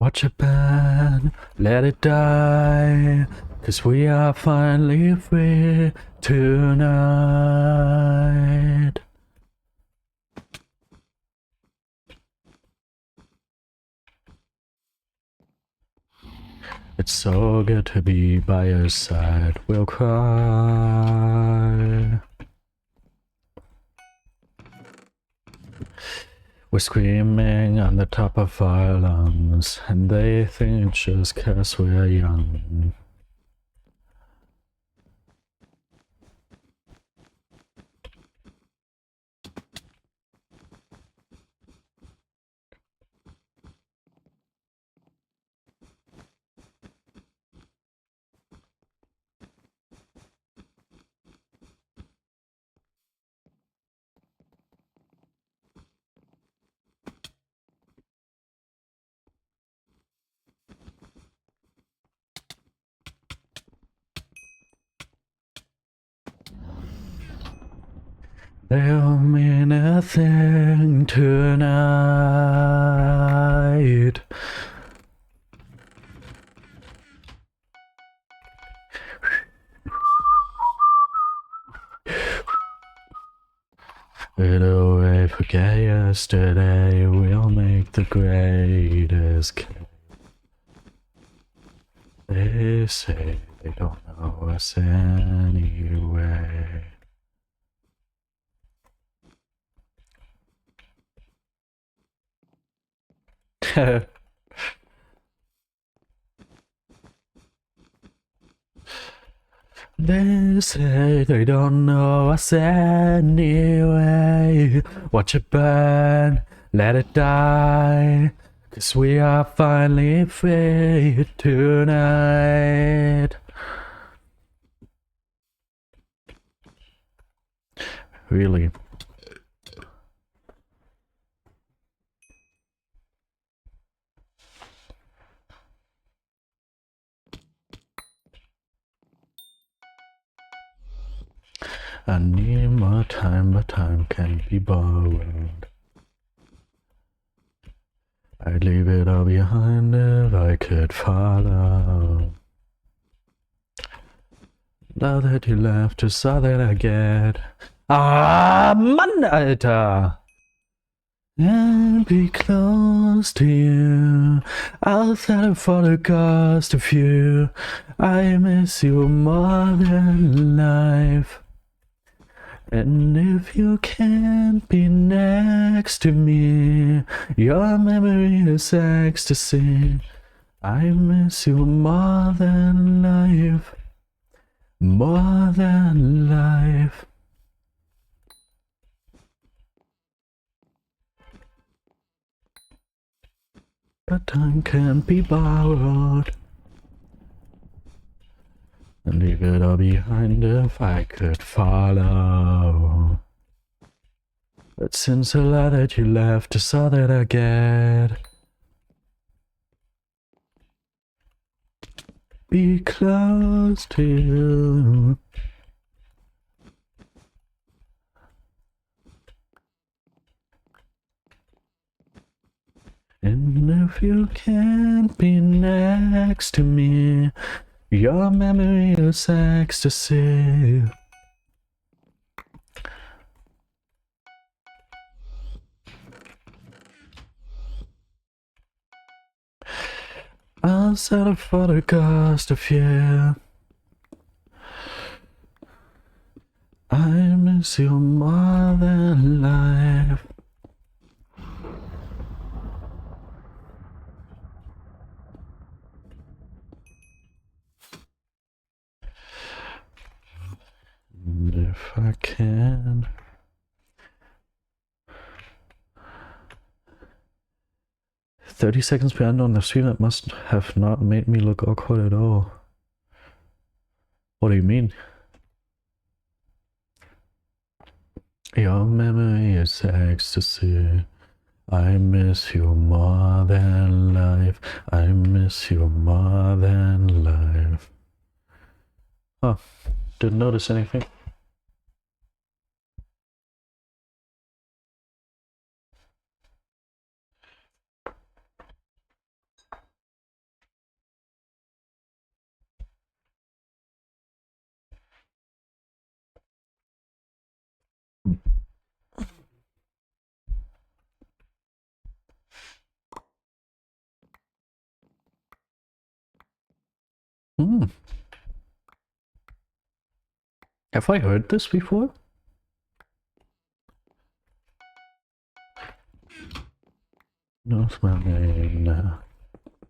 Watch it burn, let it die. 'Cause we are finally free tonight. It's so good to be by your side. We'll cry. We're screaming on the top of our lungs, and they think it's just 'cause we're young. They'll mean a thing tonight. It'll way forget yesterday. We'll make the greatest cake. They say they don't know us anyway. They say they don't know us anyway. Watch it burn, let it die. 'Cause we are finally free tonight. Really? I need more time, but time can't be borrowed. I'd leave it all behind if I could follow. Now that you left, just all that I get. Manata! And be close to you. I'll settle for the cost of you. I miss you more than life. And if you can't be next to me, your memory is ecstasy. I miss you more than life. More than life. But time can't be borrowed. And leave it all behind if I could follow. But since the lot that you left is all that I get. Be close to you. And if you can't be next to me, your memory is ecstasy. I'll settle for the cost of you. I miss you more than life. And if I can, 30 seconds behind on the stream, that must have not made me look awkward at all. What do you mean? Your memory is ecstasy. I miss you more than life. I miss you more than life. Huh. Didn't notice anything. Hmm. Have I heard this before? Knows my name now.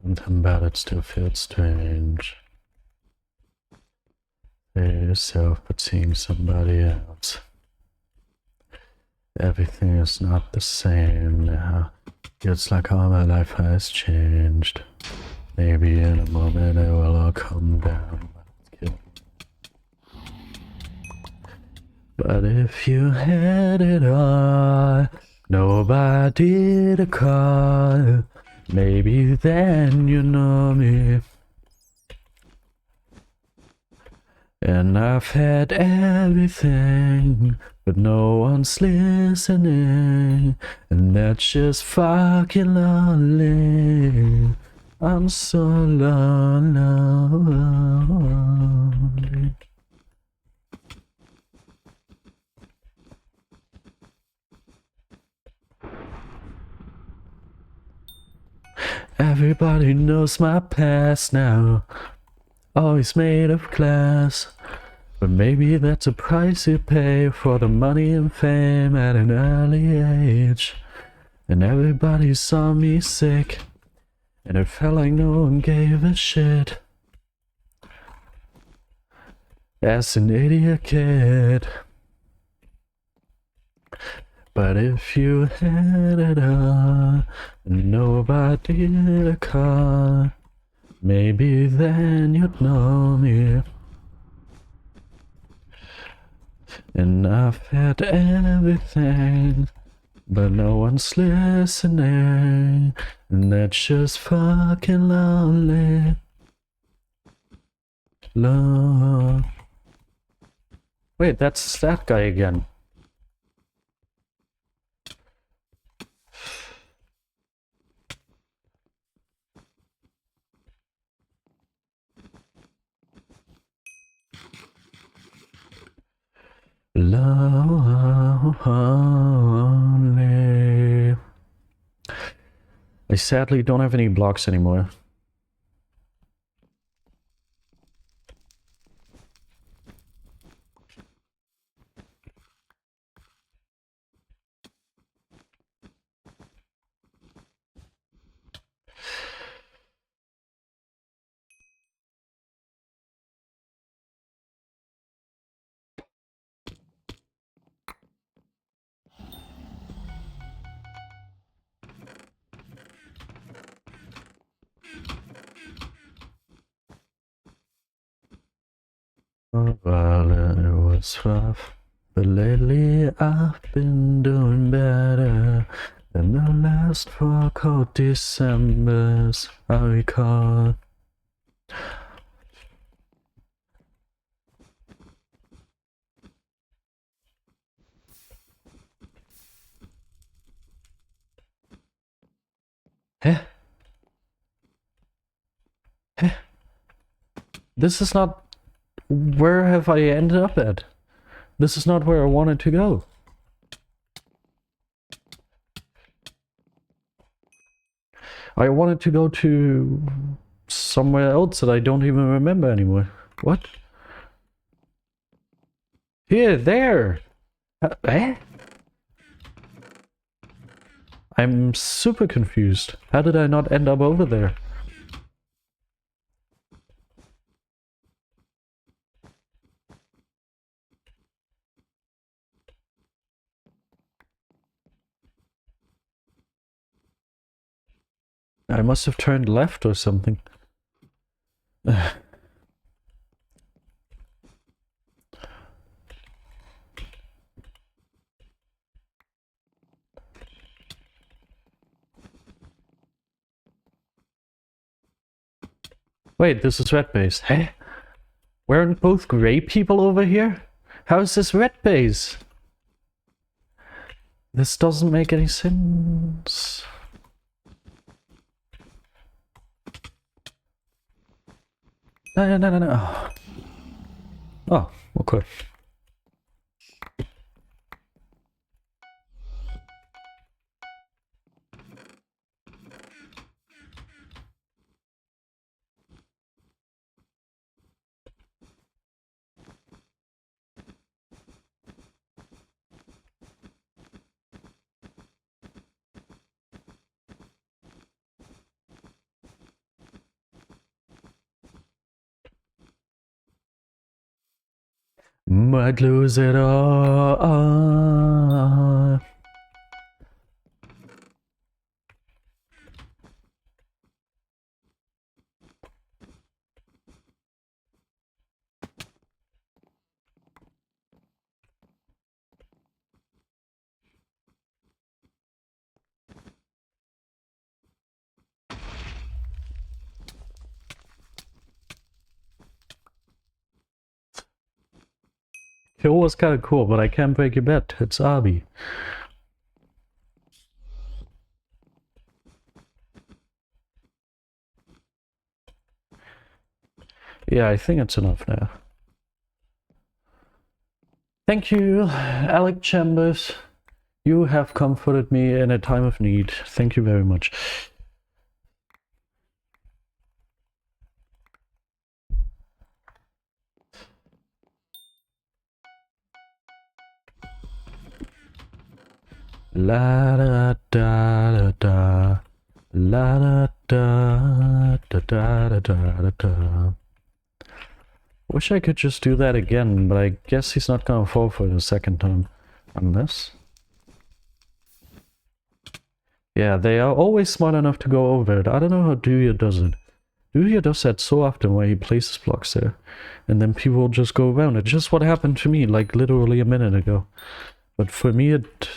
Something about it still feels strange. There yourself, but seeing somebody else. Everything is not the same now. It's like all my life has changed. Maybe in a moment it will all come down. But if you had it all, nobody to call, maybe then you know me. And I've had everything, but no one's listening, and that's just fucking lonely. I'm so lonely. Everybody knows my past now, always made of glass. But maybe that's a price you pay for the money and fame at an early age. And everybody saw me sick, and it felt like no one gave a shit. As an idiot kid. But if you had it all, and nobody to call, maybe then you'd know me. And I've had everything, but no one's listening, and that's just fucking lonely. Love. Wait, that's that guy again. Lonely. I sadly don't have any blocks anymore. Well, it was rough, but lately I've been doing better than the last 4 cold Decembers I recall. Heh? Heh? This is not... Where have I ended up at? This is not where I wanted to go. I wanted to go to somewhere else that I don't even remember anymore. What? Here, there! Eh? I'm super confused. How did I not end up over there? I must have turned left or something. Wait, this is red base. Hey? Weren't both gray people over here? How is this red base? This doesn't make any sense. No. Oh, okay. Might lose it all. Kill was kind of cool, but I can't break your bet. It's Abi. Yeah, I think it's enough now. Thank you, Alec Chambers. You have comforted me in a time of need. Thank you very much. La da da da da, la da da da da da da da. Wish I could just do that again, but I guess he's not gonna fall for it a second time. Unless... Yeah, they are always smart enough to go over it. I don't know how Duya does it. Duya does that so often where he places blocks there. And then people will just go around it. Just what happened to me, like literally a minute ago. But for me it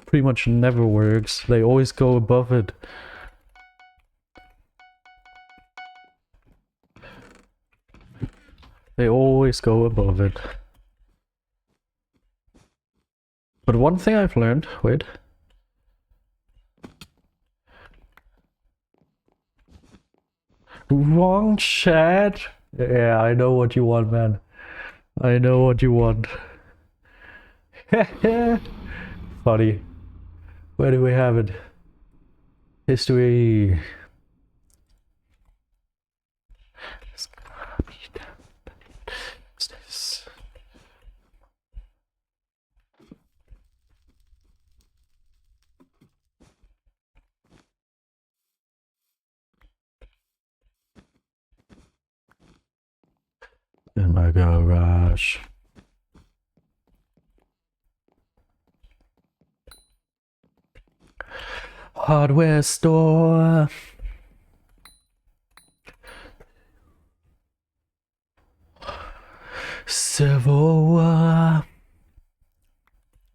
pretty much never works. They always go above it. They always go above it. But one thing I've learned, wait. Wrong chat. Yeah, I know what you want, man. I know what you want. Funny. Where do we have it? History. In my garage. Hardware store. Civil War.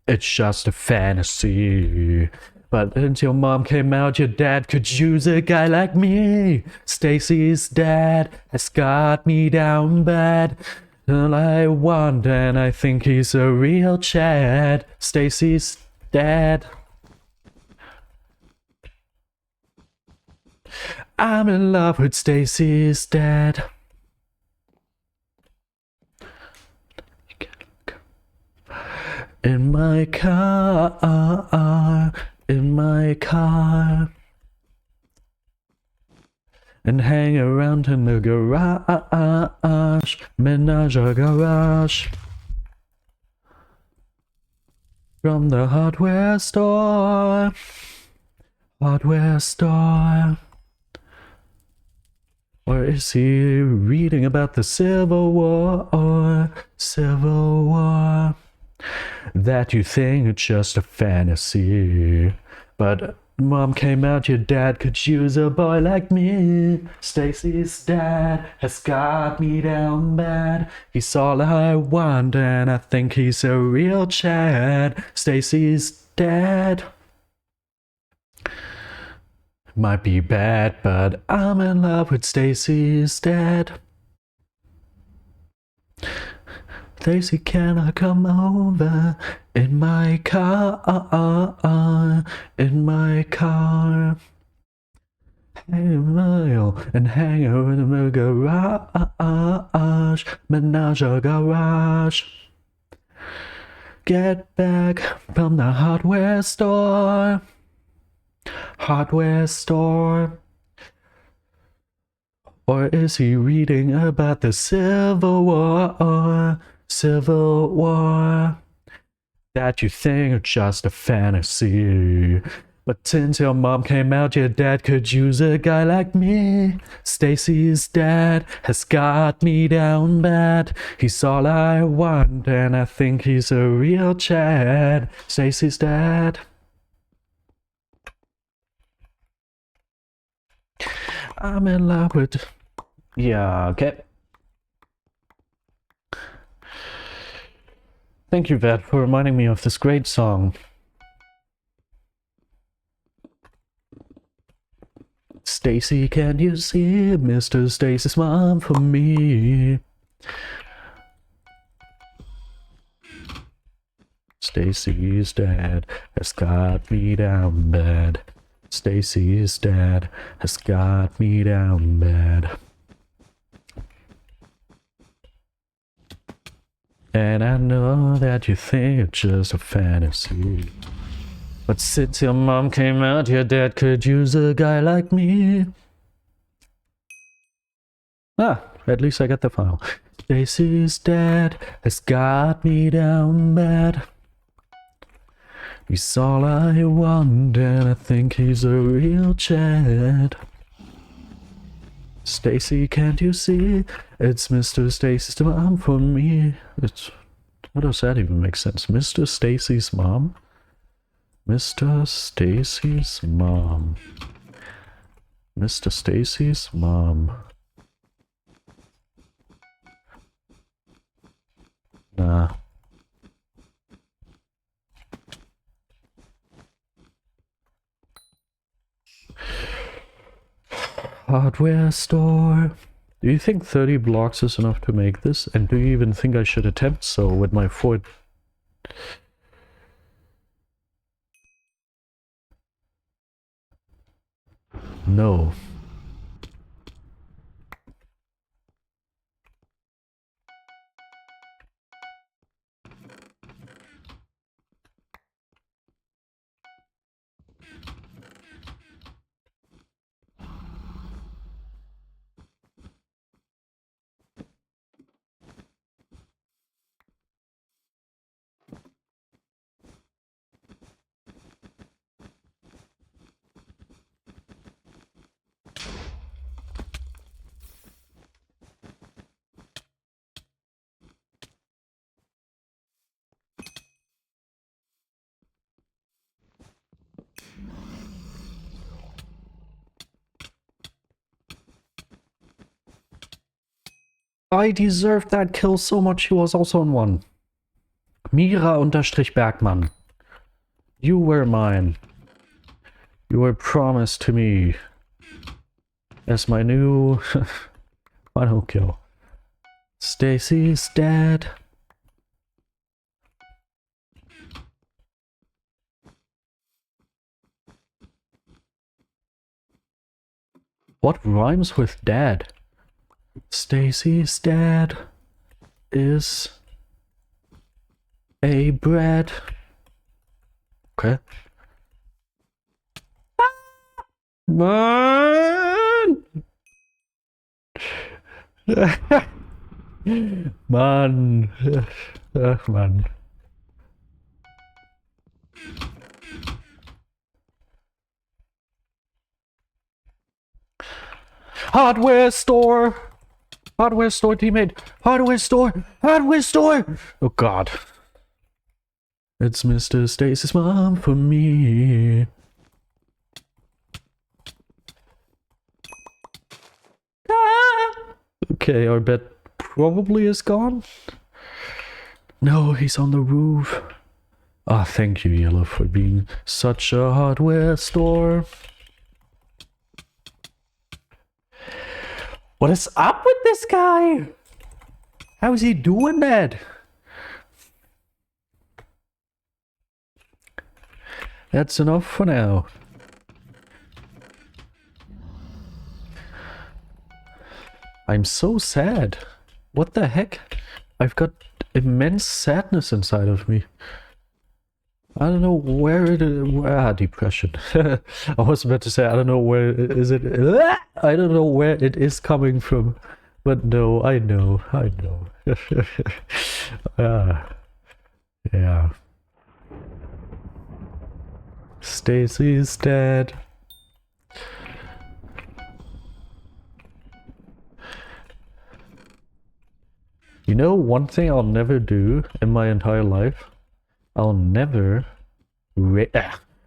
It's just a fantasy. But until mom came out, your dad could use a guy like me. Stacy's dad has got me down bad. All I want, and I think he's a real Chad. Stacy's dad. I'm in love with Stacy's dad. In my car, in my car, and hang around in the garage, menage a garage. From the hardware store, hardware store. Or is he reading about the Civil War, Civil War? That you think it's just a fantasy. But mom came out, your dad could use a boy like me. Stacy's dad has got me down bad. He's all I want, and I think he's a real Chad. Stacy's dad might be bad, but I'm in love with Stacy's dad. Stacy, can I come over in my car, in my car? Hang a mile and hang over in the garage, menage a garage. Get back from the hardware store, hardware store. Or is he reading about the Civil War, Civil War? That you think it's just a fantasy. But since your mom came out, your dad could use a guy like me. Stacy's dad has got me down bad. He's all I want, and I think he's a real Chad. Stacy's dad. I'm in love with... Yeah, okay. Thank you, Vet, for reminding me of this great song. Stacy, can you see Mr. Stacy's mom for me? Stacy's dad has got me down bad. Stacy's dad has got me down bad. And I know that you think it's just a fantasy. But since your mom came out, your dad could use a guy like me. Ah, at least I got the file. Stacy's dad has got me down bad. He's all I want, and I think he's a real Chad. Stacy, can't you see? It's Mr. Stacy's mom for me. It's... How does that even make sense? Mr. Stacy's mom? Mr. Stacy's mom. Mr. Stacy's mom. Nah. Hardware store. Do you think 30 blocks is enough to make this? And do you even think I should attempt so with my foot? No. I deserved that kill so much. He was also on one. Mira_Bergmann. You were mine. You were promised to me as my new final kill. Stacy's dead. What rhymes with dad? Stacy's dad is a bread. Okay. Man! Man. Man. Hardware store! Hardware store, teammate! Hardware store! Hardware store! Oh god. It's Mr. Stacy's mom for me. Ah! Okay, our bet probably is gone. No, he's on the roof. Ah, thank you, Yellow, for being such a hardware store. What is up with this guy? How is he doing that? That's enough for now. I'm so sad. What the heck? I've got immense sadness inside of me. I don't know where it is. Depression. I was about to say, I don't know where is it. I don't know where it is coming from. But no, I know. I know. Yeah. Stacy's dead. You know, one thing I'll never do in my entire life? I'll never...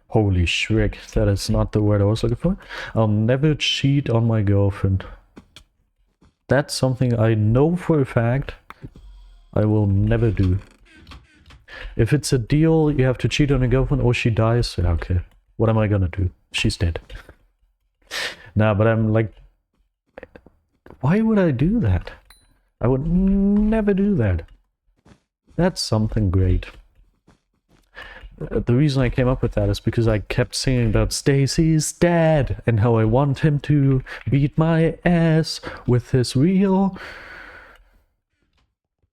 holy shriek, that is not the word I was looking for. I'll never cheat on my girlfriend. That's something I know for a fact I will never do. If it's a deal, you have to cheat on your girlfriend or she dies, yeah, okay. What am I gonna do? She's dead. Nah, but I'm like... Why would I do that? I would never do that. That's something great. The reason I came up with that is because I kept singing about Stacy's dad and how I want him to beat my ass with his real...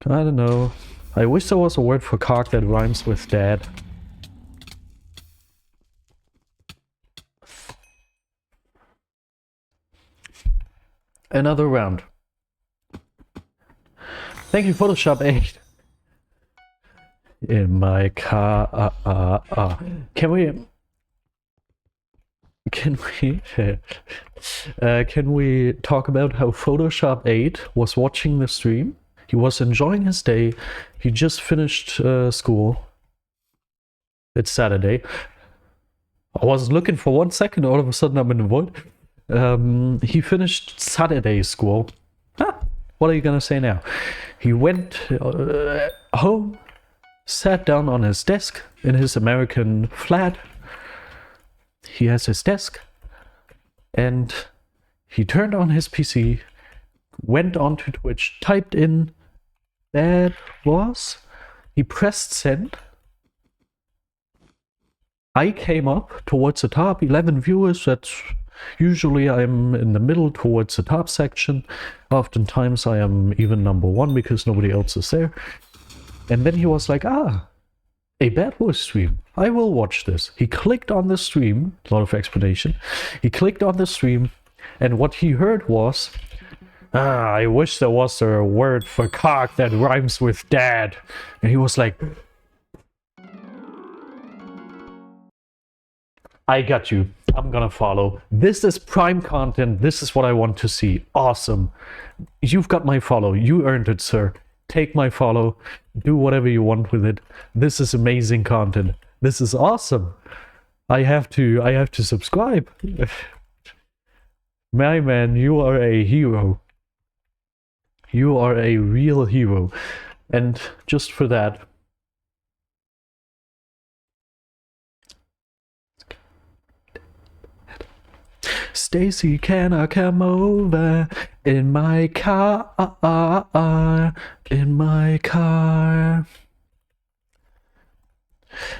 I don't know. I wish there was a word for cock that rhymes with dad. Another round. Thank you, Photoshop 8. In my car, Can we talk about how Photoshop 8 was watching the stream? He was enjoying his day. He just finished school. It's Saturday. I was looking for 1 second, all of a sudden I'm in the void. He finished Saturday school. What are you gonna say now? He went home, sat down on his desk in his American flat. He has his desk, and he turned on his PC, went onto Twitch, typed in BedWars. He pressed send. I came up towards the top, 11 viewers. That's usually I'm in the middle towards the top section. Oftentimes I am even number 1 because nobody else is there. And then he was like, a BedWars stream. I will watch this. He clicked on the stream. A lot of explanation. He clicked on the stream, and what he heard was, I wish there was a word for cock that rhymes with dad. And he was like, I got you. I'm gonna follow. This is prime content. This is what I want to see. Awesome. You've got my follow. You earned it, sir. Take my follow. Do whatever you want with it. This is amazing content. This is awesome. I have to subscribe. My man, you are a hero. You are a real hero. And just for that, Stacy, can I come over in my car? In my car.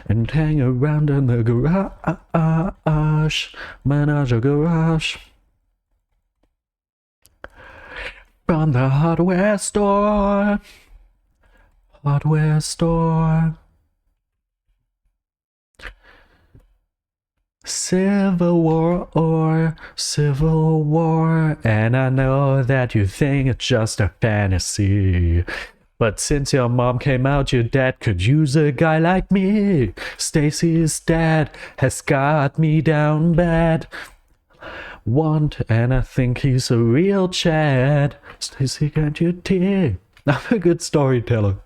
And hang around in the garage. Manage a garage. From the hardware store. Hardware store. Civil War, and I know that you think it's just a fantasy. But since your mom came out, your dad could use a guy like me. Stacy's dad has got me down bad. And I think he's a real Chad. Stacy, can't you tell? I'm a good storyteller.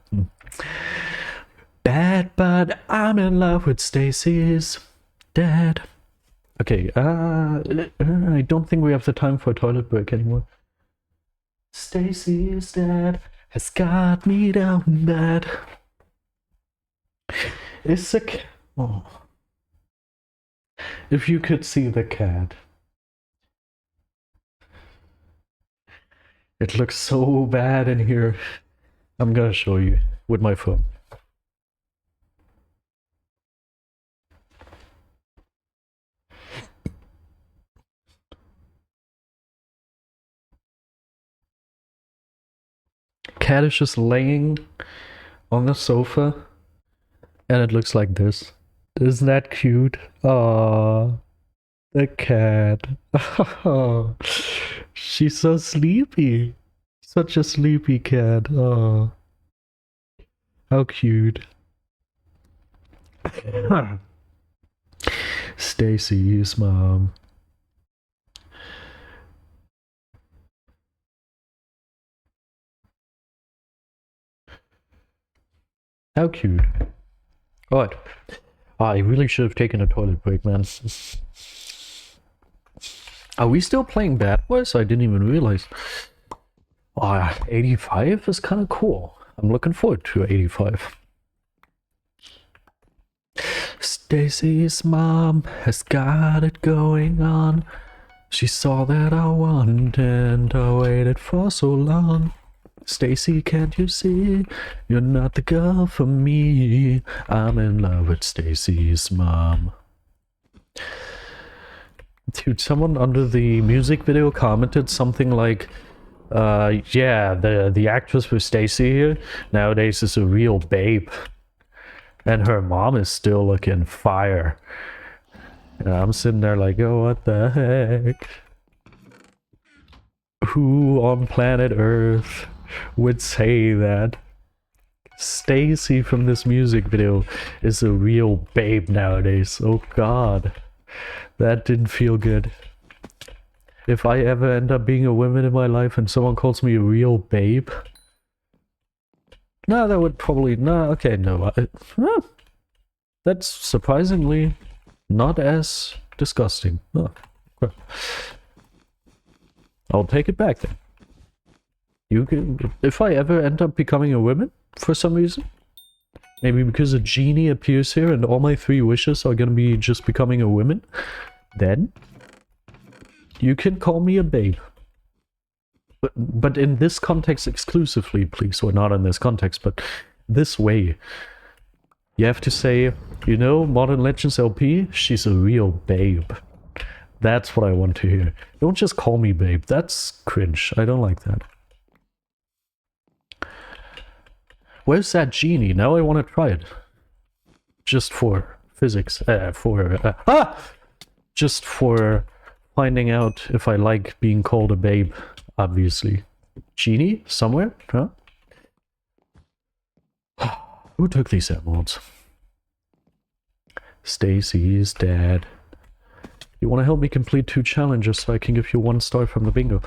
Bad, but I'm in love with Stacy's dad. Okay, I don't think we have the time for a toilet break anymore. Stacy's dad has got me down bad. It's a cat. Oh. If you could see the cat. It looks so bad in here. I'm gonna show you with my phone. Cat is just laying on the sofa, and it looks like this. Isn't that cute? Aww, the cat. Oh, she's so sleepy. Such a sleepy cat. Oh, how cute. Stacy's mom. How cute. Alright. I really should have taken a toilet break, man. Are we still playing BedWars? I didn't even realize. 85 is kind of cool. I'm looking forward to 85. Stacy's mom has got it going on. She saw that I wanted and I waited for so long. Stacy, can't you see? You're not the girl for me. I'm in love with Stacy's mom. Dude, someone under the music video commented something like, yeah, the actress for Stacy here nowadays is a real babe. And her mom is still looking fire. And I'm sitting there like, oh, what the heck? Who on planet Earth would say that Stacy from this music video is a real babe nowadays? Oh god, that didn't feel good. If I ever end up being a woman in my life and someone calls me a real babe, no, that would probably, no, okay, no, that's surprisingly not as disgusting. Oh, okay. I'll take it back then. You can, if I ever end up becoming a woman for some reason, maybe because a genie appears here and all my 3 wishes are gonna be just becoming a woman, then you can call me a babe. But in this context exclusively, please, or not in this context, but this way. You have to say, you know, Modern Legends LP, she's a real babe. That's what I want to hear. Don't just call me babe, that's cringe, I don't like that. Where's that genie? Now I want to try it. Just for physics. Just for finding out if I like being called a babe, obviously. Genie? Somewhere? Huh? Who took these emeralds? Stacy's dad. You want to help me complete 2 challenges so I can give you 1 star from the bingo?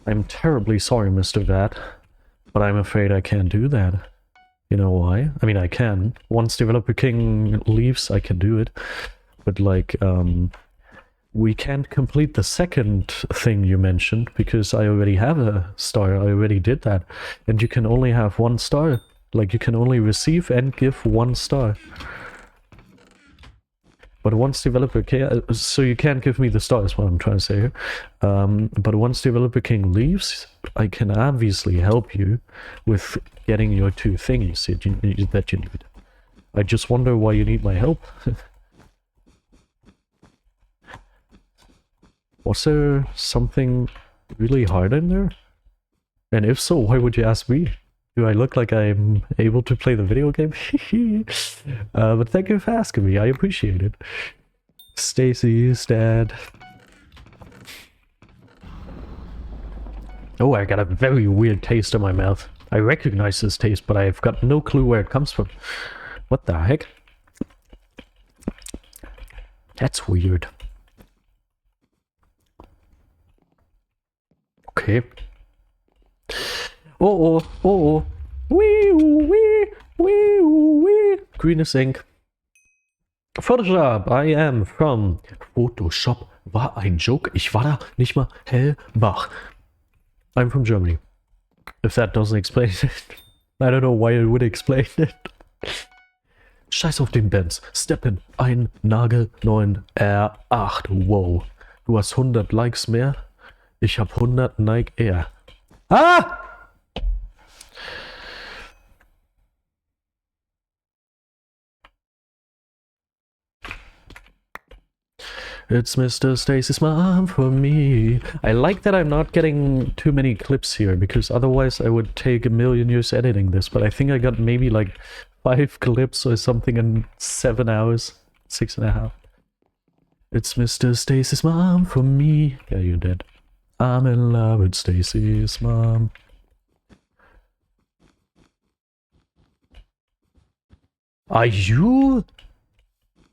I'm terribly sorry, Mr. Vat, but I'm afraid I can't do that. You know why? I mean, I can. Once Developer King leaves, I can do it. But, like, we can't complete the second thing you mentioned, because I already have a star. I already did that. And you can only have 1 star. Like, you can only receive and give 1 star. But once Developer King... so you can't give me the star, is what I'm trying to say here. But once Developer King leaves, I can obviously help you with getting your 2 thingies that you need. I just wonder why you need my help. Was there something really hard in there? And if so, why would you ask me? Do I look like I'm able to play the video game? But thank you for asking me, I appreciate it. Stacy's dad. Oh, I got a very weird taste in my mouth. I recognize this taste, but I've got no clue where it comes from. What the heck? That's weird. Okay. Oh, wee, wee, wee, wee. Green is ink. Photoshop, I am from Photoshop. War ein Joke. Ich war da nicht mal hellwach. I'm from Germany. If that doesn't explain it. I don't know why it would explain it. Scheiß auf den Benz. Steppen, ein nagelneuen R8. Wow. Du hast 100 Likes mehr. Ich hab 100 Nike Air. Ah! It's Mr. Stacy's mom for me. I like that I'm not getting too many clips here, because otherwise I would take a million years editing this, but I think I got maybe like 5 clips or something in 7 hours. 6.5. It's Mr. Stacy's mom for me. Yeah, you're dead. I'm in love with Stacy's mom. Are you?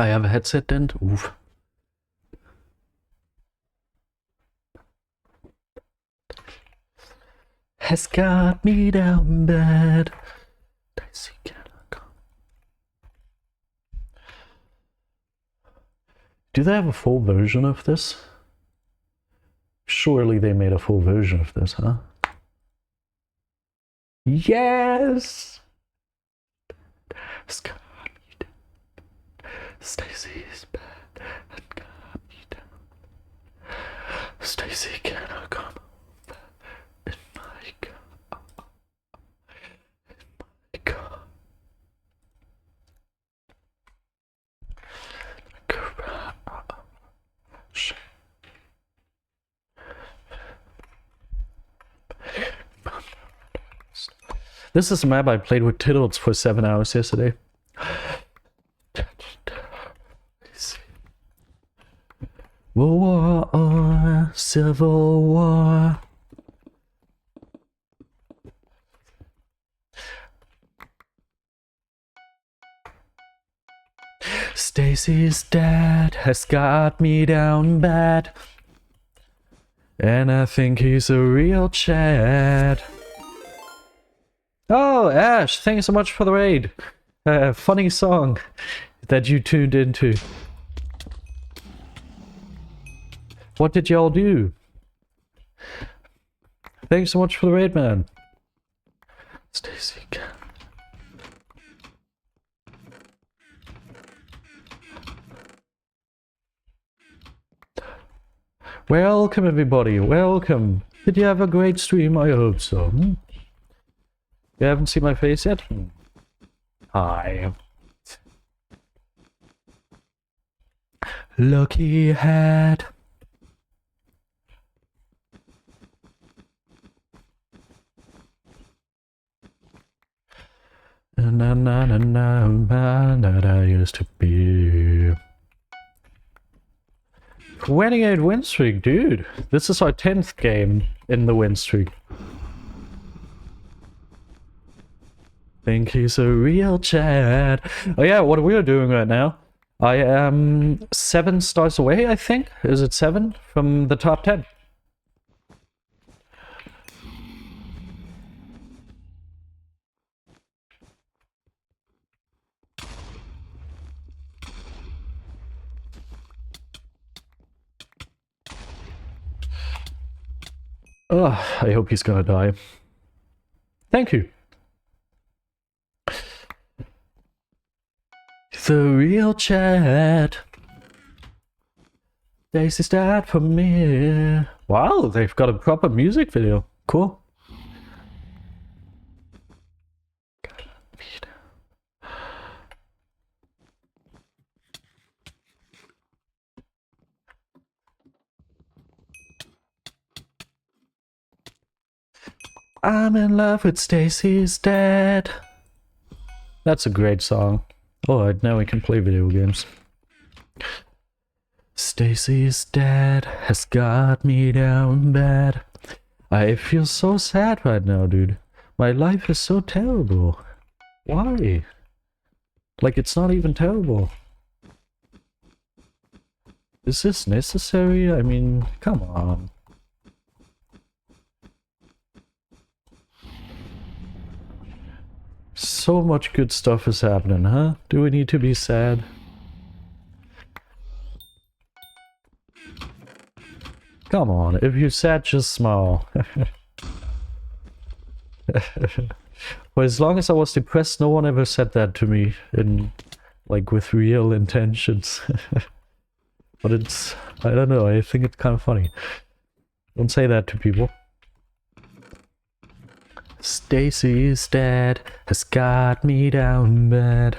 I have a headset dent. Oof. Has got me down bad. Dicey cannot come. Do they have a full version of this? Surely they made a full version of this, huh? Yes! Has got me down. Stacy's bad. Has got me down. Stacy cannot come. In my car. In my car. Garage. This is a map I played with Tiddles for 7 hours yesterday. War, Civil War. Stacy's dad has got me down bad, and I think he's a real Chad. Oh, Ash, thank you so much for the raid. Funny song that you tuned into. What did y'all do? Thanks so much for the raid, man. Stacy. Welcome, everybody. Welcome. Did you have a great stream? I hope so. You haven't seen my face yet? Hi. Lucky hat. Na na na na na that I used to be. 28 win streak, dude. This is our 10th game in the win streak. Think he's a real Chad. Oh yeah, what we are doing right now. I am 7 stars away, I think. Is it 7 from the top 10? Oh, I hope he's gonna die. Thank you. The real Chad. This is that for me. Wow, they've got a proper music video. Cool. I'm in love with Stacy's dad. That's a great song. Alright, now we can play video games. Stacy's dad has got me down bad. I feel so sad right now, dude. My life is so terrible. Why? Like, it's not even terrible. Is this necessary? I mean, come on. So much good stuff is happening, huh? Do we need to be sad? Come on, if you're sad, just smile. For as long as I was depressed, no one ever said that to me in, like, with real intentions. But it's, I don't know, I think it's kind of funny. Don't say that to people. Stacy's dad has got me down bad.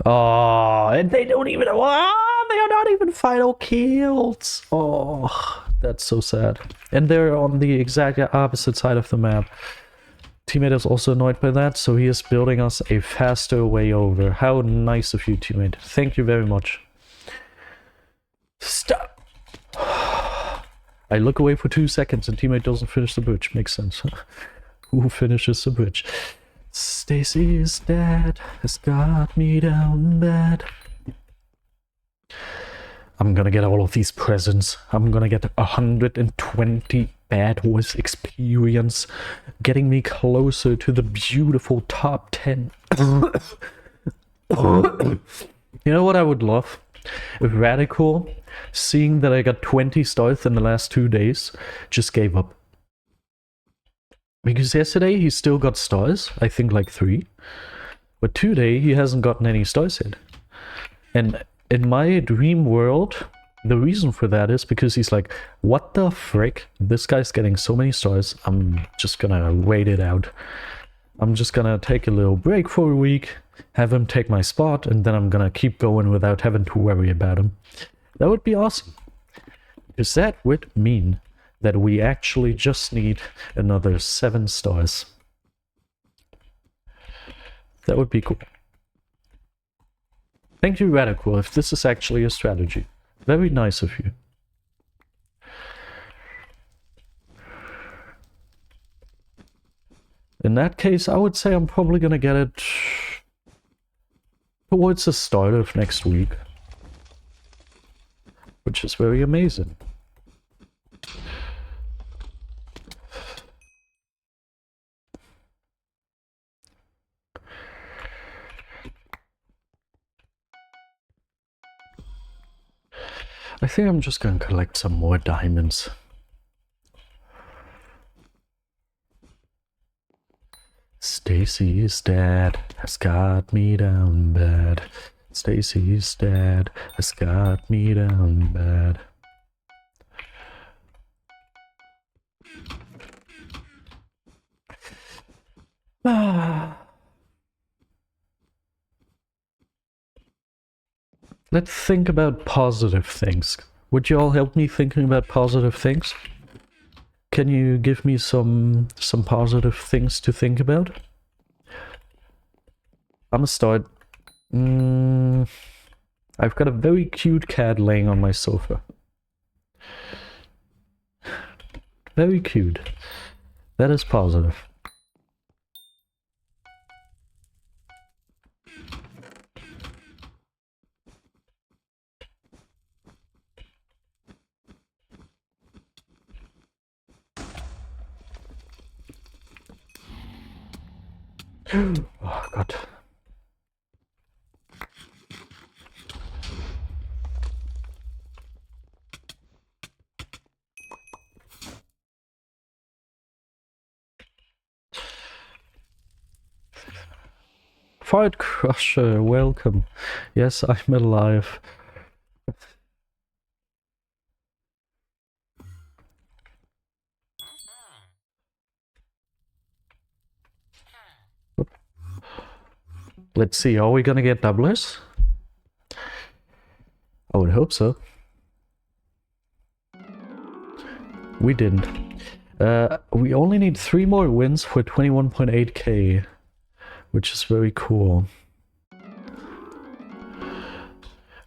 Oh, and they don't even. Oh, they are not even final kills. Oh, that's so sad. And they're on the exact opposite side of the map. Teammate is also annoyed by that, so he is building us a faster way over. How nice of you, teammate. Thank you very much. Stop. I look away for 2 seconds and teammate doesn't finish the bridge. Makes sense. Who finishes the bridge? Stacy's dad has got me down bad. I'm gonna get all of these presents. I'm gonna get 120 BedWars experience, getting me closer to the beautiful top 10. You know what I would love? If Radical, seeing that I got 20 stars in the last 2 days, just gave up. Because yesterday he still got stars, I think like 3. But today he hasn't gotten any stars yet. And in my dream world, the reason for that is because he's like, what the frick? This guy's getting so many stars, I'm just gonna wait it out. I'm just gonna take a little break for a week, have him take my spot, and then I'm gonna keep going without having to worry about him. That would be awesome. Because that would mean that we actually just need another 7 stars. That would be cool. Thank you, Radical, if this is actually a strategy. Very nice of you. In that case, I would say I'm probably gonna get it towards the start of next week. Which is very amazing. I think I'm just gonna collect some more diamonds. Stacy's dad has got me down bad. Stacy's dad has got me down bad. Let's think about positive things. Would you all help me thinking about positive things? Can you give me some positive things to think about? I'm gonna start. I've got a very cute cat laying on my sofa. Very cute. That is positive. Oh God. Fart Crusher, welcome. Yes, I'm alive. Let's see, are we gonna get doublers? I would hope so. We didn't. We only need 3 more wins for 21.8k, which is very cool.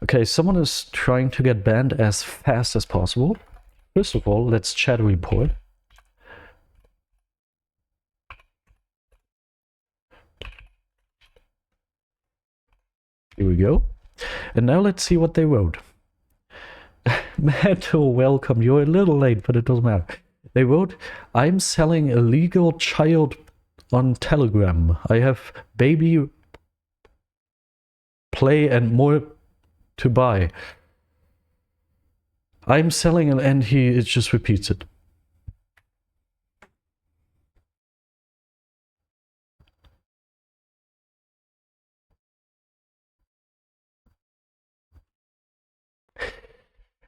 Okay, someone is trying to get banned as fast as possible. First of all, let's chat report. Here we go. And now let's see what they wrote. Metal, welcome. You're a little late, but it doesn't matter. They wrote, I'm selling illegal child on Telegram. I have baby play and more to buy. I'm selling, and it just repeats it.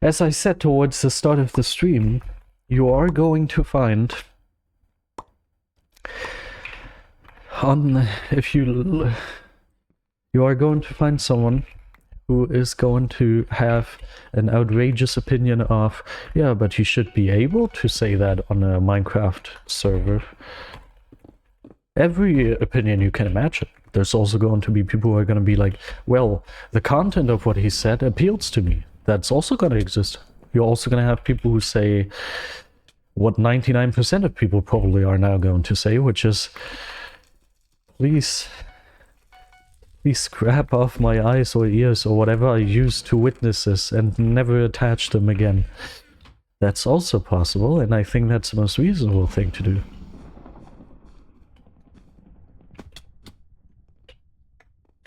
As I said towards the start of the stream, you are going to find you are going to find someone who is going to have an outrageous opinion of, yeah, but you should be able to say that on a Minecraft server. Every opinion you can imagine. There's also going to be people who are going to be like, well, the content of what he said appeals to me. That's also going to exist. You're also going to have people who say what 99% of people probably are now going to say, which is, Please scrap off my eyes or ears or whatever I used to witness this and never attach them again. That's also possible, and I think that's the most reasonable thing to do.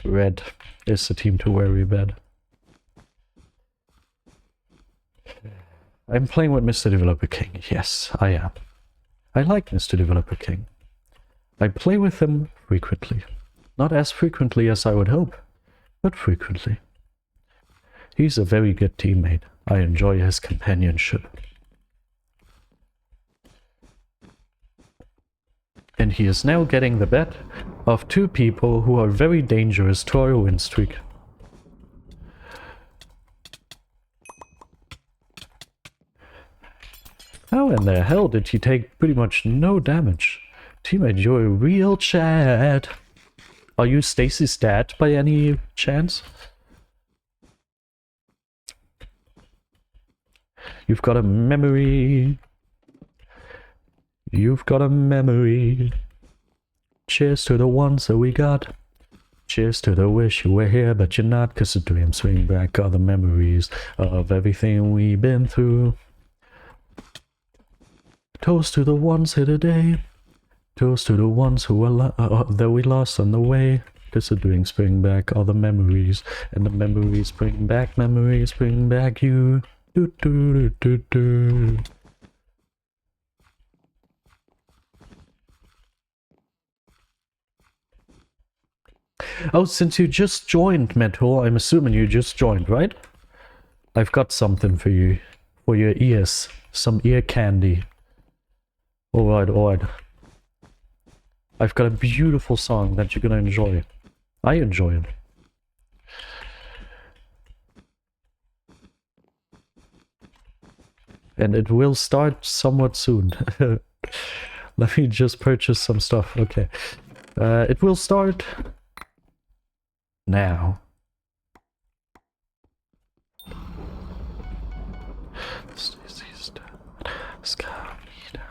Red is the team to worry about. I'm playing with Mr. Developer King. Yes, I am. I like Mr. Developer King. I play with him frequently. Not as frequently as I would hope, but frequently. He's a very good teammate. I enjoy his companionship. And he is now getting the bet of two people who are very dangerous to our win streak. How in the hell did he take pretty much no damage? Teammate, you're a real Chad. Are you Stacy's dad by any chance? You've got a memory. You've got a memory. Cheers to the ones that we got. Cheers to the wish you were here, but you're not, 'cause the dreams bring back all the memories of everything we've been through. Toast to the ones here today. Toast to the ones who that we lost on the way. 'Cause the drinks bring back all the memories, and the memories bring back you. Do do do do do. Oh, since you just joined, Metal, I'm assuming you just joined, right? I've got something for you. For your ears. Some ear candy. Alright, alright. I've got a beautiful song that you're gonna enjoy. I enjoy it. And it will start somewhat soon. Let me just purchase some stuff. Okay. It will start now. Stacy's down. Sky down.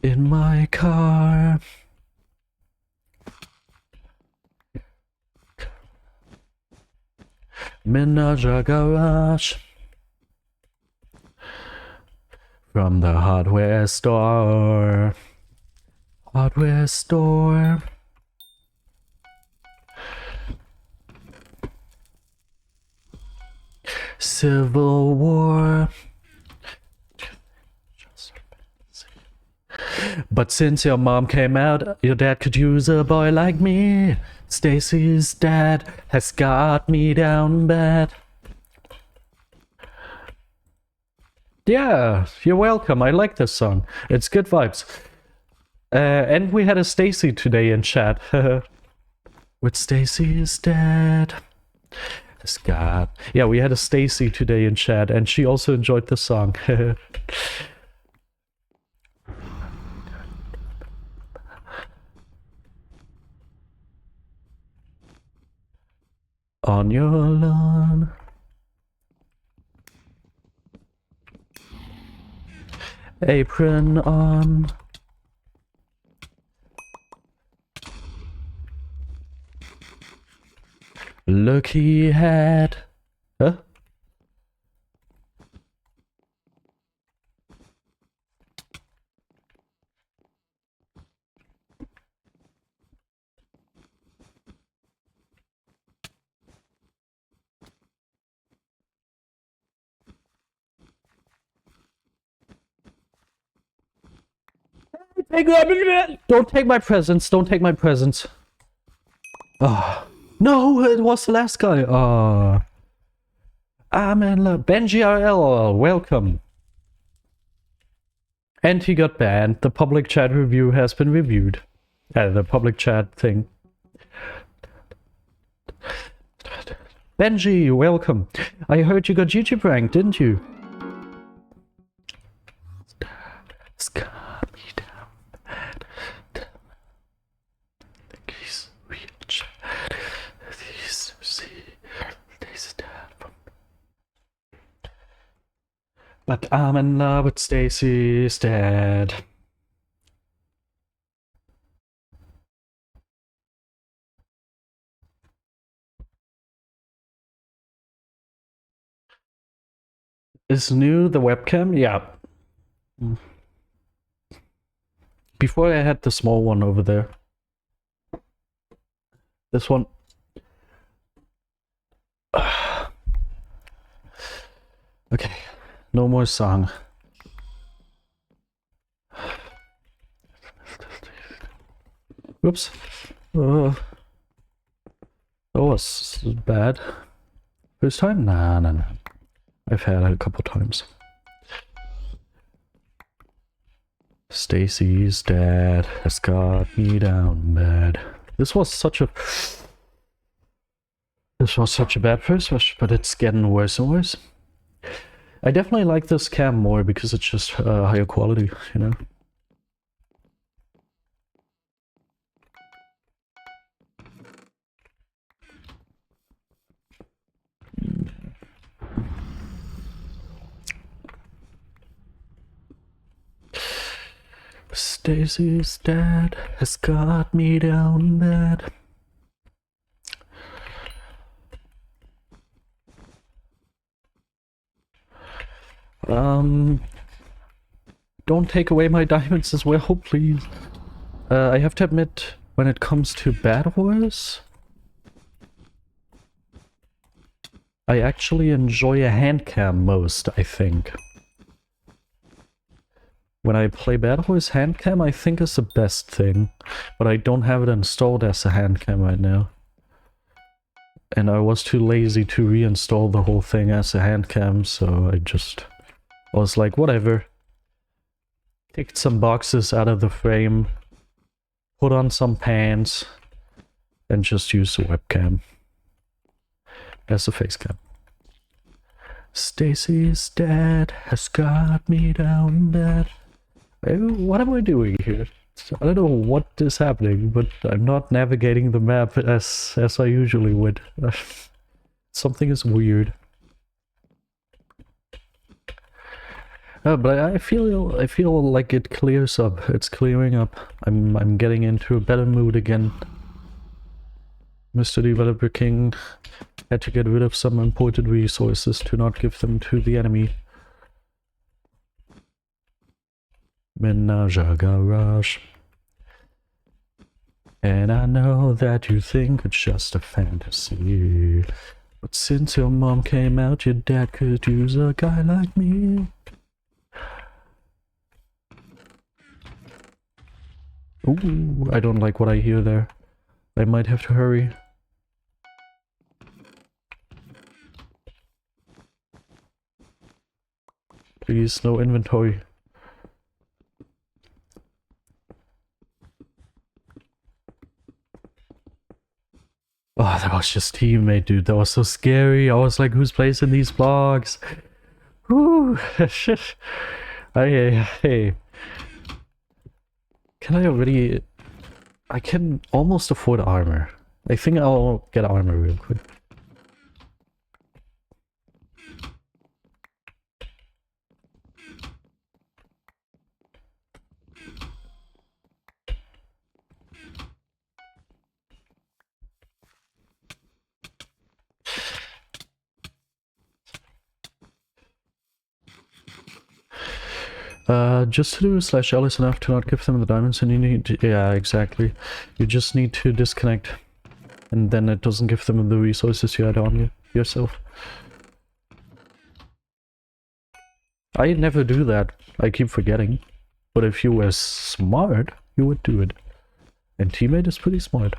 In my car. Menage garage. From the hardware store. Hardware store. Civil War. But since your mom came out, your dad could use a boy like me. Stacy's dad has got me down bad. Yeah, you're welcome. I like this song. It's good vibes. And we had a Stacy today in chat. With Stacy's dad. Yeah, we had a Stacy today in chat, and she also enjoyed the song. On your lawn. Apron on. Look, he had. Huh? Don't take my presents. Don't take my presents. Oh. No, it was the last guy. Oh. I'm in love. Benji RL, welcome. And he got banned. The public chat review has been reviewed. The public chat thing. Benji, welcome. I heard you got YouTube ranked, didn't you? But I'm in love with Stacy's dad. Is new the webcam? Yeah. Before I had the small one over there. This one. Okay, no more song. Whoops. That was bad. First time? Nah. I've had it a couple times. Stacy's dad has got me down bad. This was such a bad first rush, but it's getting worse and worse. I definitely like this cam more because it's just higher quality, you know. Stacy's dad has got me down bad. Don't take away my diamonds as well, please. I have to admit, when it comes to BedWars, I actually enjoy a hand cam most, I think. When I play BedWars, hand cam I think is the best thing, but I don't have it installed as a hand cam right now. And I was too lazy to reinstall the whole thing as a hand cam, so I was like, whatever. Take some boxes out of the frame, put on some pants, and just use the webcam as a face cam. Stacy's dad has got me down bad. What am I doing here? I don't know what is happening, but I'm not navigating the map as I usually would. Something is weird. But I feel like it clears up. It's clearing up. I'm getting into a better mood again. Mr. Developer King had to get rid of some imported resources to not give them to the enemy. Menage a garage. And I know that you think it's just a fantasy, but since your mom came out, your dad could use a guy like me. Ooh, I don't like what I hear there. I might have to hurry. Please, no inventory. Oh, that was just teammate, dude. That was so scary. I was like, who's placing these blocks? Whoo! Hey. Can I already... I can almost afford armor. I think I'll get armor real quick. Just to do /L is enough to not give them the diamonds, and you need to, yeah, exactly. You just need to disconnect, and then it doesn't give them the resources you had on yourself. I never do that. I keep forgetting. But if you were smart, you would do it. And teammate is pretty smart.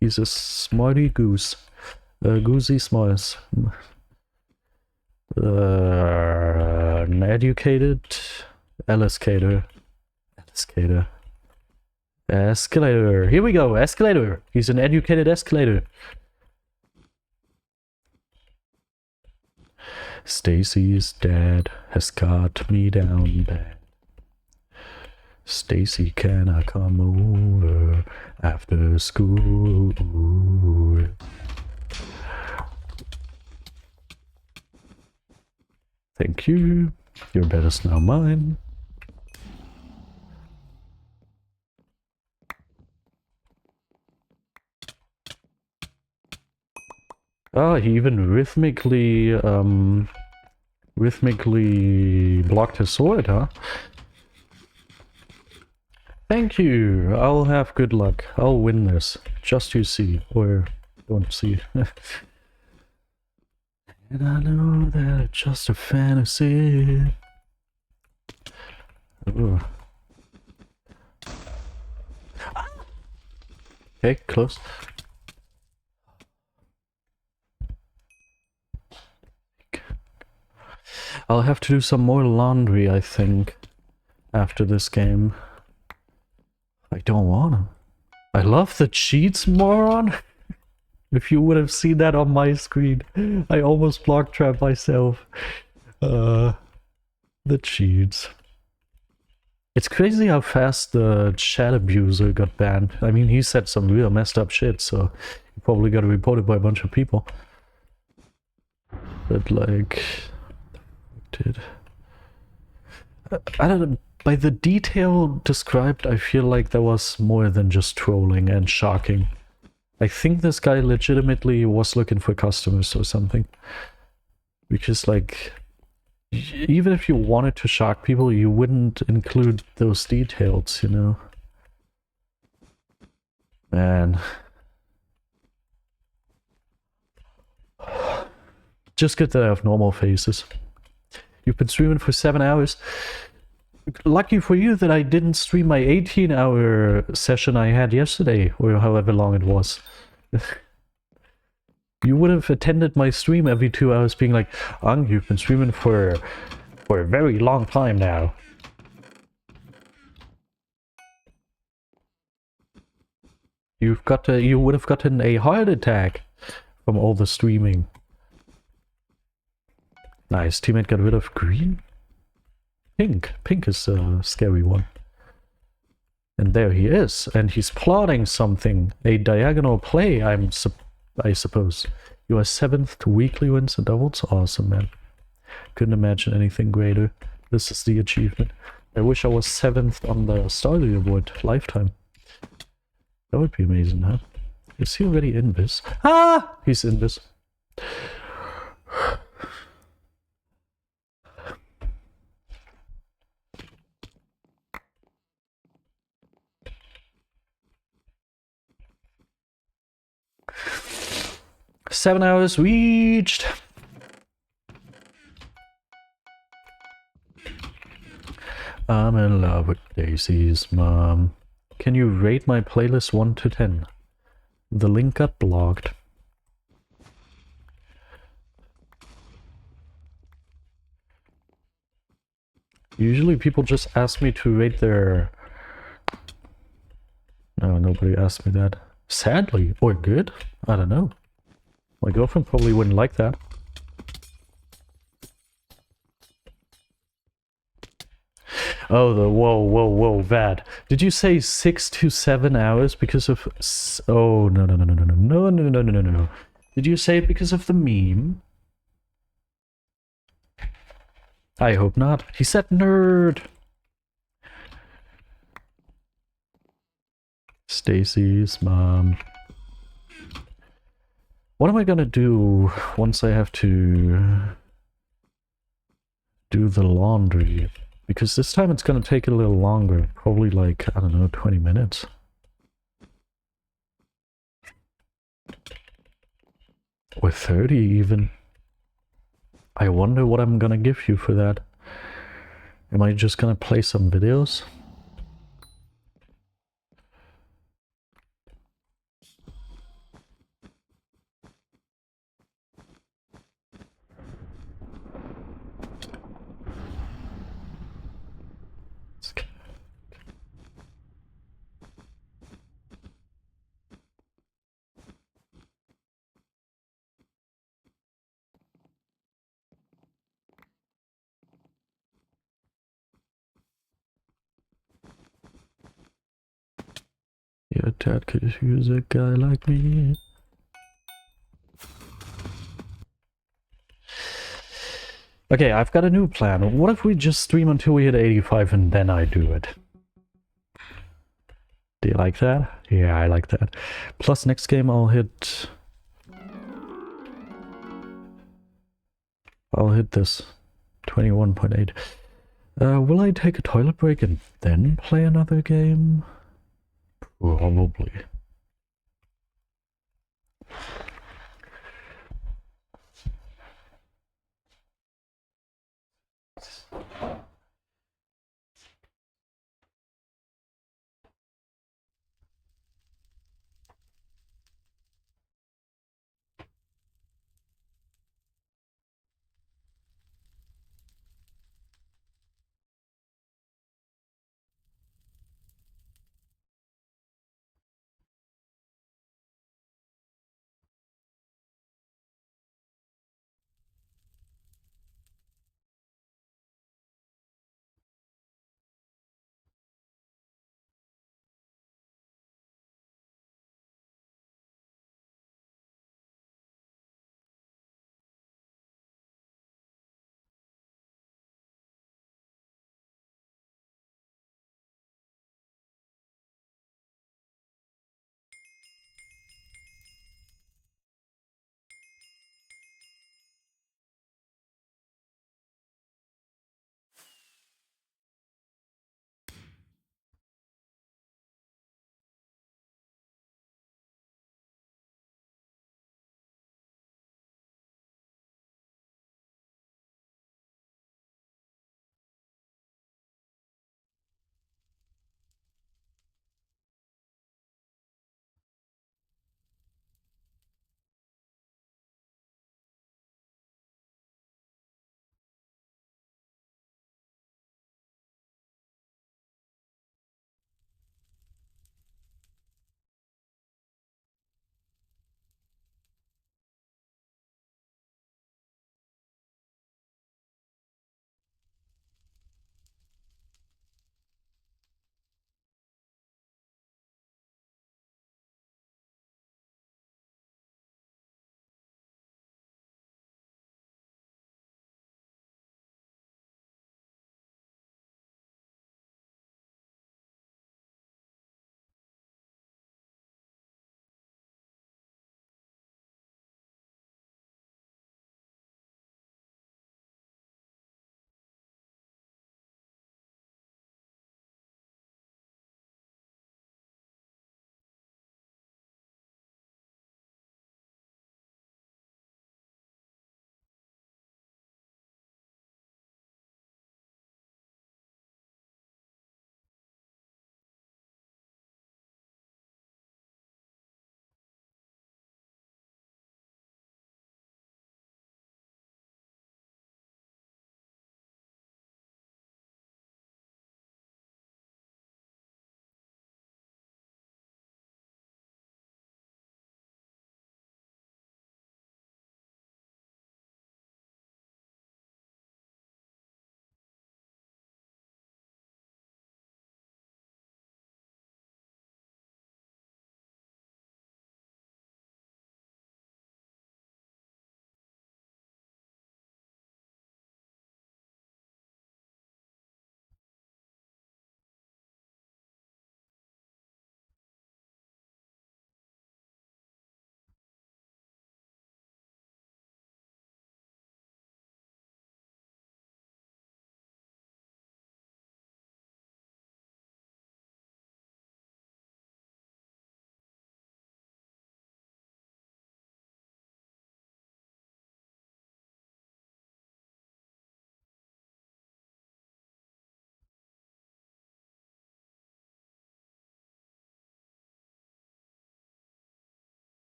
He's a smarty goose. Goosey smarts. An educated... Escalator. Here we go. Escalator. He's an educated escalator. Stacy's dad has got me down bad. Stacy, can I come over after school? Thank you. Your bed is now mine. Ah, he even rhythmically blocked his sword, huh? Thank you. I'll have good luck. I'll win this. Just you see. Or don't see. And I know that it's just a fantasy. Ooh. Okay, close. I'll have to do some more laundry, I think, after this game. I don't wanna. I love the cheats, moron! If you would have seen that on my screen, I almost block trapped myself. The cheats. It's crazy how fast the chat abuser got banned. I mean, he said some real messed up shit, so he probably got reported by a bunch of people. But like... I don't know, by the detail described, I feel like there was more than just trolling and shocking. I think this guy legitimately was looking for customers or something. Because like, even if you wanted to shock people, you wouldn't include those details, you know? Man. Just good that I have normal faces. You've been streaming for 7 hours. Lucky for you that I didn't stream my 18-hour session I had yesterday, or however long it was. You would have attended my stream every 2 hours being like, Ang, you've been streaming for a very long time now. You would have gotten a heart attack from all the streaming. Nice, teammate got rid of green? Pink. Pink is a scary one. And there he is, and he's plotting something. A diagonal play, I suppose. You are 7th to weekly wins and doubles? Awesome, man. Couldn't imagine anything greater. This is the achievement. I wish I was 7th on the Stardew Award lifetime. That would be amazing, huh? Is he already in this? Ah! He's in this. 7 hours reached. I'm in love with Daisy's mom. Can you rate my playlist 1 to 10? The link got blocked. Usually people just ask me to rate their... No, nobody asked me that. Sadly, or good? I don't know. My girlfriend probably wouldn't like that. Oh, the whoa, Vad. Did you say 6 to 7 hours because of... Oh, no. Did you say it because of the meme? I hope not. He said nerd. Stacy's mom. What am I gonna do once I have to do the laundry? Because this time it's gonna take a little longer. Probably like, I don't know, 20 minutes. Or 30 even. I wonder what I'm gonna give you for that. Am I just gonna play some videos? Your dad could use a guy like me.
Okay, I've got a new plan. What if we just stream until we hit 85 and then I do it? Do you like that? Yeah, I like that. Plus, next game I'll hit this 21.8. Will I take a toilet break and then play another game? Probably.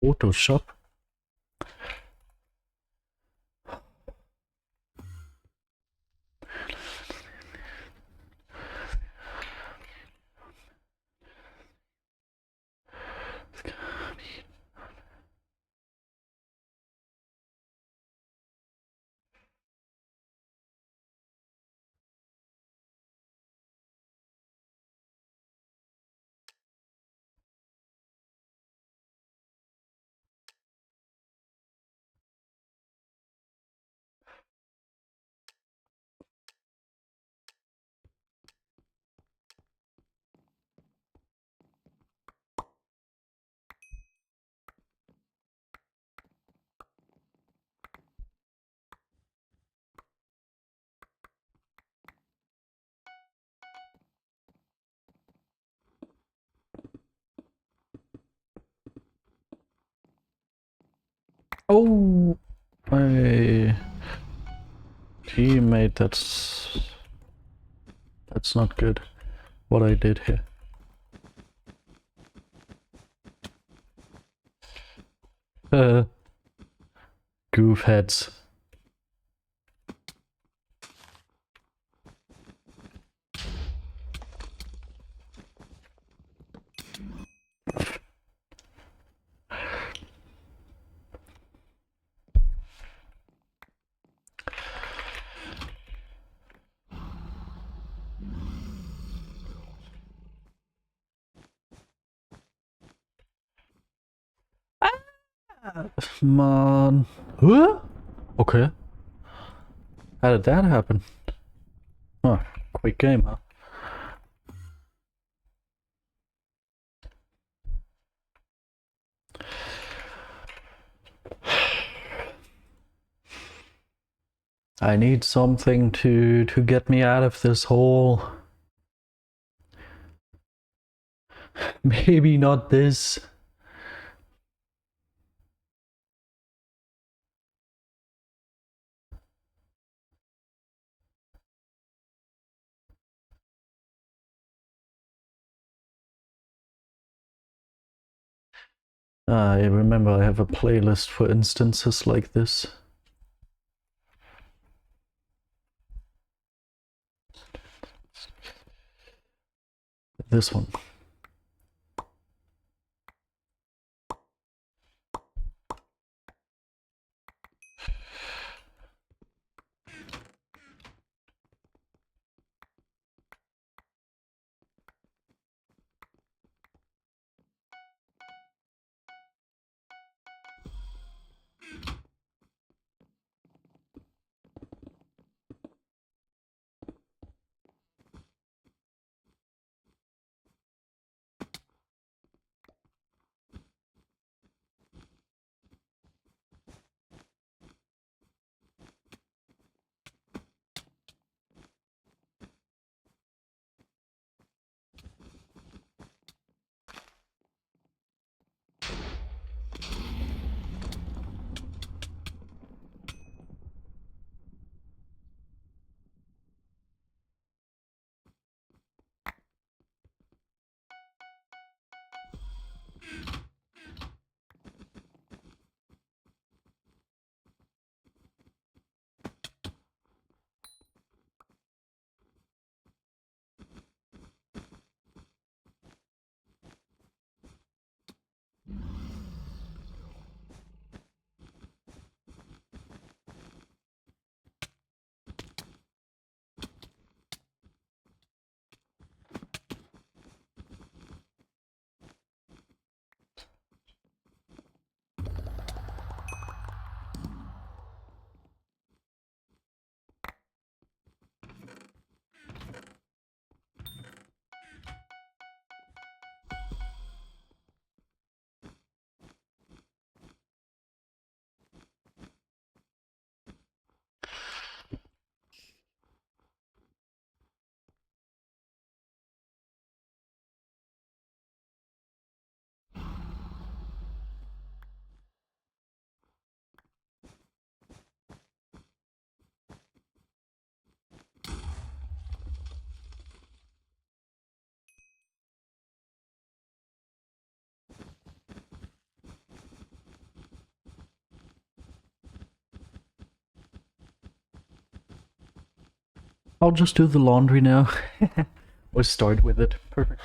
Photoshop. Oh, my teammate, that's not good, what I did here. Goof heads. Man. Huh? Okay. How did that happen? Huh. Quick game, huh? I need something to get me out of this hole. Maybe not this. I remember I have a playlist for instances like this. This one. I'll just do the laundry now. Or start with it. Perfect.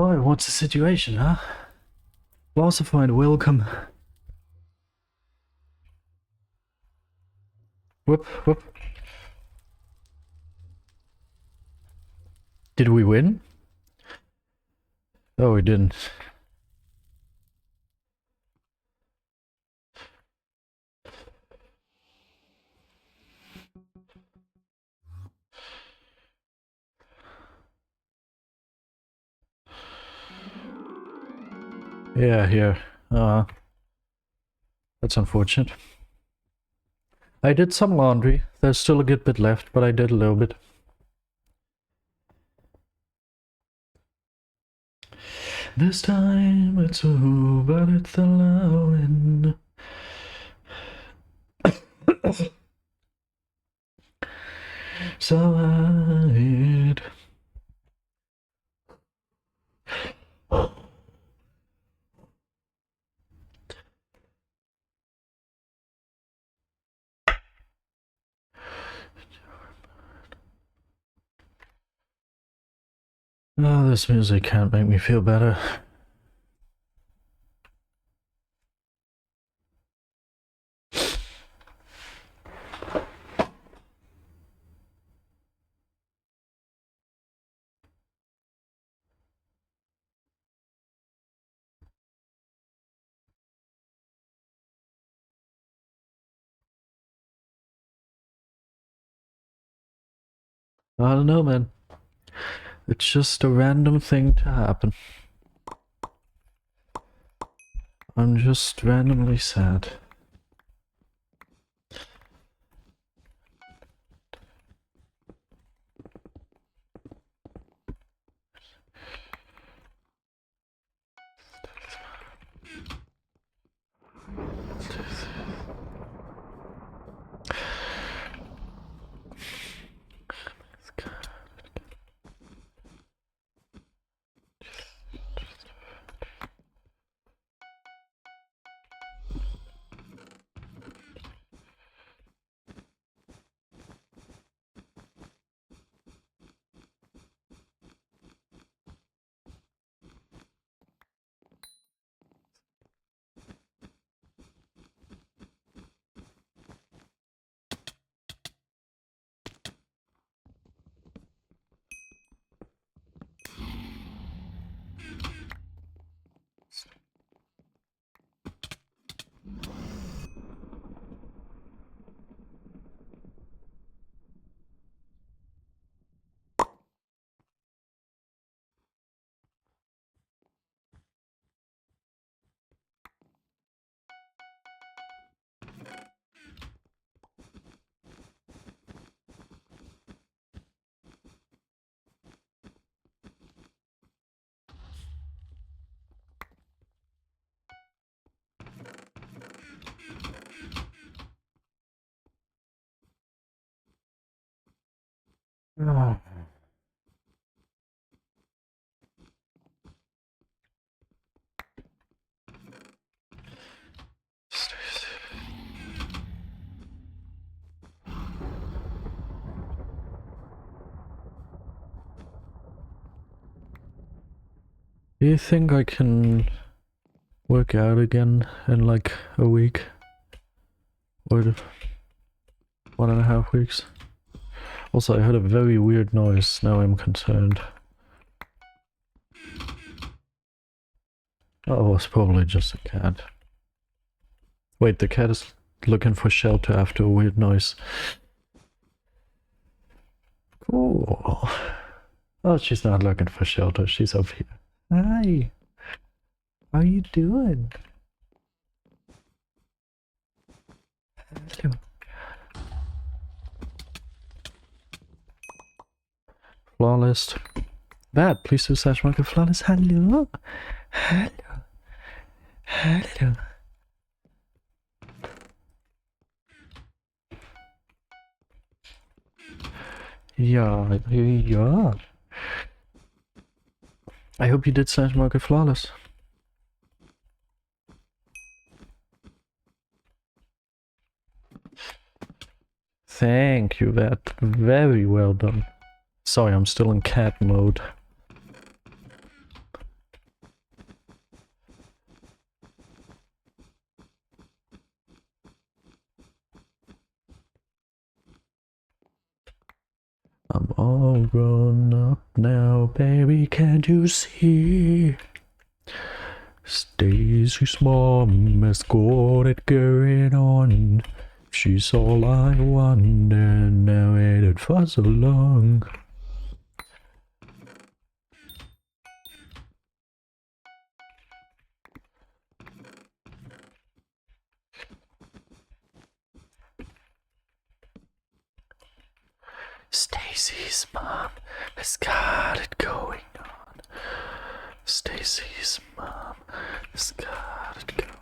Oh, what's the situation, huh? Classified, welcome. Whoop, whoop. Did we win? Oh, we didn't. Yeah, here. That's unfortunate. I did some laundry. There's still a good bit left, but I did a little bit. This time it's a who, but it's allowing. So I hid. Oh, this music can't make me feel better. I don't know, man. It's just a random thing to happen. I'm just randomly sad. Oh. Do you think I can work out again in like a week? Or 1.5 weeks? Also, I heard a very weird noise, now I'm concerned. Oh, it's probably just a cat. Wait, the cat is looking for shelter after a weird noise. Cool. Oh, she's not looking for shelter, she's up here. Hi! How you doing? Hello. Flawless. Bad, please do slash market flawless. Hello. Hello. Hello. Yeah, yeah. I hope you did slash market flawless. Thank you, that very well done. Sorry, I'm still in cat mode. all grown up now, baby, can't you see? Stacy's mom has got it going on. She's all I want, and now waited for so long. Stacy's mom has got it going on. Stacy's mom has got it going on.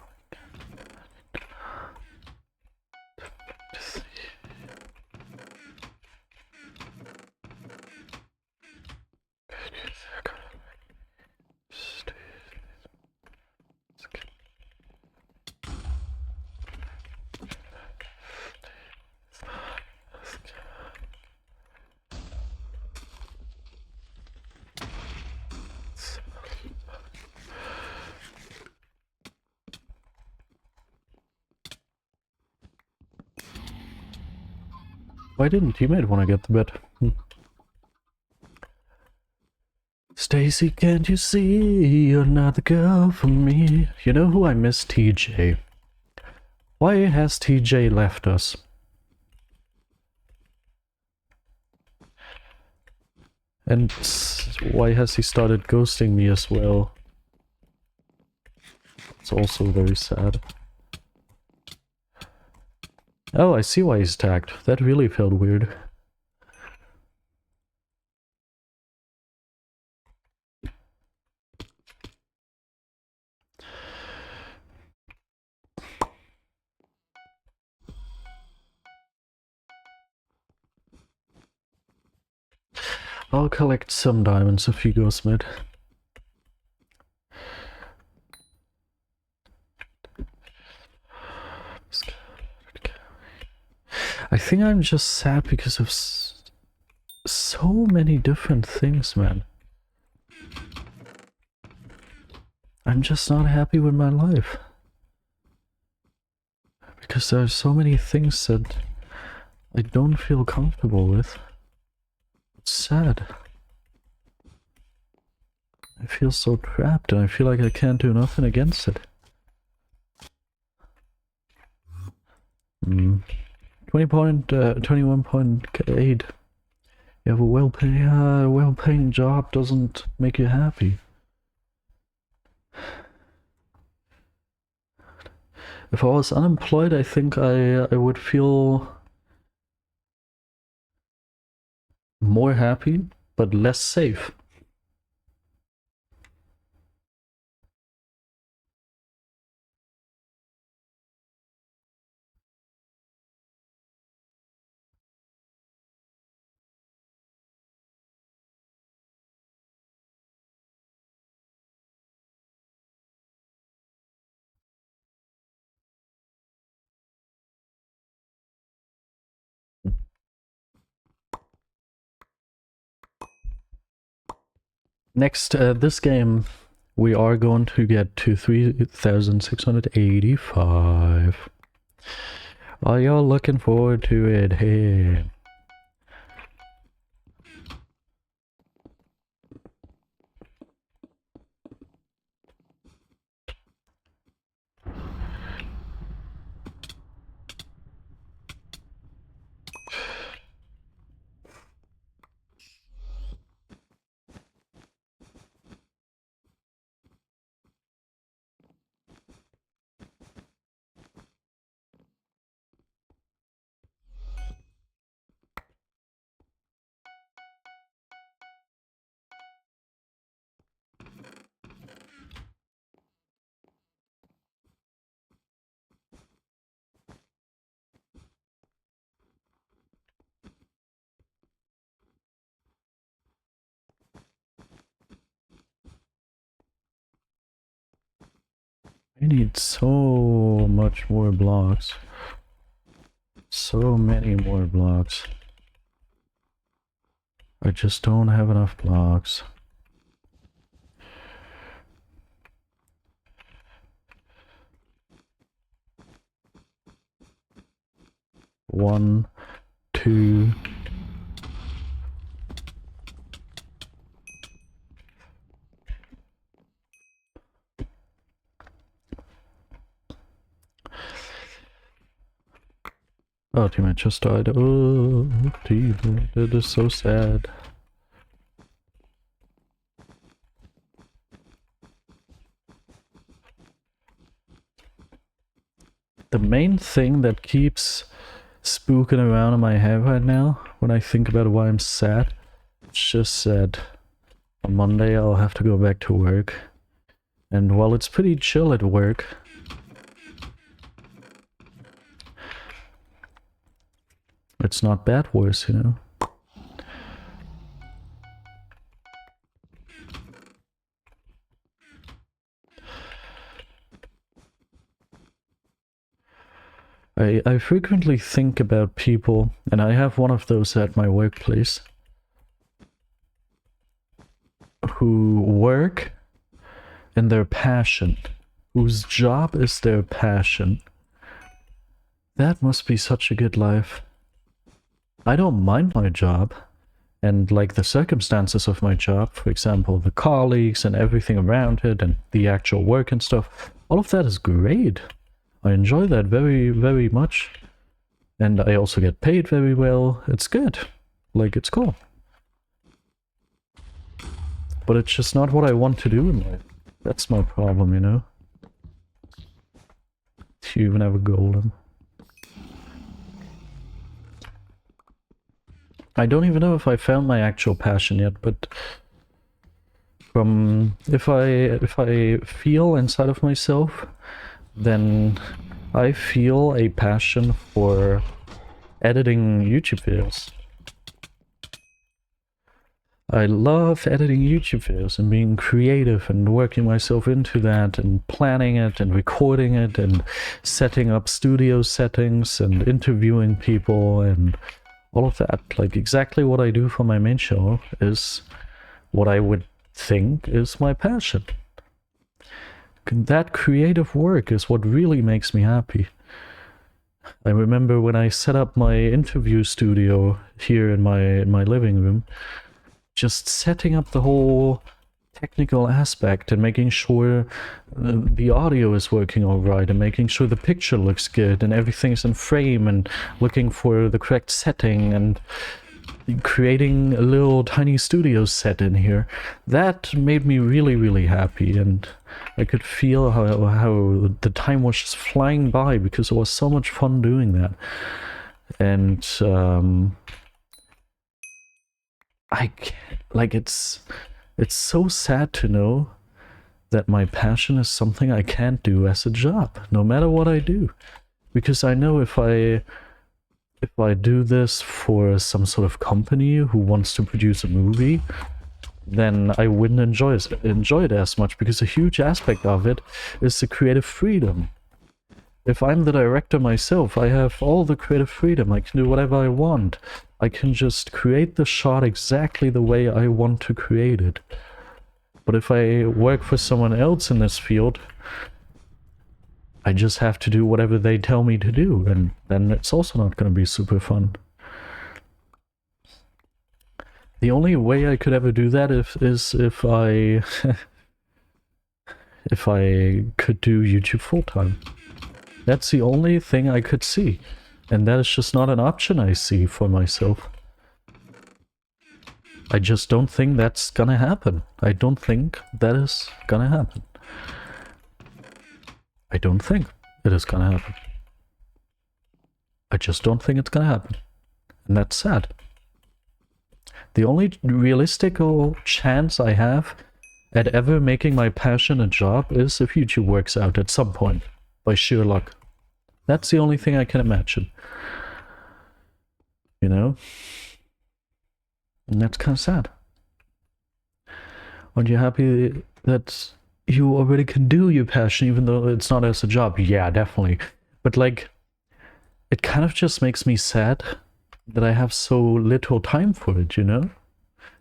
Why didn't teammate want to get the bed? Stacy, can't you see you're not the girl for me? You know who I miss? TJ. Why has TJ left us? And why has he started ghosting me as well? It's also very sad. Oh, I see why he's tagged. That really felt weird. I'll collect some diamonds if he goes mid. I think I'm just sad because of so many different things, man. I'm just not happy with my life. Because there are so many things that I don't feel comfortable with. It's sad. I feel so trapped and I feel like I can't do nothing against it. 21.8. You have a well-paying job doesn't make you happy. If I was unemployed, I think I would feel more happy, but less safe. Next, this game, we are going to get to 3,685. Are y'all looking forward to it? Hey. I need so much more blocks. So many more blocks. I just don't have enough blocks. One, two. Oh, teammate just died. Oh, teammate, that is so sad. The main thing that keeps spooking around in my head right now, when I think about why I'm sad, it's just that on Monday I'll have to go back to work. And while it's pretty chill at work, it's not BedWars, you know? I frequently think about people, and I have one of those at my workplace, who work in their passion, whose job is their passion. That must be such a good life. I don't mind my job, and like the circumstances of my job, for example, the colleagues and everything around it, and the actual work and stuff, all of that is great. I enjoy that very, very much. And I also get paid very well. It's good. Like, it's cool. But it's just not what I want to do in life. That's my problem, you know? Do you even have a golem? I don't even know if I found my actual passion yet, but from if I feel inside of myself, then I feel a passion for editing YouTube videos. I love editing YouTube videos and being creative and working myself into that and planning it and recording it and setting up studio settings and interviewing people and all of that. Like exactly what I do for my main show is what I would think is my passion. That creative work is what really makes me happy. I remember when I set up my interview studio here in my living room, just setting up the whole technical aspect and making sure the audio is working all right and making sure the picture looks good and everything's in frame and looking for the correct setting and creating a little tiny studio set in here. That made me really, really happy, and I could feel how the time was just flying by because it was so much fun doing that. And I can't, like, it's so sad to know that my passion is something I can't do as a job, no matter what I do. Because I know if I do this for some sort of company who wants to produce a movie, then I wouldn't enjoy it as much, because a huge aspect of it is the creative freedom. If I'm the director myself, I have all the creative freedom. I can do whatever I want. I can just create the shot exactly the way I want to create it. But if I work for someone else in this field, I just have to do whatever they tell me to do, and then it's also not going to be super fun. The only way I could ever do that is if I if I could do YouTube full-time. That's the only thing I could see, and that is just not an option I see for myself. I just don't think that's gonna happen. I don't think that is gonna happen. I don't think it is gonna happen. I just don't think it's gonna happen. And that's sad. The only realistic chance I have at ever making my passion a job is if YouTube works out at some point, by sheer luck. That's the only thing I can imagine. You know? And that's kind of sad. Aren't you happy that you already can do your passion even though it's not as a job? Yeah, definitely. But like, it kind of just makes me sad that I have so little time for it, you know?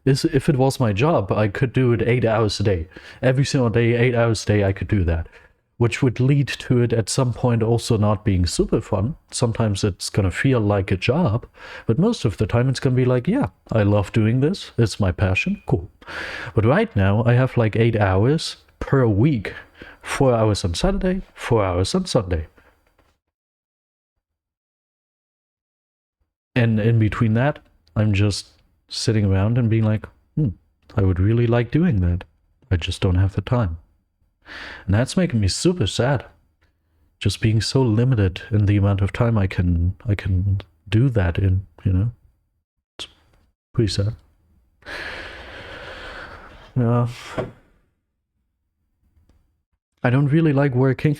If it was my job, I could do it 8 hours a day. Every single day, 8 hours a day, I could do that. Which would lead to it at some point also not being super fun. Sometimes it's gonna feel like a job, but most of the time it's gonna be like, yeah, I love doing this, it's my passion, cool. But right now, I have like 8 hours per week. 4 hours on Saturday, 4 hours on Sunday. And in between that, I'm just sitting around and being like, I would really like doing that. I just don't have the time. And that's making me super sad. Just being so limited in the amount of time I can do that in, you know? It's pretty sad. Yeah. I don't really like working.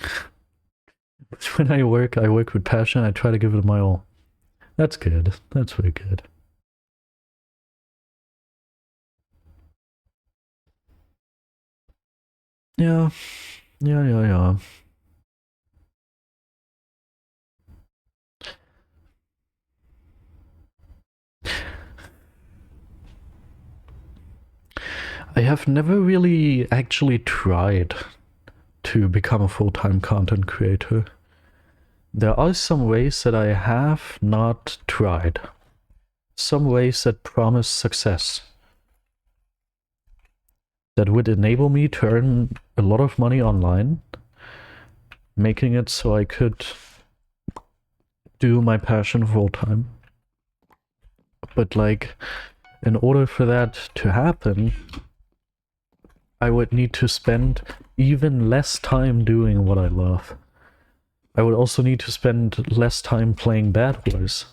But when I work with passion. I try to give it my all. That's good. That's very good. Yeah. Yeah. I have never really actually tried to become a full-time content creator. There are some ways that I have not tried. Some ways that promise success. That would enable me to earn a lot of money online, making it so I could do my passion full-time. But like, in order for that to happen, I would need to spend even less time doing what I love. I would also need to spend less time playing BedWars.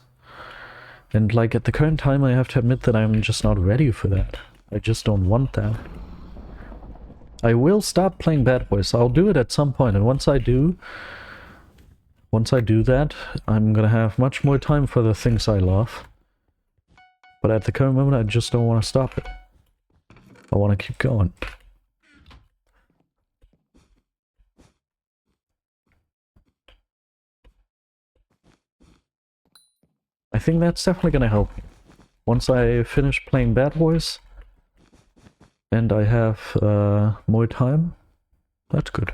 And like at the current time, I have to admit that I'm just not ready for that. I just don't want that. I will stop playing BedWars. I'll do it at some point, and once I do that, I'm gonna have much more time for the things I love. But at the current moment, I just don't want to stop it. I want to keep going. I think that's definitely gonna help me. Once I finish playing BedWars and I have more time, that's good.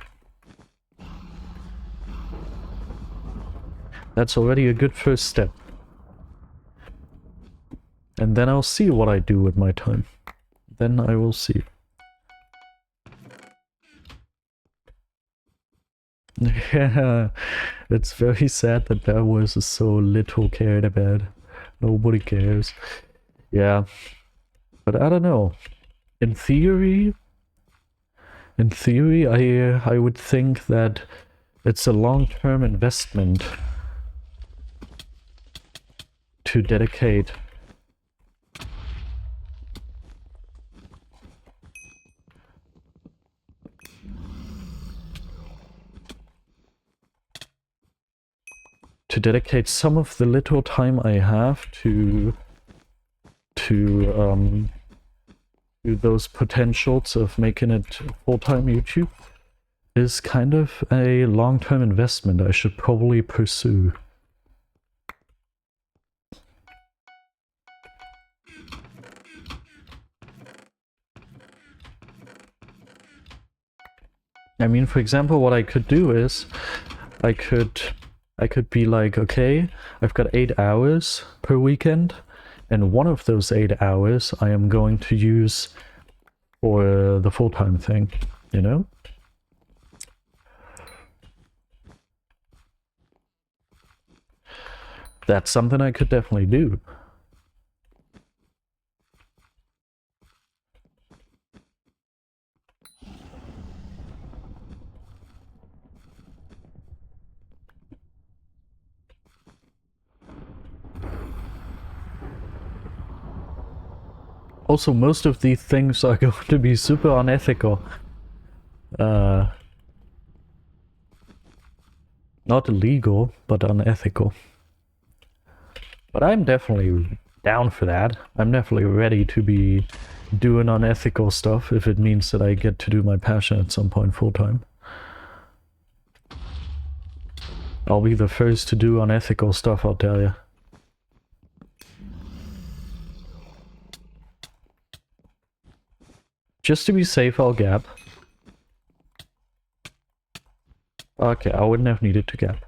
That's already a good first step. And then I'll see what I do with my time. Then I will see. Yeah, it's very sad that BedWars is so little cared about. Nobody cares. Yeah, but I don't know. In theory, I would think that it's a long-term investment to dedicate some of the little time I have to those potentials of making it full-time YouTube is kind of a long-term investment I should probably pursue. I mean, for example, what I could do is I could be like, okay, I've got 8 hours per weekend, and one of those 8 hours I am going to use for the full-time thing, you know? That's something I could definitely do. Also, most of these things are going to be super unethical. Not illegal, but unethical. But I'm definitely down for that. I'm definitely ready to be doing unethical stuff if it means that I get to do my passion at some point full time. I'll be the first to do unethical stuff, I'll tell you. Just to be safe, I'll gap. Okay, I wouldn't have needed to gap.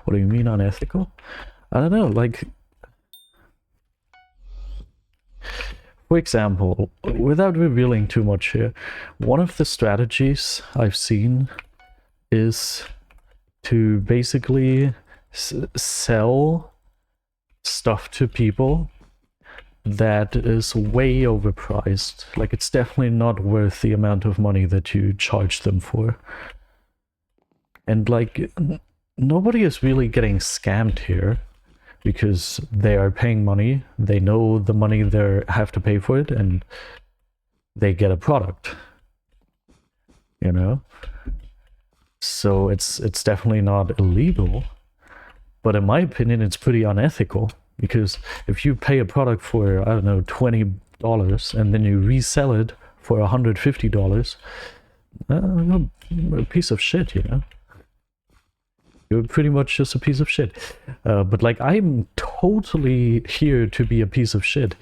What do you mean unethical? I don't know, like... For example, without revealing too much here, one of the strategies I've seen is to basically sell stuff to people that is way overpriced. Like, it's definitely not worth the amount of money that you charge them for. And like, nobody is really getting scammed here, because they are paying money, they know the money they have to pay for it, and they get a product, you know? So it's definitely not illegal, but in my opinion it's pretty unethical, because if you pay a product for, I don't know, $20 and then you resell it for $150, you're a piece of shit, you know? You're pretty much just a piece of shit. But like, I'm totally here to be a piece of shit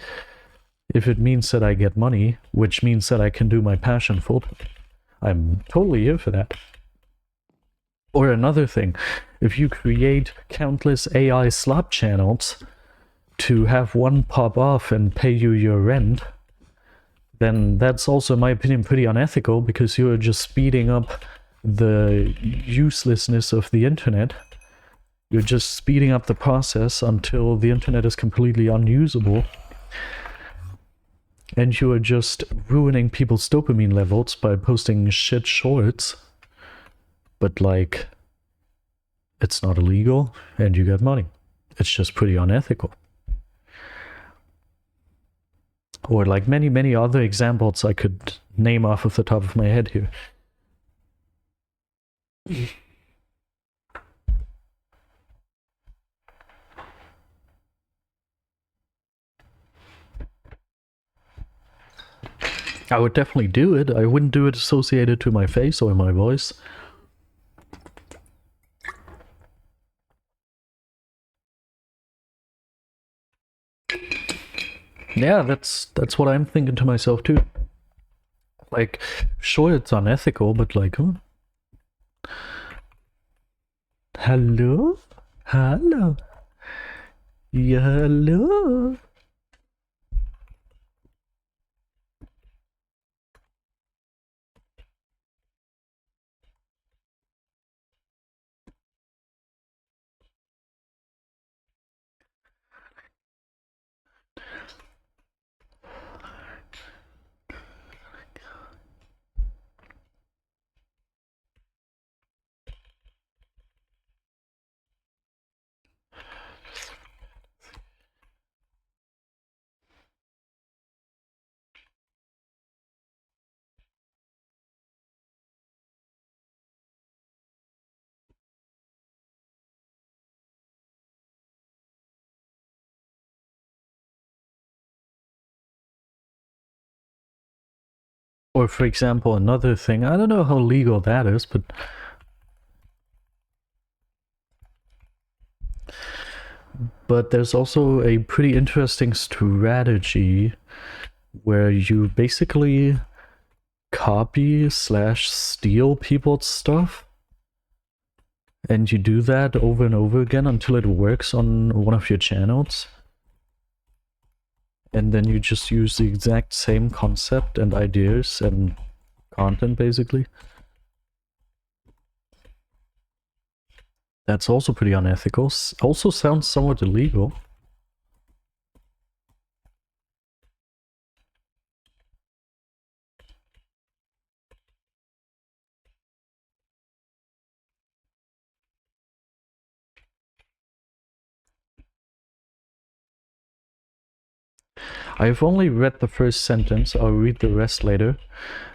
if it means that I get money, which means that I can do my passion full time. I'm totally here for that. Or another thing, if you create countless AI slap channels to have one pop off and pay you your rent, then that's also, in my opinion, pretty unethical, because you're just speeding up the uselessness of the internet. You're just speeding up the process until the internet is completely unusable, and you are just ruining people's dopamine levels by posting shit shorts. But like, it's not illegal and you get money. It's just pretty unethical. Or like many other examples I could name off of the top of my head here. I would definitely do it. I wouldn't do it associated to my face or my voice. Yeah, that's what I'm thinking to myself too. Like, sure, it's unethical, but like, hello? Hello? Yeah, hello? Or for example, another thing, I don't know how legal that is, but there's also a pretty interesting strategy where you basically copy / steal people's stuff, and you do that over and over again until it works on one of your channels. And then you just use the exact same concept and ideas and content, basically. That's also pretty unethical. Also sounds somewhat illegal. I've only read the first sentence. I'll read the rest later.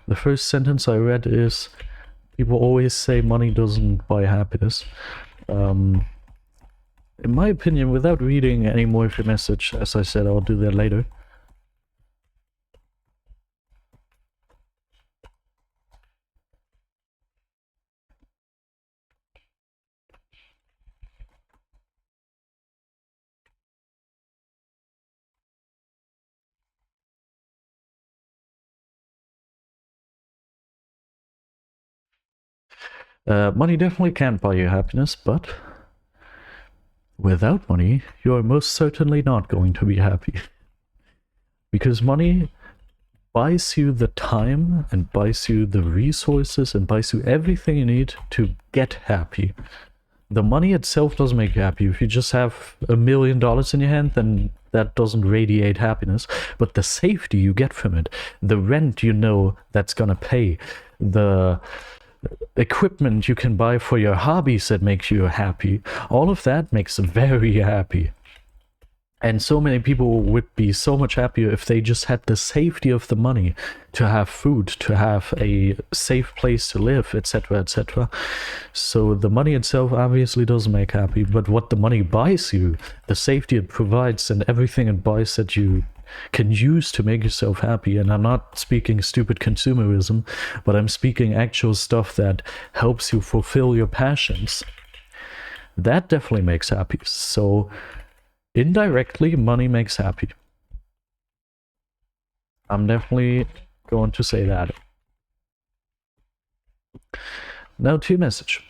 The first sentence I read is, people always say money doesn't buy happiness. In my opinion, without reading any more of your message, as I said, I'll do that later. Money definitely can't buy you happiness, but without money, you are most certainly not going to be happy. Because money buys you the time and buys you the resources and buys you everything you need to get happy. The money itself doesn't make you happy. If you just have $1 million in your hand, then that doesn't radiate happiness. But the safety you get from it, the rent you know that's gonna pay, the equipment you can buy for your hobbies that makes you happy, all of that makes very happy. And so many people would be so much happier if they just had the safety of the money to have food, to have a safe place to live, etc., etc. So the money itself obviously doesn't make happy, but what the money buys you, the safety it provides, and everything it buys that you can use to make yourself happy. And I'm not speaking stupid consumerism, but I'm speaking actual stuff that helps you fulfill your passions. That definitely makes happy. So indirectly, money makes happy. I'm definitely going to say that. Now to your message.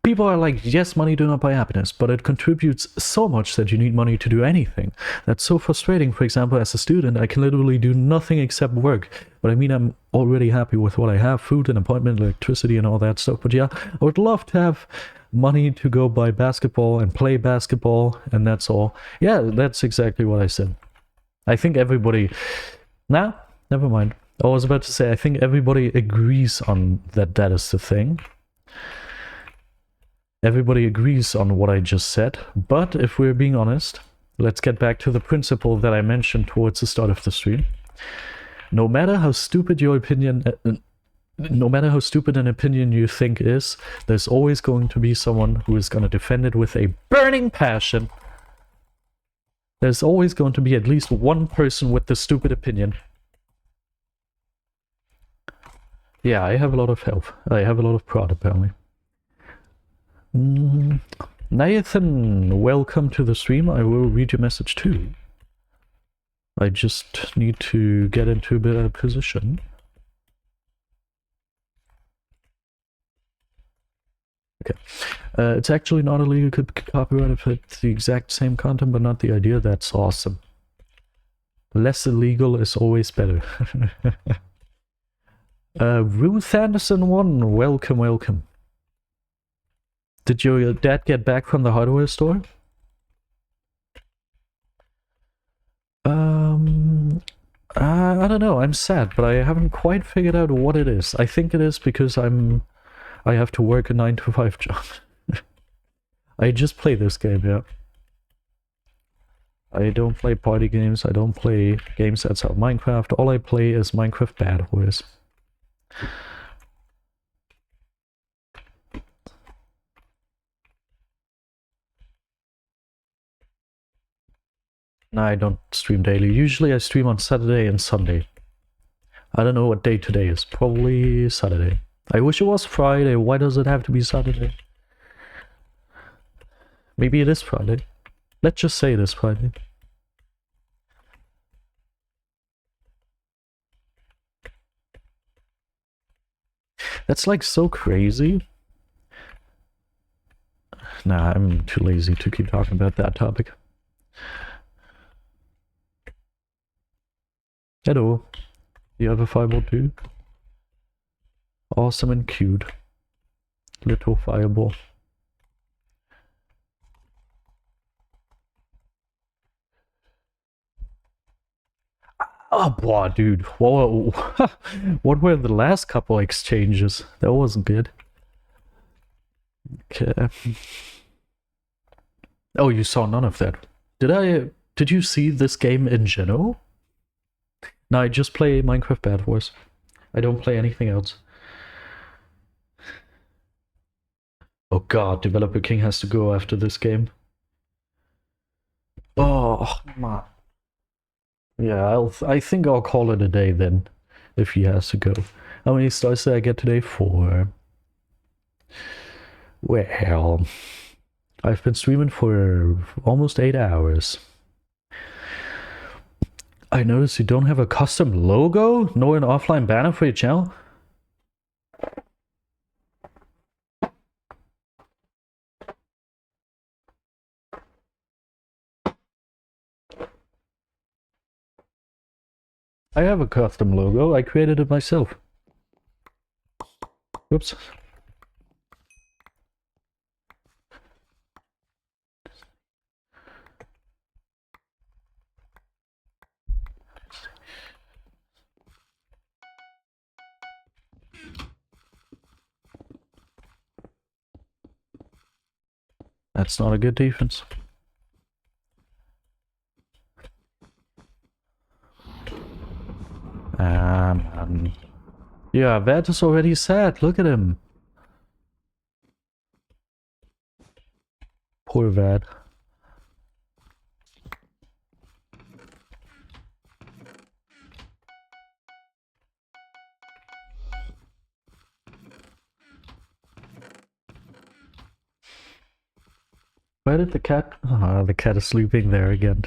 People are like, yes, money do not buy happiness, but it contributes so much that you need money to do anything. That's so frustrating. For example, as a student, I can literally do nothing except work. But I mean, I'm already happy with what I have, food, an apartment, electricity, and all that stuff. But yeah, I would love to have money to go buy basketball and play basketball, and that's all. Yeah, that's exactly what I said. I think everybody... Nah, never mind. I was about to say, I think everybody agrees on that is the thing. Everybody agrees on what I just said, but if we're being honest, let's get back to the principle that I mentioned towards the start of the stream. No matter how stupid your opinion... no matter how stupid an opinion you think is, there's always going to be someone who is going to defend it with a burning passion. There's always going to be at least one person with the stupid opinion. Yeah, I have a lot of health. I have a lot of prod, apparently. Nathan, welcome to the stream. I will read your message too. I just need to get into a better position. Okay. It's actually not illegal copyright if it's the exact same content, but not the idea. That's awesome. Less illegal is always better. Ruth Anderson 1, welcome, welcome. Did your dad get back from the hardware store? I don't know. I'm sad, but I haven't quite figured out what it is. I think it is because I have to work a 9-to-5 job. I just play this game, yeah. I don't play party games. I don't play games outside Minecraft. All I play is Minecraft BedWars. No, I don't stream daily. Usually I stream on Saturday and Sunday. I don't know what day today is. Probably Saturday. I wish it was Friday. Why does it have to be Saturday? Maybe it is Friday. Let's just say it is Friday. That's like so crazy. Nah, I'm too lazy to keep talking about that topic. Hello. You have a fireball too? Awesome and cute. Little fireball. Oh, boy, dude. Whoa. What were the last couple exchanges? That wasn't good. Okay. Oh, you saw none of that. Did you see this game in general? No, I just play Minecraft BedWars. I don't play anything else. Oh god, Developer King has to go after this game. Oh, man. Yeah, I think I'll call it a day then, if he has to go. How many stars did I get today? 4. Well, I've been streaming for almost 8 hours. I noticed you don't have a custom logo, nor an offline banner for your channel. I have a custom logo. I created it myself. Whoops. That's not a good defense. Man. Yeah, Vad is already sad. Look at him. Poor Vad. Where did the cat... Ah, the cat is sleeping there again.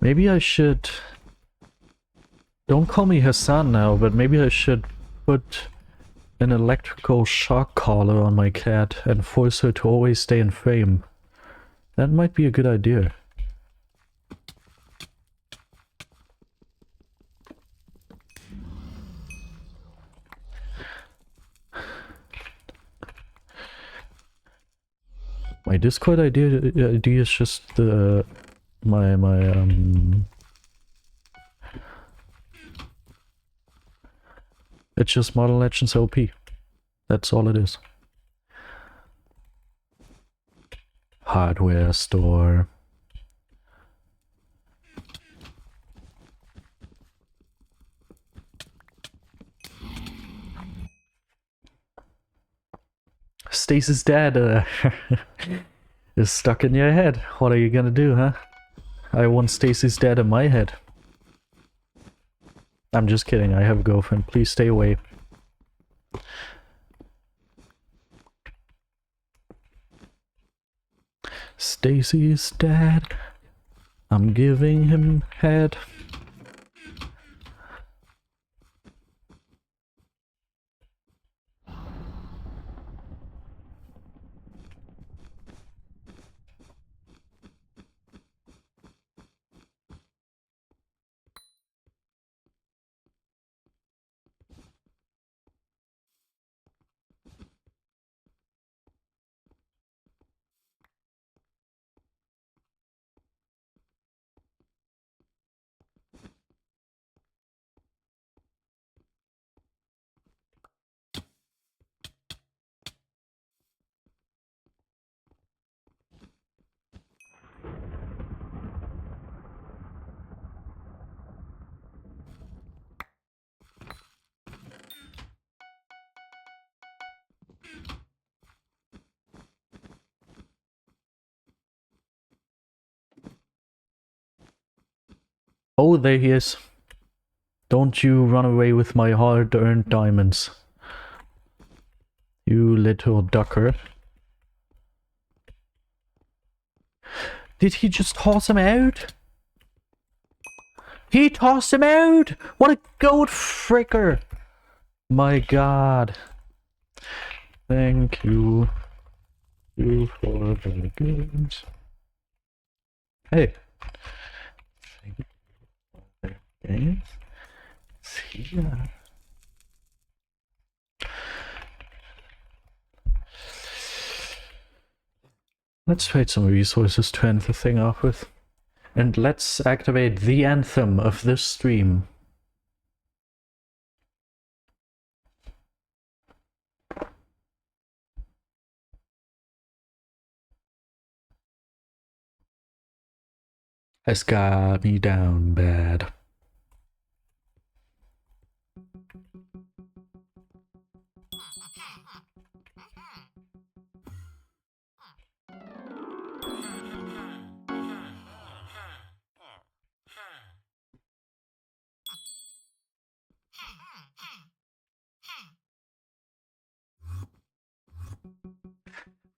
Maybe I should... Don't call me Hassan now, but maybe I should put an electrical shock collar on my cat and force her to always stay in frame. That might be a good idea. My Discord idea is just it's just Modern Legends OP. That's all it is. Hardware store. Stacy's dad is stuck in your head. What are you gonna do, huh? I want Stacy's dad in my head. I'm just kidding, I have a girlfriend. Please stay away. Stacy's dad. I'm giving him head. Oh, there he is. Don't you run away with my hard-earned diamonds. You little ducker. Did he just toss him out? He tossed him out! What a goat fricker! My god. Thank you. You for the goods. Hey. Okay. See ya. Let's trade some resources to end the thing off with. And let's activate the anthem of this stream. Has got me down bad.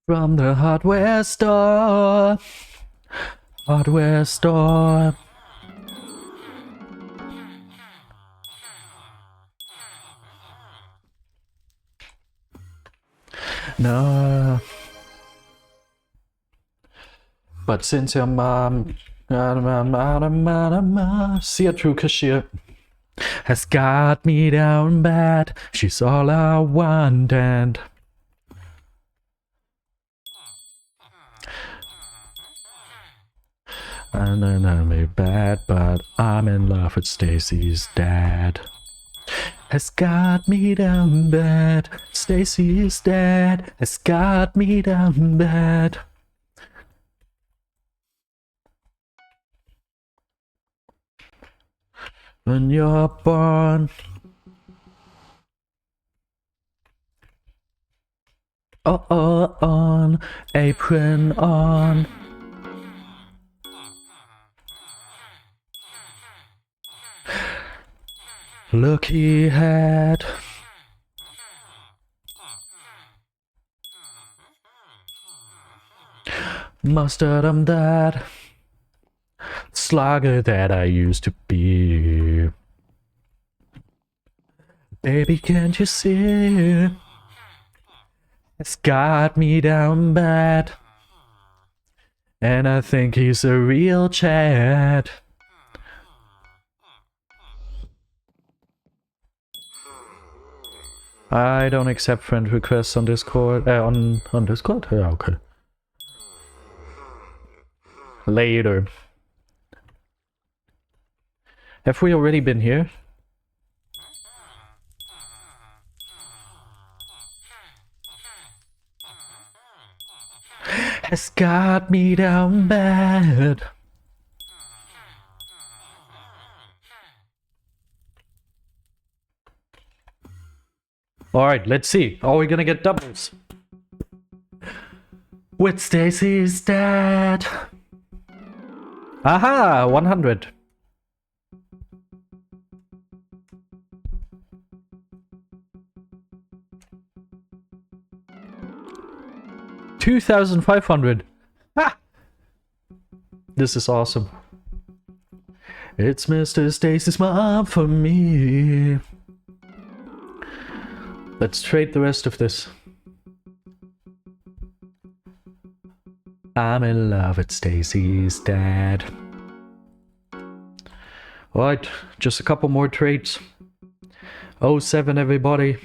From the hardware store. Hardware store. No. But since your mom, see a true cashier, has got me down bad, she's all I want and... And then I'm a bad, but I'm in love with Stacy's dad. Has got me down bad. Stacy's dad has got me down bad. When you're born, on, apron on. Look, he had mustard on that slugger that I used to be. Baby, can't you see? It's got me down bad. And I think he's a real Chad. I don't accept friend requests on Discord. On Discord? Yeah, okay. Later. Have we already been here? Has got me down bad. Alright, let's see. Are we gonna get doubles? With Stacy's dad. Aha! 100. $2,500. Ha! This is awesome. It's Mr. Stacy's mom for me. Let's trade the rest of this. I'm in love with Stacy's dad. Alright, just a couple more trades. 07 everybody.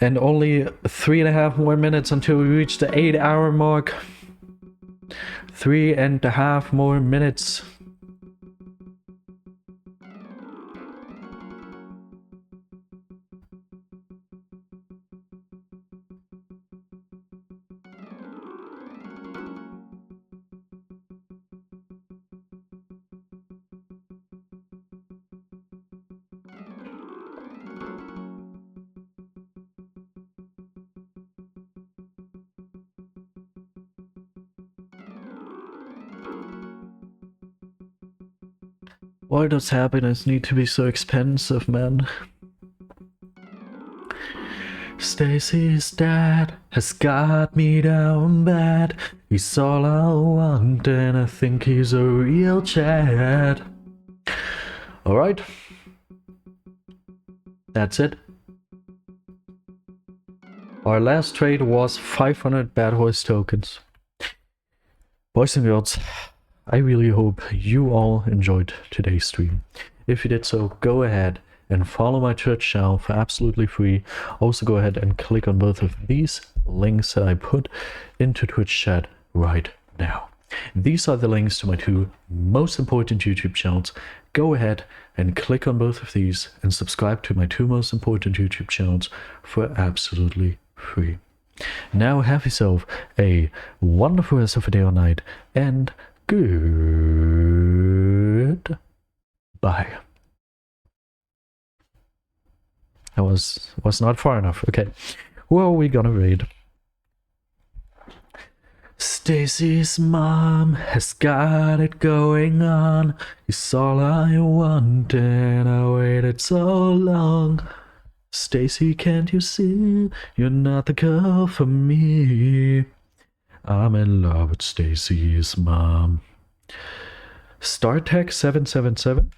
And only 3.5 more minutes until we reach the 8-hour mark. 3.5 more minutes. Why does happiness need to be so expensive, man? Stacy's dad has got me down bad. He's all I want and I think he's a real Chad. Alright. That's it. Our last trade was 500 Bad Horse tokens. Boys and girls, I really hope you all enjoyed today's stream. If you did so, go ahead and follow my Twitch channel for absolutely free. Also go ahead and click on both of these links that I put into Twitch chat right now. These are the links to my two most important YouTube channels. Go ahead and click on both of these and subscribe to my two most important YouTube channels for absolutely free. Now have yourself a wonderful rest of the day or night and good bye. That was not far enough. Okay, who are we gonna raid? Stacy's mom has got it going on. It's all I want and I waited so long. Stacy, can't you see? You're not the girl for me. I'm in love with Stacy's mom. StarTech 777.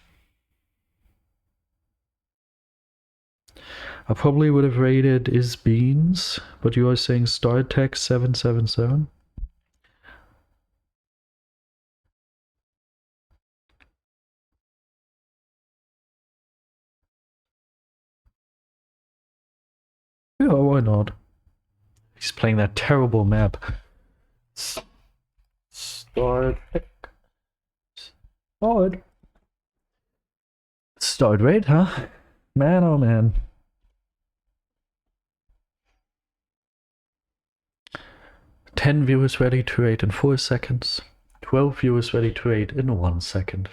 I probably would have rated Is Beans, but you are saying StarTech 777. Yeah, why not? He's playing that terrible map. Start. Start. Start rate, huh? Man, oh man. 10 viewers ready to rate in 4 seconds. 12 viewers ready to rate in 1 second.